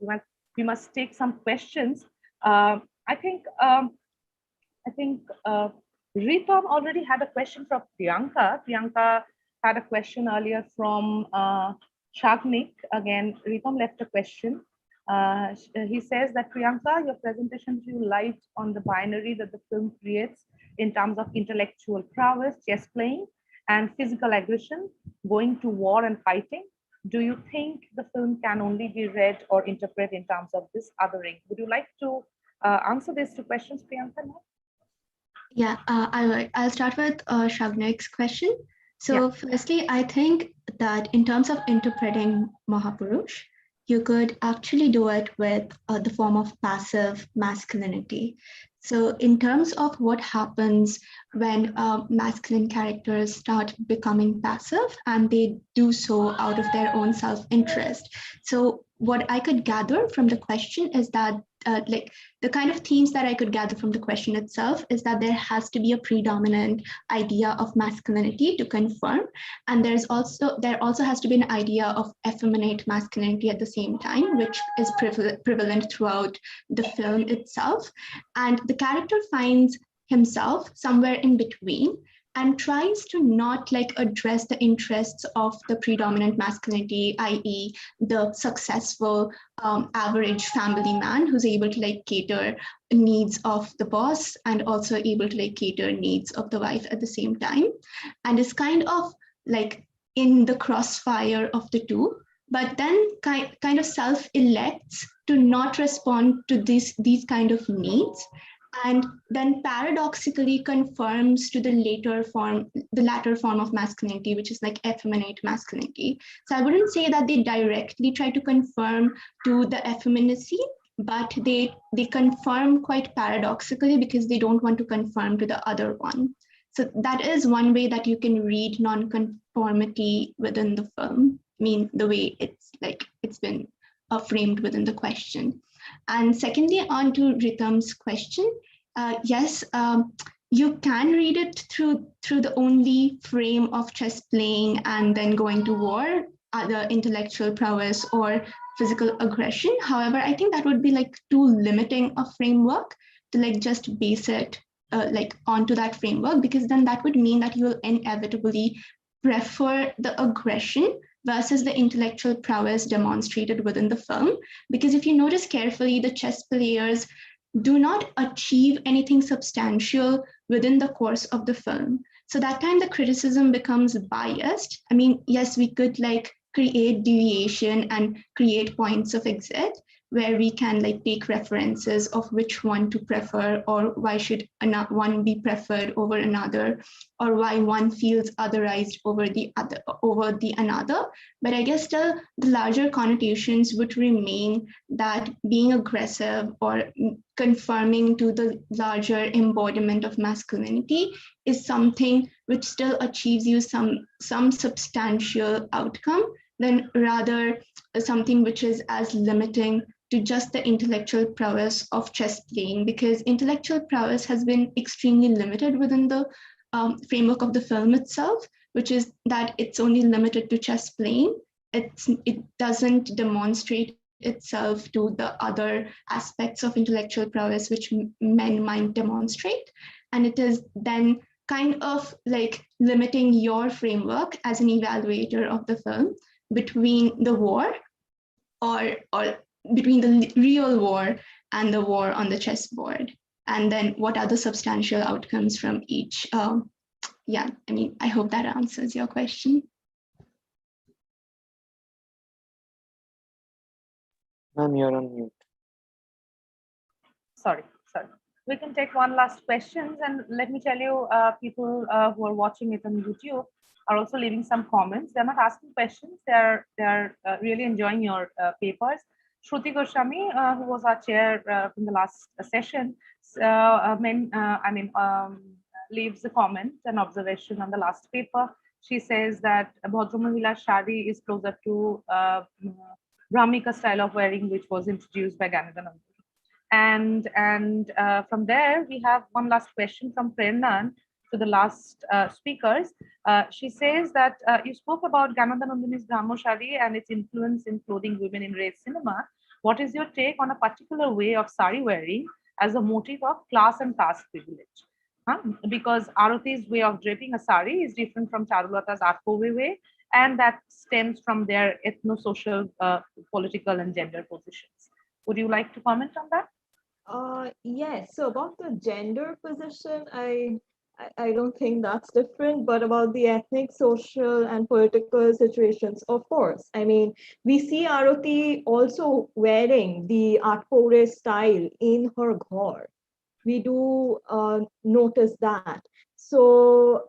We must take some questions. I think Ritam already had a question from Priyanka. Priyanka had a question earlier from Shagnik. Again, Ritam left a question. He says that Priyanka, your presentation threw light on the binary that the film creates in terms of intellectual prowess, chess playing, and physical aggression, going to war and fighting. Do you think the film can only be read or interpreted in terms of this othering? Would you like to answer these two questions, Priyanka, now? Yeah, I'll start with Shagnik's question. So firstly, I think that in terms of interpreting Mahapurush, you could actually do it with the form of passive masculinity. So in terms of what happens when masculine characters start becoming passive and they do so out of their own self-interest. So what I could gather from the question is that like the kind of themes that I could gather from the question itself is that there has to be a predominant idea of masculinity to confirm. And there also has to be an idea of effeminate masculinity at the same time, which is prevalent throughout the film itself. And the character finds himself somewhere in between and tries to not like address the interests of the predominant masculinity, i.e. the successful average family man who's able to like cater needs of the boss and also able to like cater needs of the wife at the same time, and is kind of like in the crossfire of the two, but then kind of self-elects to not respond to these kind of needs, and then paradoxically conforms to the latter form of masculinity, which is like effeminate masculinity. So I wouldn't say that they directly try to conform to the effeminacy, but they conform quite paradoxically because they don't want to conform to the other one. So that is one way that you can read non-conformity within the film. I mean, the way it's been framed within the question. And secondly, on to Ritam's question, yes, you can read it through the only frame of chess playing and then going to war, other intellectual prowess or physical aggression. However, I think that would be like too limiting a framework to like just base it like onto that framework, because then that would mean that you will inevitably prefer the aggression versus the intellectual prowess demonstrated within the film. Because if you notice carefully, the chess players do not achieve anything substantial within the course of the film. So that time the criticism becomes biased. I mean, yes, we could like create deviation and create points of exit where we can like take references of which one to prefer, or why should one be preferred over another, or why one feels otherized over the another. But I guess the larger connotations would remain that being aggressive or conforming to the larger embodiment of masculinity is something which still achieves you some substantial outcome than rather something which is as limiting to just the intellectual prowess of chess playing, because intellectual prowess has been extremely limited within the framework of the film itself, which is that it's only limited to chess playing. It doesn't demonstrate itself to the other aspects of intellectual prowess which men might demonstrate. And it is then kind of like limiting your framework as an evaluator of the film between the war or between the real war and the war on the chessboard, and then what are the substantial outcomes from each. Yeah, I mean, I hope that answers your question. Ma'am, you're on mute. Sorry. We can take one last question, and let me tell you, people who are watching it on YouTube are also leaving some comments. They're not asking questions. They're really enjoying your papers. Shruti Goswami, who was our chair in the last session, leaves a comment, an observation on the last paper. she says that Bhadramahila Shari is closer to Brahmika style of wearing, which was introduced by Ganadhananda. And from there, we have one last question from Prernan to the last speakers. She says that you spoke about Ganadhanandini's Brahmoshari and its influence in clothing women in race cinema. What is your take on a particular way of sari wearing as a motif of class and caste privilege? Because Arati's way of draping a sari is different from Charulata's Atkove way, and that stems from their ethno-social, political and gender positions. Would you like to comment on that? Yes. So about the gender position, I don't think that's different, but about the ethnic, social, and political situations, of course. I mean, we see Arati also wearing the Atkore style in her ghor. We do notice that. So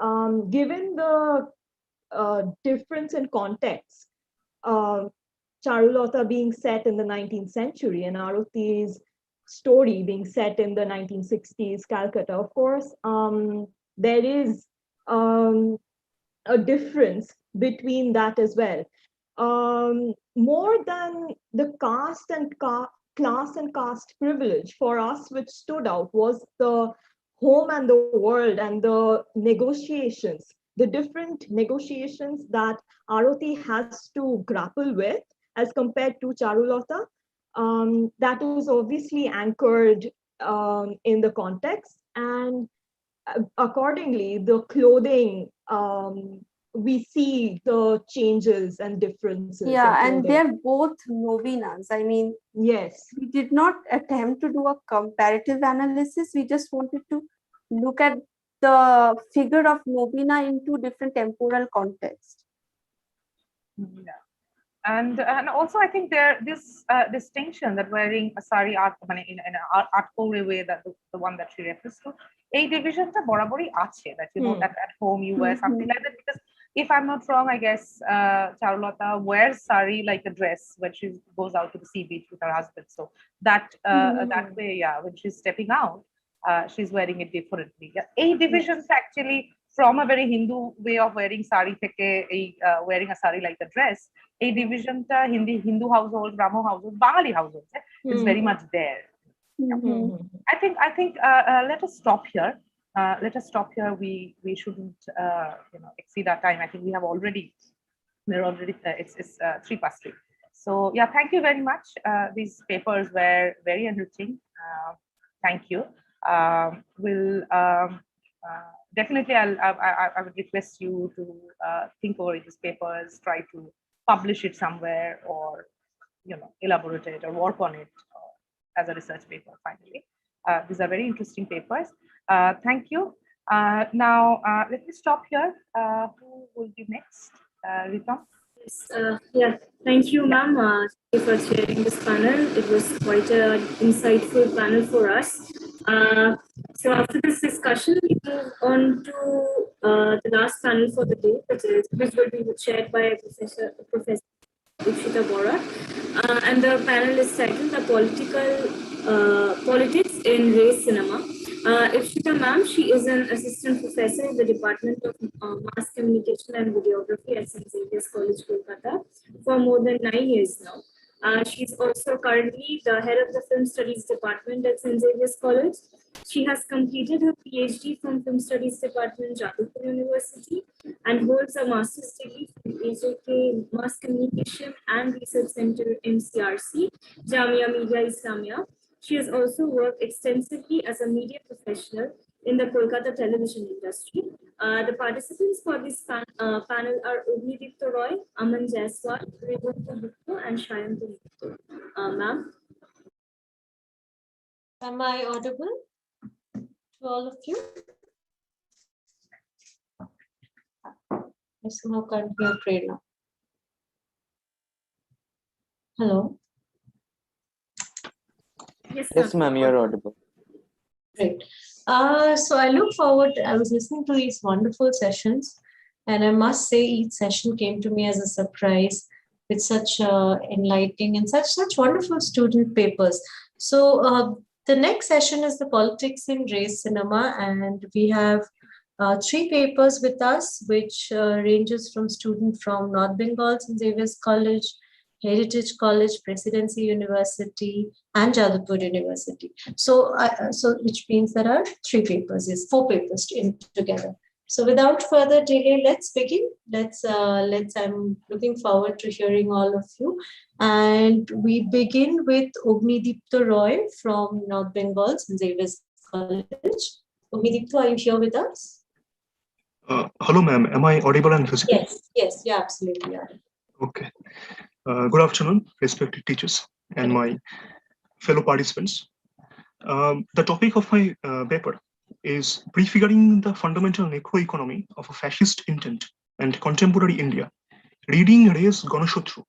given the difference in context, Charulata being set in the 19th century and Arati's story being set in the 1960s Calcutta, of course, there is a difference between that as well. More than the caste and class and caste privilege, for us, which stood out was the home and the world and the negotiations, the different negotiations that Arati has to grapple with as compared to Charulata. That is obviously anchored in the context, and accordingly, the clothing, we see the changes and differences. Yeah, and they're both novenas. I mean, yes, we did not attempt to do a comparative analysis. We just wanted to look at the figure of novena in two different temporal contexts. Yeah. And also, I think this distinction that wearing a sari art in an Atkore way, that the one that she refers to, a division ta borabori ache, that you know that at home you wear something like that. Because if I'm not wrong, I guess Charulata wears sari like a dress when she goes out to the sea beach with her husband. So that that way, yeah, when she's stepping out, she's wearing it differently. Yeah. A divisions actually from a very Hindu way of wearing sari theke wearing a sari like a dress. A division ta Hindu households, Brahmo households, Bengali households, is very much there. I think let us stop here. We shouldn't exceed our time. I think we're already it's 3:03. So yeah, thank you very much. These papers were very enriching. Thank you. Definitely I would request you to think over these papers, try to publish it somewhere, or elaborate it or work on it as a research paper finally. These are very interesting papers. Thank you. Now let me stop here. Who will be next? Ritam? Yes, thank you, ma'am, for sharing this panel. It was quite an insightful panel for us. So after this discussion, we move on to the last panel for the day, which will be chaired by Professor Ikshita Borat. And the panel is titled The Politics in Race Cinema. Ikshita ma'am, she is an assistant professor in the Department of Mass Communication and Videography at St. Xavier's College, Kolkata, for more than 9 years now. She's also currently the head of the Film Studies Department at St. Xavier's College. She has completed her PhD from Film Studies Department, Jadavpur University, and holds a master's degree from AJK Mass Communication and Research Center, MCRC, Jamia Media Islamia. She has also worked extensively as a media professional in the Kolkata television industry. The participants for this panel are Ognidipta Roy, Aman Jaiswal, Ribuntu Gupta, and Shayantu Gupta. Ma'am? Am I audible to all of you? I somehow can't hear Prerna. Hello? Yes, ma'am, you're audible. Great. So I look forward, I was listening to these wonderful sessions, and I must say each session came to me as a surprise with such enlightening and such wonderful student papers. So the next session is the Politics in Race Cinema, and we have three papers with us, which ranges from students from North Bengal, St. Xavier's College, Heritage College, Presidency University, and Jadavpur University. So, which means there are three papers, yes, four papers together. So without further delay, let's begin. I'm looking forward to hearing all of you. And we begin with Ognidipto Roy from North Bengal, St. Xavier's College. Ognidipto, are you here with us? Hello, ma'am. Am I audible and visible? Yes, you absolutely are. Okay. Good afternoon, respected teachers and my fellow participants. The topic of my paper is prefiguring the fundamental necroeconomy of a fascist intent and contemporary India, reading Ray's Ganashotru.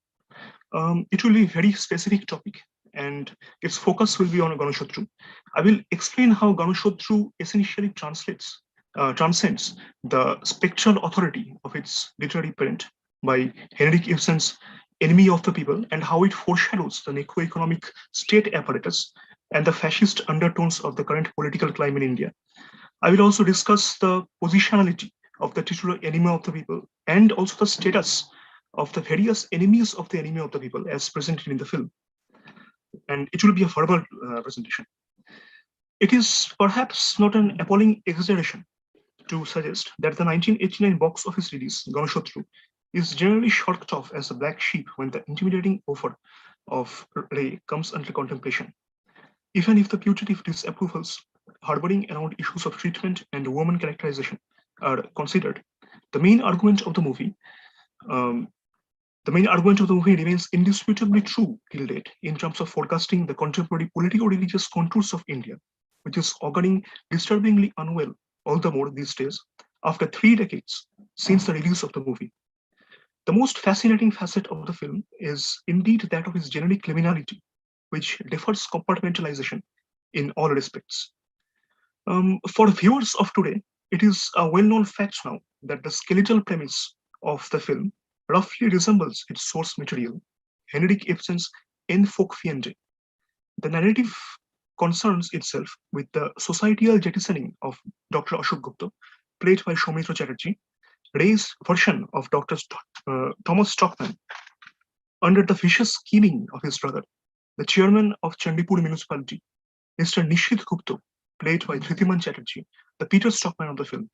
It will be a very specific topic and its focus will be on Ganashotru. I will explain how Ganashotru essentially transcends the spectral authority of its literary parent by Henrik Ibsen's Enemy of the People and how it foreshadows the necroeconomic state apparatus and the fascist undertones of the current political climate in India. I will also discuss the positionality of the titular enemy of the people and also the status of the various enemies of the enemy of the people as presented in the film. And it will be a verbal presentation. It is perhaps not an appalling exaggeration to suggest that the 1989 box office release, Ganashotru, is generally shirked off as a black sheep when the intimidating offer of Ray comes under contemplation. Even if the putative disapprovals harboring around issues of treatment and woman characterization are considered, the main argument of the movie remains indisputably true till date in terms of forecasting the contemporary politico-religious contours of India, which is auguring disturbingly unwell, all the more these days, after 3 decades since the release of the movie. The most fascinating facet of the film is indeed that of its generic criminality, which defers compartmentalization in all respects. For viewers of today, it is a well-known fact now that the skeletal premise of the film roughly resembles its source material, Henrik Ibsen's En folk fiende. The narrative concerns itself with the societal jettisoning of Dr. Ashok Gupta, played by Soumitra Chatterjee, Ray's version of Dr. Thomas Stockman, under the vicious scheming of his brother, the chairman of Chandipur municipality, Mr. Nishit Gupta, played by Dhritiman Chatterjee, the Peter Stockman of the film.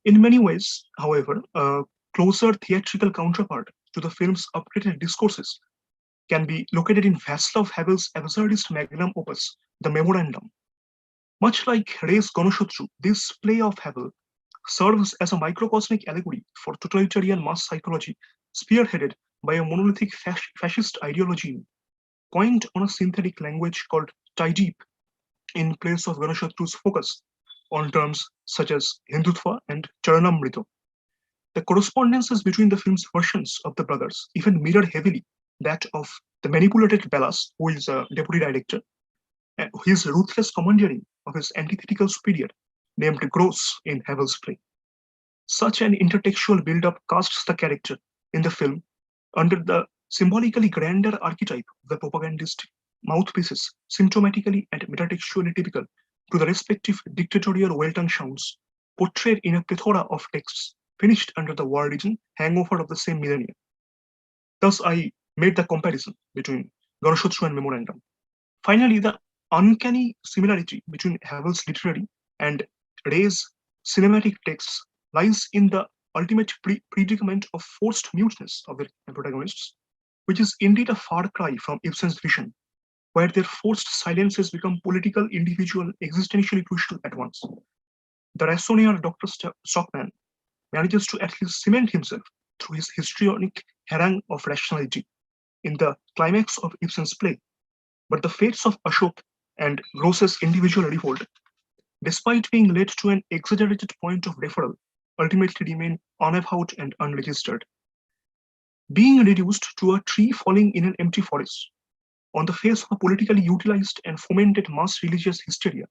In many ways, however, a closer theatrical counterpart to the film's updated discourses can be located in Václav Havel's absurdist magnum opus, The Memorandum. Much like Ray's Ganashotru, this play of Havel serves as a microcosmic allegory for totalitarian mass psychology spearheaded by a monolithic fascist ideology coined on a synthetic language called Taijip in place of Ganashotru's focus on terms such as Hindutva and Charanamrita. The correspondences between the film's versions of the brothers even mirror heavily that of the manipulated Ballas, who is a deputy director, and his ruthless commandeering of his antithetical superior named Gross in Havel's play. Such an intertextual build-up casts the character in the film under the symbolically grander archetype of the propagandist mouthpieces, symptomatically and metatextually typical to the respective dictatorial well-toned sounds portrayed in a plethora of texts finished under the war region hangover of the same millennia. Thus, I made the comparison between Ganashotru and Memorandum. Finally, the uncanny similarity between Havel's literary and Ray's cinematic texts lies in the ultimate predicament of forced muteness of the protagonists, which is indeed a far cry from Ibsen's vision, where their forced silences become political, individual, existentially crucial at once. The rationale Dr. Stockman manages to at least cement himself through his histrionic harangue of rationality in the climax of Ibsen's play, but the fates of Ashok and Gross's individual revolt, despite being led to an exaggerated point of referral, ultimately remain unavowed and unregistered. Being reduced to a tree falling in an empty forest, on the face of a politically utilized and fomented mass religious hysteria,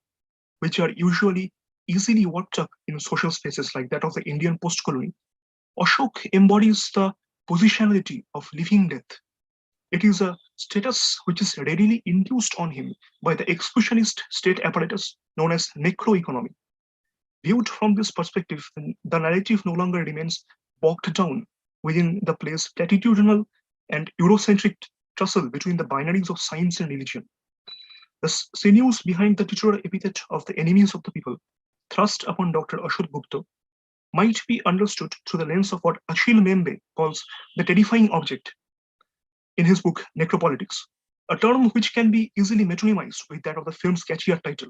which are usually easily worked up in social spaces like that of the Indian post-colony, Ashok embodies the positionality of living death. It is a status which is readily induced on him by the exclusionist state apparatus known as necroeconomy. Viewed from this perspective, the narrative no longer remains bogged down within the play's platitudinal and Eurocentric tussle between the binaries of science and religion. The sinews behind the titular epithet of the enemies of the people thrust upon Dr. Ashok Gupta might be understood through the lens of what Achille Mbembe calls the terrifying object in his book Necropolitics, a term which can be easily metonymized with that of the film's catchier title.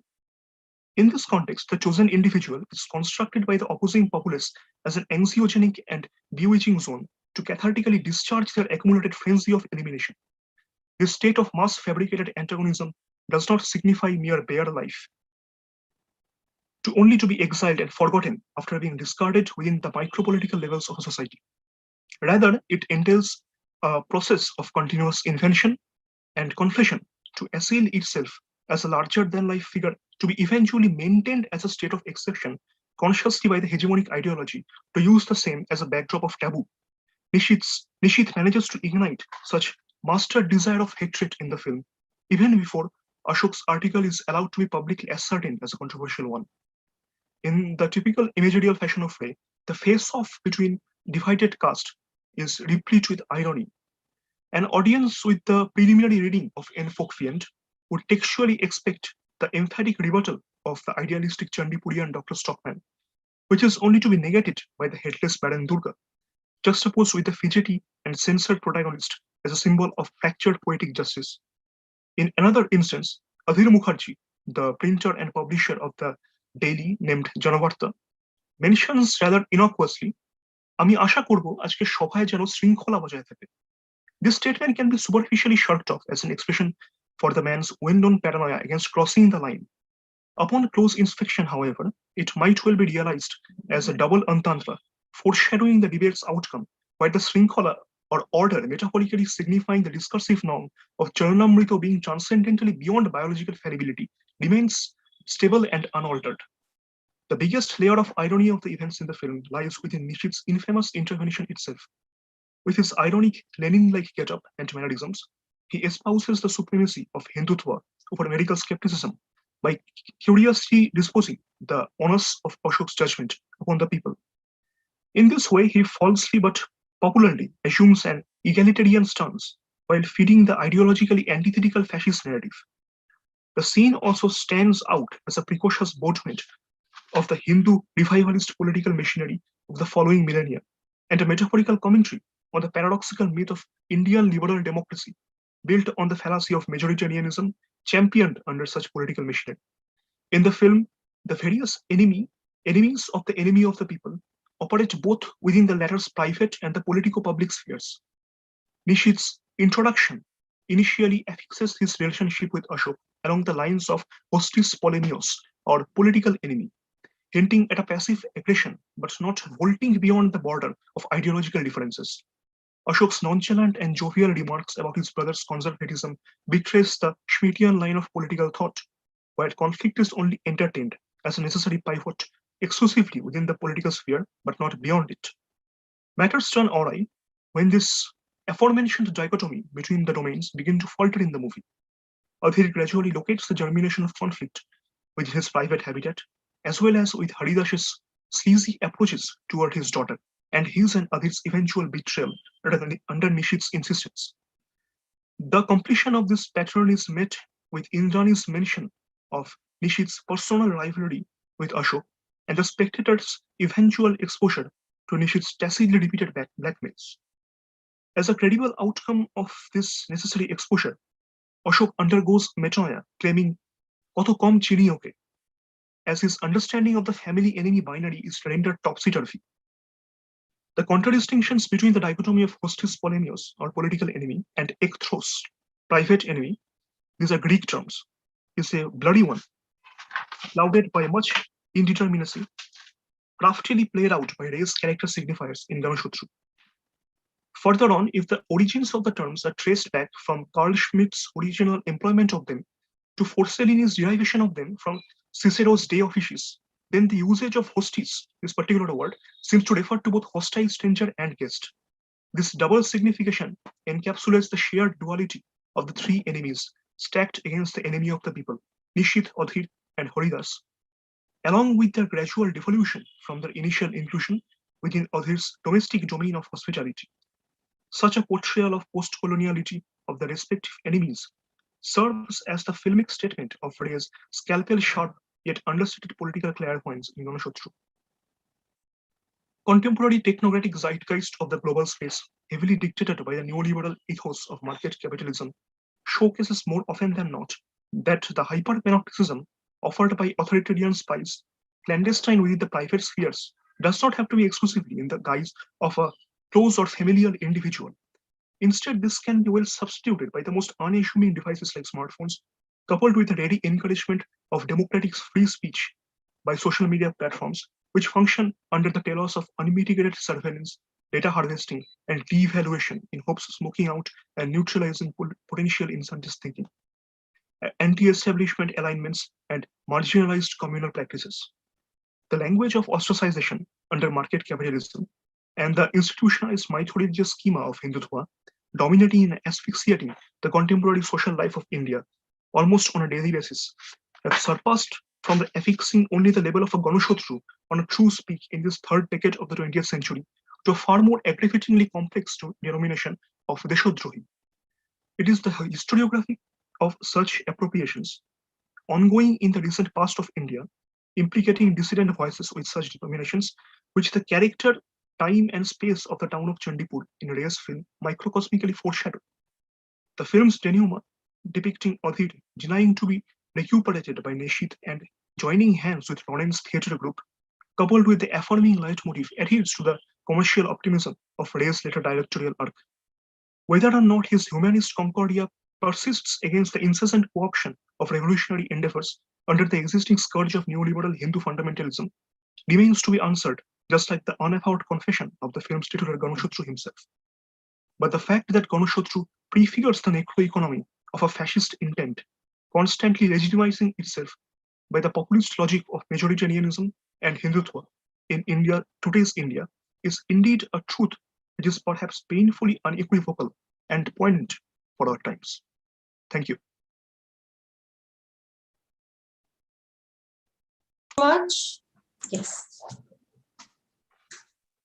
In this context, the chosen individual is constructed by the opposing populace as an anxiogenic and bewitching zone to cathartically discharge their accumulated frenzy of elimination. This state of mass fabricated antagonism does not signify mere bare life, only to be exiled and forgotten after being discarded within the micropolitical levels of a society. Rather, it entails a process of continuous invention and confession to assail itself as a larger-than-life figure to be eventually maintained as a state of exception consciously by the hegemonic ideology to use the same as a backdrop of taboo. Nishith manages to ignite such master desire of hatred in the film, even before Ashok's article is allowed to be publicly ascertained as a controversial one. In the typical imagerial fashion of Ray, the face-off between divided caste is replete with irony. An audience with the preliminary reading of En Folkfiend would textually expect the emphatic rebuttal of the idealistic Chandipurian Dr. Stockman, which is only to be negated by the headless Baron Durga, juxtaposed with the fidgety and censored protagonist as a symbol of fractured poetic justice. In another instance, Adhir Mukherjee, the printer and publisher of the daily named Janavarta, mentions rather innocuously, "Ami asha korbo ajke shobhaye jeno shrinkhola bajaye thake." This statement can be superficially shrugged off as an expression for the man's well-known paranoia against crossing the line. Upon close inspection, however, it might well be realized as a double entendre, foreshadowing the debate's outcome, where the shrinkhola or order metaphorically signifying the discursive norm of Charanamrita being transcendentally beyond biological fallibility remains stable and unaltered. The biggest layer of irony of the events in the film lies within Nishith's infamous intervention itself. With his ironic Lenin-like get-up and mannerisms, he espouses the supremacy of Hindutva over medical skepticism by curiously disposing the onus of Ashok's judgment upon the people. In this way, he falsely but popularly assumes an egalitarian stance while feeding the ideologically antithetical fascist narrative. The scene also stands out as a precocious boatment of the Hindu revivalist political machinery of the following millennia, and a metaphorical commentary on the paradoxical myth of Indian liberal democracy built on the fallacy of majoritarianism championed under such political machinery. In the film, the various enemies of the enemy of the people operate both within the latter's private and the politico-public spheres. Nishith's introduction initially affixes his relationship with Ashok along the lines of hostis polemios, or political enemy, hinting at a passive aggression but not vaulting beyond the border of ideological differences. Ashok's nonchalant and jovial remarks about his brother's conservatism betrays the Schmittian line of political thought, where conflict is only entertained as a necessary pivot exclusively within the political sphere but not beyond it. Matters turn awry when this aforementioned dichotomy between the domains begin to falter in the movie. Adhir gradually locates the germination of conflict with his private habitat, as well as with Haridash's sleazy approaches toward his daughter, and his and Adhir's eventual betrayal under Nishith's insistence. The completion of this pattern is met with Indrani's mention of Nishith's personal rivalry with Ashok and the spectator's eventual exposure to Nishith's tacitly repeated blackmails. As a credible outcome of this necessary exposure, Ashok undergoes metanoia, claiming "koto kom chini oke," as his understanding of the family-enemy binary is rendered topsy-turvy. The contradistinctions between the dichotomy of hostis polemios, or political enemy, and ekthros, private enemy, these are Greek terms, is a bloody one, clouded by much indeterminacy, craftily played out by Ray's character signifiers in Ganashutru. Further on, if the origins of the terms are traced back from Carl Schmitt's original employment of them to Forcellini's derivation of them from Cicero's De Officiis, then the usage of hostis, this particular word, seems to refer to both hostile stranger and guest. This double signification encapsulates the shared duality of the three enemies stacked against the enemy of the people, Nishith, Adhir, and Haridas, along with their gradual devolution from their initial inclusion within others' domestic domain of hospitality. Such a portrayal of post-coloniality of the respective enemies serves as the filmic statement of Ray's scalpel-sharp yet understated political clairvoyance in Ganashotru. Contemporary technocratic zeitgeist of the global space, heavily dictated by the neoliberal ethos of market capitalism, showcases more often than not that the hyper-panopticism offered by authoritarian spies, clandestine within the private spheres, does not have to be exclusively in the guise of a close or familial individual. Instead, this can be well substituted by the most unassuming devices like smartphones, coupled with the ready encouragement of democratic free speech by social media platforms, which function under the telos of unmitigated surveillance, data harvesting, and devaluation in hopes of smoking out and neutralizing potential incentives thinking, anti-establishment alignments, and marginalized communal practices. The language of ostracization under market capitalism and the institutionalized mythological schema of Hindutva, dominating and asphyxiating the contemporary social life of India almost on a daily basis, have surpassed from the affixing only the level of a Ganashotru on a true speak in this third decade of the 20th century to a far more aggravatingly complex denomination of Deshodrohi. It is the historiography of such appropriations, ongoing in the recent past of India, implicating dissident voices with such denominations, which the character, time, and space of the town of Chandipur in Ray's film microcosmically foreshadow. The film's denouement, depicting Adhir denying to be recuperated by Nishit and joining hands with Lawrence Theatre Group, coupled with the affirming leitmotif, adheres to the commercial optimism of Ray's later directorial arc. Whether or not his humanist concordia persists against the incessant co-option of revolutionary endeavors under the existing scourge of neoliberal Hindu fundamentalism remains to be answered, just like the unavowed confession of the film's titular Ganashotru himself. But the fact that Ganashotru prefigures the necroeconomy of a fascist intent, constantly legitimizing itself by the populist logic of majoritarianism and Hindutva in India, today's India, is indeed a truth which is perhaps painfully unequivocal and poignant for our times. Thank you. Much. Yes.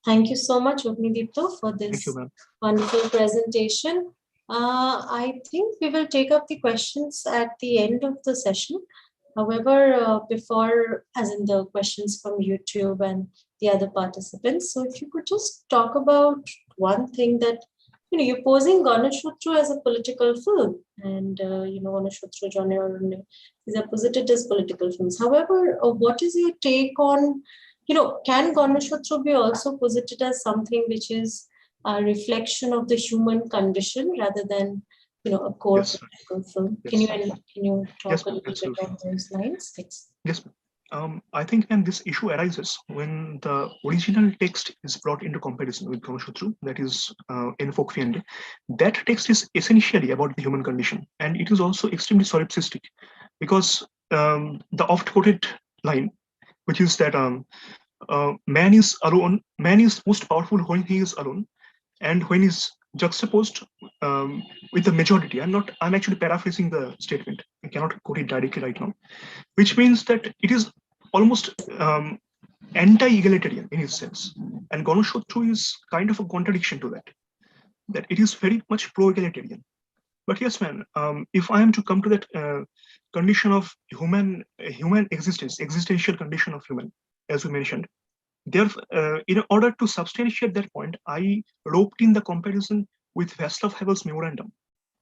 Thank you so much, Ognidipto, for this wonderful presentation. I think we will take up the questions at the end of the session. However, before, as in the questions from YouTube and the other participants, so if you could just talk about one thing that, you're posing Ganashotru as a political film, and Ganashotru genre is posited as political films. However, what is your take on, can Ganashotru be also posited as something which is a reflection of the human condition rather than, a core political film? Yes. Can you talk a little bit on those lines? Thanks. Yes. I think, and this issue arises when the original text is brought into comparison with Ganashotru, that is in Folkfiende. That text is essentially about the human condition, and it is also extremely solipsistic, because the oft-quoted line, which is that man is alone, man is most powerful when he is alone, and when he's juxtaposed with the majority. I'm actually paraphrasing the statement. I cannot quote it directly right now, which means that it is almost anti-egalitarian in its sense. And Ganashotru is kind of a contradiction to that it is very much pro-egalitarian. But yes, man, if I am to come to that condition of human existence, existential condition of human, as we mentioned, in order to substantiate that point, I roped in the comparison with Václav Havel's memorandum,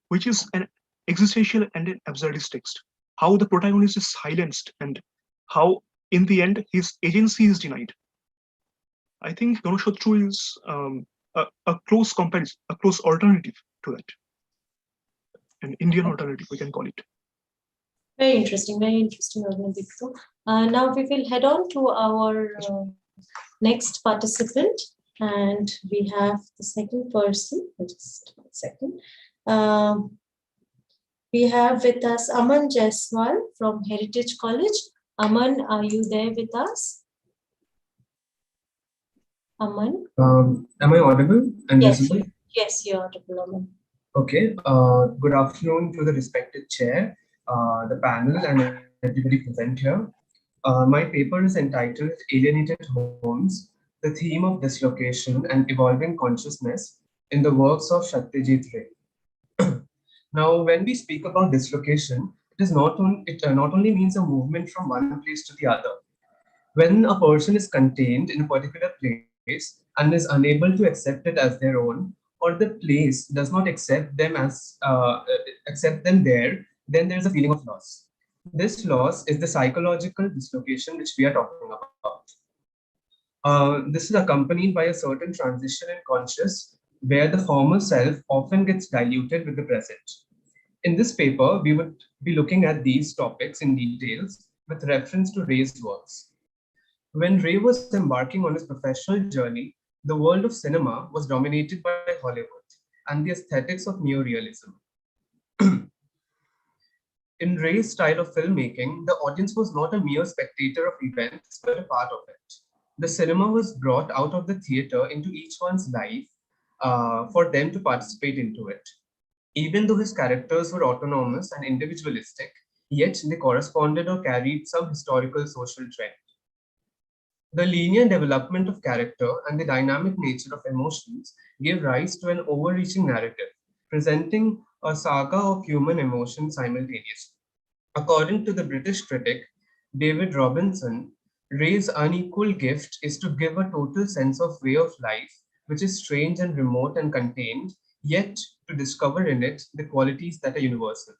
which is an existential and an absurdist text. How the protagonist is silenced and how, in the end, his agency is denied. I think Ganashotru is a close comparison, a close alternative to that. An Indian alternative, we can call it. Very interesting, Ognidipto. Now we will head on to our next participant, and we have the second person. Just 1 second. We have with us Aman Jaiswal from Heritage College. Aman, are you there with us? Aman? Am I audible and visible? Yes, you're audible, Aman. Okay. Good afternoon to the respected chair, the panel, and everybody present here. My paper is entitled Alienated Homes, the Theme of Dislocation and Evolving Consciousness in the Works of Satyajit Ray. Now, when we speak about dislocation, it not only means a movement from one place to the other. When a person is contained in a particular place and is unable to accept it as their own, or the place does not accept them there, then there is a feeling of loss. This loss is the psychological dislocation which we are talking about. This is accompanied by a certain transition in conscious, where the former self often gets diluted with the present. In this paper, we would be looking at these topics in details with reference to Ray's works. When Ray was embarking on his professional journey, the world of cinema was dominated by Hollywood and the aesthetics of neorealism. In Ray's style of filmmaking, the audience was not a mere spectator of events, but a part of it. The cinema was brought out of the theater into each one's life for them to participate into it. Even though his characters were autonomous and individualistic, yet they corresponded or carried some historical social trend. The linear development of character and the dynamic nature of emotions gave rise to an overreaching narrative, presenting a saga of human emotions simultaneously. According to the British critic David Robinson, Ray's unequal gift is to give a total sense of way of life, which is strange and remote and contained, yet to discover in it the qualities that are universal.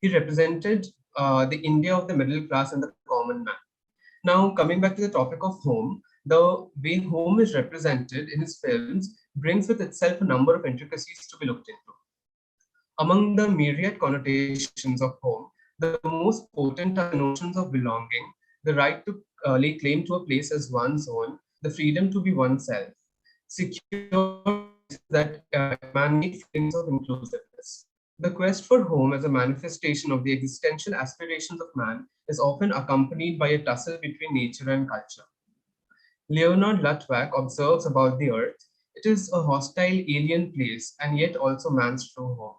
He represented the India of the middle class and the common man. Now, coming back to the topic of home, the way home is represented in his films brings with itself a number of intricacies to be looked into. Among the myriad connotations of home, the most potent are the notions of belonging, the right to lay claim to a place as one's own, the freedom to be oneself, secure that emanate feelings of inclusiveness. The quest for home as a manifestation of the existential aspirations of man is often accompanied by a tussle between nature and culture. Leonard Luttwak observes about the earth, it is a hostile alien place and yet also man's true home.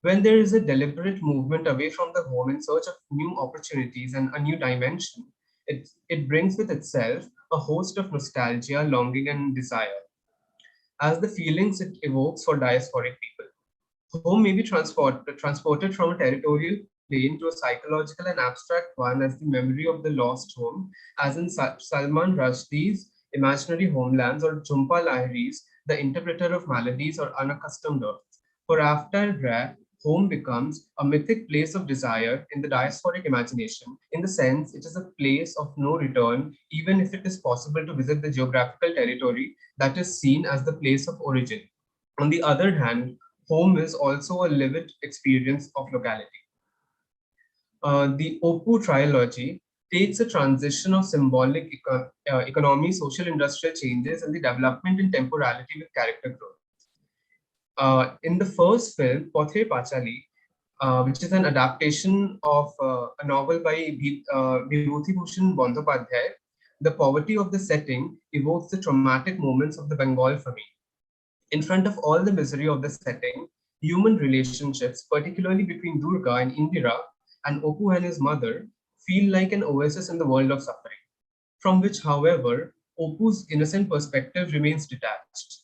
When there is a deliberate movement away from the home in search of new opportunities and a new dimension, it brings with itself a host of nostalgia, longing, and desire, as the feelings it evokes for diasporic people. Home may be transported from a territorial plane to a psychological and abstract one as the memory of the lost home, as in Salman Rushdie's Imaginary Homelands or Jhumpa Lahiri's The Interpreter of Maladies or Unaccustomed Earth. For After Ray, home becomes a mythic place of desire in the diasporic imagination, in the sense it is a place of no return, even if it is possible to visit the geographical territory that is seen as the place of origin. On the other hand, home is also a lived experience of locality. The Opu trilogy takes a transition of symbolic economy, social industrial changes, and the development in temporality with character growth. In the first film, Pothe Pachali, which is an adaptation of a novel by Vibhuti Bhushan Bandyopadhyay, the poverty of the setting evokes the traumatic moments of the Bengal famine. In front of all the misery of the setting, human relationships, particularly between Durga and Indira and Opu and his mother, feel like an oasis in the world of suffering, from which, however, Opu's innocent perspective remains detached.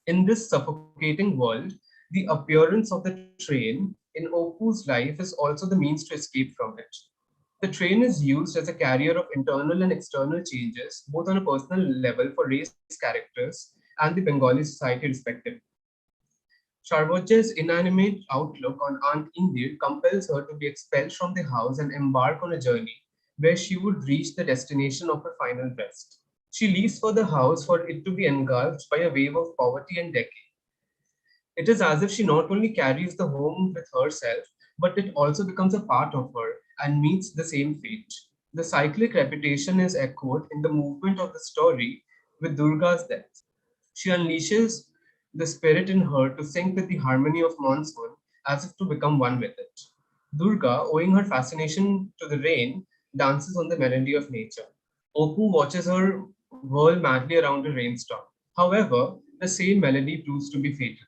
In this suffocating world, the appearance of the train in Opu's life is also the means to escape from it. The train is used as a carrier of internal and external changes, both on a personal level for Ray's characters and the Bengali society respectively. Sarvojja's inanimate outlook on Aunt Indir compels her to be expelled from the house and embark on a journey where she would reach the destination of her final rest. She leaves for the house for it to be engulfed by a wave of poverty and decay. It is as if she not only carries the home with herself, but it also becomes a part of her and meets the same fate. The cyclic repetition is echoed in the movement of the story with Durga's death. She unleashes the spirit in her to sync with the harmony of monsoon as if to become one with it. Durga, owing her fascination to the rain, dances on the melody of nature. Opu watches her whirl madly around a rainstorm. However, the same melody proves to be fatal.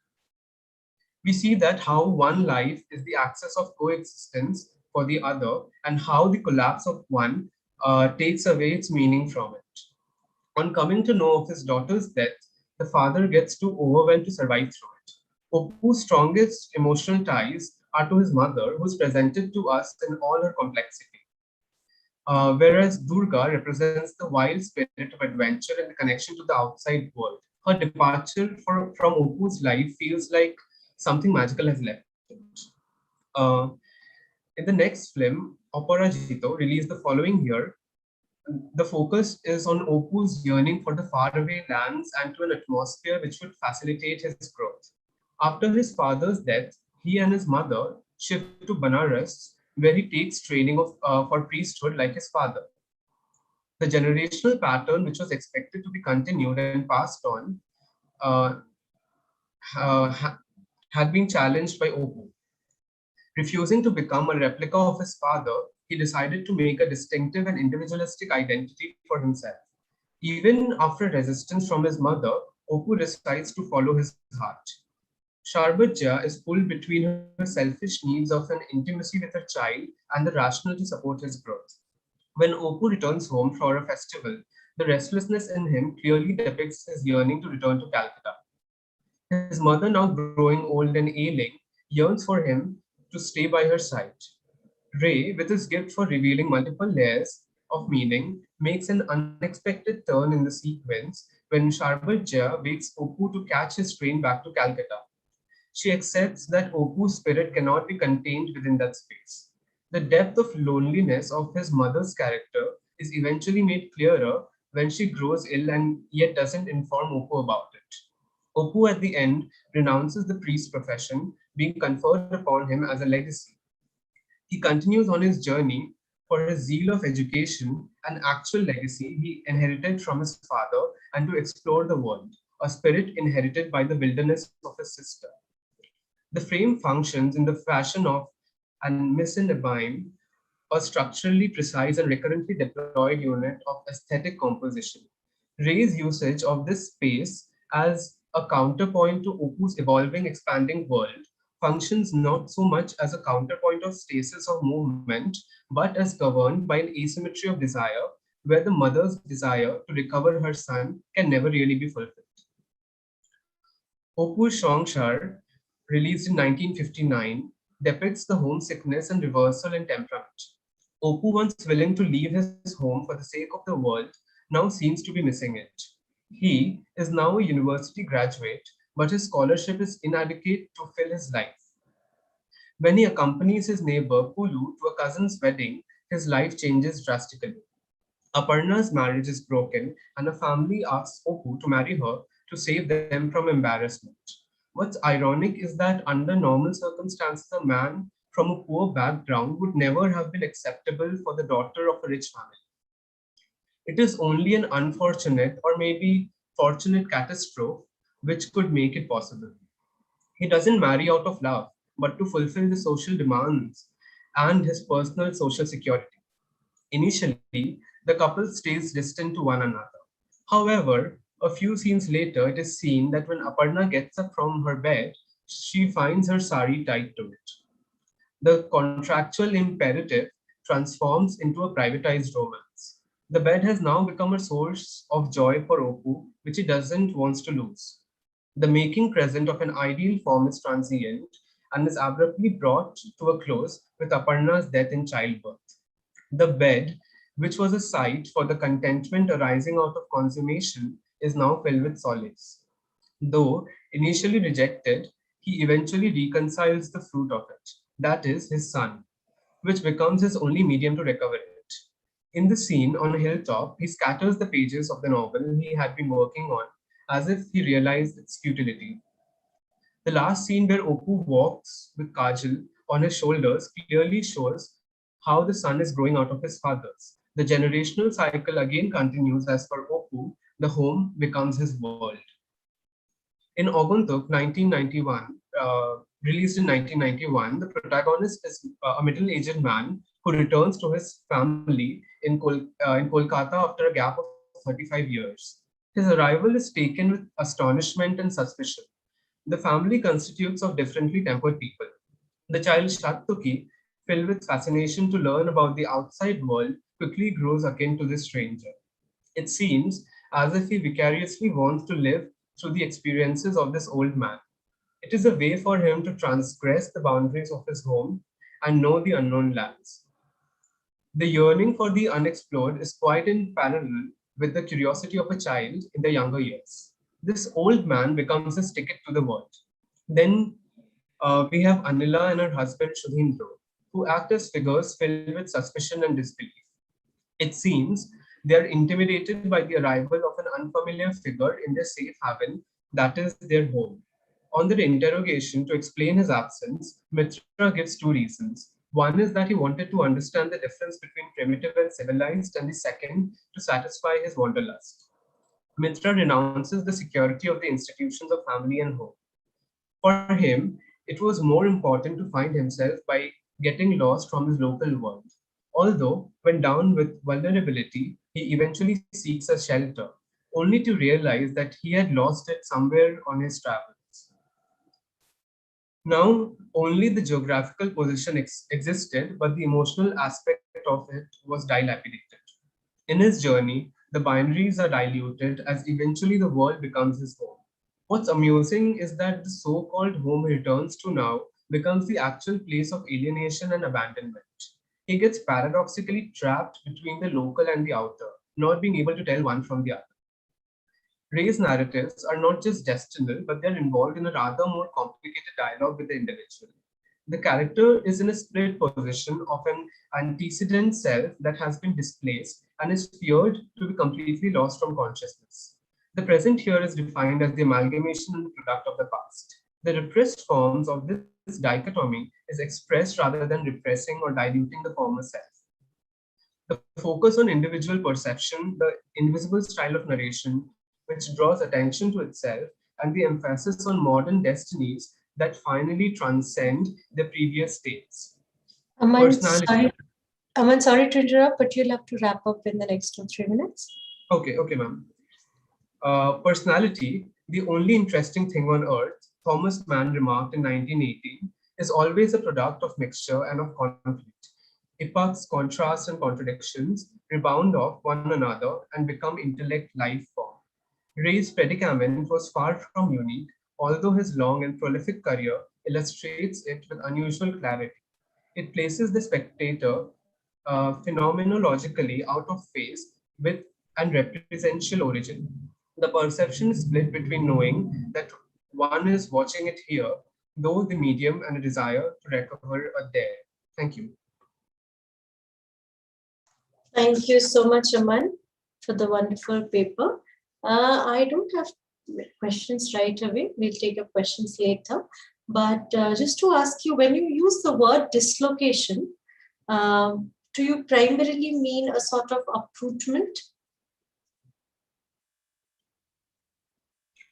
We see that how one life is the axis of coexistence for the other, and how the collapse of one takes away its meaning from it. On coming to know of his daughter's death, the father gets too overwhelmed to survive through it. Opu's strongest emotional ties are to his mother, who is presented to us in all her complexity. Whereas Durga represents the wild spirit of adventure and the connection to the outside world. Her departure from Opu's life feels like something magical has left it. Uh, in the next film, Aparajito, released the following year, the focus is on Opu's yearning for the faraway lands and to an atmosphere which would facilitate his growth. After his father's death, he and his mother shift to Banaras, where he takes training for priesthood like his father. The generational pattern, which was expected to be continued and passed on, uh, had been challenged by Opu. Refusing to become a replica of his father, he decided to make a distinctive and individualistic identity for himself. Even after resistance from his mother, Opu decides to follow his heart. Sharbatja is pulled between her selfish needs of an intimacy with her child and the rationale to support his growth. When Opu returns home for a festival, the restlessness in him clearly depicts his yearning to return to Calcutta. His mother, now growing old and ailing, yearns for him to stay by her side. Ray, with his gift for revealing multiple layers of meaning, makes an unexpected turn in the sequence when Sharbatja wakes Opu to catch his train back to Calcutta. She accepts that Opu's spirit cannot be contained within that space. The depth of loneliness of his mother's character is eventually made clearer when she grows ill and yet doesn't inform Opu about it. Opu at the end renounces the priest profession being conferred upon him as a legacy. He continues on his journey for his zeal of education, an actual legacy he inherited from his father, and to explore the world, a spirit inherited by the wilderness of his sister. The frame functions in the fashion of an Misinabime, a structurally precise and recurrently deployed unit of aesthetic composition. Ray's usage of this space as a counterpoint to Opu's evolving, expanding world functions not so much as a counterpoint of stasis or movement, but as governed by an asymmetry of desire, where the mother's desire to recover her son can never really be fulfilled. Opu's Shongshar, released in 1959, depicts the homesickness and reversal in temperament. Opu, once willing to leave his home for the sake of the world, now seems to be missing it. He is now a university graduate, but his scholarship is inadequate to fill his life. When he accompanies his neighbor Pulu to a cousin's wedding, his life changes drastically. Aparna's marriage is broken, and a family asks Opu to marry her to save them from embarrassment. What's ironic is that under normal circumstances, a man from a poor background would never have been acceptable for the daughter of a rich family. It is only an unfortunate or maybe fortunate catastrophe which could make it possible. He doesn't marry out of love, but to fulfill the social demands and his personal social security. Initially, the couple stays distant to one another. However, a few scenes later, it is seen that when Aparna gets up from her bed, she finds her sari tied to it. The contractual imperative transforms into a privatized romance. The bed has now become a source of joy for Opu, which he doesn't want to lose. The making present of an ideal form is transient and is abruptly brought to a close with Aparna's death in childbirth. The bed, which was a site for the contentment arising out of consummation, is now filled with solace. Though initially rejected, he eventually reconciles the fruit of it, that is, his son, which becomes his only medium to recover it. In the scene on a hilltop, he scatters the pages of the novel he had been working on as if he realized its futility. The last scene where Opu walks with Kajal on his shoulders clearly shows how the son is growing out of his father's. The generational cycle again continues as for Opu, the home becomes his world. In Oguntuk, 1991, released in 1991, the protagonist is a middle-aged man who returns to his family in Kolkata after a gap of 35 years. His arrival is taken with astonishment and suspicion. The family constitutes of differently tempered people. The child Shatuki filled with fascination to learn about the outside world, quickly grows akin to this stranger. It seems as if he vicariously wants to live through the experiences of this old man. It is a way for him to transgress the boundaries of his home and know the unknown lands. The yearning for the unexplored is quite in parallel with the curiosity of a child in the younger years. This old man becomes his ticket to the world. Then we have Anila and her husband Shudhindro, who act as figures filled with suspicion and disbelief. It seems they are intimidated by the arrival of an unfamiliar figure in their safe haven, that is their home. On their interrogation to explain his absence, Mitra gives two reasons. One is that he wanted to understand the difference between primitive and civilized, and the second, to satisfy his wanderlust. Mitra renounces the security of the institutions of family and home. For him, it was more important to find himself by getting lost from his local world. Although, when down with vulnerability, he eventually seeks a shelter, only to realize that he had lost it somewhere on his travels. Now, only the geographical position existed, but the emotional aspect of it was dilapidated. In his journey, the binaries are diluted as eventually the world becomes his home. What's amusing is that the so-called home he returns to now becomes the actual place of alienation and abandonment. He gets paradoxically trapped between the local and the outer, not being able to tell one from the other. Ray's narratives are not just destinal, but they're involved in a rather more complicated dialogue with the individual. The character is in a split position of an antecedent self that has been displaced and is feared to be completely lost from consciousness. The present here is defined as the amalgamation and product of the past. The repressed forms of this dichotomy is expressed rather than repressing or diluting the former self. The focus on individual perception, the invisible style of narration, which draws attention to itself, and the emphasis on modern destinies that finally transcend the previous states. Aman, sorry to interrupt, but you'll have to wrap up in the next 2 or 3 minutes. Okay, ma'am. Personality, the only interesting thing on earth, Thomas Mann remarked in 1918, is always a product of mixture and of conflict. Epochs, contrasts, and contradictions rebound off one another and become intellect life form. Ray's predicament was far from unique, although his long and prolific career illustrates it with unusual clarity. It places the spectator phenomenologically out of phase with and represential origin. The perception is split between knowing that one is watching it here, though the medium, and a desire to recover a there. Thank you. Thank you so much, Aman, for the wonderful paper. I don't have questions right away. We'll take up questions later. But just to ask you, when you use the word dislocation, do you primarily mean a sort of uprootment?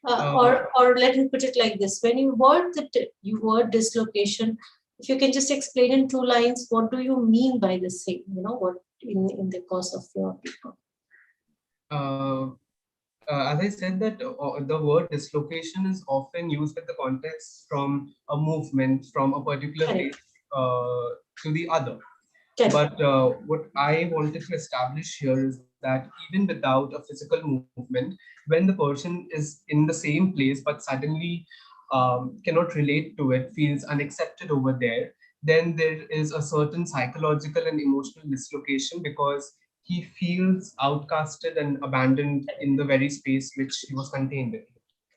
Or let me put it like this: when you word dislocation, if you can just explain in 2 lines, what do you mean by this thing? What in the course of your paper? As I said, that the word dislocation is often used with the context from a movement from a particular place to the other. But what I wanted to establish here is that even without a physical movement, when the person is in the same place but suddenly cannot relate to it, feels unaccepted over there, then there is a certain psychological and emotional dislocation because he feels outcasted and abandoned in the very space which he was contained in.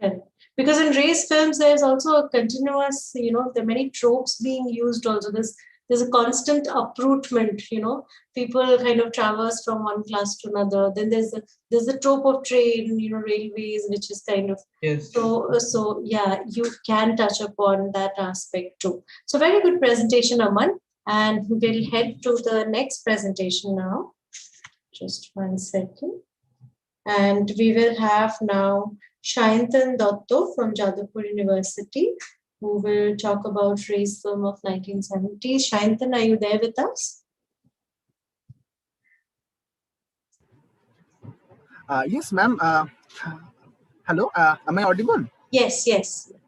Okay. Because in Ray's films, there's also a continuous, there are many tropes being used also. There's a constant uprootment, people kind of traverse from one class to another. Then there's the trope of train, railways, which is kind of, yes. So yeah, you can touch upon that aspect too. So very good presentation, Aman. And we'll head to the next presentation now. Just 1 second. And we will have now Shayantan Dotto from Jadavpur University, who will talk about Ray's film of 1970s. Shayantan, are you there with us? Yes, ma'am. Hello, am I audible? Yes,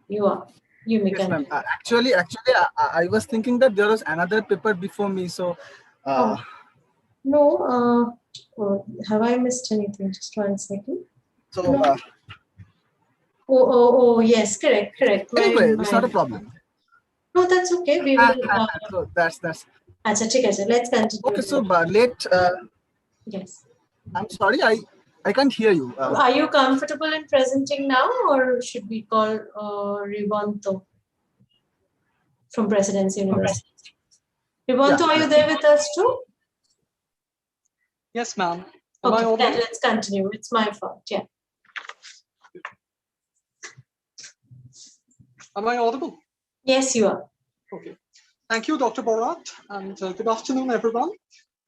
you are. You may Yes, ma'am. continue. Actually, I was thinking that there was another paper before me. So, Oh, no. Oh, have I missed anything? Just one second. so No. Oh, yes, correct. anyway, it's not a problem. No, that's okay. We will. So that's. Acha, ठीक है, let's continue. Okay, so let. Yes. I'm sorry, I can't hear you. Are you comfortable in presenting now, or should we call Rivanto from Presidency University? Rivanto, are you there with us too? Yes, ma'am. Okay, then let's continue. It's my fault. Yeah. Am I audible? Yes, you are. Okay. Thank you, Dr. Borat, and good afternoon, everyone.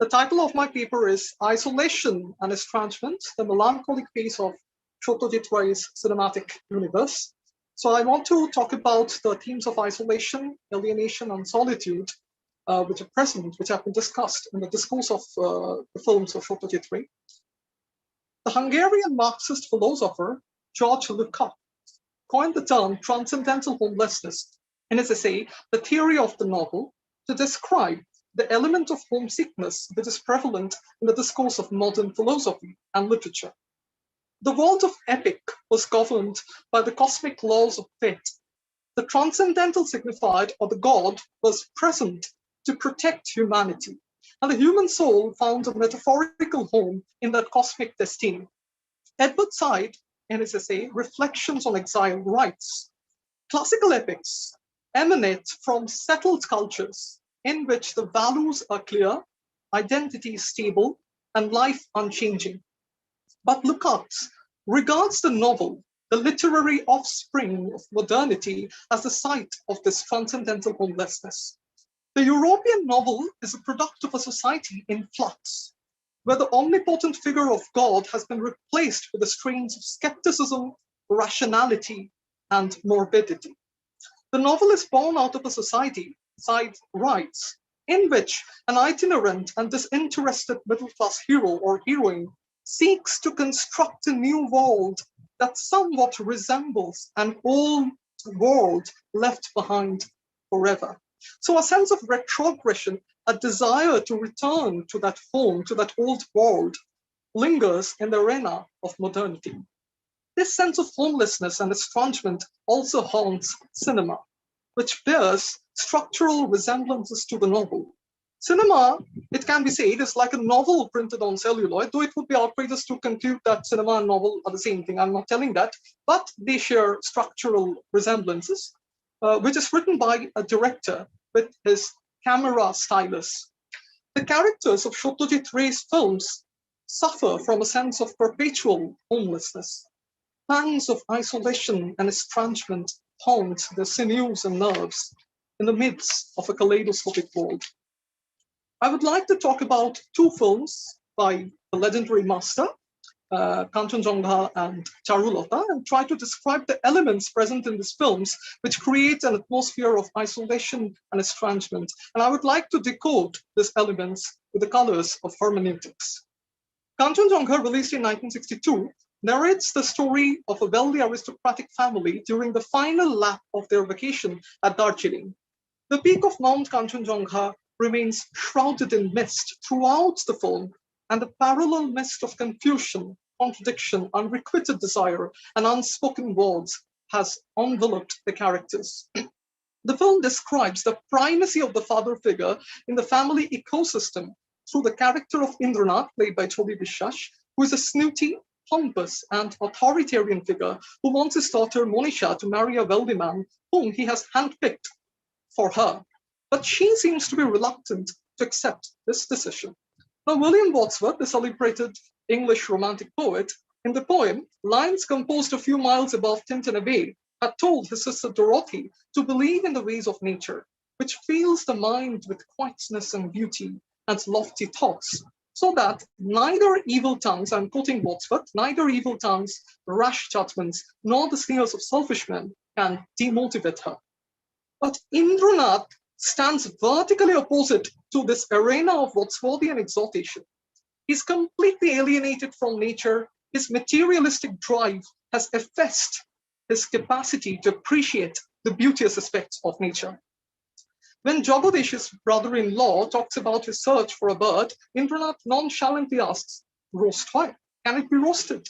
The title of my paper is Isolation and Estrangement, the Melancholic Face of Shotoborshe Ray's Cinematic Universe. So I want to talk about the themes of isolation, alienation, and solitude, which are present, which have been discussed in the discourse of the films of Satyajit Ray. The Hungarian Marxist philosopher George Lukács coined the term transcendental homelessness in his essay, The Theory of the Novel, to describe the element of homesickness that is prevalent in the discourse of modern philosophy and literature. The world of epic was governed by the cosmic laws of fate. The transcendental signified, or the god, was present to protect humanity, and the human soul found a metaphorical home in that cosmic destiny. Edward Said, in his essay, Reflections on Exile, writes, classical epics emanate from settled cultures in which the values are clear, identity stable, and life unchanging. But Lukács regards the novel, the literary offspring of modernity, as the site of this transcendental homelessness. The European novel is a product of a society in flux, where the omnipotent figure of God has been replaced with the strains of skepticism, rationality, and morbidity. The novel is born out of a society, Said writes, in which an itinerant and disinterested middle-class hero or heroine seeks to construct a new world that somewhat resembles an old world left behind forever. So a sense of retrogression, a desire to return to that home, to that old world, lingers in the arena of modernity. This sense of homelessness and estrangement also haunts cinema, which bears structural resemblances to the novel. Cinema, it can be said, is like a novel printed on celluloid, though it would be outrageous to conclude that cinema and novel are the same thing. I'm not telling that, but they share structural resemblances, which is written by a director with his camera stylus. The characters of Satyajit Ray's films suffer from a sense of perpetual homelessness. Pangs of isolation and estrangement haunt their sinews and nerves in the midst of a kaleidoscopic world. I would like to talk about two films by the legendary master, Kanchanjunga and Charulata, and try to describe the elements present in these films which create an atmosphere of isolation and estrangement. And I would like to decode these elements with the colors of hermeneutics. Kanchanjunga, released in 1962, narrates the story of a wealthy aristocratic family during the final lap of their vacation at Darjeeling. The peak of Mount Kanchanjunga remains shrouded in mist throughout the film, and the parallel mist of confusion, contradiction, unrequited desire, and unspoken words has enveloped the characters. The film describes the primacy of the father figure in the family ecosystem through the character of Indranath, played by Chobi Vishwas, who is a snooty, pompous, and authoritarian figure who wants his daughter Monisha to marry a wealthy man whom he has handpicked for her. But she seems to be reluctant to accept this decision. Now, William Wordsworth, the celebrated English romantic poet, in the poem, Lines composed a few miles above Tintern Bay, had told his sister Dorothy to believe in the ways of nature, which fills the mind with quietness and beauty and lofty thoughts, so that neither evil tongues, I'm quoting Wordsworth, neither evil tongues, rash judgments, nor the sneers of selfish men can demotivate her. But Indranath stands vertically opposite to this arena of Wordsworthian exaltation. He's completely alienated from nature. His materialistic drive has effaced his capacity to appreciate the beauteous aspects of nature. When Jagadesh's brother-in-law talks about his search for a bird, Indranath nonchalantly asks, roast why? Can it be roasted?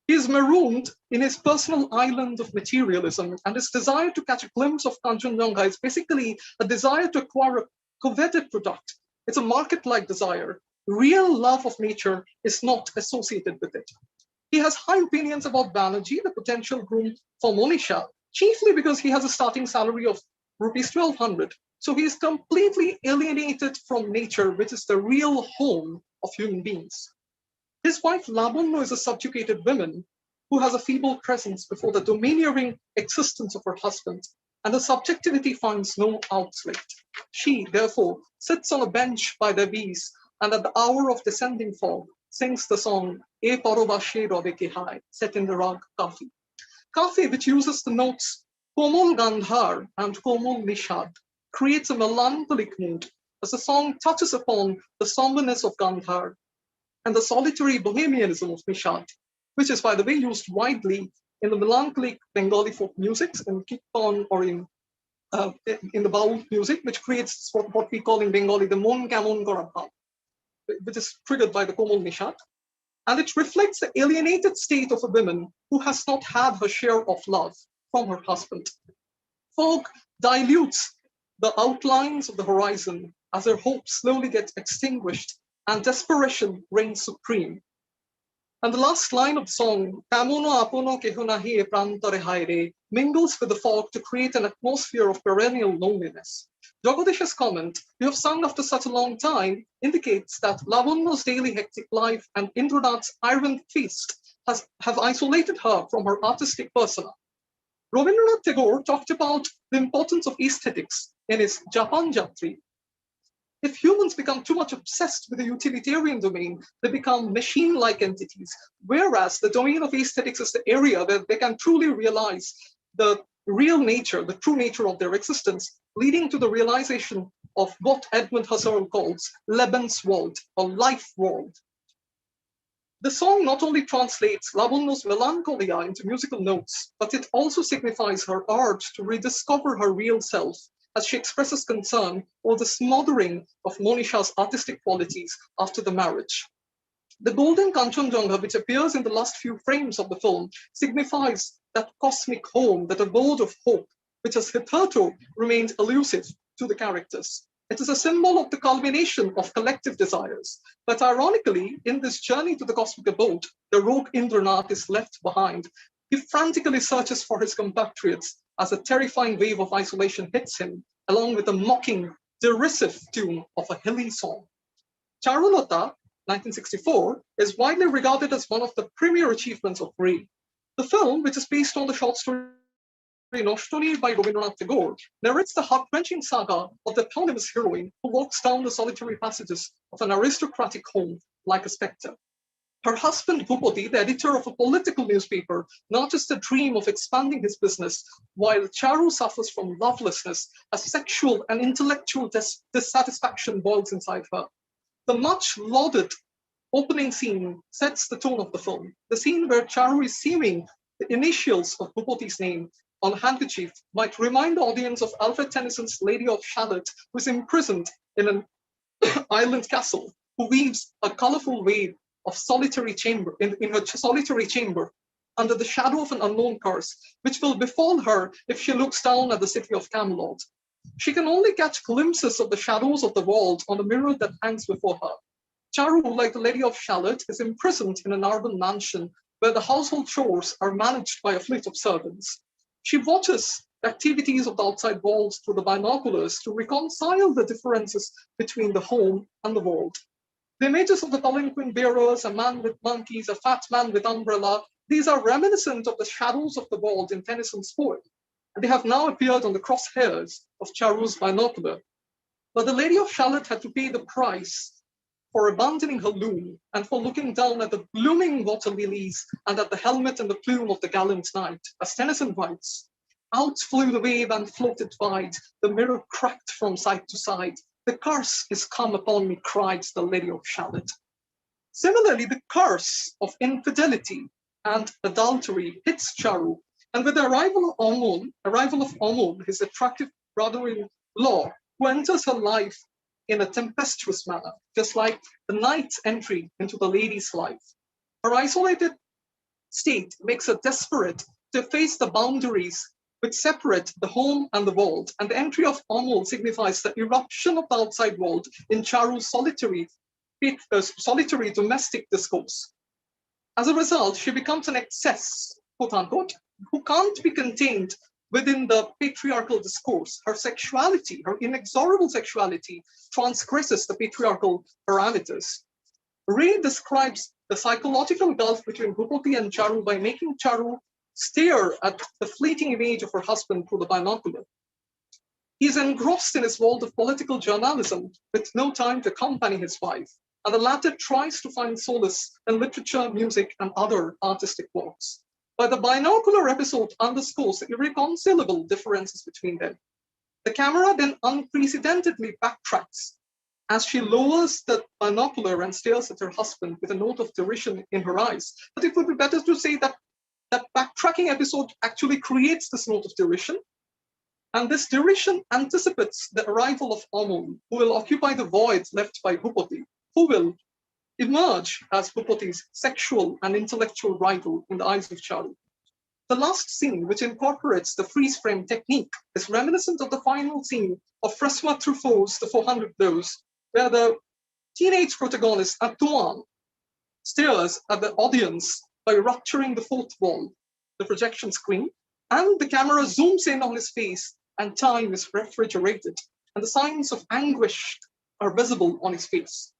He is marooned in his personal island of materialism, and his desire to catch a glimpse of Kanchenjunga is basically a desire to acquire a coveted product. It's a market-like desire. Real love of nature is not associated with it. He has high opinions about Banerjee, the potential groom for Monisha, chiefly because he has a starting salary of rupees 1200. So he is completely alienated from nature, which is the real home of human beings. His wife Labunno is a subjugated woman who has a feeble presence before the domineering existence of her husband, and the subjectivity finds no outlet. She, therefore, sits on a bench by their bees, and at the hour of descending fog, sings the song E Parobashe Robe Kihai, set in the rag Kafi. Kafi, which uses the notes Komol Gandhar and Komol Nishad, creates a melancholic mood as the song touches upon the somberness of Gandhar and the solitary bohemianism of Nishad, which is, by the way, used widely in the melancholic Bengali folk music, in Kirtan or in the Baul music, which creates what we call in Bengali the Mon Kamon Kora bhav, which is triggered by the Komol Nishad. And it reflects the alienated state of a woman who has not had her share of love from her husband. Fog dilutes the outlines of the horizon as her hopes slowly get extinguished and desperation reigns supreme. And the last line of the song, Kamono apono kehunahi e prantare haire, mingles with the fog to create an atmosphere of perennial loneliness. Jagadesh's comment, "You have sung after such a long time," indicates that Lavunno's daily hectic life and Indranath's iron feast have isolated her from her artistic persona. Rabindranath Tagore talked about the importance of aesthetics in his Japan Jatri. If humans become too much obsessed with the utilitarian domain, they become machine-like entities, whereas the domain of aesthetics is the area where they can truly realize the real nature, the true nature of their existence, leading to the realization of what Edmund Husserl calls Lebenswelt, or life world. The song not only translates Lavunno's melancholia into musical notes, but it also signifies her urge to rediscover her real self, as she expresses concern over the smothering of Monisha's artistic qualities after the marriage. The golden Kanchenjunga, which appears in the last few frames of the film, signifies that cosmic home, that abode of hope, which has hitherto remained elusive to the characters. It is a symbol of the culmination of collective desires. But ironically, in this journey to the cosmic abode, the rogue Indranath is left behind. He frantically searches for his compatriots as a terrifying wave of isolation hits him, along with a mocking, derisive tune of a hilly song. Charulata, 1964, is widely regarded as one of the premier achievements of Ray. The film, which is based on the short story Nostoni by Rabindranath Tagore, narrates the heart-wrenching saga of the eponymous heroine who walks down the solitary passages of an aristocratic home like a spectre. Her husband, Bhupati, the editor of a political newspaper, nurtures the dream of expanding his business, while Charu suffers from lovelessness as sexual and intellectual dissatisfaction boils inside her. The much lauded opening scene sets the tone of the film. The scene where Charu is seaming the initials of Bhupati's name on a handkerchief might remind the audience of Alfred Tennyson's Lady of Shalott, who is imprisoned in an island castle, who weaves a colorful wave of solitary chamber in her solitary chamber under the shadow of an unknown curse, which will befall her if she looks down at the city of Camelot. She can only catch glimpses of the shadows of the world on a mirror that hangs before her. Charu, like the Lady of Shalott, is imprisoned in an urban mansion where the household chores are managed by a fleet of servants. She watches the activities of the outside walls through the binoculars to reconcile the differences between the home and the world. The images of the palanquin bearers, a man with monkeys, a fat man with umbrella, these are reminiscent of the shadows of the world in Tennyson's poem, and they have now appeared on the crosshairs of Charu's binocular. But the Lady of Shalott had to pay the price for abandoning her loom and for looking down at the blooming water lilies and at the helmet and the plume of the gallant knight. As Tennyson writes, "Out flew the wave and floated wide, the mirror cracked from side to side. The curse is come upon me," cried the Lady of Shalott. Similarly, the curse of infidelity and adultery hits Charu And with the arrival of Amol, his attractive brother-in-law, who enters her life in a tempestuous manner, just like the knight's entry into the lady's life. Her isolated state makes her desperate to face the boundaries which separate the home and the world, and the entry of Amol signifies the eruption of the outside world in Charu's solitary domestic discourse. As a result, she becomes an excess, quote unquote, who can't be contained within the patriarchal discourse. Her sexuality, her inexorable sexuality, transgresses the patriarchal parameters. Ray describes the psychological gulf between Bhupati and Charu by making Charu stare at the fleeting image of her husband through the binocular. He is engrossed in his world of political journalism with no time to accompany his wife, and the latter tries to find solace in literature, music, and other artistic works. But the binocular episode underscores the irreconcilable differences between them. The camera then unprecedentedly backtracks as she lowers the binocular and stares at her husband with a note of derision in her eyes. But it would be better to say that that backtracking episode actually creates this note of derision. And this derision anticipates the arrival of Amol, who will occupy the void left by Bhupati, who will emerge as Bhupati's sexual and intellectual rival in the eyes of Charu. The last scene, which incorporates the freeze frame technique, is reminiscent of the final scene of François Truffaut's The 400 Blows, where the teenage protagonist Antoine stares at the audience by rupturing the fourth wall, the projection screen, and the camera zooms in on his face and time is refrigerated, and the signs of anguish are visible on his face.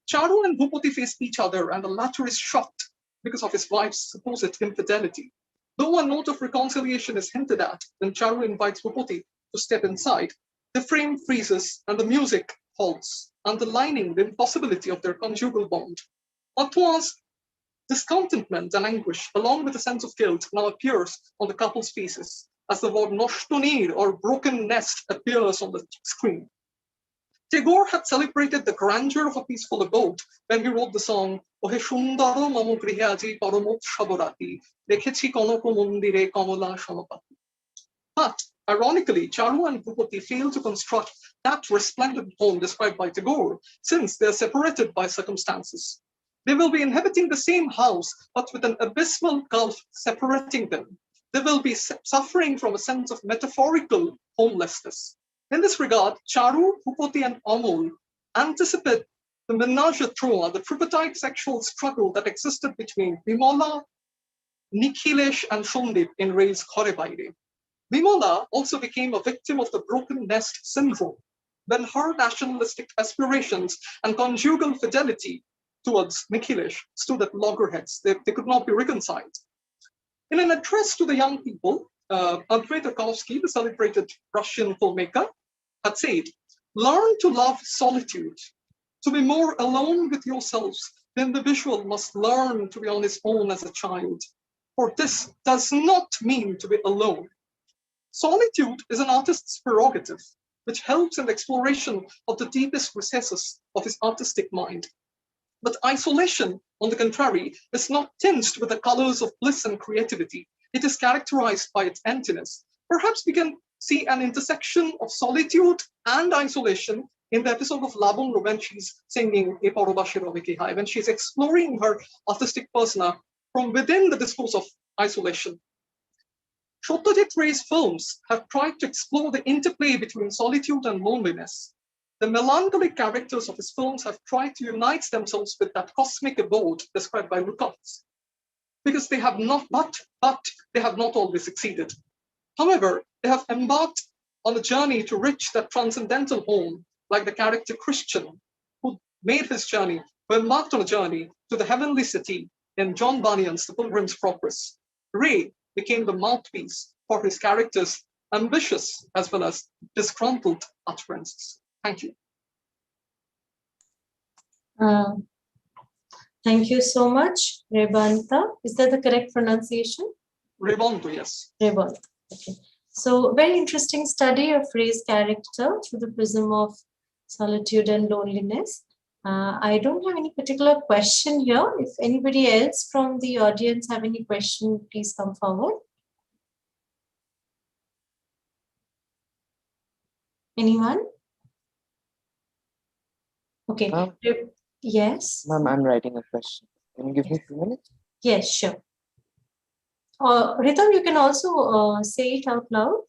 Charu and Bhupati face each other, and the latter is shocked because of his wife's supposed infidelity. Though a note of reconciliation is hinted at when Charu invites Bhupati to step inside, the frame freezes and the music halts, underlining the impossibility of their conjugal bond. Antoine's discontentment and anguish, along with a sense of guilt, now appears on the couple's faces as the word noshtonir, or broken nest, appears on the screen. Tagore had celebrated the grandeur of a peaceful abode when he wrote the song Ohe Sundaro Mamo Grihe Aji Paramot Shaborati Dekhechi Konoko Mondire Kamala Shamapati. But ironically, Charu and Bhupati fail to construct that resplendent home described by Tagore, since they are separated by circumstances. They will be inhabiting the same house, but with an abysmal gulf separating them. They will be suffering from a sense of metaphorical homelessness. In this regard, Charu, Bhupati, and Amol anticipate the menage a trois, the tripartite sexual struggle that existed between Vimola, Nikhilesh, and Shondip in Ray's Ghore Baire. Vimola also became a victim of the broken nest syndrome when her nationalistic aspirations and conjugal fidelity towards Nikhilesh stood at loggerheads. They could not be reconciled. In an address to the young people, Andrei Tarkovsky, the celebrated Russian filmmaker, had said, "Learn to love solitude. To be more alone with yourselves, the individual must learn to be on his own as a child. For this does not mean to be alone. Solitude is an artist's prerogative, which helps in the exploration of the deepest recesses of his artistic mind. But isolation, on the contrary, is not tinged with the colors of bliss and creativity. It is characterized by its emptiness. Perhaps we can see an intersection of solitude and isolation in the episode of Labung when she's singing E Porobashe Robeke Hai, when she's exploring her artistic persona from within the discourse of isolation. Satyajit Ray's films have tried to explore the interplay between solitude and loneliness. The melancholic characters of his films have tried to unite themselves with that cosmic abode described by Lukács, because they have not, but they have not always succeeded. However, they have embarked on a journey to reach that transcendental home, like the character Christian, who made his journey, who embarked on a journey to the heavenly city in John Bunyan's The Pilgrim's Progress. Ray became the mouthpiece for his character's ambitious as well as disgruntled utterances. Thank you. Thank you so much, Rebanta. Is that the correct pronunciation? Rebanta, yes. Rebanta. Okay. So, very interesting study of Ray's character through the prism of solitude and loneliness. I don't have any particular question here. If anybody else from the audience have any question, please come forward. Anyone? Okay. Yes. Ma'am, I'm writing a question. Can you give me a few minutes? Yes, sure. Ritam, you can also say it out loud.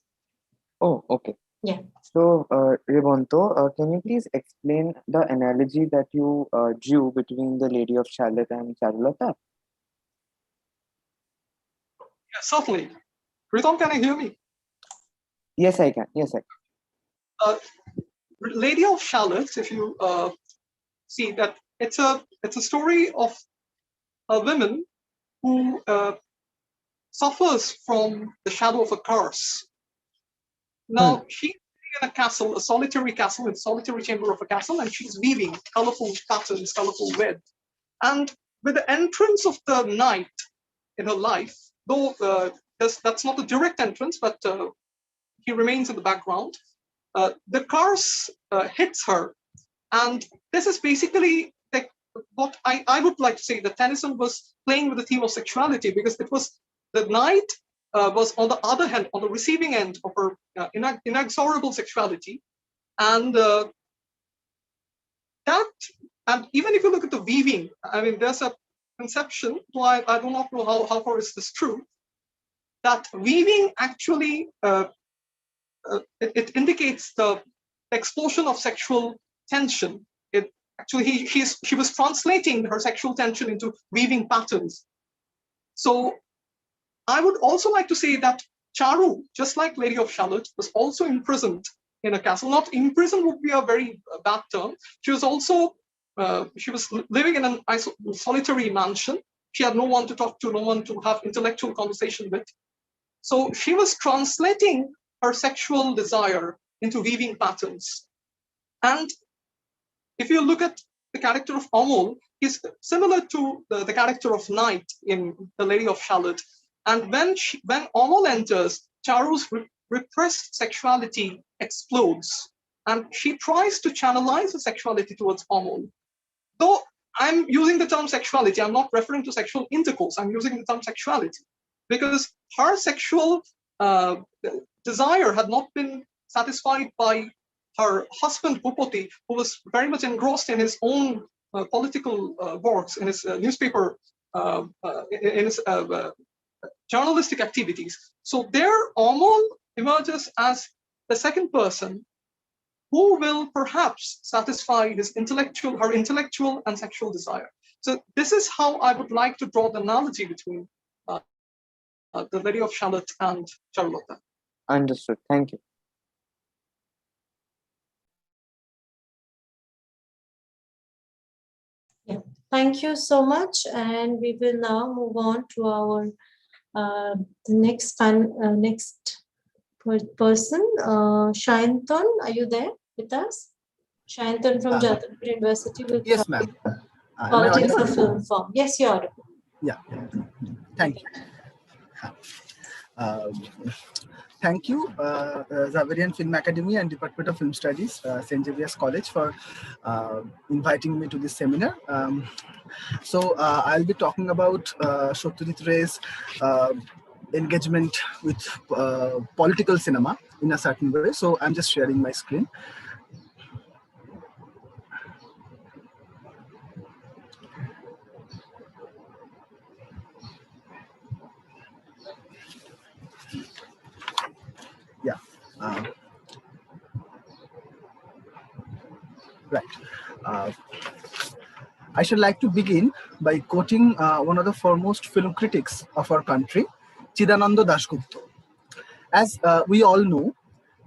Oh, okay. Yeah. So, Ribonto, can you please explain the analogy that you drew between the Lady of Shalott and Charlotta? Yeah, certainly. Ritam, can you hear me? Yes, I can. Yes, I can. Lady of Shalott, if you see that, it's a story of a woman who suffers from the shadow of a curse. Now, she's in a castle, a solitary castle, in a solitary chamber of a castle, and she's weaving colorful patterns, colorful web. And with the entrance of the night in her life, though that's not a direct entrance, but he remains in the background, the curse hits her. And this is basically what I would like to say that Tennyson was playing with the theme of sexuality, because it was the night was on the other hand, on the receiving end of her inexorable sexuality. And and even if you look at the weaving, I mean, there's a conception, I do not know how far is this true, that weaving actually, it indicates the explosion of sexual tension. It actually, she was translating her sexual tension into weaving patterns. So I would also like to say that Charu, just like Lady of Shalott, was also imprisoned in a castle. Not imprisoned would be a very bad term. She was also, she was living in an solitary mansion. She had no one to talk to, no one to have intellectual conversation with. So she was translating her sexual desire into weaving patterns. And if you look at the character of Amol, he's similar to the character of Night in The Lady of Shalott. And when Amol enters, Charu's repressed sexuality explodes. And she tries to channelize her sexuality towards Amol. Though I'm using the term sexuality, I'm not referring to sexual intercourse, I'm using the term sexuality. Because her sexual desire had not been satisfied by her husband Bhupati, who was very much engrossed in his own political works, in his newspaper, in his journalistic activities. So there, Amol emerges as the second person who will perhaps satisfy her intellectual and sexual desire. So this is how I would like to draw the analogy between the Lady of Shalott and Charlotta. Understood. Thank you. Yeah, thank you so much. And we will now move on to our the next person. Shayantan, are you there with us? Shayantan from Jadavpur University will Yes, ma'am. politics of film form. Yes, you are. Yeah. Thank you. Thank you, Zaverian Film Academy and Department of Film Studies, St. Xavier's College, for inviting me to this seminar. So I'll be talking about Satyajit Ray's engagement with political cinema in a certain way. So I'm just sharing my screen. Yeah. Right. I should like to begin by quoting one of the foremost film critics of our country, Chidananda Dasgupta. As we all know,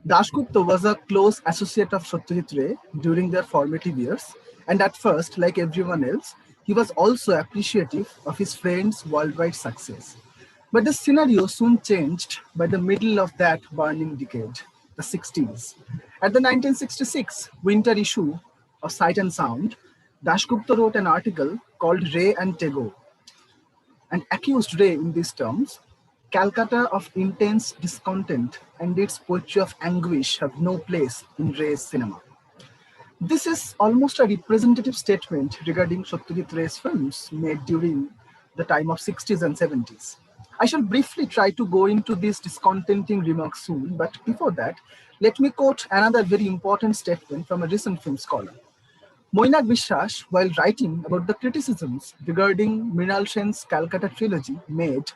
Dasgupta was a close associate of Satyajit Ray during their formative years, and at first, like everyone else, he was also appreciative of his friend's worldwide success. But the scenario soon changed by the middle of that burning decade, the 60s. At the 1966 winter issue of Sight and Sound, Dasgupta wrote an article called Ray and Tego and accused Ray in these terms: Calcutta of intense discontent and its poetry of anguish have no place in Ray's cinema. This is almost a representative statement regarding Satyajit Ray's films made during the time of 60s and 70s. I shall briefly try to go into these discontenting remarks soon, but before that, let me quote another very important statement from a recent film scholar. Moinak Bishwas, while writing about the criticisms regarding Mrinal Sen's Calcutta trilogy, made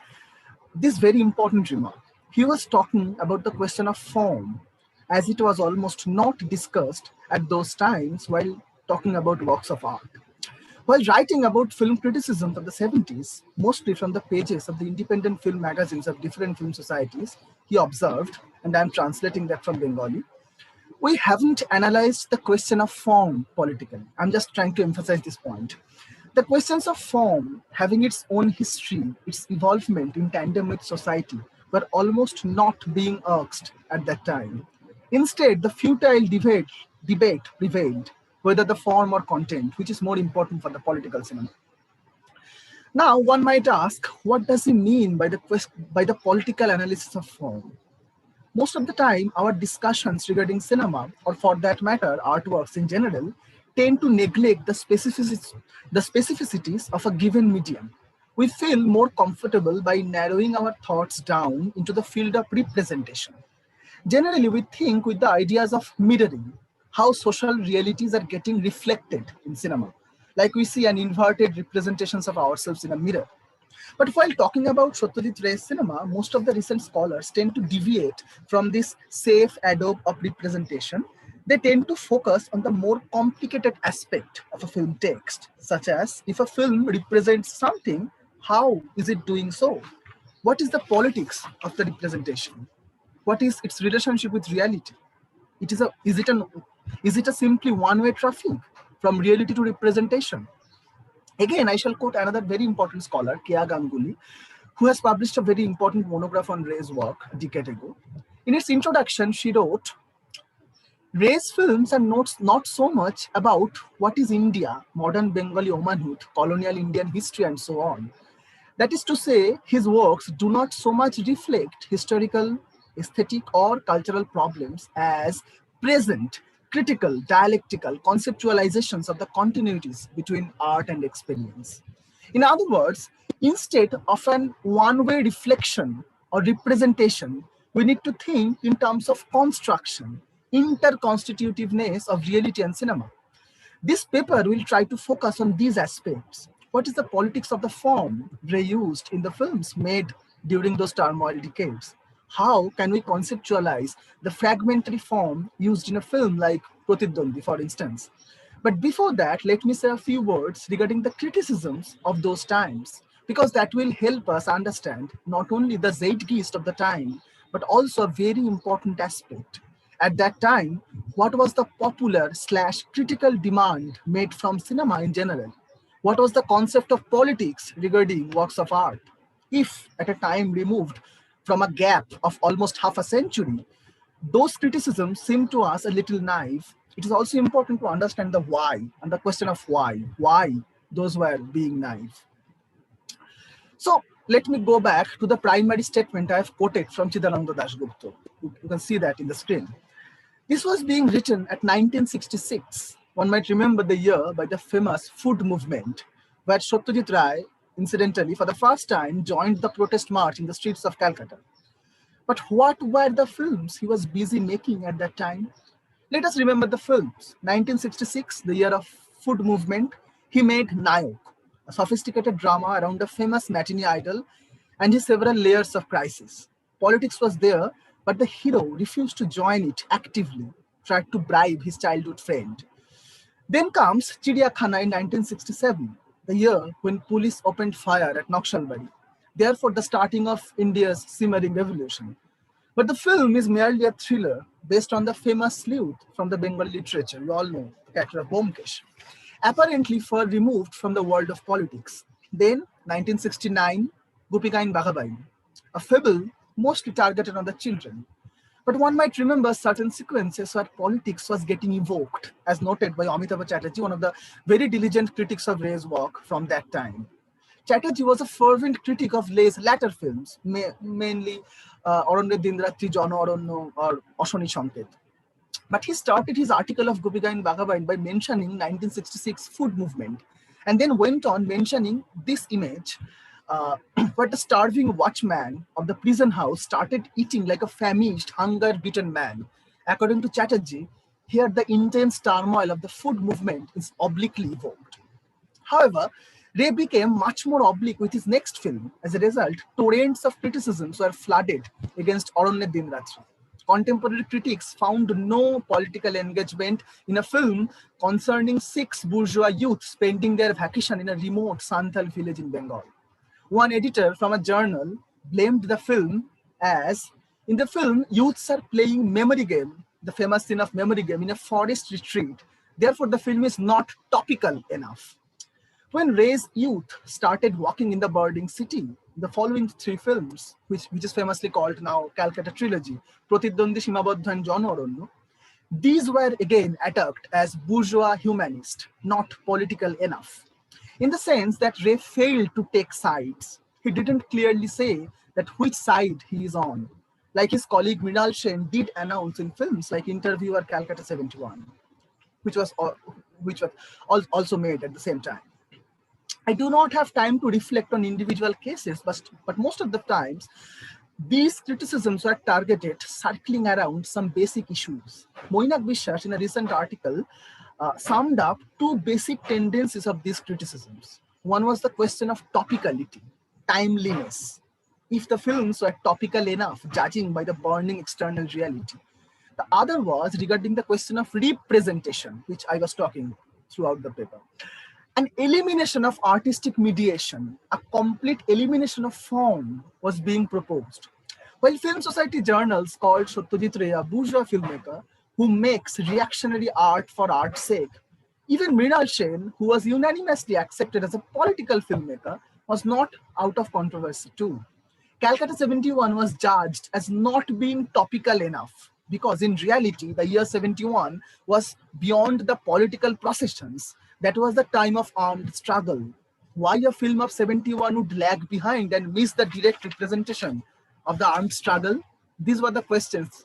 this very important remark. He was talking about the question of form, as it was almost not discussed at those times while talking about works of art. While writing about film criticism of the 70s, mostly from the pages of the independent film magazines of different film societies, he observed, and I'm translating that from Bengali, we haven't analyzed the question of form politically. I'm just trying to emphasize this point. The questions of form, having its own history, its involvement in tandem with society, were almost not being asked at that time. Instead, the futile debate prevailed, whether the form or content, which is more important for the political cinema. Now, one might ask, what does he mean by the political analysis of form? Most of the time, our discussions regarding cinema, or for that matter, artworks in general, tend to neglect the specificities of a given medium. We feel more comfortable by narrowing our thoughts down into the field of representation. Generally, we think with the ideas of mirroring, how social realities are getting reflected in cinema, like we see an inverted representations of ourselves in a mirror. But while talking about Satyajit Ray's cinema, most of the recent scholars tend to deviate from this safe adobe of representation. They tend to focus on the more complicated aspect of a film text, such as if a film represents something, how is it doing so? What is the politics of the representation? What is its relationship with reality? Is it a simply one-way traffic from reality to representation? Again, I shall quote another very important scholar, Kea Ganguly, who has published a very important monograph on Ray's work a decade ago. In its introduction, she wrote, Ray's films are not so much about what is India, modern Bengali womanhood, colonial Indian history, and so on. That is to say, his works do not so much reflect historical, aesthetic, or cultural problems as present, critical, dialectical conceptualizations of the continuities between art and experience. In other words, instead of an one-way reflection or representation, we need to think in terms of construction, interconstitutiveness of reality and cinema. This paper will try to focus on these aspects. What is the politics of the form Ray used in the films made during those turmoil decades? How can we conceptualize the fragmentary form used in a film like Pratidwandi, for instance? But before that, let me say a few words regarding the criticisms of those times, because that will help us understand not only the zeitgeist of the time, but also a very important aspect. At that time, what was the popular/critical demand made from cinema in general? What was the concept of politics regarding works of art? If at a time removed from a gap of almost half a century, those criticisms seem to us a little naive, it is also important to understand the why and the question of why those were being naive. So let me go back to the primary statement I have quoted from Chidananda Dasgupta. You can see that in the screen. This was being written at 1966. One might remember the year by the famous food movement, where Satyajit Ray, incidentally, for the first time, joined the protest march in the streets of Calcutta. But what were the films he was busy making at that time? Let us remember the films. 1966, the year of food movement, he made Nayok, a sophisticated drama around a famous matinee idol and his several layers of crisis. Politics was there, but the hero refused to join it actively, tried to bribe his childhood friend. Then comes Chidiyakhana in 1967, the year when police opened fire at Naxalbari, therefore the starting of India's simmering revolution. But the film is merely a thriller based on the famous sleuth from the Bengali literature, you all know, the character of Bomkesh, apparently far removed from the world of politics. Then, 1969, Gopika in Bagabain, a fable mostly targeted on the children. But one might remember certain sequences where politics was getting evoked, as noted by Amitabh Chatterjee, one of the very diligent critics of Ray's work from that time. Chatterjee was a fervent critic of Ray's latter films, mainly Aranya Dindratri, Jana Aranyo, or Ashoni Sanket. But he started his article of Gopika in Bagabain by mentioning 1966 food movement, and then went on mentioning this image where the starving watchman of the prison house started eating like a famished, hunger-bitten man. According to Chatterjee, here the intense turmoil of the food movement is obliquely evoked. However, Ray became much more oblique with his next film. As a result, torrents of criticisms were flooded against Aranya Dinratri. Contemporary critics found no political engagement in a film concerning 6 bourgeois youth spending their vacation in a remote Santhal village in Bengal. One editor from a journal blamed the film as, in the film, youths are playing memory game, the famous scene of memory game, in a forest retreat. Therefore, the film is not topical enough. When Ray's youth started walking in the burning city, the following 3 films, which is famously called now Calcutta Trilogy, Pratidwandi, Simabadha and Jana Aranya, these were again attacked as bourgeois humanist, not political enough. In the sense that Ray failed to take sides. He didn't clearly say that which side he is on, like his colleague Mrinal Sen did announce in films like Interview or Calcutta 71, which was also made at the same time. I do not have time to reflect on individual cases, but most of the times, these criticisms were targeted circling around some basic issues. Moinak Bishwas, in a recent article, summed up 2 basic tendencies of these criticisms. One was the question of topicality, timeliness. If the films were topical enough, judging by the burning external reality. The other was regarding the question of representation, which I was talking throughout the paper. An elimination of artistic mediation, a complete elimination of form was being proposed. While film society journals called Satyajit Ray a bourgeois filmmaker who makes reactionary art for art's sake, even Mrinal Sen, who was unanimously accepted as a political filmmaker, was not out of controversy too. Calcutta 71 was judged as not being topical enough because in reality, the year 71 was beyond the political processions. That was the time of armed struggle. Why a film of 71 would lag behind and miss the direct representation of the armed struggle? These were the questions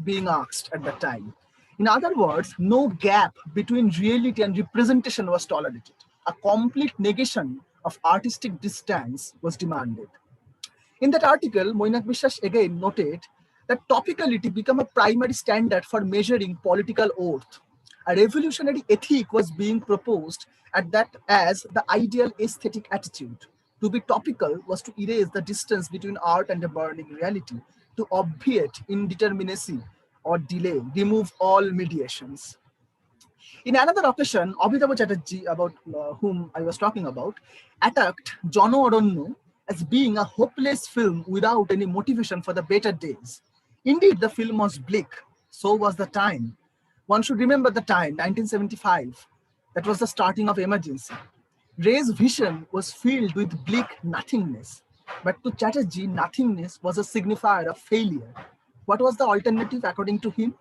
being asked at that time. In other words, no gap between reality and representation was tolerated. A complete negation of artistic distance was demanded. In that article, Moinak Bishwas again noted that topicality became a primary standard for measuring political worth. A revolutionary ethic was being proposed at that as the ideal aesthetic attitude. To be topical was to erase the distance between art and a burning reality, to obviate indeterminacy or delay, remove all mediations. In another occasion, Abhitava Chatterjee, about whom I was talking about, attacked Jana Aranya as being a hopeless film without any motivation for the better days. Indeed, the film was bleak. So was the time. One should remember the time, 1975. That was the starting of emergency. Ray's vision was filled with bleak nothingness. But to Chatterjee, nothingness was a signifier of failure. What was the alternative according to him?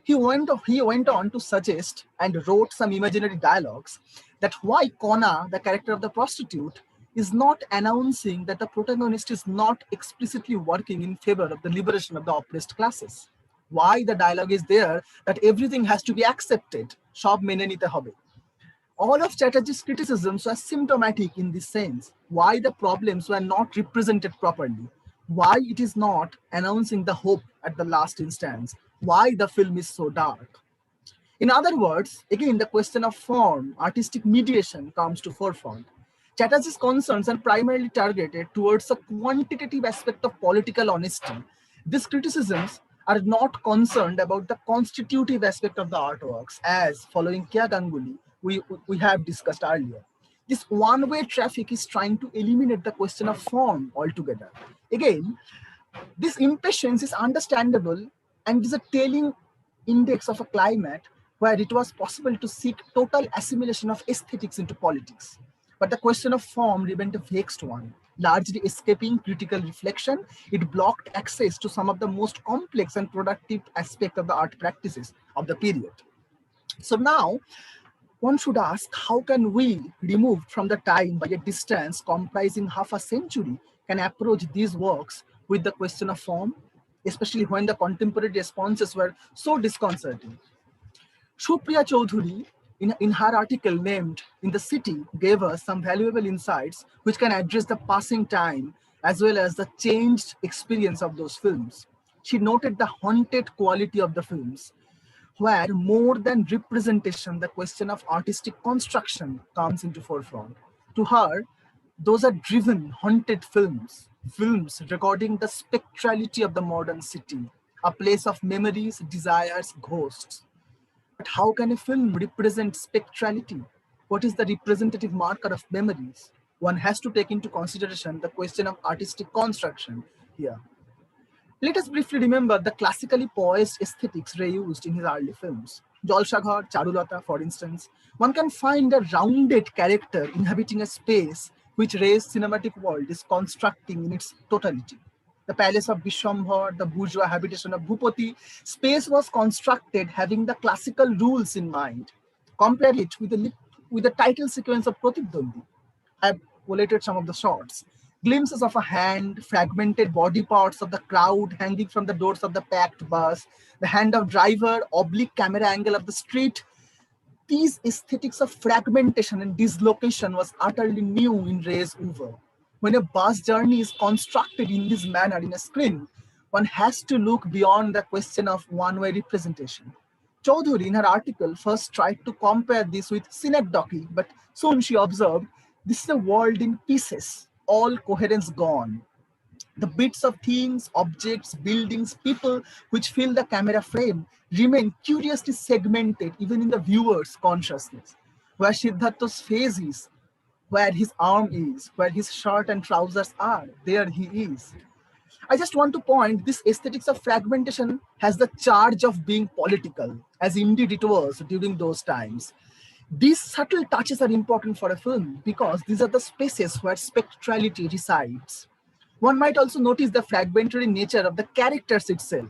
He went on to suggest and wrote some imaginary dialogues that why Kona, the character of the prostitute, is not announcing that the protagonist is not explicitly working in favor of the liberation of the oppressed classes. Why the dialogue is there that everything has to be accepted. Shab mene nite hobe. All of Chatterjee's criticisms were symptomatic in this sense. Why the problems were not represented properly. Why it is not announcing the hope at the last instance. Why the film is so dark. In other words, again, the question of form, artistic mediation comes to forefront. Chatterjee's concerns are primarily targeted towards a quantitative aspect of political honesty. These criticisms are not concerned about the constitutive aspect of the artworks, as following Kia Ganguly, we have discussed earlier. This one-way traffic is trying to eliminate the question of form altogether. Again, this impatience is understandable and is a telling index of a climate where it was possible to seek total assimilation of aesthetics into politics. But the question of form remained a vexed one. Largely escaping critical reflection, it blocked access to some of the most complex and productive aspects of the art practices of the period. So now, one should ask, how can we, removed from the time by a distance comprising half a century, can approach these works with the question of form, especially when the contemporary responses were so disconcerting? Supriya Chaudhuri in her article named In the City, gave us some valuable insights which can address the passing time as well as the changed experience of those films. She noted the haunted quality of the films, where more than representation, the question of artistic construction comes into forefront. To her, those are driven, haunted films, films recording the spectrality of the modern city, a place of memories, desires, ghosts. But how can a film represent spectrality? What is the representative marker of memories? One has to take into consideration the question of artistic construction here. Let us briefly remember the classically poised aesthetics Ray used in his early films. Jalshaghar, Charulata, for instance, one can find a rounded character inhabiting a space which Ray's cinematic world is constructing in its totality. The palace of Vishwambhar, the bourgeois habitation of Bhupati, space was constructed having the classical rules in mind. Compare it with the title sequence of Pratibdandi. I have collated some of the shots. Glimpses of a hand, fragmented body parts of the crowd hanging from the doors of the packed bus, the hand of driver, oblique camera angle of the street. These aesthetics of fragmentation and dislocation was utterly new in Ray's oeuvre. When a bus journey is constructed in this manner in a screen, one has to look beyond the question of one-way representation. Chaudhuri, in her article, first tried to compare this with synecdoche, but soon she observed, this is a world in pieces, all coherence gone. The bits of things, objects, buildings, people which fill the camera frame remain curiously segmented even in the viewer's consciousness. Where Siddhartha's face is, where his arm is, where his shirt and trousers are, there he is. I just want to point, this aesthetics of fragmentation has the charge of being political, as indeed it was during those times. These subtle touches are important for a film because these are the spaces where spectrality resides. One might also notice the fragmentary nature of the characters itself.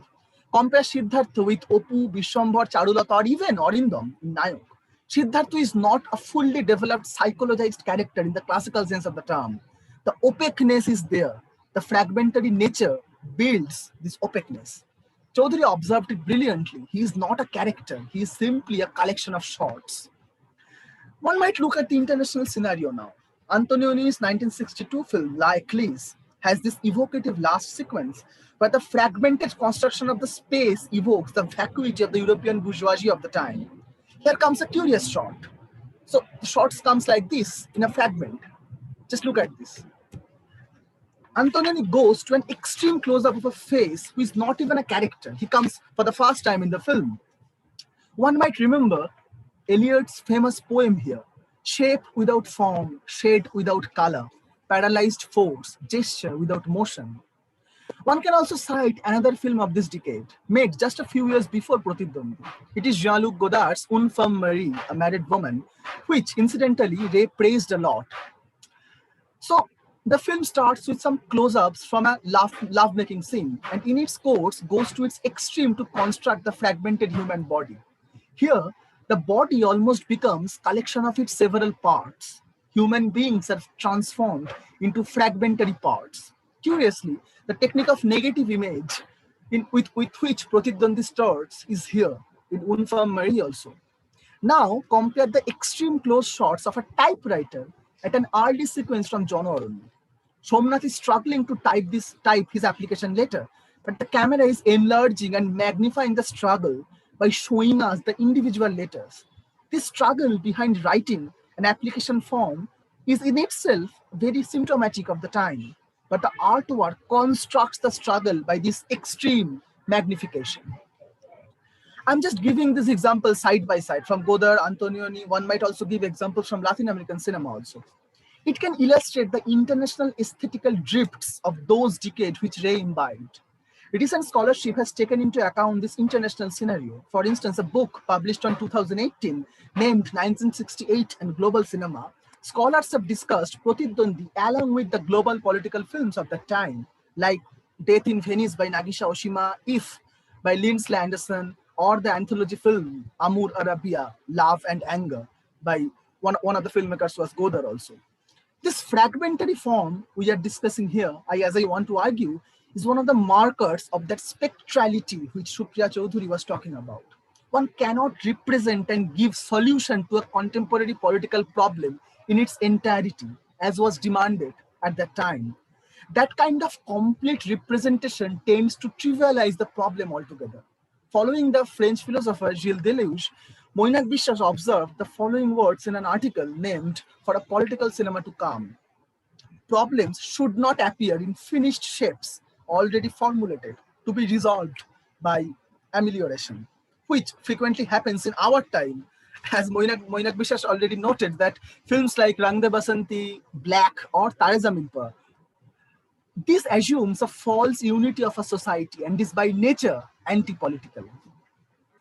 Compare Siddhartha with Opu, Vishwambhar, Charulata, or even Arindam in Nayok. Siddhartha is not a fully developed psychologized character in the classical sense of the term. The opaqueness is there. The fragmentary nature builds this opaqueness. Chaudhuri observed it brilliantly. He is not a character. He is simply a collection of shots. One might look at the international scenario now. Antonioni's 1962 film, La Éclise, has this evocative last sequence where the fragmented construction of the space evokes the vacuity of the European bourgeoisie of the time. Here comes a curious shot. So the shots comes like this in a fragment. Just look at this. Antonioni goes to an extreme close-up of a face who is not even a character. He comes for the first time in the film. One might remember Eliot's famous poem here, shape without form, shade without color, paralyzed force, gesture without motion. One can also cite another film of this decade, made just a few years before Pratibdandi. It is Jean-Luc Godard's Une Femme Marie, A Married Woman, which incidentally Ray praised a lot. So the film starts with some close-ups from a love-making scene, and in its course goes to its extreme to construct the fragmented human body. Here, the body almost becomes a collection of its several parts. Human beings are transformed into fragmentary parts. Curiously, the technique of negative image with which Pratibdandi starts is here, in Une Femme Marie also. Now, compare the extreme close shots of a typewriter at an early sequence from John Arundel. Somnath is struggling to type his application letter, but the camera is enlarging and magnifying the struggle by showing us the individual letters. This struggle behind writing an application form is in itself very symptomatic of the time, but the artwork constructs the struggle by this extreme magnification. I'm just giving this example side by side from Godard, Antonioni. One might also give examples from Latin American cinema also. It can illustrate the international aesthetical drifts of those decades which Ray imbibed. Recent scholarship has taken into account this international scenario. For instance, a book published in 2018 named 1968 and Global Cinema, scholars have discussed Pratibdandi along with the global political films of that time, like Death in Venice by Nagisa Oshima, If by Lindsley Anderson, or the anthology film Amur Arabia, Love and Anger by one of the filmmakers was Godard also. This fragmentary form we are discussing here, as I want to argue, is one of the markers of that spectrality which Supriya Chaudhuri was talking about. One cannot represent and give solution to a contemporary political problem in its entirety, as was demanded at that time. That kind of complete representation tends to trivialize the problem altogether. Following the French philosopher Gilles Deleuze, Moinak Bishwas observed the following words in an article named "For a Political Cinema to Come." Problems should not appear in finished shapes already formulated to be resolved by amelioration, which frequently happens in our time. As Moinak Bishwas already noted that films like Rang De Basanti, Black, or Tare Zameen Par, this assumes a false unity of a society and is by nature anti-political.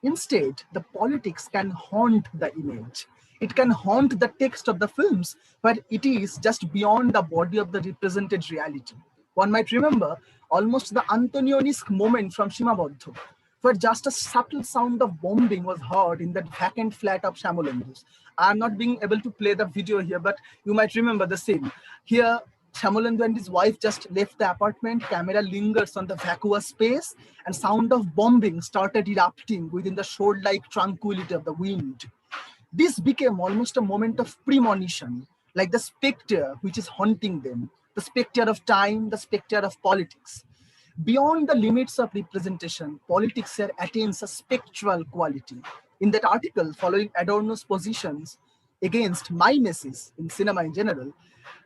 Instead, the politics can haunt the image. It can haunt the text of the films, but it is just beyond the body of the represented reality. One might remember almost the Antonionesque moment from Shimabodho, where just a subtle sound of bombing was heard in that vacant flat of Shamolendu's. I'm not being able to play the video here, but you might remember the scene. Here, Shamolendu and his wife just left the apartment, camera lingers on the vacuous space, and sound of bombing started erupting within the shore-like tranquility of the wind. This became almost a moment of premonition, like the spectre which is haunting them, the spectre of time, the spectre of politics. Beyond the limits of representation, politics here attains a spectral quality. In that article, following Adorno's positions against mimesis in cinema in general,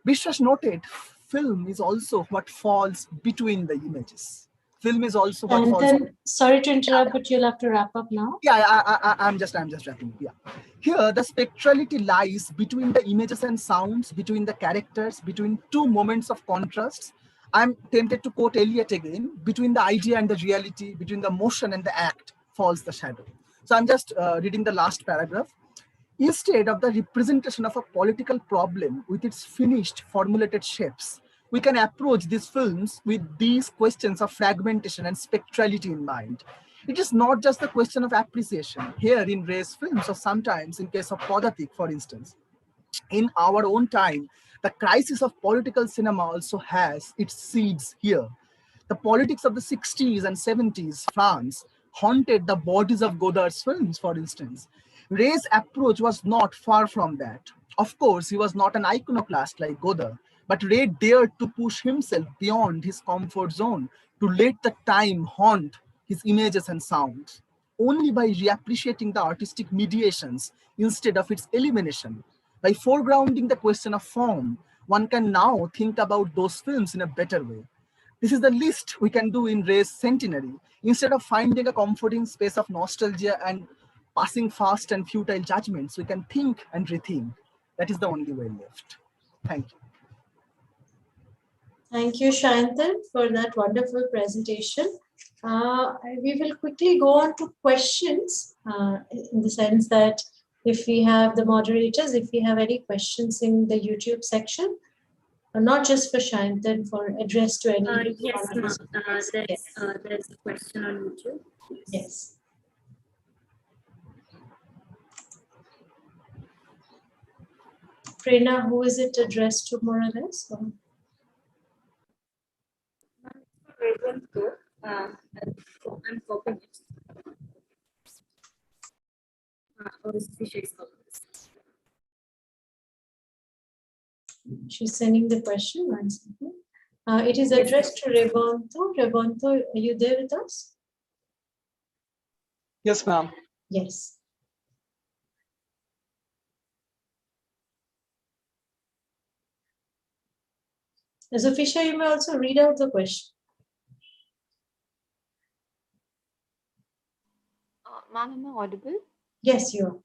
Bishwas noted film is also what falls between the images. Film is also what And falls. then, sorry to interrupt, but you'll have to wrap up now. Yeah, I'm just wrapping up. Yeah. Here, the spectrality lies between the images and sounds, between the characters, between two moments of contrast. I'm tempted to quote Eliot again, between the idea and the reality, between the motion and the act, falls the shadow. So I'm just reading the last paragraph. Instead of the representation of a political problem with its finished, formulated shapes, we can approach these films with these questions of fragmentation and spectrality in mind. It is not just a question of appreciation. Here in Ray's films, or sometimes in case of Podatik, for instance, in our own time, the crisis of political cinema also has its seeds here. The politics of the 60s and 70s France haunted the bodies of Godard's films, for instance. Ray's approach was not far from that. Of course, he was not an iconoclast like Godard, but Ray dared to push himself beyond his comfort zone to let the time haunt his images and sounds. Only by reappreciating the artistic mediations instead of its elimination, by foregrounding the question of form, one can now think about those films in a better way. This is the least we can do in Ray's Centenary. Instead of finding a comforting space of nostalgia and passing fast and futile judgments, we can think and rethink. That is the only way left. Thank you. Thank you, Shayantan, for that wonderful presentation. We will quickly go on to questions in the sense that if we have the moderators, if we have any questions in the YouTube section, not just for Shayantan, for address to any. Yes, there's a question on YouTube. Yes. Prerna, who is it addressed to more or less? I'm copying it. She's sending the question. One second. It is addressed to Rebonto. Rebonto, are you there with us? Yes, ma'am. Yes. As a Fisher, you may also read out the question. Ma'am, am I audible? Yes, you are.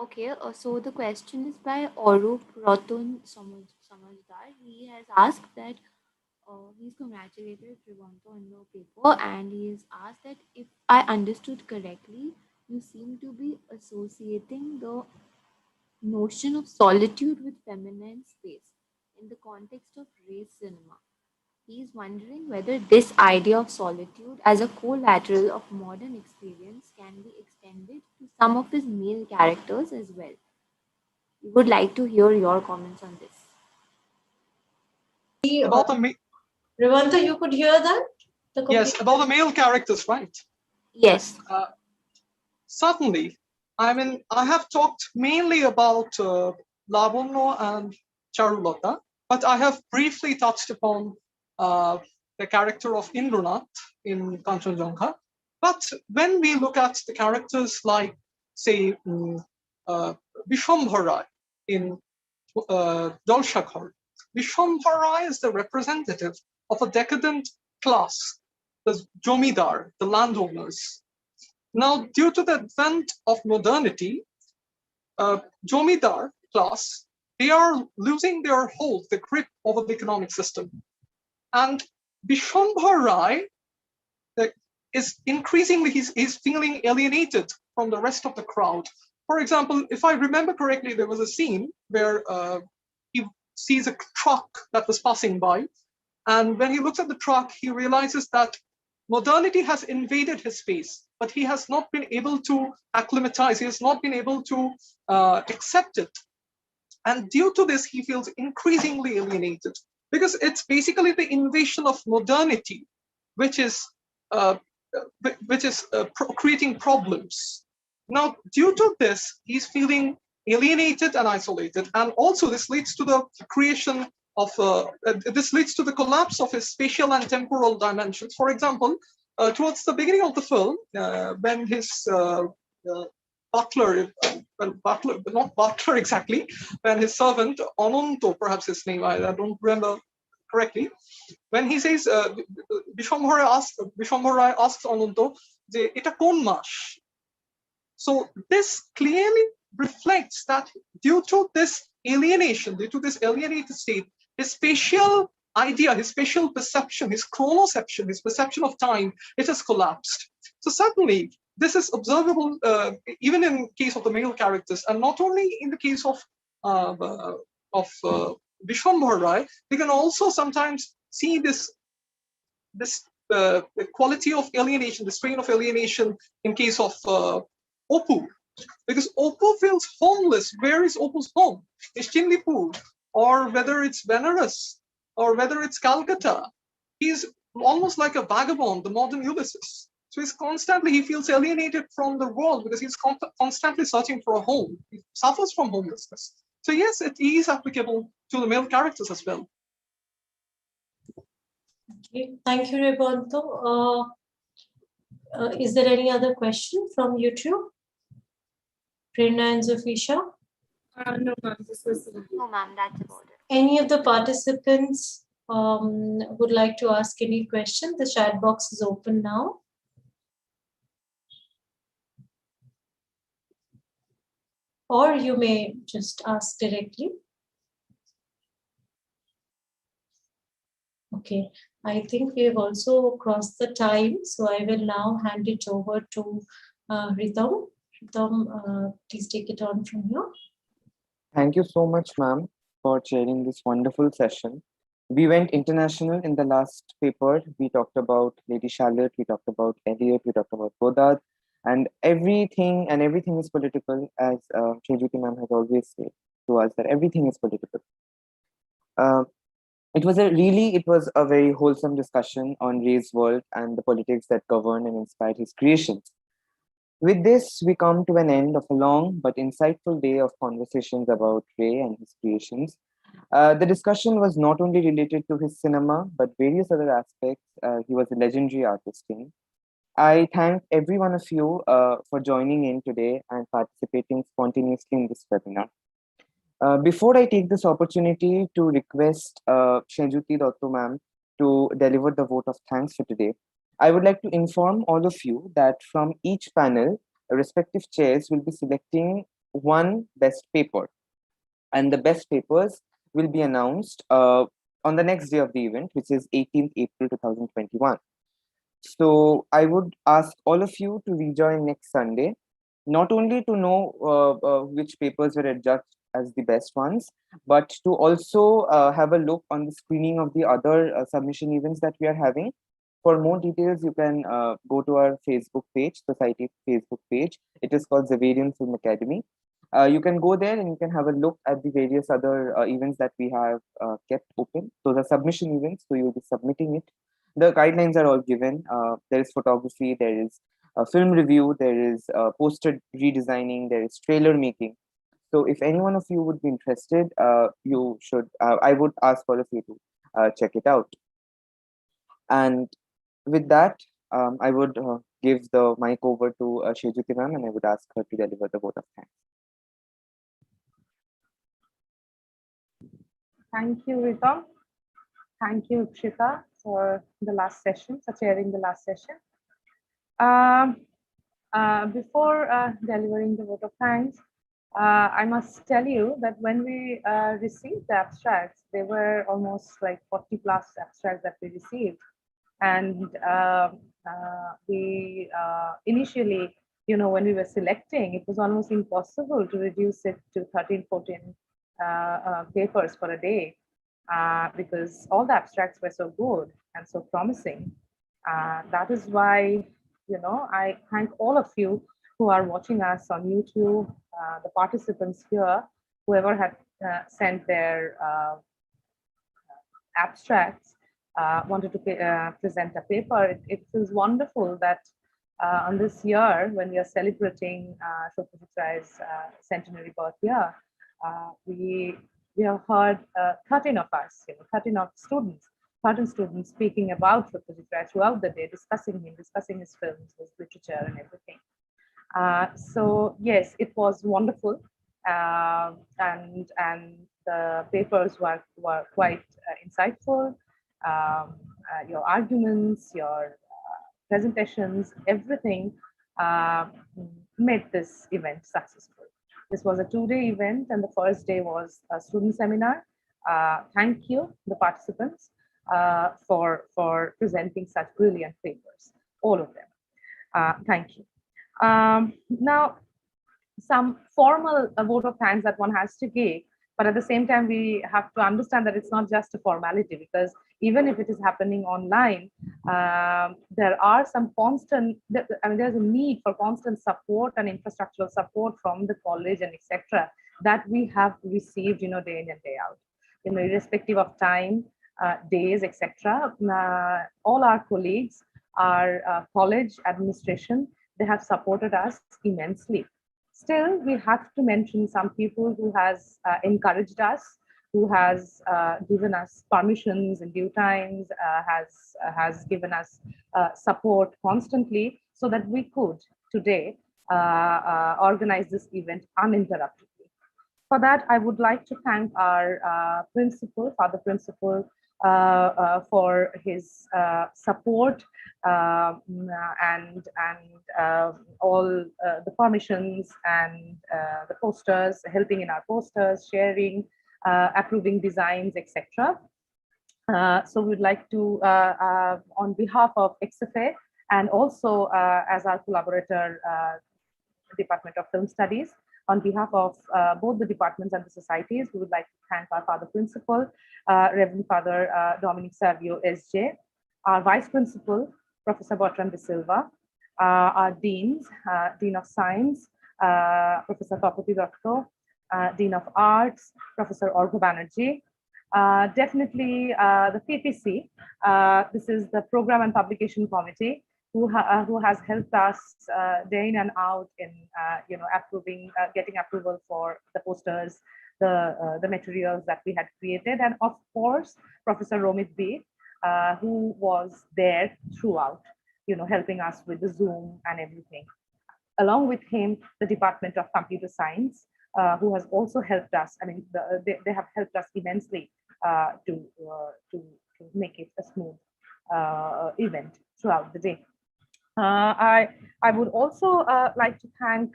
Okay, so the question is by Arup Ratan Samajdar. He has asked that he's congratulated Rivonto on your paper, and he has asked that if I understood correctly, you seem to be associating the notion of solitude with feminine space in the context of race cinema. He is wondering whether this idea of solitude as a collateral of modern experience can be extended to some of his male characters as well. We would like to hear your comments on this. About the Rivanta, you could hear that? Yes, about the male characters, right? Yes. certainly, I mean, I have talked mainly about Lavanya and Charulata, but I have briefly touched upon the character of Indranath in Kanchanjunga. But when we look at the characters like, say, Vishwambhara in Dalshakhar, Vishwambhara is the representative of a decadent class, the Jomidar, the landowners. Now, due to the advent of modernity, Jomidar class, they are losing their hold, the grip over the economic system. And Vishwambhara is increasingly, he's feeling alienated from the rest of the crowd. For example, if I remember correctly, there was a scene where he sees a truck that was passing by. And when he looks at the truck, he realizes that modernity has invaded his space, but he has not been able to acclimatize. He has not been able to accept it. And due to this, he feels increasingly alienated because it's basically the invasion of modernity, which is creating problems. Now, due to this, he's feeling alienated and isolated. And also this leads to the creation of, this leads to the collapse of his spatial and temporal dimensions. For example, towards the beginning of the film, when his butler, not butler exactly, when his servant, Ananto, perhaps his name, I don't remember correctly, when he says, Vishwambhara asks Ananto, "Eta kon mas?" So this clearly reflects that due to this alienation, due to this alienated state, his spatial idea, his spatial perception, his chronoception, his perception of time, it has collapsed. So certainly, this is observable even in case of the male characters, and not only in the case of Vishwambhara, we can also sometimes see this quality of alienation, the strain of alienation in case of Opu, because Opu feels homeless. Where is Opu's home? It's Chindipur, or whether it's Benares, or whether it's Calcutta. He's almost like a vagabond, the modern Ulysses. So he feels alienated from the world because he's constantly searching for a home. He suffers from homelessness. So yes, it is applicable to the male characters as well. Okay, thank you, Rebanto. Is there any other question from YouTube? Prerna and Zafisha? No, ma'am, this was No, ma'am, that's about it. Any of the participants would like to ask any question? The chat box is open now. Or you may just ask directly. Okay, I think we have also crossed the time, so I will now hand it over to Ritam. Ritam, please take it on from here. Thank you so much, ma'am, for chairing this wonderful session. We went international in the last paper. We talked about Lady Charlotte, we talked about Eliot, we talked about Godard, and everything is political, as Satyajit ma'am has always said to us, that everything is political. It was a very wholesome discussion on Ray's world and the politics that governed and inspired his creations. With this, we come to an end of a long but insightful day of conversations about Ray and his creations. The discussion was not only related to his cinema, but various other aspects he was a legendary artist in. I thank every one of you for joining in today and participating spontaneously in this webinar. Before I take this opportunity to request Satyajit Ray ma'am to deliver the vote of thanks for today, I would like to inform all of you that from each panel, respective chairs will be selecting one best paper, and the best papers will be announced on the next day of the event, which is 18th April 2021. So I would ask all of you to rejoin next Sunday, not only to know which papers were adjudged as the best ones, but to also have a look on the screening of the other submission events that we are having. For more details, you can go to our Facebook page, Society Facebook page. It is called Zavarian Film Academy. You can go there and you can have a look at the various other events that we have kept open. Those are submission events, so you'll be submitting it. The guidelines are all given. There is photography, there is film review, there is poster redesigning, there is trailer making. So if any one of you would be interested, you should, I would ask all of you to check it out. And with that, I would give the mic over to Satyajit ma'am, and I would ask her to deliver the vote of thanks. Thank you, Ritam. Thank you, Ikshita, for the last session, for chairing the last session. Before delivering the vote of thanks, I must tell you that when we received the abstracts, there were almost like 40 plus abstracts that we received. And we initially, when we were selecting, it was almost impossible to reduce it to 13, 14 papers for a day because all the abstracts were so good and so promising. That is why, I thank all of you who are watching us on YouTube, the participants here, whoever had sent their abstracts, wanted to present a paper. It feels wonderful that on this year, when we are celebrating Satyajit Ray's centenary birth year, we have heard 13 of us, 13 of students, 13 students speaking about Satyajit Ray throughout the day, discussing him, discussing his films, his literature and everything. So yes, it was wonderful. And the papers were quite insightful. Your arguments, your presentations, everything made this event successful. This was a 2-day event, and the first day was a student seminar. Thank you, the participants, for presenting such brilliant papers, all of them. Thank you. Now, some formal vote of thanks that one has to give, but at the same time, we have to understand that it's not just a formality, because even if it is happening online, there are some constant, there's a need for constant support and infrastructural support from the college and etc. that we have received, day in and day out, irrespective of time, days, etc. All our colleagues, our college administration, they have supported us immensely. Still, we have to mention some people who has encouraged us, who has given us permissions in due times, has given us support constantly, so that we could today organize this event uninterruptedly. For that, I would like to thank our principal, Father Principal, for his support and all the permissions and the posters, helping in our posters, sharing, approving designs, etc. So we'd like to, on behalf of XFA and also as our collaborator, Department of Film Studies, on behalf of both the departments and the societies, we would like to thank our Father Principal, Reverend Father Dominic Savio, SJ, our Vice Principal, Professor Bertram de Silva, our Deans, Dean of Science, Professor Tapati Datta, Dean of Arts, Professor Orgho Banerjee, definitely the PPC, this is the Program and Publication Committee, who has helped us day in and out in approving, getting approval for the posters, the materials that we had created, and of course Professor Romit B, who was there throughout, helping us with the Zoom and everything. Along with him, the Department of Computer Science, who has also helped us. I mean, they have helped us immensely to make it a smooth event throughout the day. I would also like to thank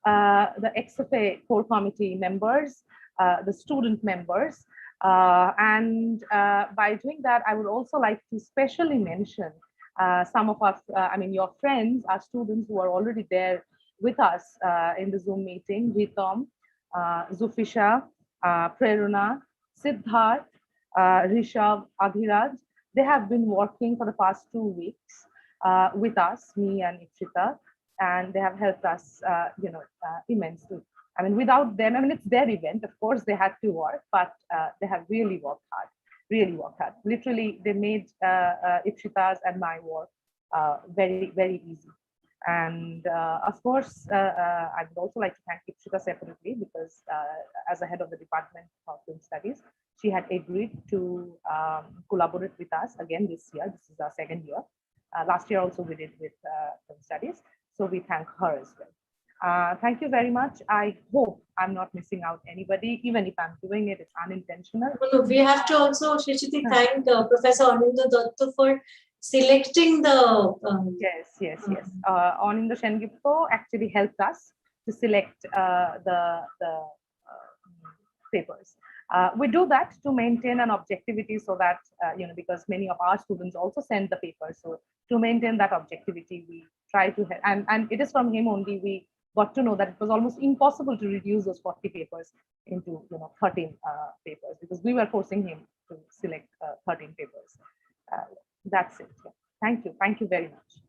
the XFA core committee members, the student members, and by doing that, I would also like to specially mention some of our, your friends, our students who are already there with us in the Zoom meeting: Ritam, Zufisha, Preruna, Siddharth, Rishabh, Abhiraj. They have been working for the past 2 weeks with us, me and Ikshita, and they have helped us, immensely. I mean, without them, it's their event. Of course, they had to work, but they have really worked hard. Literally, they made Ikshita's and my work very, very easy. And of course, I would also like to thank Ikshita separately because as a head of the Department of Film Studies, she had agreed to collaborate with us again this year. This is our second year. Last year also we did with Film Studies. So we thank her as well. Thank you very much. I hope I'm not missing out anybody. Even if I'm doing it, it's unintentional. We have to also, Shishiti, thank Professor Ananda Datta for selecting the... Yes. Anindo Shengipto actually helped us to select the papers. We do that to maintain an objectivity so that, because many of our students also send the papers. So to maintain that objectivity, we try to help. And it is from him only we got to know that it was almost impossible to reduce those 40 papers into 13 papers because we were forcing him to select 13 papers. That's it. Thank you very much.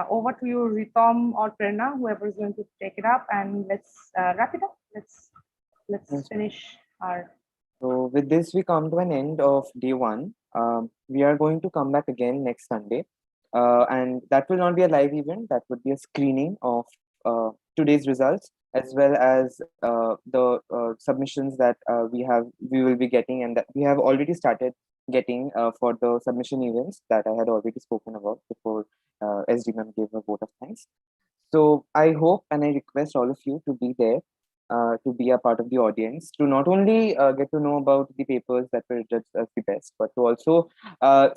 Over to you, Ritom or Prerna, whoever is going to take it up, and let's wrap it up. Let's finish our. So with this, we come to an end of day one. We are going to come back again next Sunday. And that will not be a live event. That would be a screening of today's results, as well as the submissions that we will be getting, and that we have already started getting for the submission events that I had already spoken about before SD ma'am gave a vote of thanks. So I hope and I request all of you to be there, to be a part of the audience, to not only get to know about the papers that were judged as the best, but to also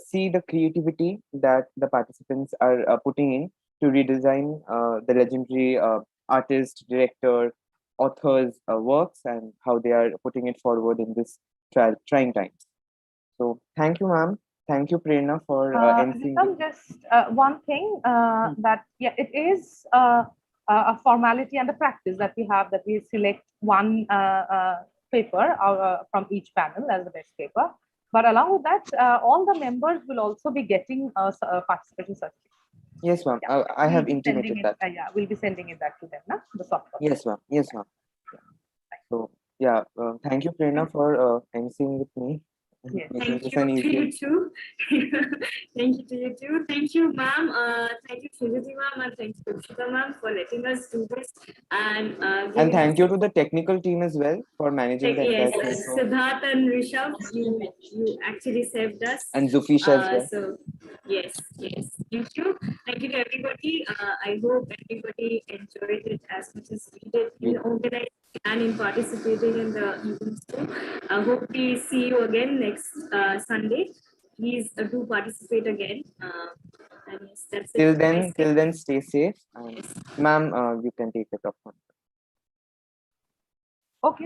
see the creativity that the participants are putting in to redesign the legendary artist, director, authors' works and how they are putting it forward in this trying times. So thank you, ma'am. Thank you, Prerna, for emceeing. Just one thing that it is a formality and a practice that we have, that we select one paper from each panel as the best paper. But along with that, all the members will also be getting a participation certificate. Yes, ma'am. I have intimated that. We'll be sending it back to them, the soft copy. Yes, ma'am. Yes, ma'am. So thank you, Prerna, for emceeing with me. Yes, thank you to you too. Thank you to you too. Thank you, ma'am. Thank you, Satyajit ma'am, and thank you, Ikshita ma'am, for letting us do this. And thank you to the technical team as well for managing the entire thing. Yes, Siddharth and Rishabh, you actually saved us. And Zufisha as well. So yes. Thank you. Thank you to everybody. I hope everybody enjoyed it as much as we did in organizing and in participating in the events too. I hope we see you again next Sunday. Please do participate again. And yes, that's till then, stay safe. Ma'am, you can take it up.